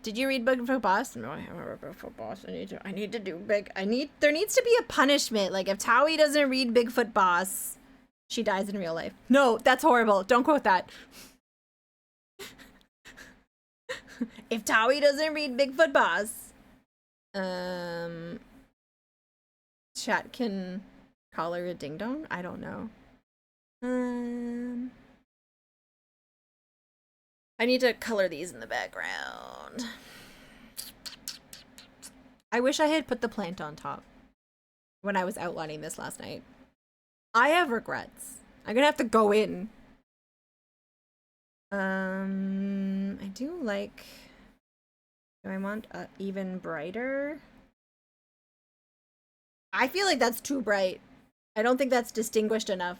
Did you read Bigfoot Boss? No, I haven't read Bigfoot Boss. I need to do there needs to be a punishment. Like, if Taui doesn't read Bigfoot Boss, she dies in real life. No, that's horrible. Don't quote that. If Taui doesn't read Bigfoot Boss, chat can call her a ding dong? I don't know. I need to color these in the background. I wish I had put the plant on top when I was outlining this last night. I have regrets. I'm gonna have to go in. I do like... Do I want even brighter? I feel like that's too bright. I don't think that's distinguished enough.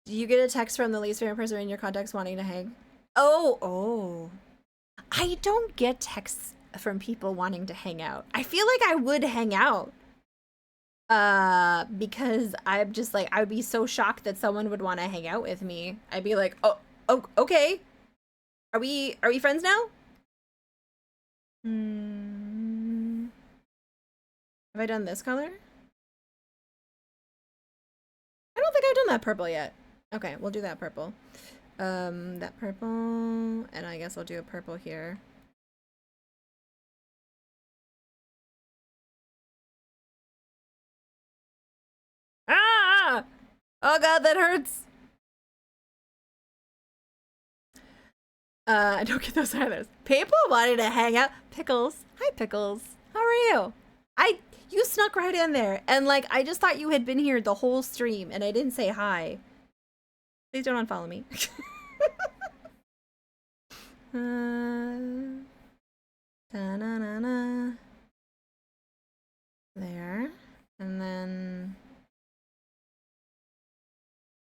Do you get a text from the least favorite person in your contacts wanting to hang? Oh. I don't get texts from people wanting to hang out. I feel like I would hang out. Because I'm just like, I would be so shocked that someone would want to hang out with me. I'd be like, oh, okay. Are we friends now? Have I done this color? I don't think I've done that purple yet. Okay, we'll do that purple. That purple, and I guess I'll do a purple here. Ah! Oh god, that hurts! I don't get those either. People wanted to hang out. Pickles. Hi, Pickles. How are you? You snuck right in there, and like, I just thought you had been here the whole stream, and I didn't say hi. Please don't unfollow me. Da-na-na-na. There. And then...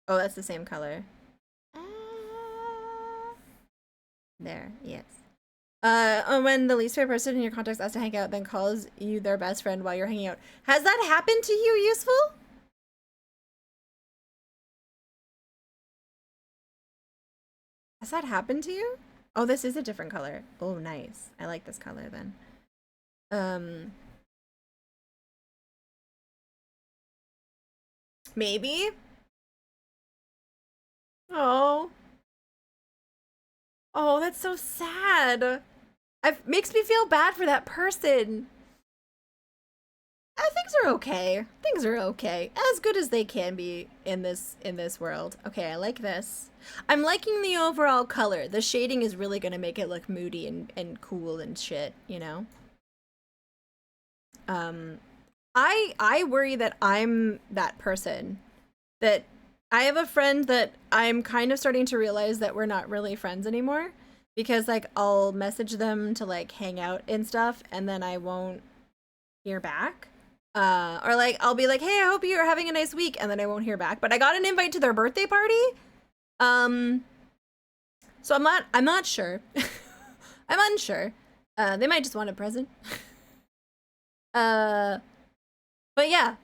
Oh, that's the same color. There, yes. When the least favorite person in your contacts asks to hang out, then calls you their best friend while you're hanging out. Has that happened to you, Useful? Has that happened to you? Oh, this is a different color. Oh, nice. I like this color then. Maybe? Oh. Oh, that's so sad. It makes me feel bad for that person. Things are okay. Things are okay. As good as they can be in this world. Okay, I like this. I'm liking the overall color. The shading is really gonna make it look moody and cool and shit, you know? I worry that I'm that person. That I have a friend that I'm kind of starting to realize that we're not really friends anymore. Because, like, I'll message them to, like, hang out and stuff, and then I won't hear back. Or, like, I'll be like, hey, I hope you're having a nice week, and then I won't hear back. But I got an invite to their birthday party. So I'm not sure. I'm unsure. They might just want a present. But yeah,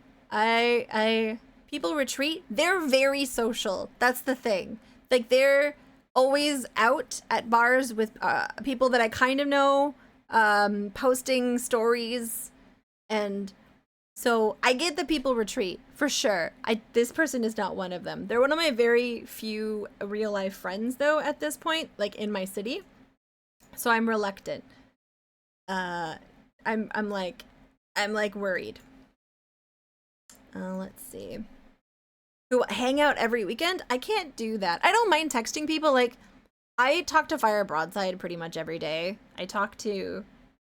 people retreat. They're very social. That's the thing. Like, they're always out at bars with people that I kind of know, posting stories, and so I get that people retreat for sure. This person is not one of them. They're one of my very few real life friends though at this point, like in my city. So I'm reluctant. I'm like worried. Let's see. who hang out every weekend, I can't do that. I don't mind texting people. Like, I talk to Fire Broadside pretty much every day. I talk to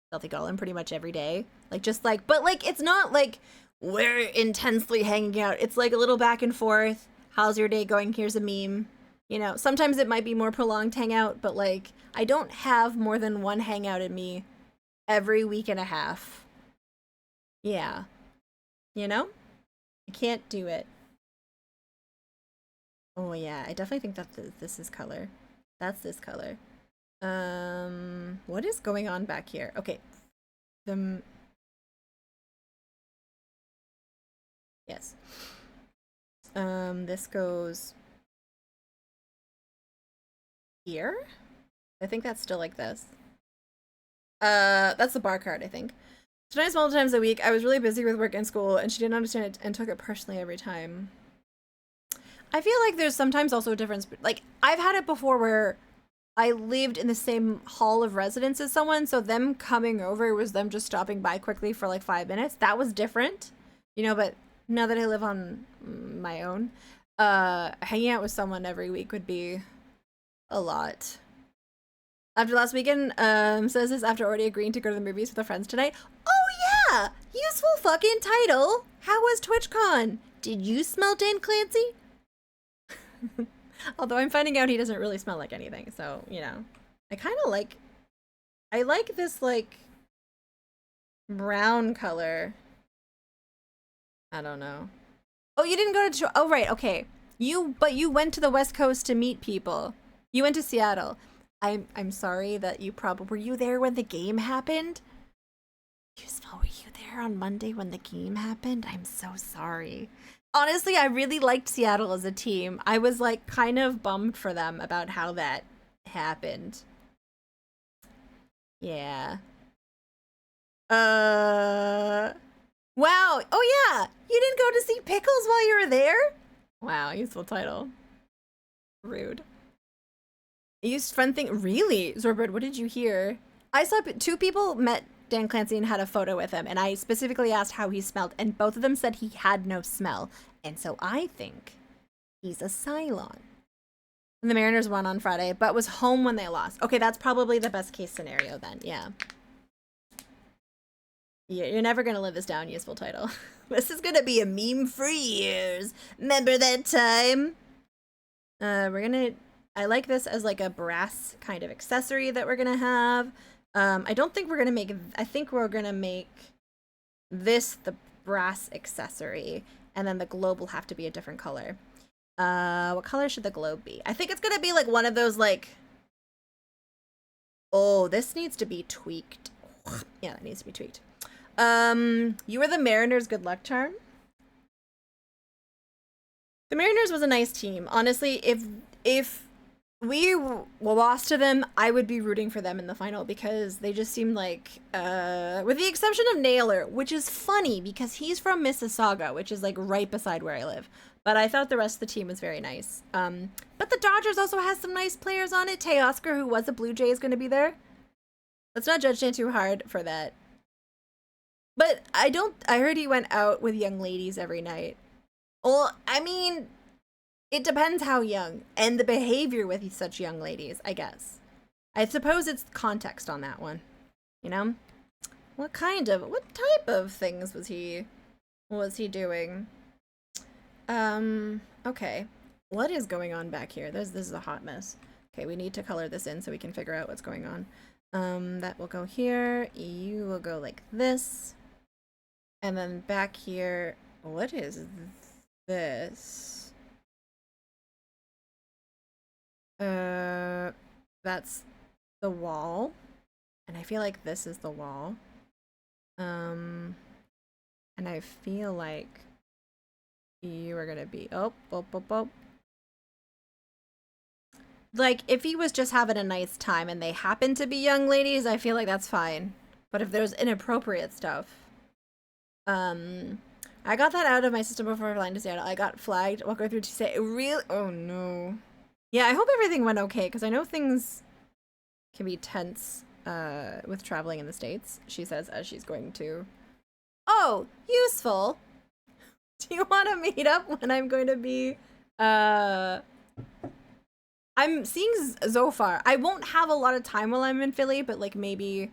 Stealthy Golem pretty much every day. Like, just like, but like, it's not like we're intensely hanging out. It's like a little back and forth. How's your day going? Here's a meme. You know, sometimes it might be more prolonged hangout, but like, I don't have more than one hangout in me every week and a half. Yeah. You know? I can't do it. Oh yeah, I definitely think that this is color. That's this color. What is going on back here? Okay. Yes. This goes here. I think that's still like this. That's the bar card, I think. Tonight's multiple times a week. I was really busy with work and school, and she didn't understand it and took it personally every time. I feel like there's sometimes also a difference. Like, I've had it before where I lived in the same hall of residence as someone, so them coming over was them just stopping by quickly for like 5 minutes. That was different, you know, but now that I live on my own, hanging out with someone every week would be a lot. After last weekend, says this after already agreeing to go to the movies with her friends tonight. Oh yeah! Useful fucking title! How was TwitchCon? Did you smell Dan Clancy? Although I'm finding out he doesn't really smell like anything, so, you know. I like this, like, brown color. I don't know. Oh, you didn't go to, oh, right, okay. But you went to the West Coast to meet people. You went to Seattle. I'm sorry that you were you there when the game happened? Were you there on Monday when the game happened? I'm so sorry. Honestly, I really liked Seattle as a team. I was like kind of bummed for them about how that happened. Yeah. Wow. Oh yeah. You didn't go to see Pickles while you were there? Wow, useful title. Rude. Used fun thing. Really? Zorbird, what did you hear? I saw 2 people met Dan Clancy and had a photo with him, and I specifically asked how he smelled, and both of them said he had no smell. And so I think he's a Cylon. And the Mariners won on Friday, but was home when they lost. Okay, that's probably the best case scenario then, yeah. Yeah, you're never gonna live this down, useful title. This is gonna be a meme for years. Remember that time? I like this as like a brass kind of accessory that we're gonna have. I don't think we're gonna make, I think we're gonna make this the brass accessory, and then the globe will have to be a different color. What color should the globe be? I think it's gonna be like one of those like, oh, this needs to be tweaked. Yeah, that needs to be tweaked. You were the Mariners' good luck charm. The Mariners was a nice team. Honestly, if we lost to them, I would be rooting for them in the final because they just seemed like, with the exception of Naylor, which is funny because he's from Mississauga, which is like right beside where I live. But I thought the rest of the team was very nice. But the Dodgers also has some nice players on it. Teoscar, who was a Blue Jay, is going to be there. Let's not judge Dan too hard for that. But I heard he went out with young ladies every night. Well, I mean, it depends how young and the behavior with such young ladies, I guess. I suppose it's context on that one, you know? What type of things was he doing? Okay. What is going on back here? This is a hot mess. Okay, we need to color this in so we can figure out what's going on. That will go here. You will go like this. And then back here, what is this? That's the wall. And I feel like this is the wall. And I feel like you are gonna be, oh. Like, if he was just having a nice time and they happen to be young ladies, I feel like that's fine. But if there's inappropriate stuff, I got that out of my system before flying to Seattle. I got flagged. Walk through to say, really? Oh no. Yeah, I hope everything went okay, because I know things can be tense with traveling in the States, she says as she's going to. Oh, useful. Do you want to meet up when I'm going to be, I'm seeing Zophar. I won't have a lot of time while I'm in Philly, but like maybe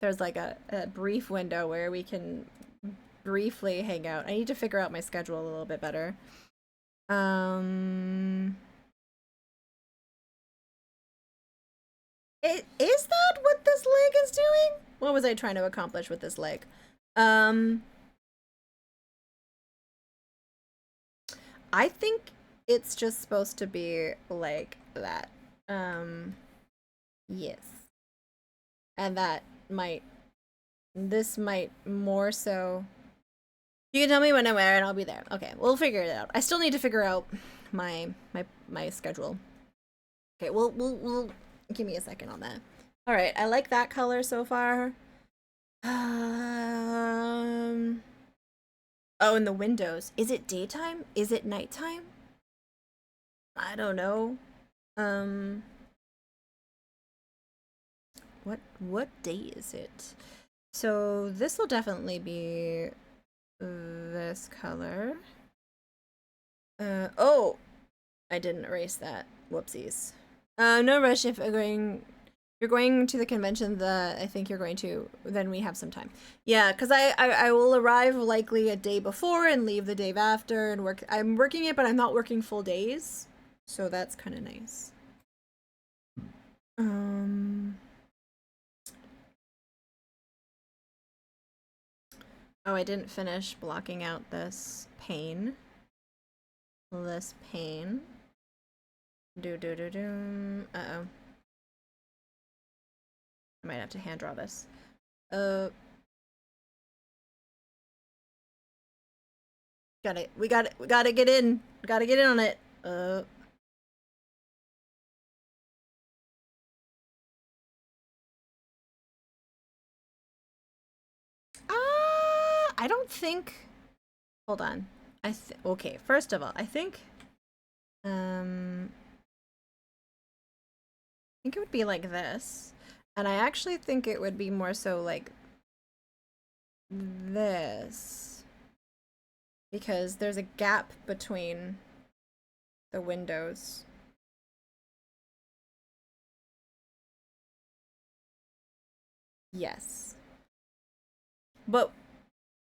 there's like a brief window where we can briefly hang out. I need to figure out my schedule a little bit better. Is that what this leg is doing? What was I trying to accomplish with this leg? I think it's just supposed to be like that. Yes. And that might, this might more so. You can tell me when I'm where and I'll be there. Okay, we'll figure it out. I still need to figure out my schedule. Okay, we'll give me a second on that. All right, I like that color so far. Oh, and the windows. Is it daytime? Is it nighttime? I don't know. What day is it? So this will definitely be this color. Oh, I didn't erase that. Whoopsies. No rush if you're going to the convention I think you're going to, then we have some time. Yeah, because I will arrive likely a day before and leave the day after and work. I'm working it, but I'm not working full days. So that's kind of nice. Oh, I didn't finish blocking out this pane. This pane. Uh-oh. I might have to hand draw this. We gotta get in. We gotta get in on it. I don't think. Hold on. Okay. First of all, I think it would be like this, and I actually think it would be more so like this, because there's a gap between the windows. Yes. But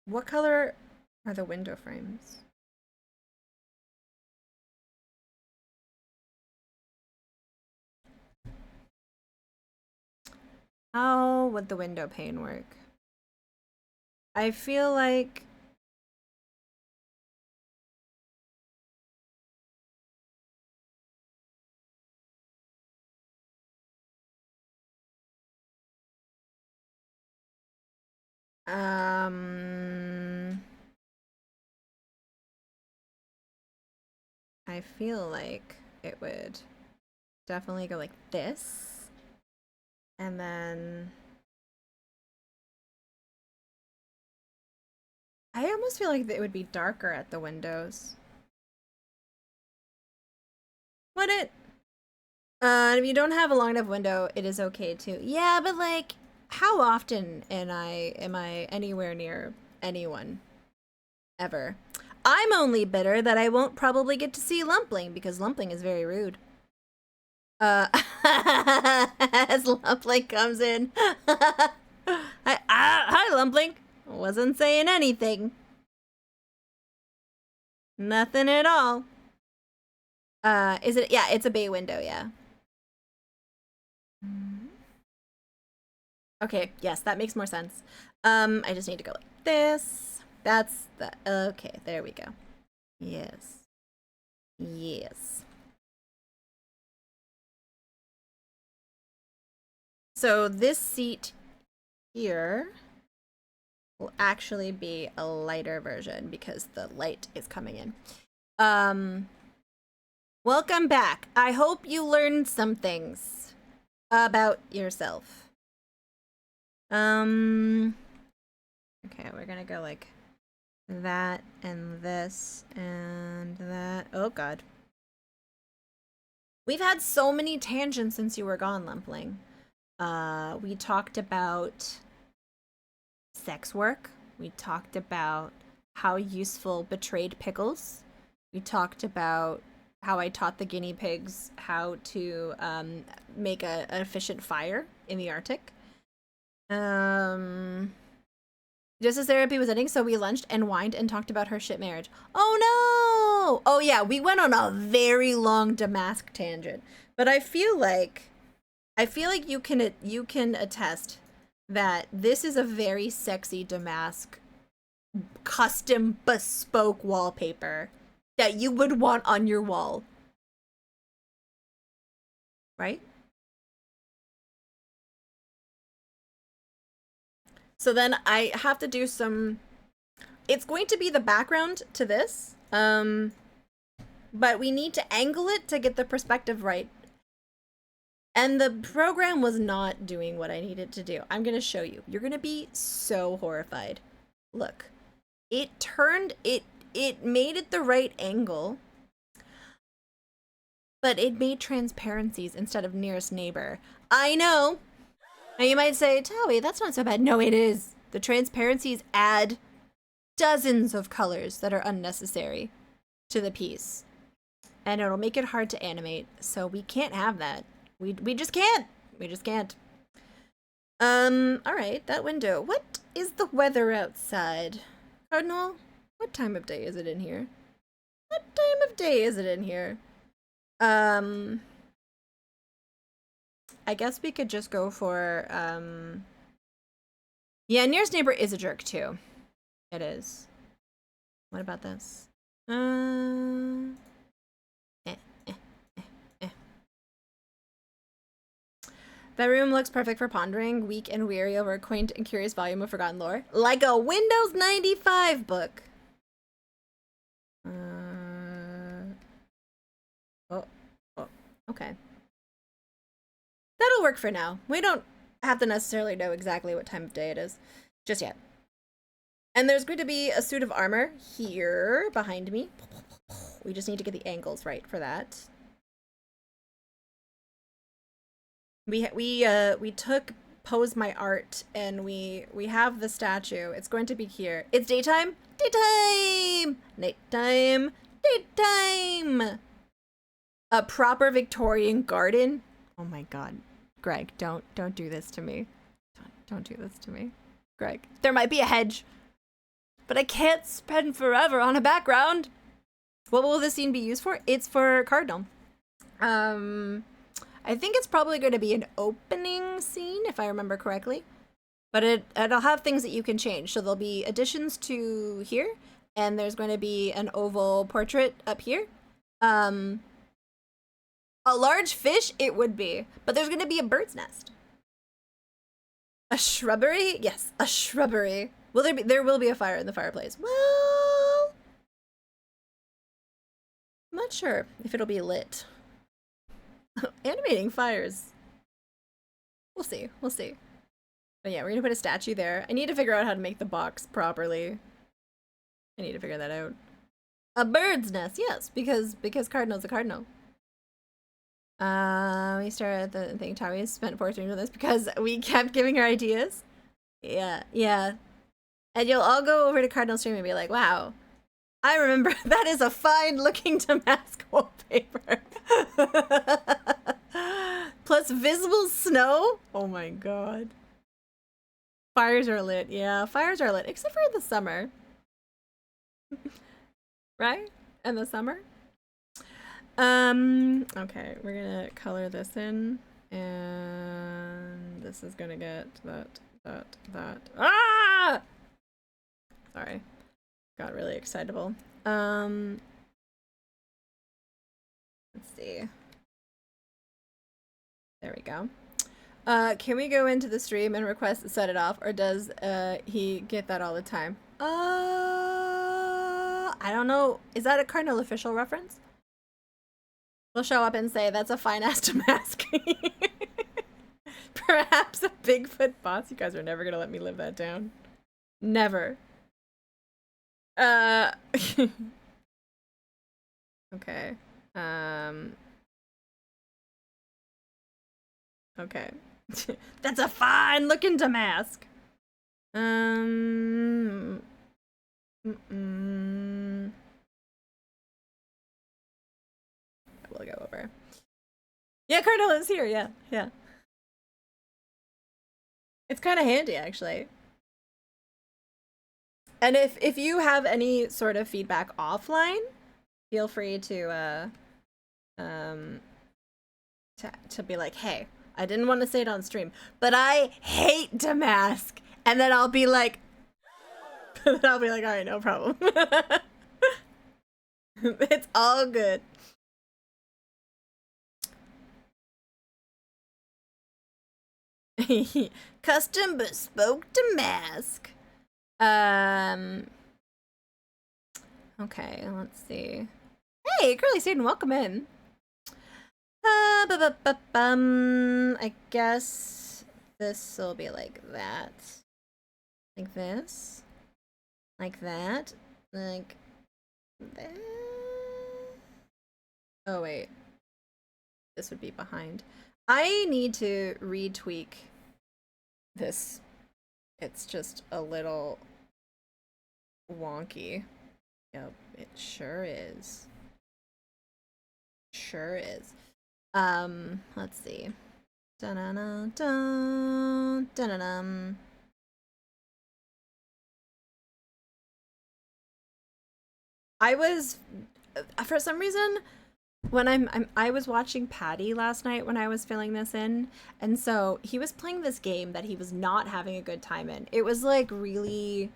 what color are the window frames? How would the window pane work? I feel like I feel like it would definitely go like this. And then I almost feel like it would be darker at the windows. Would it? If you don't have a long enough window, it is okay too. Yeah, but like, how often am I anywhere near anyone? Ever. I'm only bitter that I won't probably get to see Lumpling because Lumpling is very rude. As Lumpling comes in. Hi, Lumpling. Wasn't saying anything. Nothing at all. Is it? Yeah, it's a bay window, yeah. Okay, yes, that makes more sense. I just need to go like this. That's the, okay, there we go. Yes. Yes. So this seat here will actually be a lighter version because the light is coming in. Welcome back. I hope you learned some things about yourself. Okay, we're gonna go like that and this and that. Oh god. We've had so many tangents since you were gone, Lumpling. We talked about sex work. We talked about how useful betrayed pickles. We talked about how I taught the guinea pigs how to make an efficient fire in the Arctic. Just as therapy was ending, so we lunched and wined and talked about her shit marriage. Oh no! Oh yeah, we went on a very long Damask tangent. But I feel like you can attest that this is a very sexy Damask custom bespoke wallpaper that you would want on your wall. Right? So then I have to do some, it's going to be the background to this, but we need to angle it to get the perspective right. And the program was not doing what I needed to do. I'm going to show you. You're going to be so horrified. Look, it made it the right angle, but it made transparencies instead of nearest neighbor. I know. Now you might say, Towie, that's not so bad. No, it is. The transparencies add dozens of colors that are unnecessary to the piece. And it'll make it hard to animate, so we can't have that. We just can't. We just can't. Alright, that window. What is the weather outside? Cardinal, what time of day is it in here? What time of day is it in here? I guess we could just go for, yeah, nearest neighbor is a jerk, too. It is. What about this? That room looks perfect for pondering, weak and weary over a quaint and curious volume of forgotten lore. Like a Windows 95 book. Okay. That'll work for now. We don't have to necessarily know exactly what time of day it is just yet. And there's going to be a suit of armor here behind me. We just need to get the angles right for that. We took Pose My Art and we have the statue. It's going to be here. It's daytime. Daytime. Nighttime. Daytime. A proper Victorian garden. Oh my god. Greg, don't do this to me. Don't do this to me. Greg, there might be a hedge, but I can't spend forever on a background. What will this scene be used for? It's for Cardinal. I think it's probably going to be an opening scene, if I remember correctly. But it'll have things that you can change. So there'll be additions to here, and there's going to be an oval portrait up here. A large fish, it would be. But there's going to be a bird's nest. A shrubbery? Yes, a shrubbery. Will there be? There will be a fire in the fireplace. Well, I'm not sure if it'll be lit. Animating fires. We'll see. We'll see. But yeah, we're gonna put a statue there. I need to figure out how to make the box properly. I need to figure that out. A bird's nest, yes, because Cardinal's a cardinal. We started the thing. Towie spent 4 streams on this because we kept giving her ideas. Yeah. And you'll all go over to Cardinal stream and be like, wow, I remember that is a fine looking Damask wallpaper. Plus visible snow. Oh my god. Fires are lit. Yeah, fires are lit. Except for the summer. Right? In the summer? Okay, we're gonna color this in. And this is gonna get that. Ah! Sorry. Got really excitable. Let's see. There we go. Can we go into the stream and request to set it off, or does he get that all the time? I don't know. Is that a Cardinal official reference? We'll show up and say that's a fine ass Damask. Perhaps a Bigfoot boss. You guys are never gonna let me live that down. Never. Okay. Okay. That's a fine looking Damask. We'll go over. Yeah, Cardinal is here. Yeah, yeah. It's kind of handy, actually. And if you have any sort of feedback offline, feel free to be like, hey, I didn't want to say it on stream, but I hate Damask. And then I'll be like, all right, no problem. It's all good. Custom bespoke Damask. Okay, let's see. Hey, Curly Student, welcome in. I guess this will be like that. Like this. Like that. Like that. Oh, wait. This would be behind. I need to retweak this. It's just a little wonky. Yep, it sure is. Sure is. Let's see. Dun-dun-dun-dun, dun-dun-dun. I was, for some reason, when I was watching Patty last night when I was filling this in, and so he was playing this game that he was not having a good time in. It was like really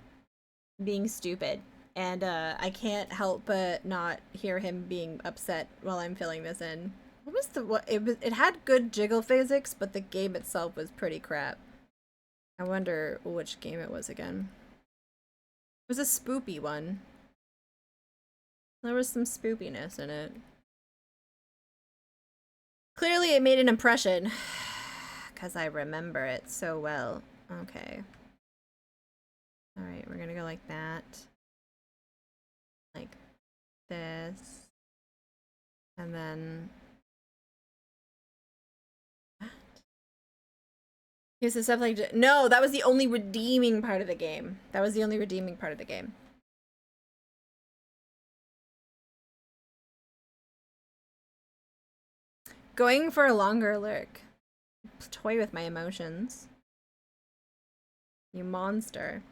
being stupid, and I can't help but not hear him being upset while I'm filling this in. What was it had good jiggle physics, but the game itself was pretty crap. I wonder which game it was again. It was a spoopy one. There was some spoopiness in it. Clearly it made an impression, because I remember it so well. Okay. Alright, we're gonna go like that. Like this. And then... Here's the stuff like... No, that was the only redeeming part of the game. That was the only redeeming part of the game. Going for a longer lurk. Toy with my emotions. You monster.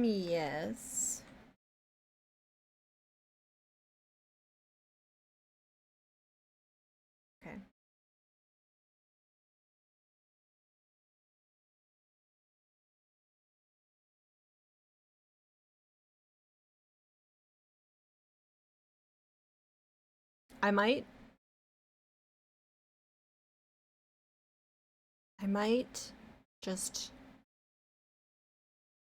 Yes. Okay. I might just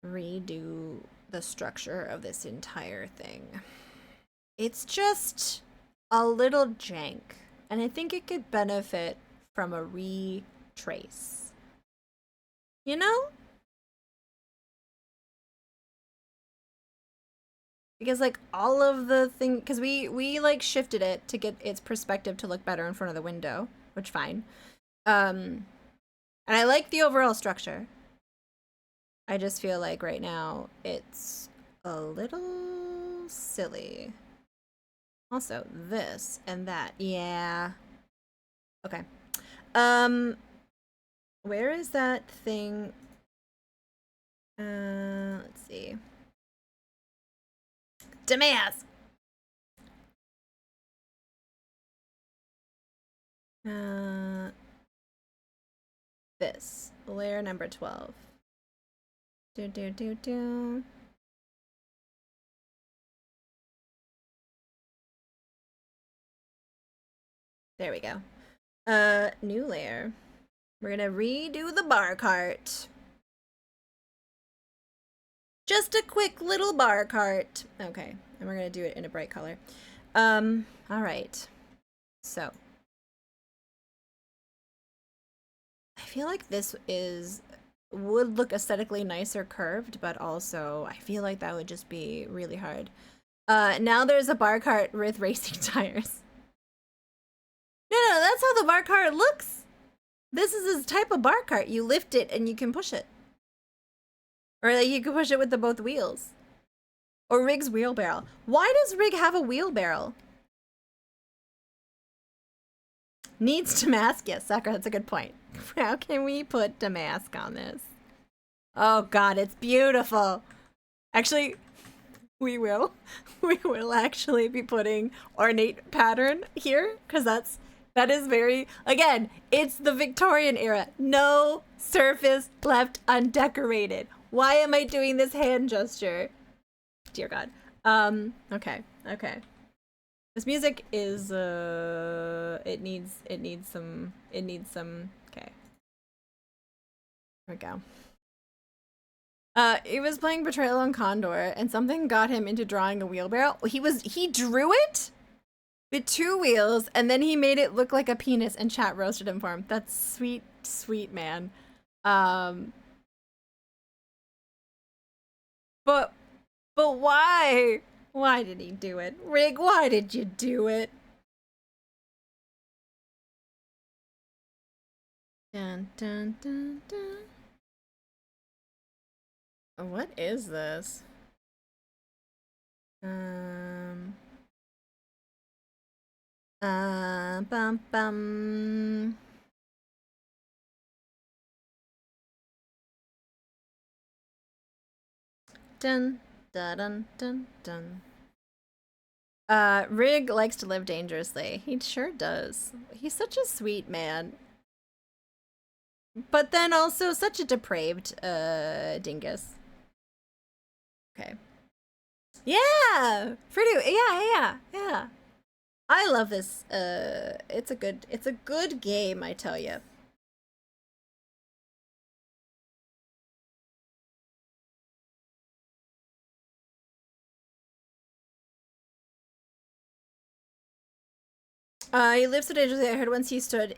redo the structure of this entire thing. It's just a little jank, and I think it could benefit from a retrace. You know? Because like all of the thing, because we like shifted it to get its perspective to look better in front of the window, which fine. And I like the overall structure. I just feel like right now it's a little silly. Also, this and that. Yeah. Okay. Where is that thing? Let's see. Damask! This. Layer number 12. Do. There we go. New layer. We're gonna redo the bar cart. Just a quick little bar cart. Okay, and we're gonna do it in a bright color. Alright. So. I feel like this would look aesthetically nicer curved, but also I feel like that would just be really hard. Now there's a bar cart with racing tires. No, that's how the bar cart looks. This is a type of bar cart. You lift it and you can push it. Or like you could push it with the both wheels. Or Rig's wheelbarrow. Why does Rig have a wheelbarrow? Needs Damask? Yes, Sakura, that's a good point. How can we put Damask on this? Oh god, it's beautiful. Actually, we will. We will actually be putting ornate pattern here, because that is very, again, it's the Victorian era. No surface left undecorated. Why am I doing this hand gesture? Dear God. Okay. This music is it needs some, okay. Here we go. He was playing Betrayal on Condor and something got him into drawing a wheelbarrow. He drew it with 2 wheels and then he made it look like a penis and chat roasted him for him. That's sweet, sweet man. But why? Why did he do it? Rig, why did you do it? Dun dun dun dun. What is this? Bum bum. Dun dun dun dun. Rig likes to live dangerously. He sure does. He's such a sweet man. But then also such a depraved dingus. Okay. Yeah! Fruity, yeah. I love this. It's a good game, I tell you. He lives so dangerously. I heard once he stood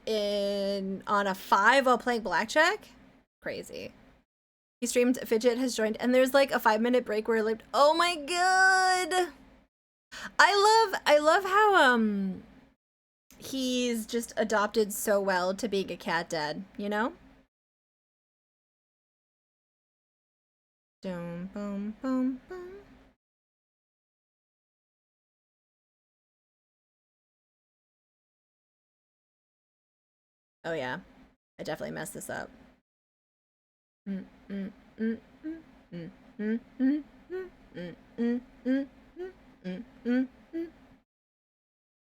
on a 5 while playing blackjack. Crazy. He streamed. Fidget has joined, and there's like a 5-minute break where he lived. Oh my god! I love how he's just adopted so well to being a cat dad. You know. Boom boom boom boom. Oh yeah, I definitely messed this up.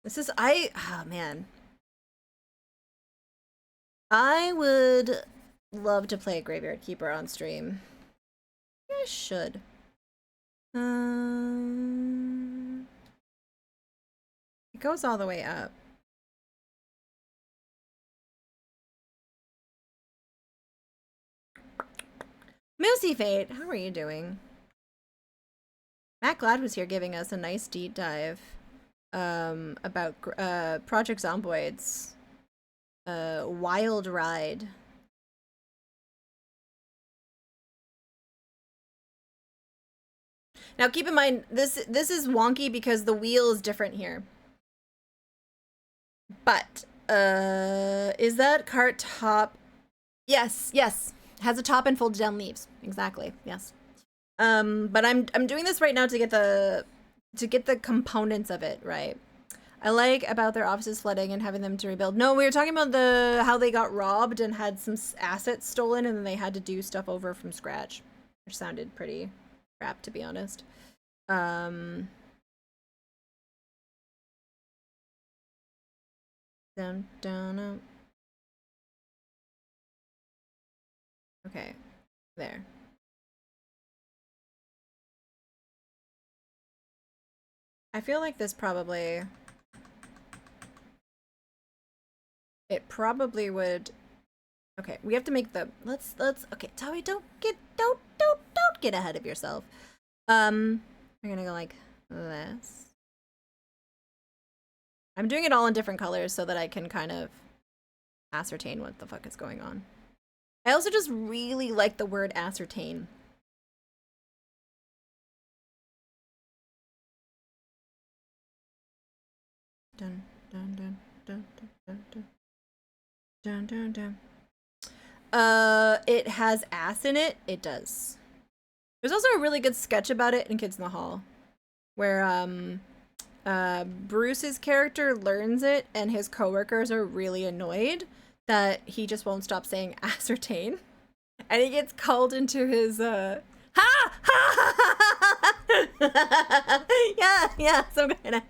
This is oh man. I would love to play a Graveyard Keeper on stream. I should. It goes all the way up. Moosey Fate, how are you doing? Matt Glad was here giving us a nice deep dive about Project Zomboid's wild ride. Now keep in mind, this is wonky because the wheel is different here. But, is that cart top? Yes. Has a top and folded down leaves. Exactly. Yes. But I'm doing this right now to get the components of it right. I like about their offices flooding and having them to rebuild. No, we were talking about how they got robbed and had some assets stolen and then they had to do stuff over from scratch, which sounded pretty crap to be honest. Dun dun. Okay, there. I feel like this probably... It probably would... Okay, we have to make the... Let's... Okay, Tawi, don't get ahead of yourself. We're gonna go like this. I'm doing it all in different colors so that I can kind of ascertain what the fuck is going on. I also just really like the word ascertain. Dun dun dun dun dun dun dun dun dun. It has ass in it. It does. There's also a really good sketch about it in Kids in the Hall, where Bruce's character learns it, and his coworkers are really annoyed that he just won't stop saying ascertain, and he gets called into his yeah, some kind of.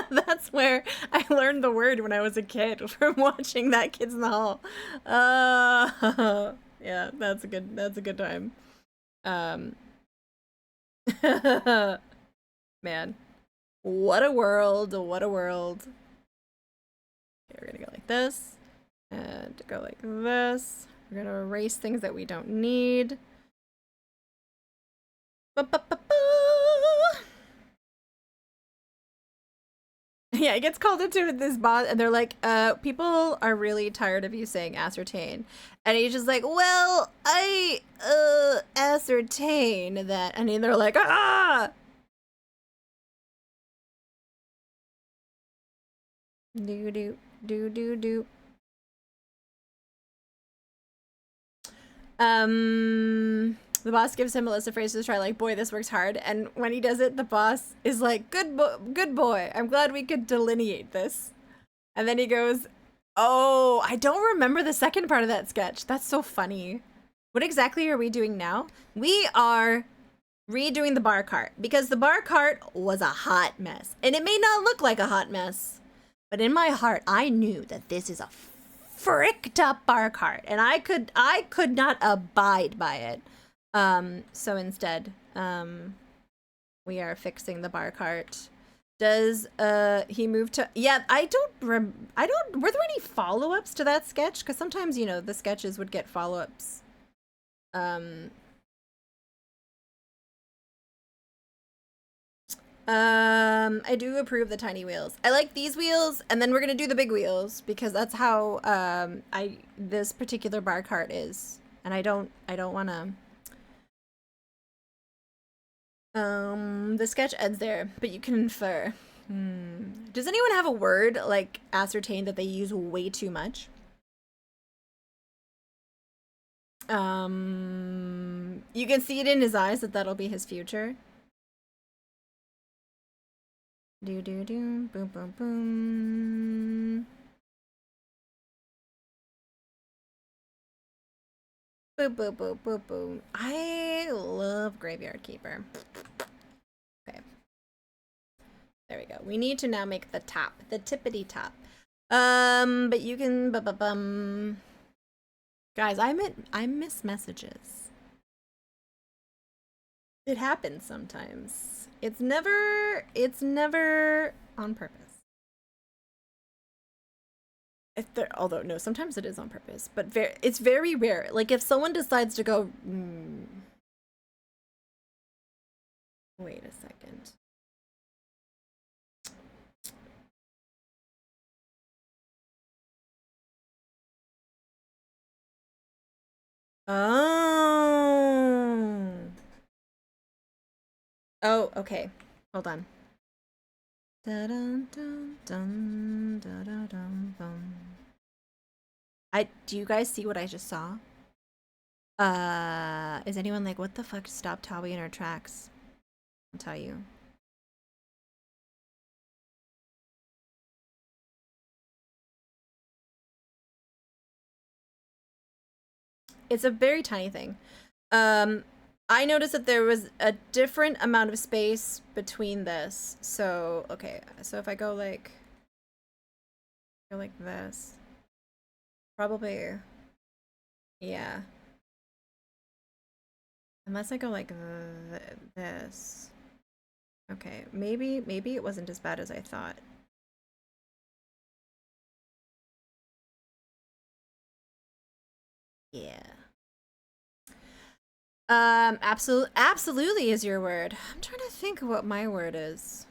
That's where I learned the word when I was a kid from watching that Kids in the Hall. Yeah, that's a good time. Man, what a world! What a world! Okay, we're gonna go like this, and go like this. We're gonna erase things that we don't need. Ba-ba-ba-ba. Yeah, it gets called into this boss, and they're like, people are really tired of you saying ascertain. And he's just like, well, I, ascertain that. And then they're like, ah! Do. The boss gives him a list of phrases to try, like, boy, this works hard. And when he does it, the boss is like, good boy. I'm glad we could delineate this. And then he goes, oh, I don't remember the second part of that sketch. That's so funny. What exactly are we doing now? We are redoing the bar cart, because the bar cart was a hot mess. And it may not look like a hot mess, but in my heart, I knew that this is a fricked up bar cart, and I could not abide by it. So instead, we are fixing the bar cart. Does he move to? Yeah, I don't. Were there any follow-ups to that sketch? Because sometimes, you know, the sketches would get follow-ups. I do approve the tiny wheels. I like these wheels, and then we're gonna do the big wheels because that's how this particular bar cart is, and I don't wanna. The sketch ends there, but you can infer. Does anyone have a word like ascertain that they use way too much? You can see it in his eyes that that'll be his future. Do, boom, boom, boom. Boom, boom, boom, boom, boom. I love Graveyard Keeper. Okay. There we go. We need to now make the top, the tippity top. But you can, guys, I miss messages. It happens sometimes. It's never on purpose. Although no, sometimes it is on purpose, but it's very rare. Like if someone decides to go, wait a second. Oh, okay. Hold on. Do you guys see what I just saw? Is anyone like, what the fuck stopped Tawi in her tracks? I'll tell you. It's a very tiny thing. I noticed that there was a different amount of space between this. So, okay. So if I go like this. Probably. Yeah. Unless I go like this. Okay. Maybe it wasn't as bad as I thought. Yeah. Absolutely is your word. I'm trying to think of what my word is.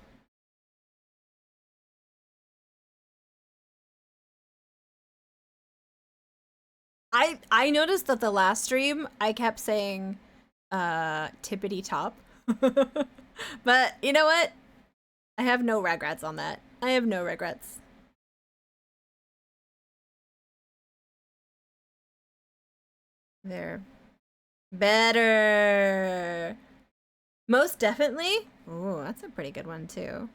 I noticed that the last stream I kept saying tippity top. But you know what? I have no regrets on that. I have no regrets. There. Better. Most definitely. Oh, that's a pretty good one too.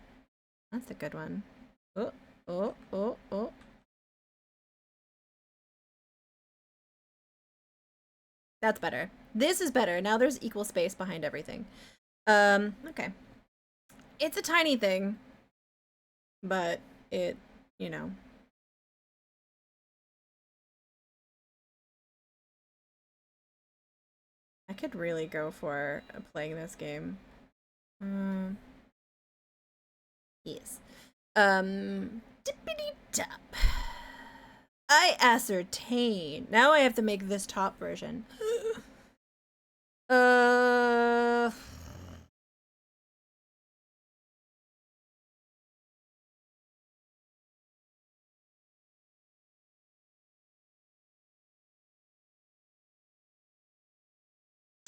That's a good one. Oh, oh, oh, oh. That's better. This is better. Now there's equal space behind everything. Okay. It's a tiny thing, but it, you know. I could really go for playing this game. Yes. Dippity dop. I ascertain. Now I have to make this top version.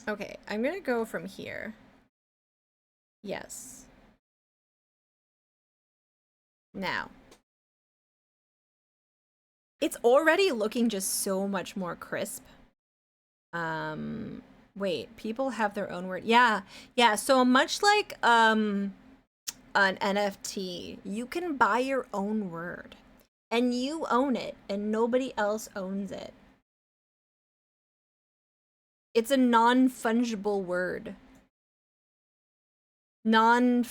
Okay, I'm gonna go from here. Yes. Now. It's already looking just so much more crisp. Wait, people have their own word. Yeah, so much like, an NFT, you can buy your own word. And you own it, and nobody else owns it. It's a non-fungible word. Yeah,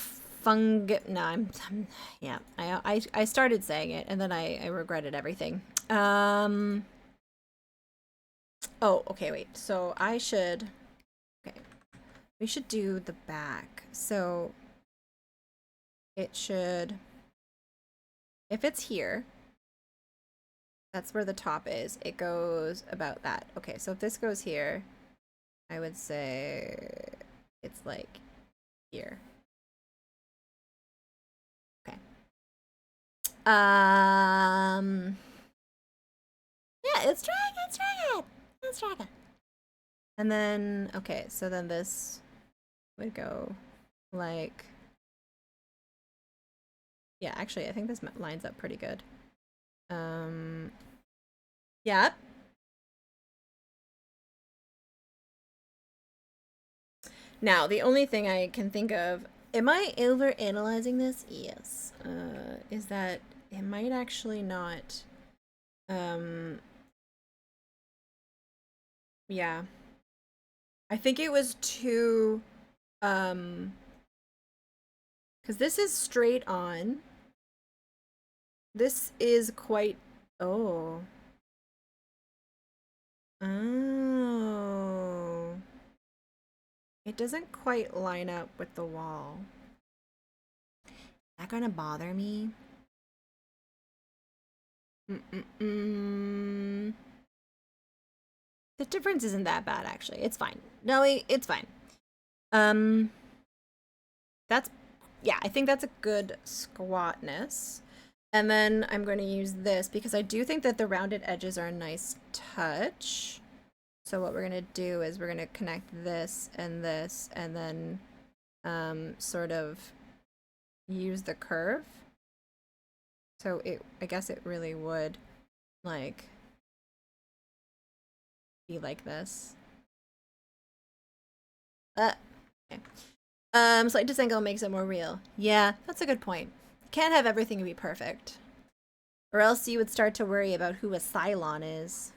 I started saying it, and then I regretted everything. Oh, okay, wait. So we should do the back. So it should, if it's here, that's where the top is. It goes about that. Okay, so if this goes here, I would say it's like here. Okay. Yeah, let's try it. And then, okay, so then this would go like, yeah, actually, I think this lines up pretty good. Yeah. Now, the only thing I can think of, am I over analyzing this? Yes. Is that it might actually not, yeah. I think it was too, because this is straight on. This is quite, oh. Oh. It doesn't quite line up with the wall. Is that gonna bother me? The difference isn't that bad, actually. It's fine. No, it's fine. That's, yeah, I think that's a good squatness. And then I'm going to use this because I do think that the rounded edges are a nice touch. So what we're going to do is we're going to connect this, and then sort of use the curve. So I guess it really would like be like this. Okay. Slight disangle makes it more real. Yeah, that's a good point. Can't have everything be perfect. Or else you would start to worry about who a Cylon is.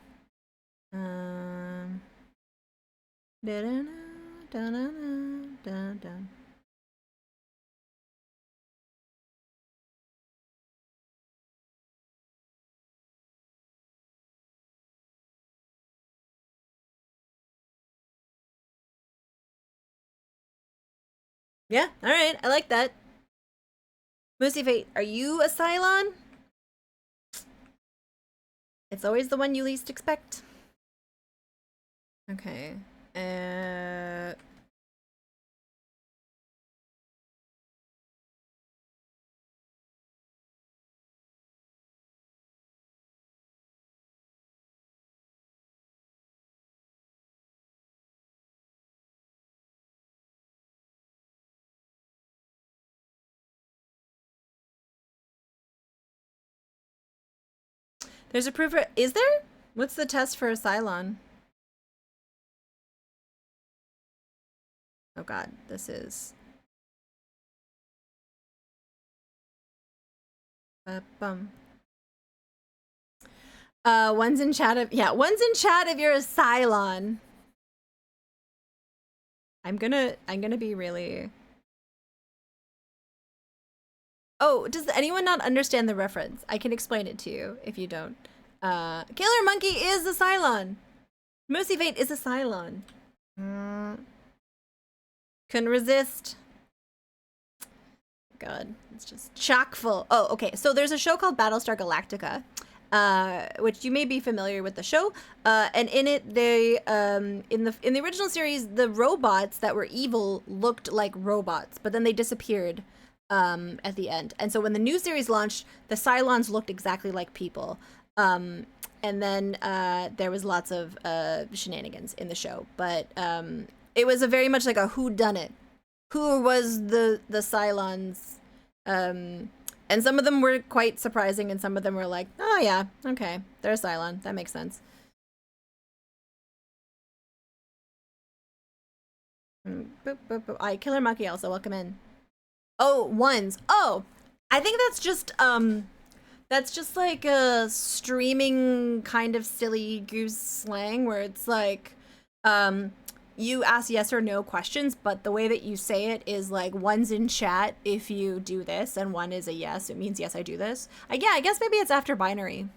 Yeah, alright, I like that. Moosey Fate, are you a Cylon? It's always the one you least expect. Okay. There's a proof. Is there? What's the test for a Cylon? Oh god, this is... Bum. One's in chat if you're a Cylon. I'm gonna be really... Oh, does anyone not understand the reference? I can explain it to you if you don't. Killer Monkey is a Cylon. Moosey Fate is a Cylon. Couldn't resist. God, it's just chock full. Oh, okay. So there's a show called Battlestar Galactica, which you may be familiar with the show. And in it, they in the original series, the robots that were evil looked like robots, but then they disappeared at the end. And so when the new series launched, the Cylons looked exactly like people. And then there was lots of shenanigans in the show, but it was a very much like a whodunit. Who was the Cylons? And some of them were quite surprising, and some of them were like, oh yeah, okay, they're a Cylon. That makes sense. Boop, boop, boop. Alright, Killer Monkey also, welcome in. Oh, ones. Oh, I think that's just like a streaming kind of silly goose slang where it's like, you ask yes or no questions, but the way that you say it is like one's in chat if you do this, and one is a yes. It means yes, I do this. Yeah, I guess maybe it's after binary.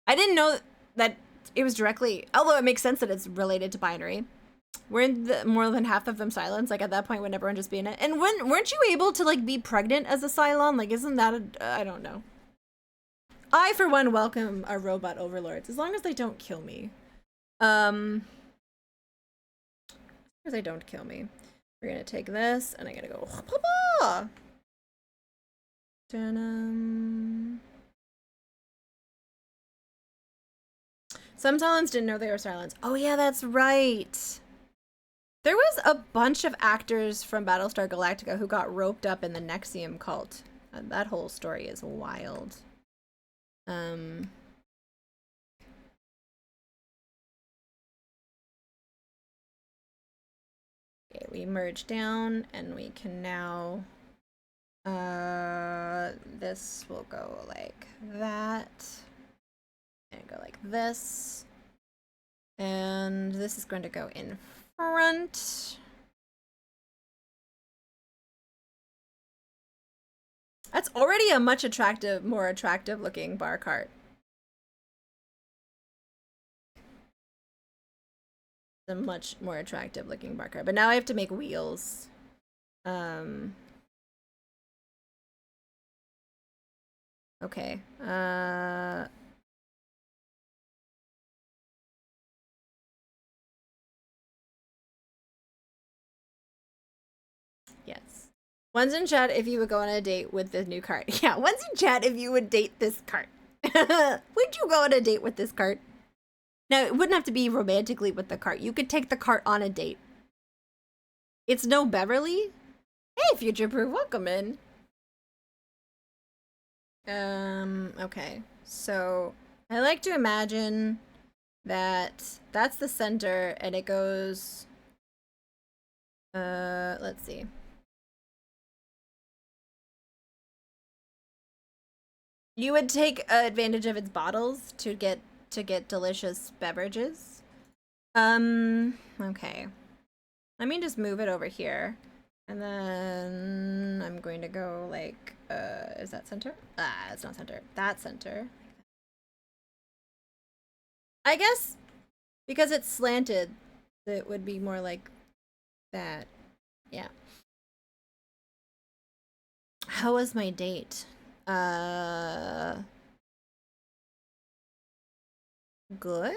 I didn't know that it was directly, although it makes sense that it's related to binary. Weren't more than half of them Cylons? Like at that point, would everyone just be in it? And weren't you able to like be pregnant as a Cylon? Like, isn't that I don't know. I, for one, welcome our robot overlords as long as they don't kill me. Because they don't kill me. We're gonna take this, and I'm gonna go. Some Cylons didn't know they were Cylons. Oh yeah, that's right. There was a bunch of actors from Battlestar Galactica who got roped up in the Nexium cult. That whole story is wild. Okay, we merge down, and we can now, this will go like that, and go like this, and this is going to go in front. That's already a much more attractive looking bar cart. A much more attractive looking bar cart, but now I have to make wheels. Okay. Yes. One's in chat if you would go on a date with the new cart. Yeah, one's in chat if you would date this cart. Would you go on a date with this cart? Now, it wouldn't have to be romantically with the cart. You could take the cart on a date. It's no Beverly. Hey, Future Proof, welcome in. Okay. So, I like to imagine that that's the center, and it goes... let's see. You would take advantage of its bottles to get delicious beverages. Okay. Let me just move it over here. And then I'm going to go like, is that center? Ah, it's not center. That's center. I guess because it's slanted, it would be more like that. Yeah. How was my date? Good?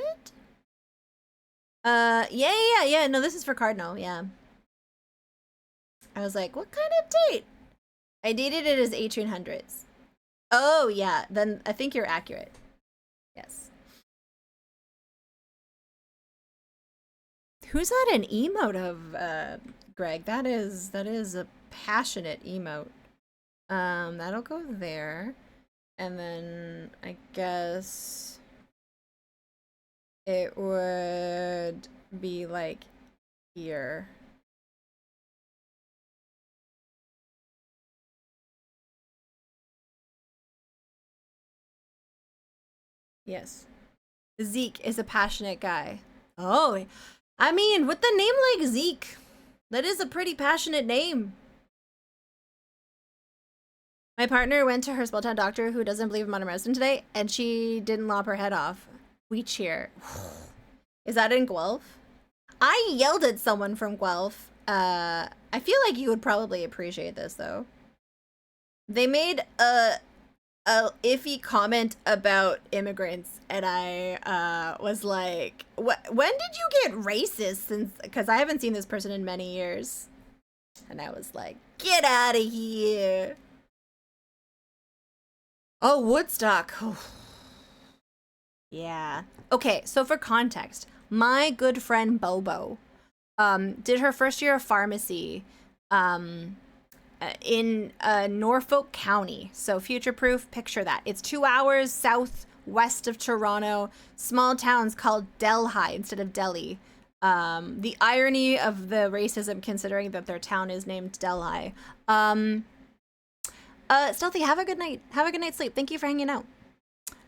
Yeah. No, this is for Cardinal, yeah. I was like, what kind of date? I dated it as 1800s. Oh, yeah, then I think you're accurate. Yes. Who's that an emote of, Greg? That is a passionate emote. That'll go there. And then I guess it would be like here. Yes. Zeke is a passionate guy. Oh, I mean, with the name like Zeke, that is a pretty passionate name. My partner went to her small-town doctor who doesn't believe in modern medicine today, and she didn't lop her head off. We cheer. Is that in Guelph? I yelled at someone from Guelph. I feel like you would probably appreciate this, though. They made a iffy comment about immigrants, and I was like, when did you get racist? Since, because I haven't seen this person in many years. And I was like, get out of here. Oh, Woodstock. Oh. Yeah. Okay, so for context, my good friend Bobo did her first year of pharmacy in Norfolk County. So future-proof, picture that. It's 2 hours southwest of Toronto. Small towns called Delhi instead of Delhi. The irony of the racism considering that their town is named Delhi. Stealthy, have a good night. Have a good night's sleep. Thank you for hanging out.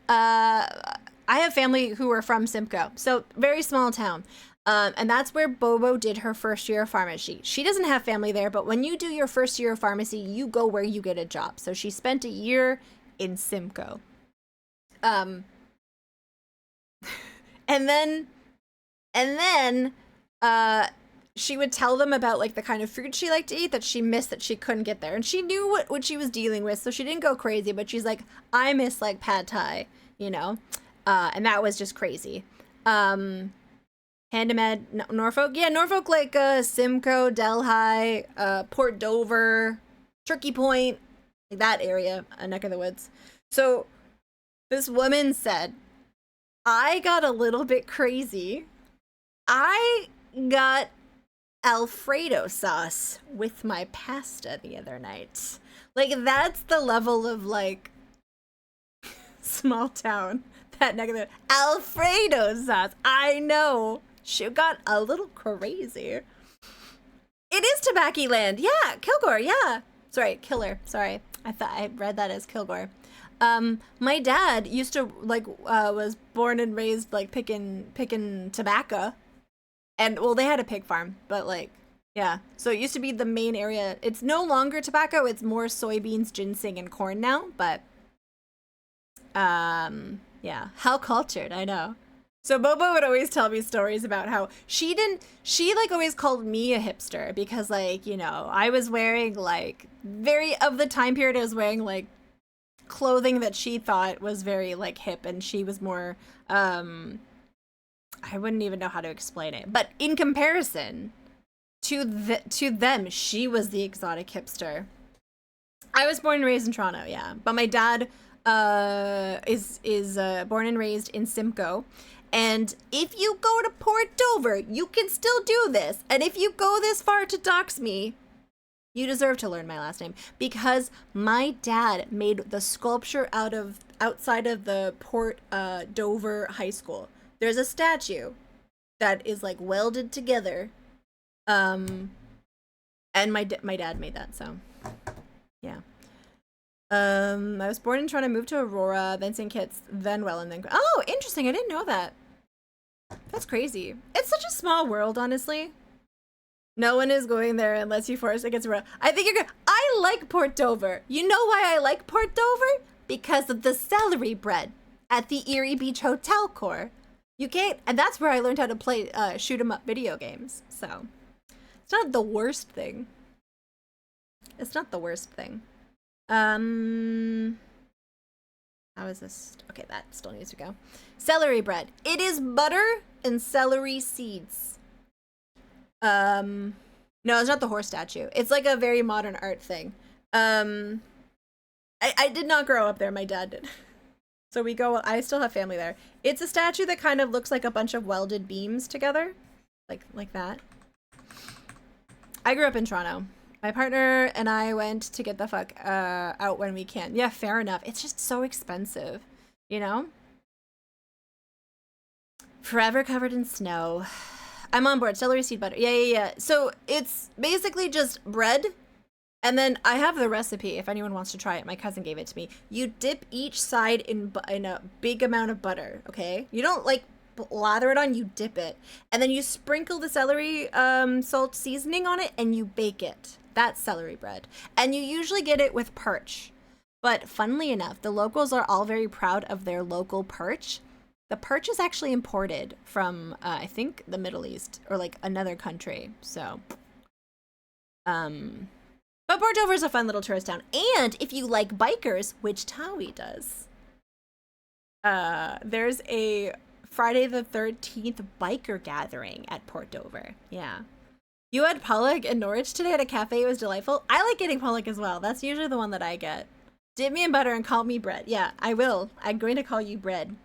I have family who are from Simcoe, so very small town. And that's where Bobo did her first year of pharmacy. She doesn't have family there, but when you do your first year of pharmacy, you go where you get a job. So she spent a year in Simcoe. And then she would tell them about like the kind of food she liked to eat that she missed that she couldn't get there. And she knew what she was dealing with, so she didn't go crazy, but she's like, I miss like pad thai, you know? And that was just crazy. Handamed, Norfolk? Yeah, Norfolk, like Simcoe, Delhi, Port Dover, Turkey Point, like that area, a neck of the woods. So this woman said, I got a little bit crazy. I got Alfredo sauce with my pasta the other night. Like, that's the level of, like, small town. That neck of the Alfredo sauce. I know. She got a little crazy. It is Tobacco Land. Yeah, Kilgore, yeah. Sorry, Killer. Sorry. I thought I read that as Kilgore. My dad used to, like, was born and raised, like, picking tobacco. And, well, they had a pig farm, but, like, yeah. So it used to be the main area. It's no longer tobacco. It's more soybeans, ginseng, and corn now, but, yeah. How cultured, I know. So Bobo would always tell me stories about how she like, always called me a hipster because, like, you know, I was wearing, like, of the time period I was wearing, like, clothing that she thought was very, like, hip, and she was more, I wouldn't even know how to explain it. But in comparison to them, she was the exotic hipster. I was born and raised in Toronto, yeah. But my dad is born and raised in Simcoe. And if you go to Port Dover, you can still do this. And if you go this far to dox me, you deserve to learn my last name. Because my dad made the sculpture outside of the Port Dover High School. There's a statue that is, like, welded together. And my dad made that, so yeah. I was born in Toronto, moved to Aurora, then St. Kitts, then Welland, then... Oh, interesting, I didn't know that. That's crazy. It's such a small world, honestly. No one is going there unless you force it gets real. I think you're good. I like Port Dover. You know why I like Port Dover? Because of the celery bread at the Erie Beach Hotel Core. You can't, and that's where I learned how to play shoot 'em up video games. So it's not the worst thing. It's not the worst thing. How is this? Okay, that still needs to go. Celery bread. It is butter and celery seeds. No, it's not the horse statue. It's like a very modern art thing. I did not grow up there. My dad did. So I still have family there. It's a statue that kind of looks like a bunch of welded beams together. Like that. I grew up in Toronto. My partner and I went to get the fuck out when we can. Yeah, fair enough. It's just so expensive, you know? Forever covered in snow. I'm on board. Celery seed butter. Yeah. So it's basically just bread And then I have the recipe if anyone wants to try it. My cousin gave it to me. You dip each side in a big amount of butter, okay? You don't like lather it on, you dip it. And then you sprinkle the celery salt seasoning on it and you bake it. That's celery bread. And you usually get it with perch. But funnily enough, the locals are all very proud of their local perch. The perch is actually imported from, I think, the Middle East or like another country. So, but Port Dover is a fun little tourist town. And if you like bikers, which Tawi does, there's a Friday the 13th biker gathering at Port Dover. Yeah. You had Pollock in Norwich today at a cafe. It was delightful. I like getting Pollock as well. That's usually the one that I get. Dip me in butter and call me bread. Yeah, I will. I'm going to call you bread.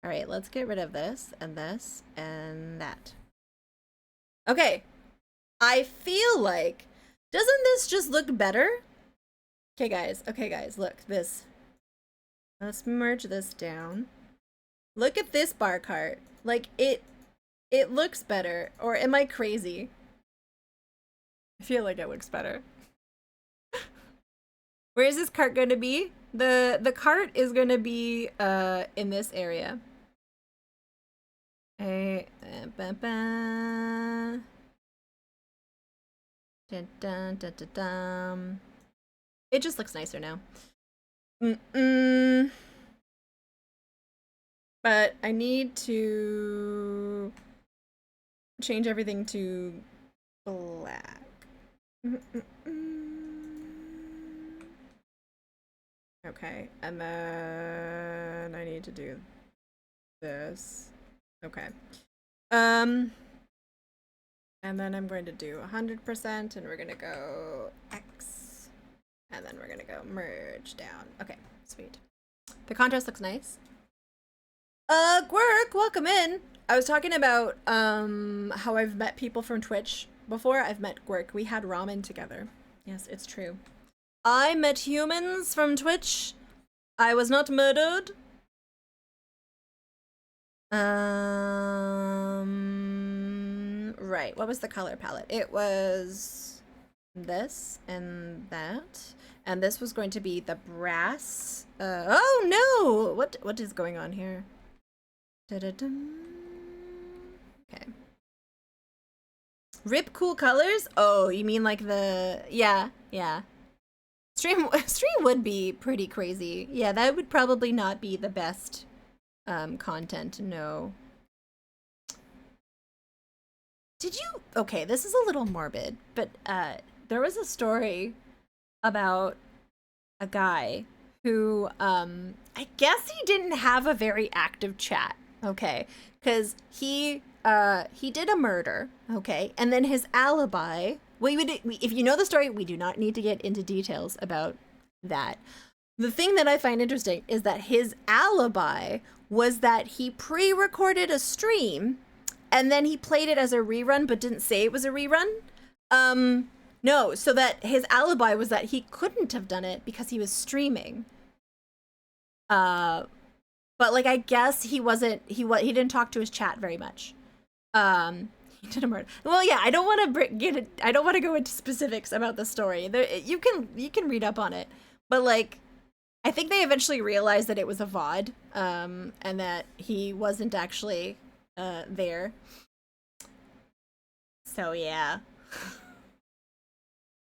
All right, let's get rid of this and that. Okay. I feel like, doesn't this just look better? Okay, guys, look, this. Let's merge this down. Look at this bar cart. Like, it looks better. Or am I crazy? I feel like it looks better. Where is this cart going to be? The cart is going to be in this area. It just looks nicer now. But I need to change everything to black. Okay, and then I need to do this. Okay. And then I'm going to do 100% and we're going to go X. And then we're going to go merge down. Okay, sweet. The contrast looks nice. Gwerk, welcome in. I was talking about how I've met people from Twitch before. I've met Gwerk. We had ramen together. Yes, it's true. I met humans from Twitch. I was not murdered. Right. What was the color palette? It was this and that. And this was going to be the brass. Oh no! What is going on here? Da-da-dum. Okay. Rip cool colors? Oh, you mean like the... Yeah. Stream would be pretty crazy. Yeah, that would probably not be the best content, no. Did you... Okay, this is a little morbid, but there was a story about a guy who, I guess he didn't have a very active chat, okay? Because he did a murder, okay? And then his alibi... if you know the story, we do not need to get into details about that. The thing that I find interesting is that his alibi was that he pre-recorded a stream and then he played it as a rerun but didn't say it was a rerun. No, so that his alibi was that he couldn't have done it because he was streaming. But like I guess he didn't talk to his chat very much. He did a murder. Well, yeah, I don't want to I don't want to go into specifics about the story. You can read up on it, but like, I think they eventually realized that it was a VOD, and that he wasn't actually there. So yeah,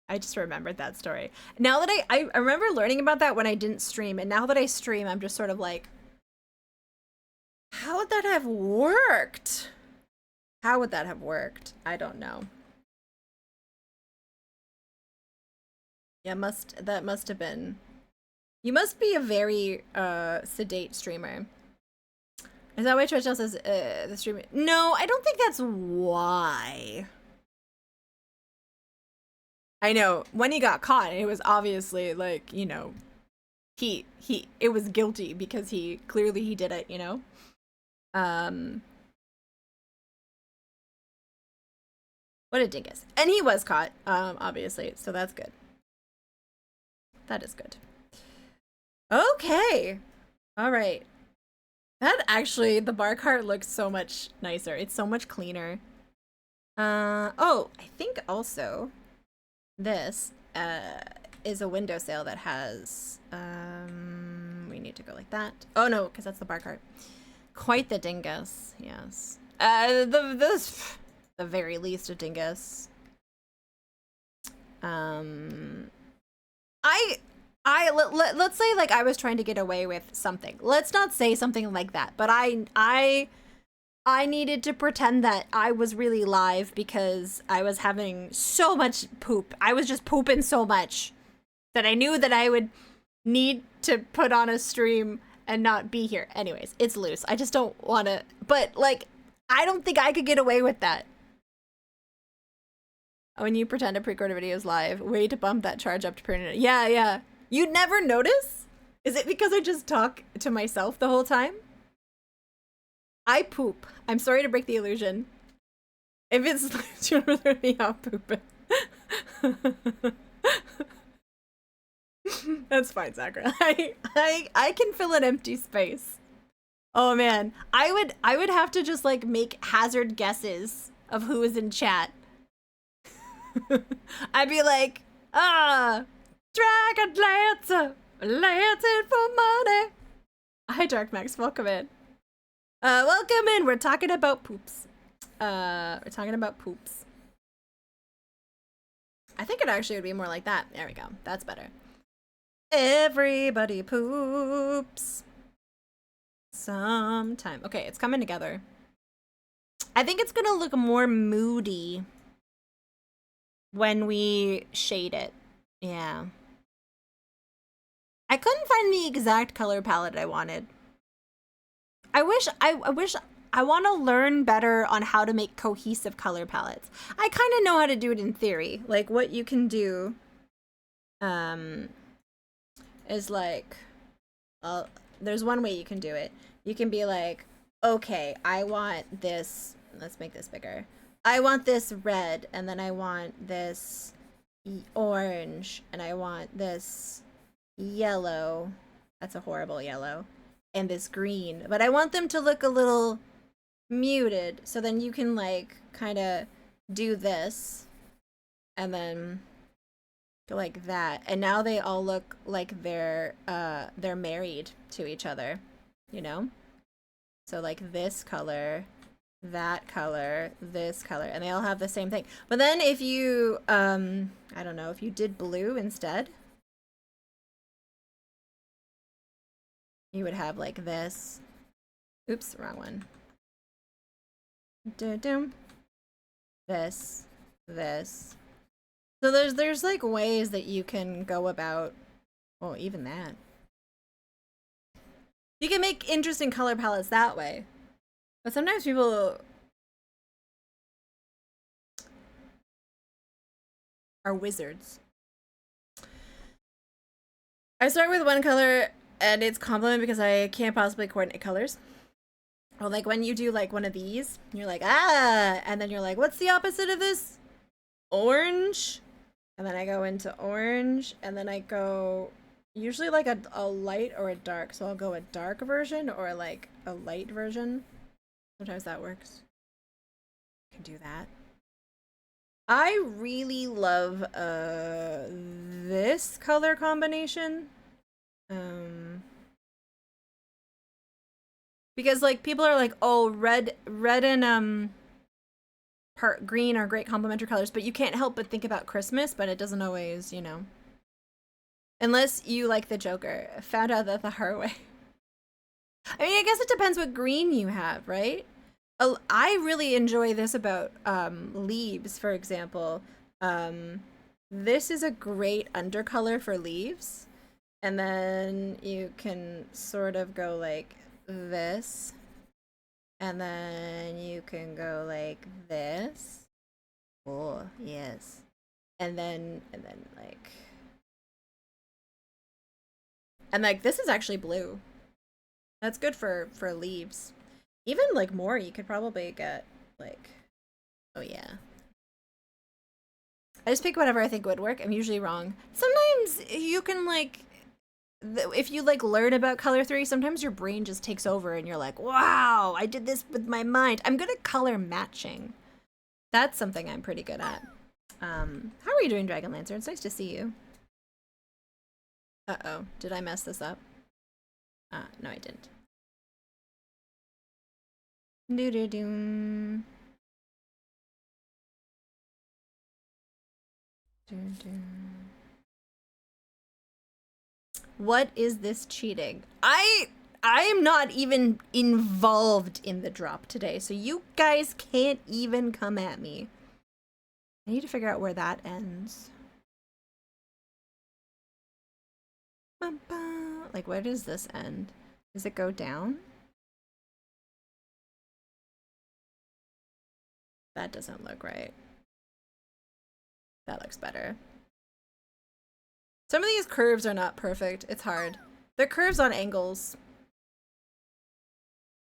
I just remembered that story. Now that I remember learning about that when I didn't stream, and now that I stream, I'm just sort of like, how would that have worked? How would that have worked? I don't know. Yeah, that must have been... You must be a very sedate streamer. Is that why Twitch says the streamer? No, I don't think that's why. I know, when he got caught, it was obviously like, you know, it was guilty because he did it, you know? What a dingus. And he was caught, obviously, so that's good. That is good. Okay. All right. That actually, the bar cart looks so much nicer. It's so much cleaner. Oh, I think also this, is a windowsill that has, we need to go like that. Oh no, because that's the bar cart. Quite the dingus, yes. The very least a dingus. Let's say like I was trying to get away with something. Let's not say something like that, but I needed to pretend that I was really live because I was having so much poop. I was just pooping so much that I knew that I would need to put on a stream and not be here. Anyways, it's loose. I just don't want to, but like, I don't think I could get away with that. When you pretend a pre-recorded video is live, way to bump that charge up to print it. Yeah, yeah. You'd never notice? Is it because I just talk to myself the whole time? I poop. I'm sorry to break the illusion. If it's you remember me out pooping. That's fine, Sakura. I can fill an empty space. Oh man, I would have to just like make hazard guesses of who is in chat. I'd be like, Dragon Lancer, lancing for money. Hi, Dark Max, welcome in. Welcome in. We're talking about poops. We're talking about poops. I think it actually would be more like that. There we go. That's better. Everybody poops sometime. Okay, it's coming together. I think it's gonna look more moody when we shade it. Yeah. I couldn't find the exact color palette I wanted. I want to learn better on how to make cohesive color palettes. I kind of know how to do it in theory. Like what you can do is like, there's one way you can do it. You can be like, okay, I want this, let's make this bigger. I want this red, and then I want this orange, and I want this yellow. That's a horrible yellow. And this green. But I want them to look a little muted, so then you can like kind of do this and then go like that. And now they all look like they're married to each other, you know? So like this color, that color, this color, and they all have the same thing. But then if you I don't know, if you did blue instead, you would have like this. Oops, wrong one. This. So there's like ways that you can go about, well, even that. You can make interesting color palettes that way. But sometimes people are wizards. I start with one color and it's compliment because I can't possibly coordinate colors. Or like when you do like one of these, you're like, and then you're like, what's the opposite of this? Orange. And then I go into orange, and then I go usually like a light or a dark. So I'll go a dark version or like a light version. Sometimes that works. You can do that. I really love this color combination. Because like people are like, oh, red and green are great complementary colors, but you can't help but think about Christmas, but it doesn't always, you know. Unless you like the Joker. Found out that the hard way. I mean, I guess it depends what green you have, right? I really enjoy this about leaves, for example. This is a great undercolor for leaves. And then you can sort of go like this. And then you can go like this. Oh, yes. And then like this is actually blue. That's good for leaves. Even like more, you could probably get like, oh yeah. I just pick whatever I think would work. I'm usually wrong. Sometimes you can like, if you like learn about color theory, sometimes your brain just takes over and you're like, wow, I did this with my mind. I'm good at color matching. That's something I'm pretty good at. How are you doing, Dragonlancer? It's nice to see you. Uh-oh, did I mess this up? No, I didn't. Do-do-do. Do-do. What is this cheating? I am not even involved in the drop today, so you guys can't even come at me. I need to figure out where that ends. Like, where does this end? Does it go down? That doesn't look right. That looks better. Some of these curves are not perfect. It's hard. They're curves on angles.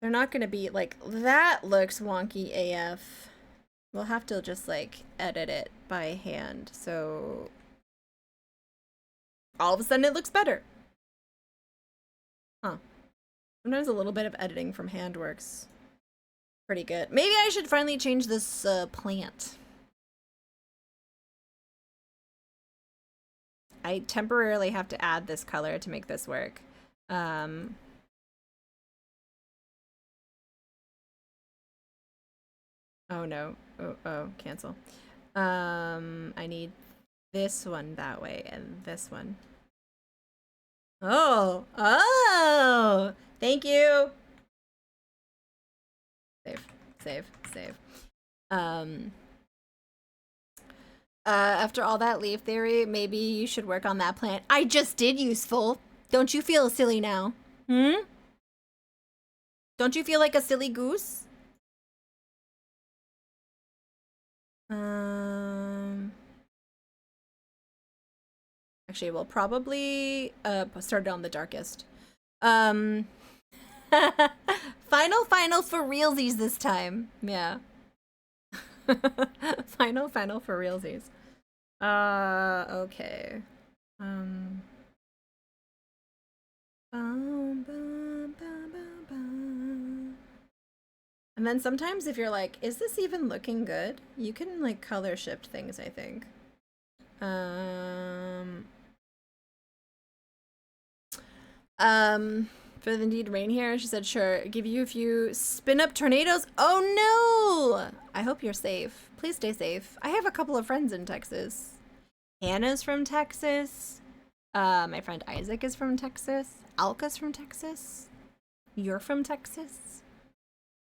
They're not gonna be like, that looks wonky AF. We'll have to just like edit it by hand. So all of a sudden it looks better. Huh. Sometimes a little bit of editing from hand works pretty good. Maybe I should finally change this plant. I temporarily have to add this color to make this work. Oh no. Oh, cancel. I need this one that way and this one. Oh, thank you. Save. After all that leaf theory, maybe you should work on that plant. I just did, useful. Don't you feel silly now? Don't you feel like a silly goose? Actually, we'll probably start it on the darkest. Final for realsies this time. Yeah. Final for realsies. Okay. And then sometimes if you're like, is this even looking good? You can like color shift things, I think. For the Indeed Rain here, she said, sure, give you a few spin up tornadoes. Oh no! I hope you're safe. Please stay safe. I have a couple of friends in Texas. Hannah's from Texas. My friend Isaac is from Texas. Alka's from Texas. You're from Texas.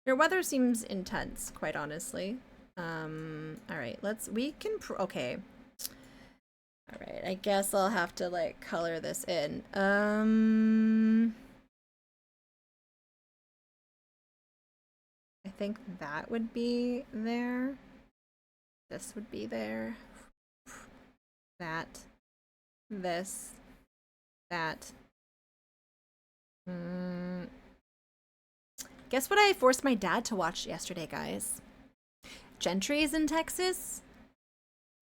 Your weather seems intense, quite honestly. Alright, okay. Alright, I guess I'll have to, like, color this in. I think that would be there. This would be there. That. This. That. Guess what I forced my dad to watch yesterday, guys? Gentry's in Texas?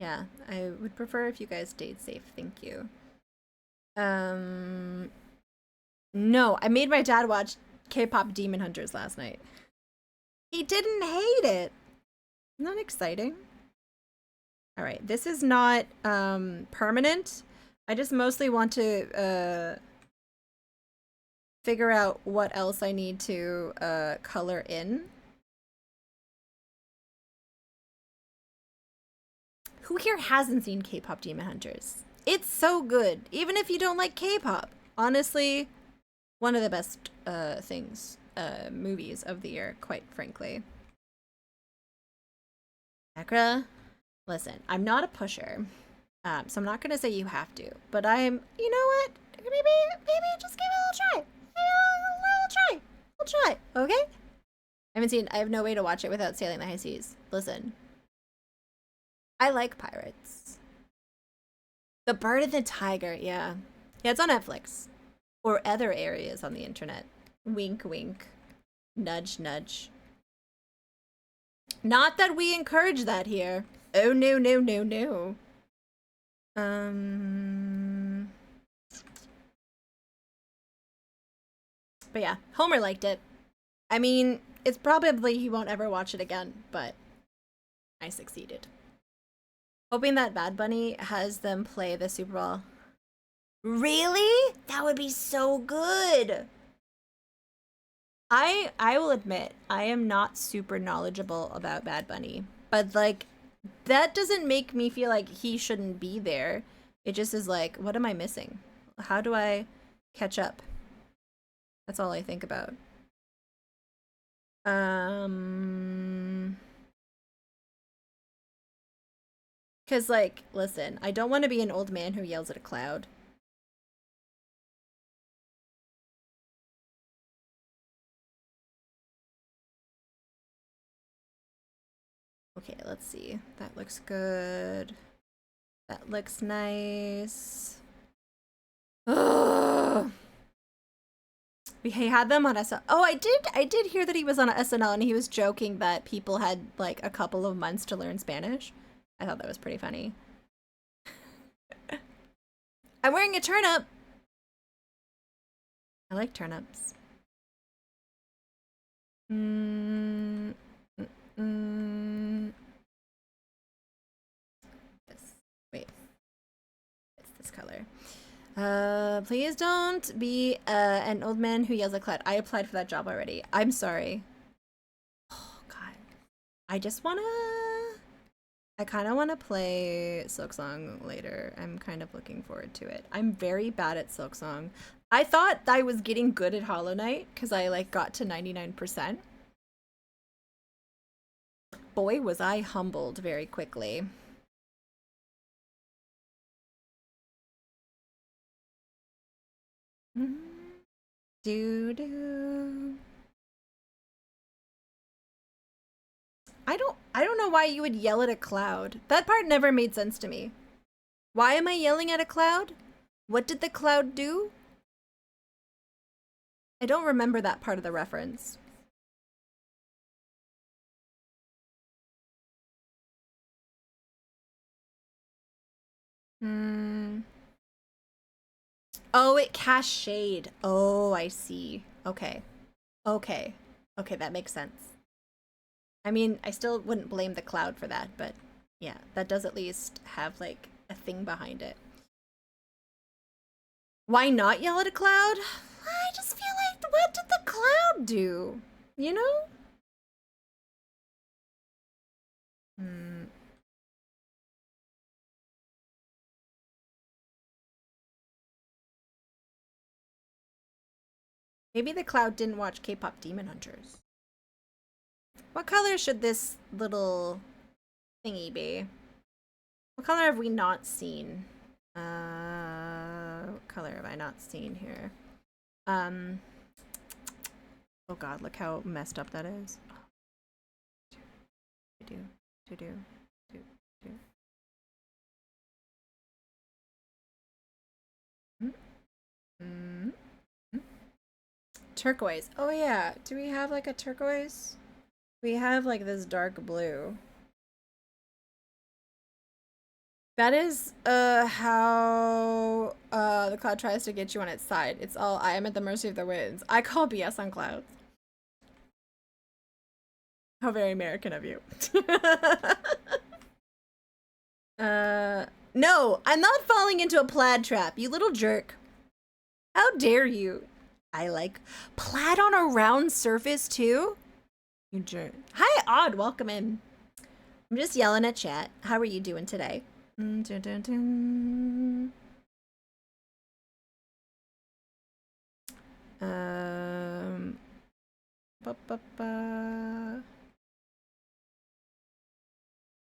Yeah, I would prefer if you guys stayed safe. Thank you. No, I made my dad watch K-pop Demon Hunters last night. He didn't hate it. Isn't that exciting? All right, this is not permanent. I just mostly want to figure out what else I need to color in. Who here hasn't seen K-pop Demon Hunters? It's so good, even if you don't like K-pop. Honestly, one of the best movies of the year, quite frankly. Akra, listen, I'm not a pusher, so I'm not gonna say you have to, but you know what? Maybe just give it a little try. I'll try, okay? I have no way to watch it without sailing the high seas. Listen. I like pirates. The Bird and the Tiger, yeah. Yeah, it's on Netflix. Or other areas on the internet. Wink, wink. Nudge, nudge. Not that we encourage that here. Oh, no, no, no, no. But yeah, Homer liked it. I mean, it's probably he won't ever watch it again, but I succeeded. Hoping that Bad Bunny has them play the Super Bowl. Really? That would be so good. I will admit, I am not super knowledgeable about Bad Bunny, but like that doesn't make me feel like he shouldn't be there. It just is like, what am I missing? How do I catch up? That's all I think about. Cause like, listen, I don't want to be an old man who yells at a cloud. Okay, let's see. That looks good. That looks nice. Ugh. He had them on SNL. Oh, I did hear that he was on SNL and he was joking that people had like a couple of months to learn Spanish. I thought that was pretty funny. I'm wearing a turnip. I like turnips. Wait. It's this color. Please don't be an old man who yells at cloud. I applied for that job already. I'm sorry. Oh god. I kind of want to play Silksong later. I'm kind of looking forward to it. I'm very bad at Silksong. I thought I was getting good at Hollow Knight because I like got to 99%. Boy, was I humbled very quickly. Do do. I don't know why you would yell at a cloud. That part never made sense to me. Why am I yelling at a cloud? What did the cloud do? I don't remember that part of the reference. Oh, it cast shade. Oh, I see. Okay. Okay. Okay, that makes sense. I mean, I still wouldn't blame the cloud for that, but yeah, that does at least have like a thing behind it. Why not yell at a cloud? I just feel like, what did the cloud do? You know? Maybe the cloud didn't watch K-pop Demon Hunters. What color should this little thingy be? What color have we not seen? What color have I not seen here? Oh god, look how messed up that is. Turquoise. Oh yeah, do we have like a turquoise? We have like this dark blue. That is how the cloud tries to get you on its side. It's all, I am at the mercy of the winds. I call BS on clouds. How very American of you. No, I'm not falling into a plaid trap, you little jerk. How dare you? I like plaid on a round surface too? You jerk. Hi, Odd, welcome in. I'm just yelling at chat. How are you doing today? Dun, dun, dun.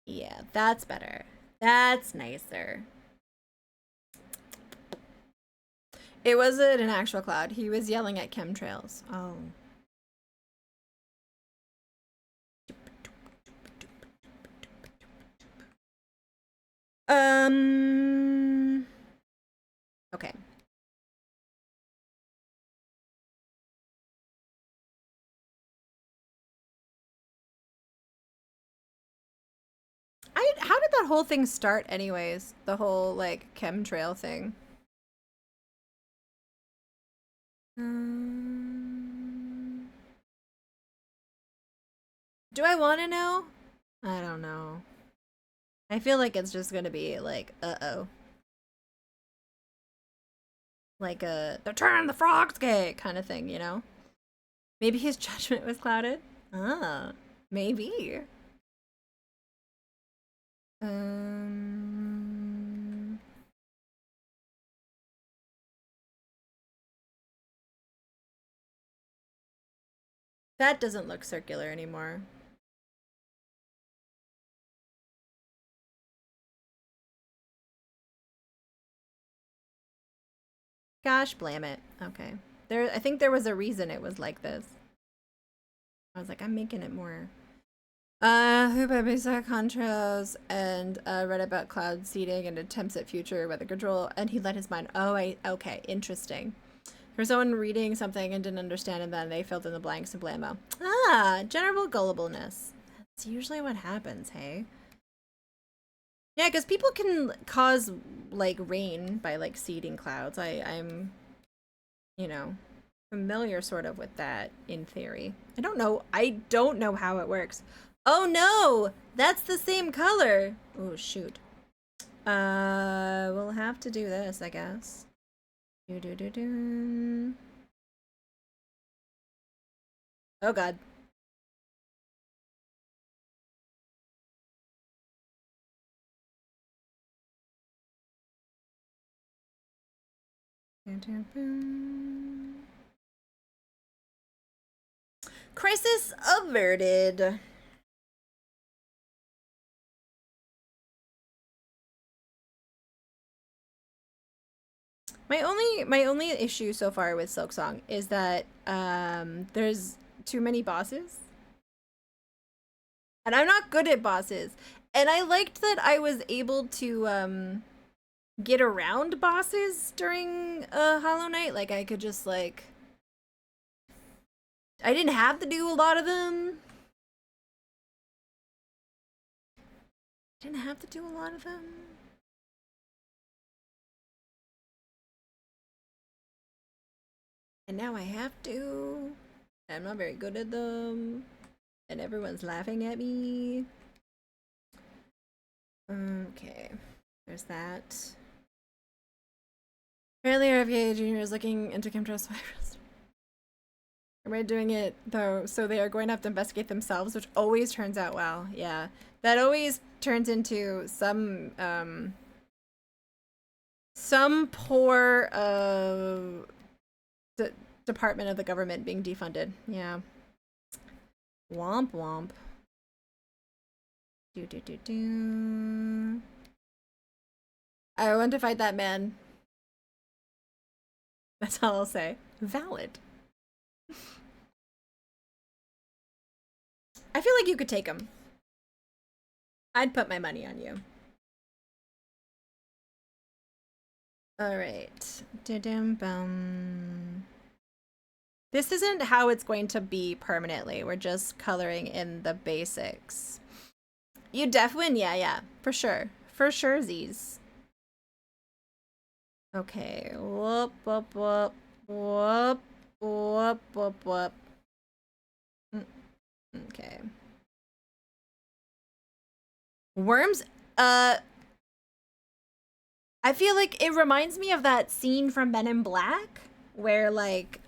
Yeah, that's better. That's nicer. It wasn't an actual cloud. He was yelling at chemtrails. Oh. Okay. How did that whole thing start anyways? The whole, like, chemtrail thing. Do I want to know? I don't know. I feel like it's just gonna be like, uh-oh. Like a, they're turning the frogs gay kind of thing, you know? Maybe his judgment was clouded? Ah, maybe. That doesn't look circular anymore. Gosh, blam it. Okay. I think there was a reason it was like this. I was like, I'm making it more. Who by basic contrails and read about cloud seeding and attempts at future weather control, and he let his mind. Oh, okay, interesting. For someone reading something and didn't understand, and then they filled in the blanks and blammo. Ah, general gullibleness. That's usually what happens, hey? Yeah, because people can cause, like, rain by, like, seeding clouds. I'm, you know, familiar sort of with that in theory. I don't know how it works. Oh no! That's the same color! Oh, shoot. We'll have to do this, I guess. Do. Oh god. Crisis averted. My only issue so far with Silksong is that there's too many bosses. And I'm not good at bosses. And I liked that I was able to get around bosses during Hollow Knight. Like I could just like I didn't have to do a lot of them. Didn't have to do a lot of them. And now I have to. I'm not very good at them. And everyone's laughing at me. Okay. There's that. Apparently RFK Jr. is looking into chemtrails virus. Am I doing it though? So they are going to have to investigate themselves, which always turns out well. Yeah. That always turns into some poor department of the government being defunded. Yeah. Womp womp. Do. I want to fight that man. That's all I'll say. Valid. I feel like you could take him. I'd put my money on you. Alright. This isn't how it's going to be permanently. We're just coloring in the basics. You def win? Yeah. For sure. For sure, Z's. Okay. Whoop. Okay. Worms? I feel like it reminds me of that scene from Men in Black where like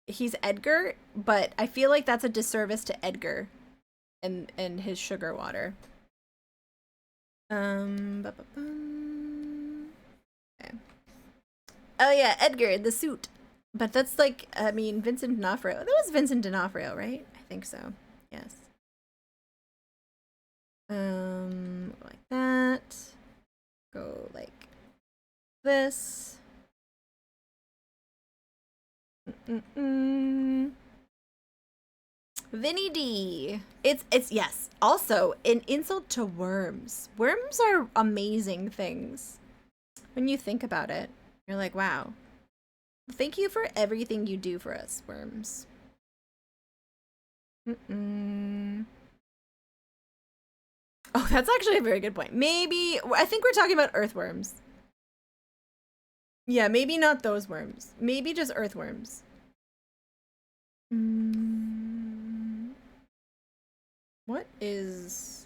he's Edgar, but I feel like that's a disservice to Edgar and his sugar water. Okay. Oh yeah, Edgar, the suit. But that's like, I mean, Vincent D'Onofrio. That was Vincent D'Onofrio, right? I think so. Yes. Like that. Go like this. Vinny D. It's yes. Also, an insult to worms. Worms are amazing things. When you think about it, you're like, wow. Thank you for everything you do for us, worms. Oh, that's actually a very good point. Maybe, I think we're talking about earthworms. Yeah, maybe not those worms. Maybe just earthworms. What is...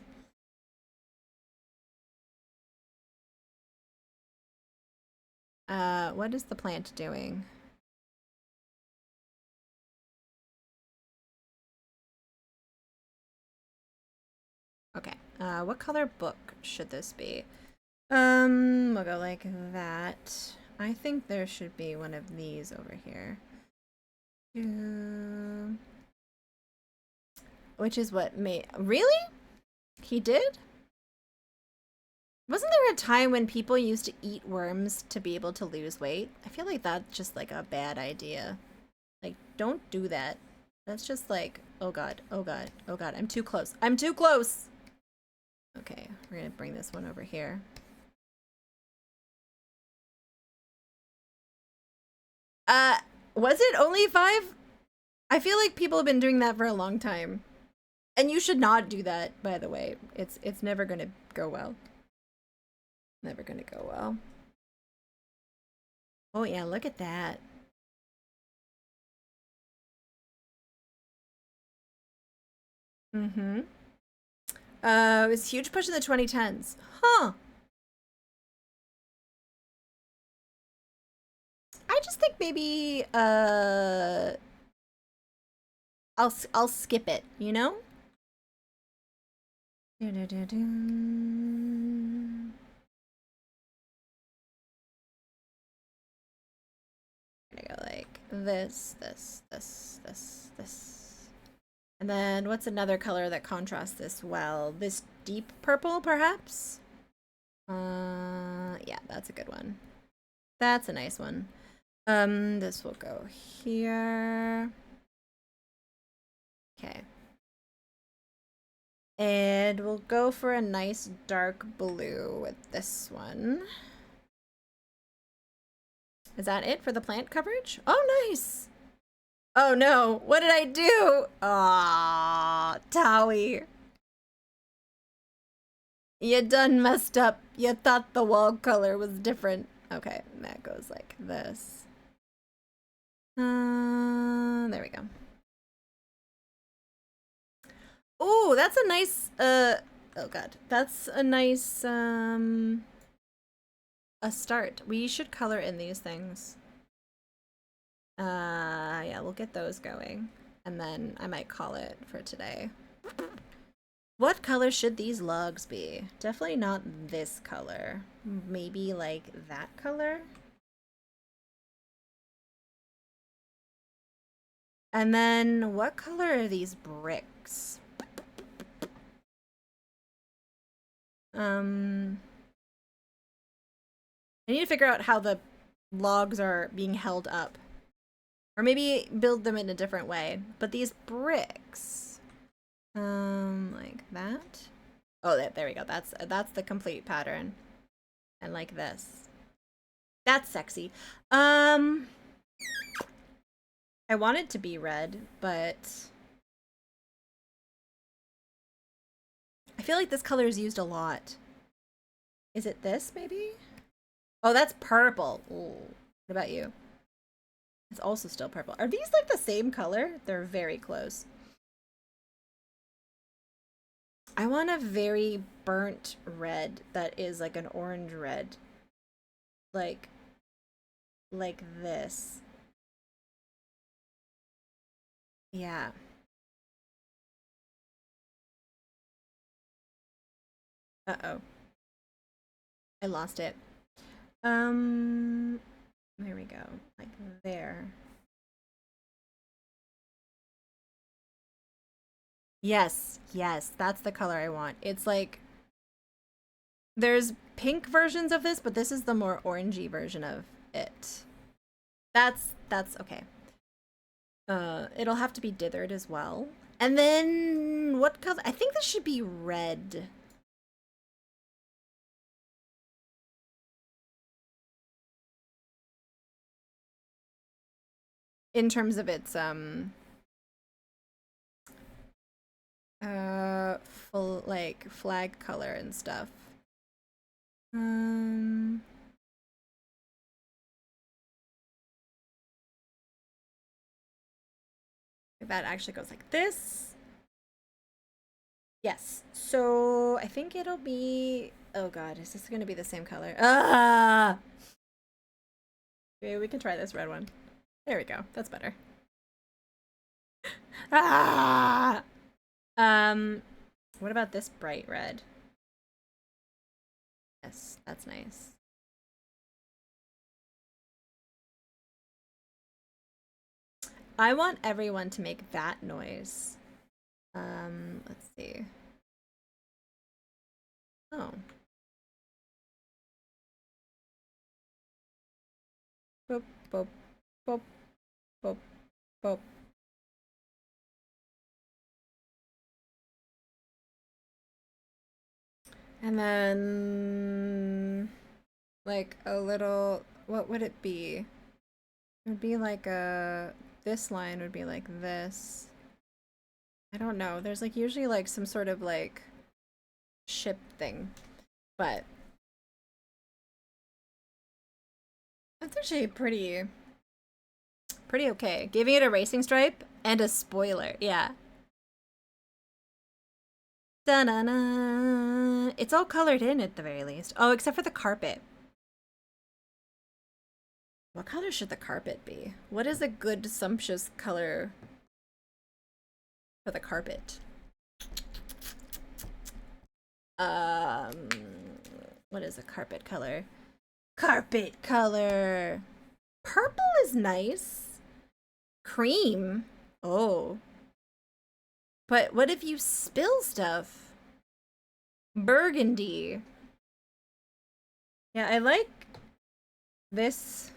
what is the plant doing? Okay, what color book should this be? We'll go like that. I think there should be one of these over here. Which is what made... Really? He did? Wasn't there a time when people used to eat worms to be able to lose weight? I feel like that's just like a bad idea. Like, don't do that. That's just like, oh god, oh god, oh god, I'm too close. I'm too close! Okay, we're gonna bring this one over here. Was it only 5? I feel like people have been doing that for a long time. And you should not do that, by the way. It's never gonna go well. Never gonna go well. Oh yeah, look at that. Mm-hmm. It was a huge push in the 2010s. Huh. I just think maybe I'll skip it, you know? Gonna go like this. And then what's another color that contrasts this well? This deep purple, perhaps? Yeah, that's a good one. That's a nice one. This will go here. Okay. And we'll go for a nice dark blue with this one. Is that it for the plant coverage? Oh, nice! Oh no, what did I do? Aww, Towie. You done messed up. You thought the wall color was different. Okay, that goes like this. There we go. Oh, that's a nice, oh god. That's a nice, a start. We should color in these things. Yeah, we'll get those going. And then I might call it for today. What color should these logs be? Definitely not this color. Maybe like that color? And then what color are these bricks? I need to figure out how the logs are being held up. Or maybe build them in a different way. But these bricks, like that. Oh, there we go. That's the complete pattern. And like this. That's sexy. I want it to be red, but I feel like this color is used a lot. Is it this, maybe? Oh, that's purple. Ooh. What about you? It's also still purple. Are these like the same color? They're very close. I want a very burnt red that is like an orange red. Like this. Yeah. Uh-oh. I lost it. There we go. Like there. Yes, that's the color I want. It's like there's pink versions of this, but this is the more orangey version of it. That's okay. It'll have to be dithered as well. And then what color? I think this should be red. In terms of its full like flag color and stuff. That actually goes like this. Yes. So I think it'll be. Oh God, is this gonna be the same color? Ah. Maybe we can try this red one. There we go. That's better. Ah. What about this bright red? Yes, that's nice. I want everyone to make that noise. Let's see. Oh. Boop, boop, boop, boop, boop. And then, like, a little, what would it be? It would be like this line would be like this. I don't know. There's like usually like some sort of like ship thing, but that's actually pretty okay. Giving it a racing stripe and a spoiler. Yeah. Da-na-na. It's all colored in at the very least. Oh, except for the carpet. What color should the carpet be? What is a good sumptuous color for the carpet? What is a carpet color? Carpet color. Purple is nice. Cream. Oh. But what if you spill stuff? Burgundy. Yeah, I like this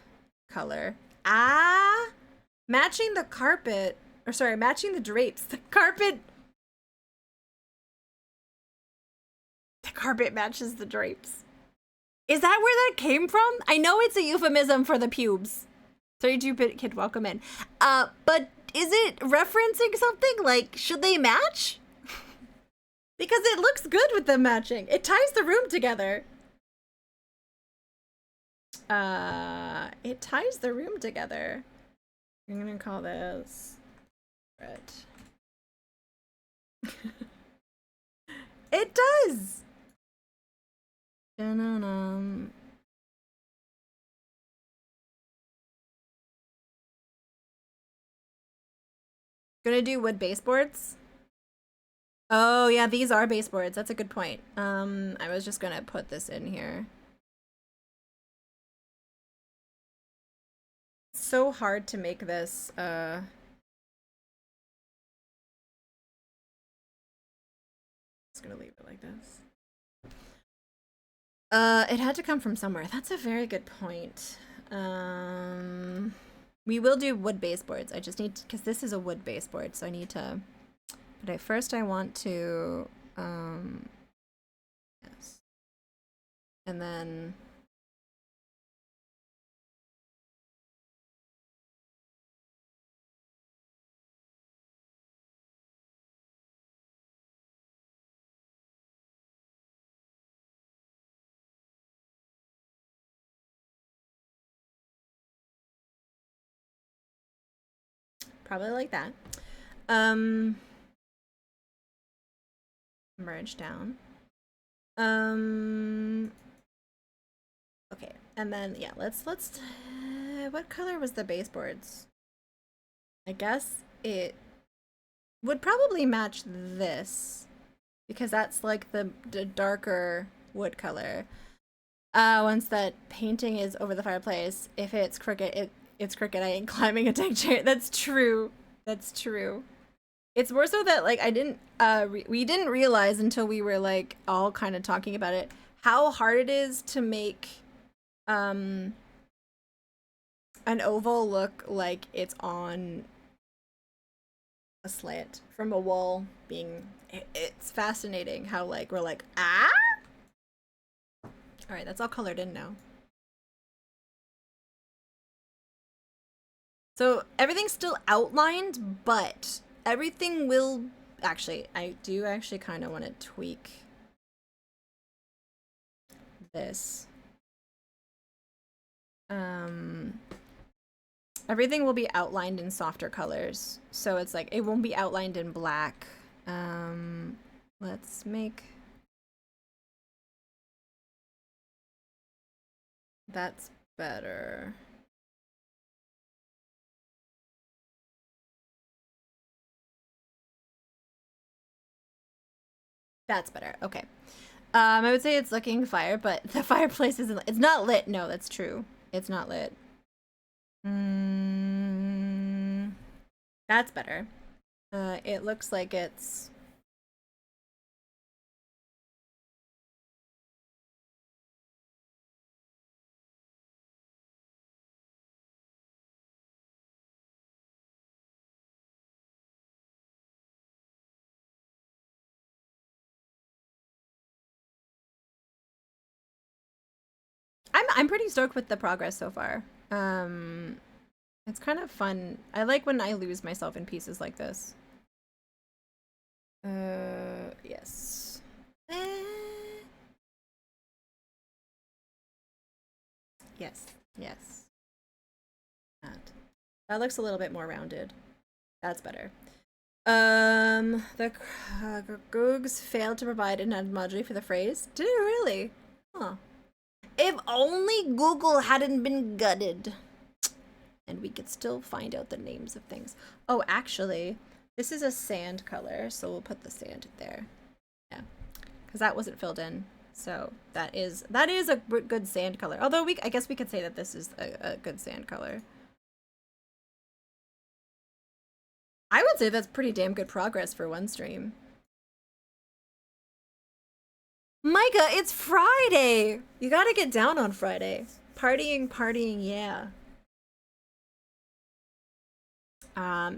color. Ah! Matching the carpet. Or sorry, matching the drapes. The carpet matches the drapes. Is that where that came from? I know it's a euphemism for the pubes. 32-bit kid, welcome in. But is it referencing something? Like, should they match? Because it looks good with them matching. It ties the room together. It ties the room together. I'm gonna call this red. It does. Dun-dun-dun. Gonna do wood baseboards. Oh yeah, these are baseboards. That's a good point. I was just gonna put this in here. So hard to make this just gonna leave it like this. It had to come from somewhere. That's a very good point. We will do wood baseboards. I just need to, because this is a wood baseboard, so I need to, but first I want to, yes. And then probably like that. Merge down. Okay, and then yeah, let's what color was the baseboards? I guess it would probably match this because that's like the darker wood color. Once that painting is over the fireplace, if it's crooked, it's crooked. I ain't climbing a deck chair. That's true. That's true. It's more so that like I didn't we didn't realize until we were like all kind of talking about it how hard it is to make an oval look like it's on a slant from a wall being it's fascinating how like we're like ah. All right, that's all colored in now. So everything's still outlined, but everything will actually, I do actually kind of want to tweak this. Everything will be outlined in softer colors. So it's like, it won't be outlined in black. Let's make... That's better. That's better. Okay. I would say it's looking fire, but the fireplace isn't. It's not lit. No, that's true. It's not lit. That's better. It looks like it's. I'm pretty stoked with the progress so far. It's kind of fun. I like when I lose myself in pieces like this. Yes. Yes. Yes. That looks a little bit more rounded. That's better. The Googs failed to provide an emoji for the phrase. Did it really? Huh. If only Google hadn't been gutted. And we could still find out the names of things. Oh, actually, this is a sand color, so we'll put the sand there. Yeah, because that wasn't filled in. So that is a good sand color. Although I guess we could say that this is a good sand color. I would say that's pretty damn good progress for one stream. Micah, it's Friday! You gotta get down on Friday. Partying, yeah.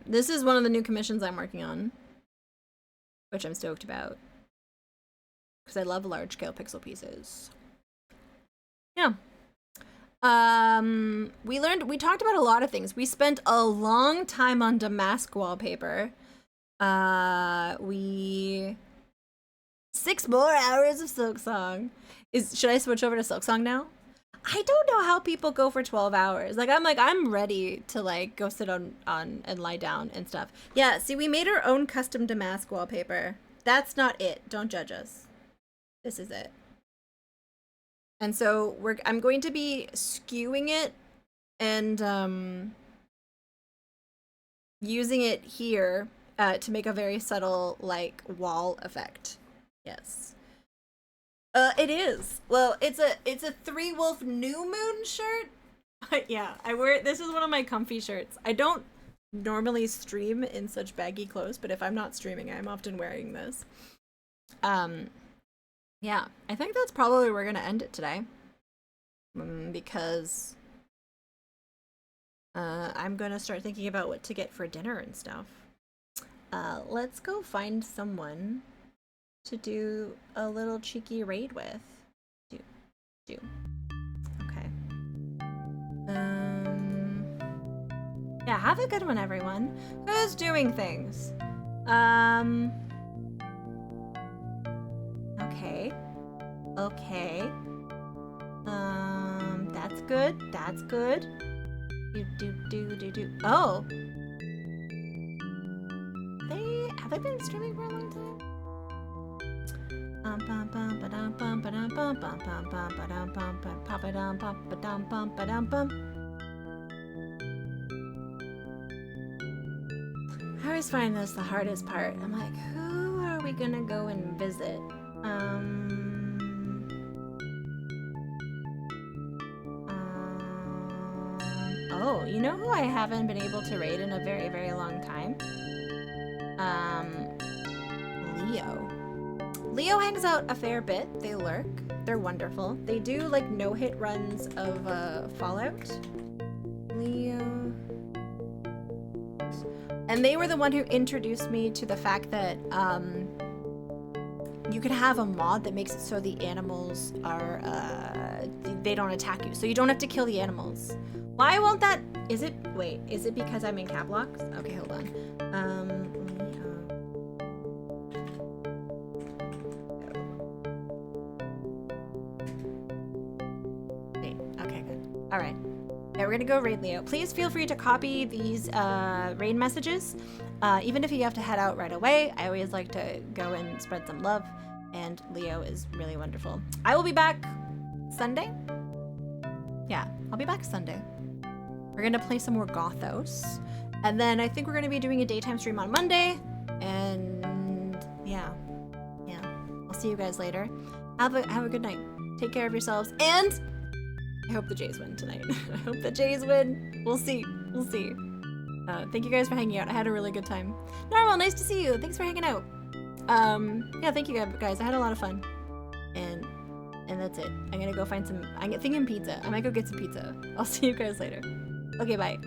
This is one of the new commissions I'm working on, which I'm stoked about. Because I love large-scale pixel pieces. Yeah. We talked about a lot of things. We spent a long time on Damask wallpaper. 6 more hours of Silksong. Should I switch over to Silksong now? I don't know how people go for 12 hours. I'm ready to go sit on and lie down and stuff. Yeah, see, we made our own custom Damask wallpaper. That's not it. Don't judge us. This is it. And so I'm going to be skewing it and using it here to make a very subtle wall effect. Yes. It is. Well, it's a Three Wolf New Moon shirt. Yeah, I wear it. This is one of my comfy shirts. I don't normally stream in such baggy clothes, but if I'm not streaming, I'm often wearing this. Yeah, I think that's probably where we're gonna end it today. Because I'm gonna start thinking about what to get for dinner and stuff. Let's go find someone to do a little cheeky raid with. Do. Okay. Yeah, have a good one, everyone. Who's doing things? Okay. That's good. That's good. Do. Oh. Have they been streaming for a long time? I always find this the hardest part. I'm like, who are we gonna go and visit? Oh, you know who I haven't been able to raid in a very, very long time? Leo. Leo hangs out a fair bit. They lurk. They're wonderful. They do no-hit runs of Fallout. Leo. And they were the one who introduced me to the fact that you can have a mod that makes it so the animals are they don't attack you. So you don't have to kill the animals. Why won't that? Is it because I'm in cap locks? Okay, hold on. Okay, good. All right, there we're gonna go raid Leo. Please feel free to copy these raid messages, even if you have to head out right away. I always like to go and spread some love, and Leo is really wonderful. I will be back Sunday. Yeah, I'll be back Sunday. We're gonna play some more Gothos, and then I think we're gonna be doing a daytime stream on Monday, and yeah. I'll see you guys later. Have a good night. Take care of yourselves, and I hope the Jays win tonight. I hope the Jays win. We'll see. Thank you guys for hanging out. I had a really good time. Narwhal, nice to see you. Thanks for hanging out. Yeah, thank you guys. I had a lot of fun. And that's it. I'm gonna go find some. I'm thinking pizza. I might go get some pizza. I'll see you guys later. Okay, bye.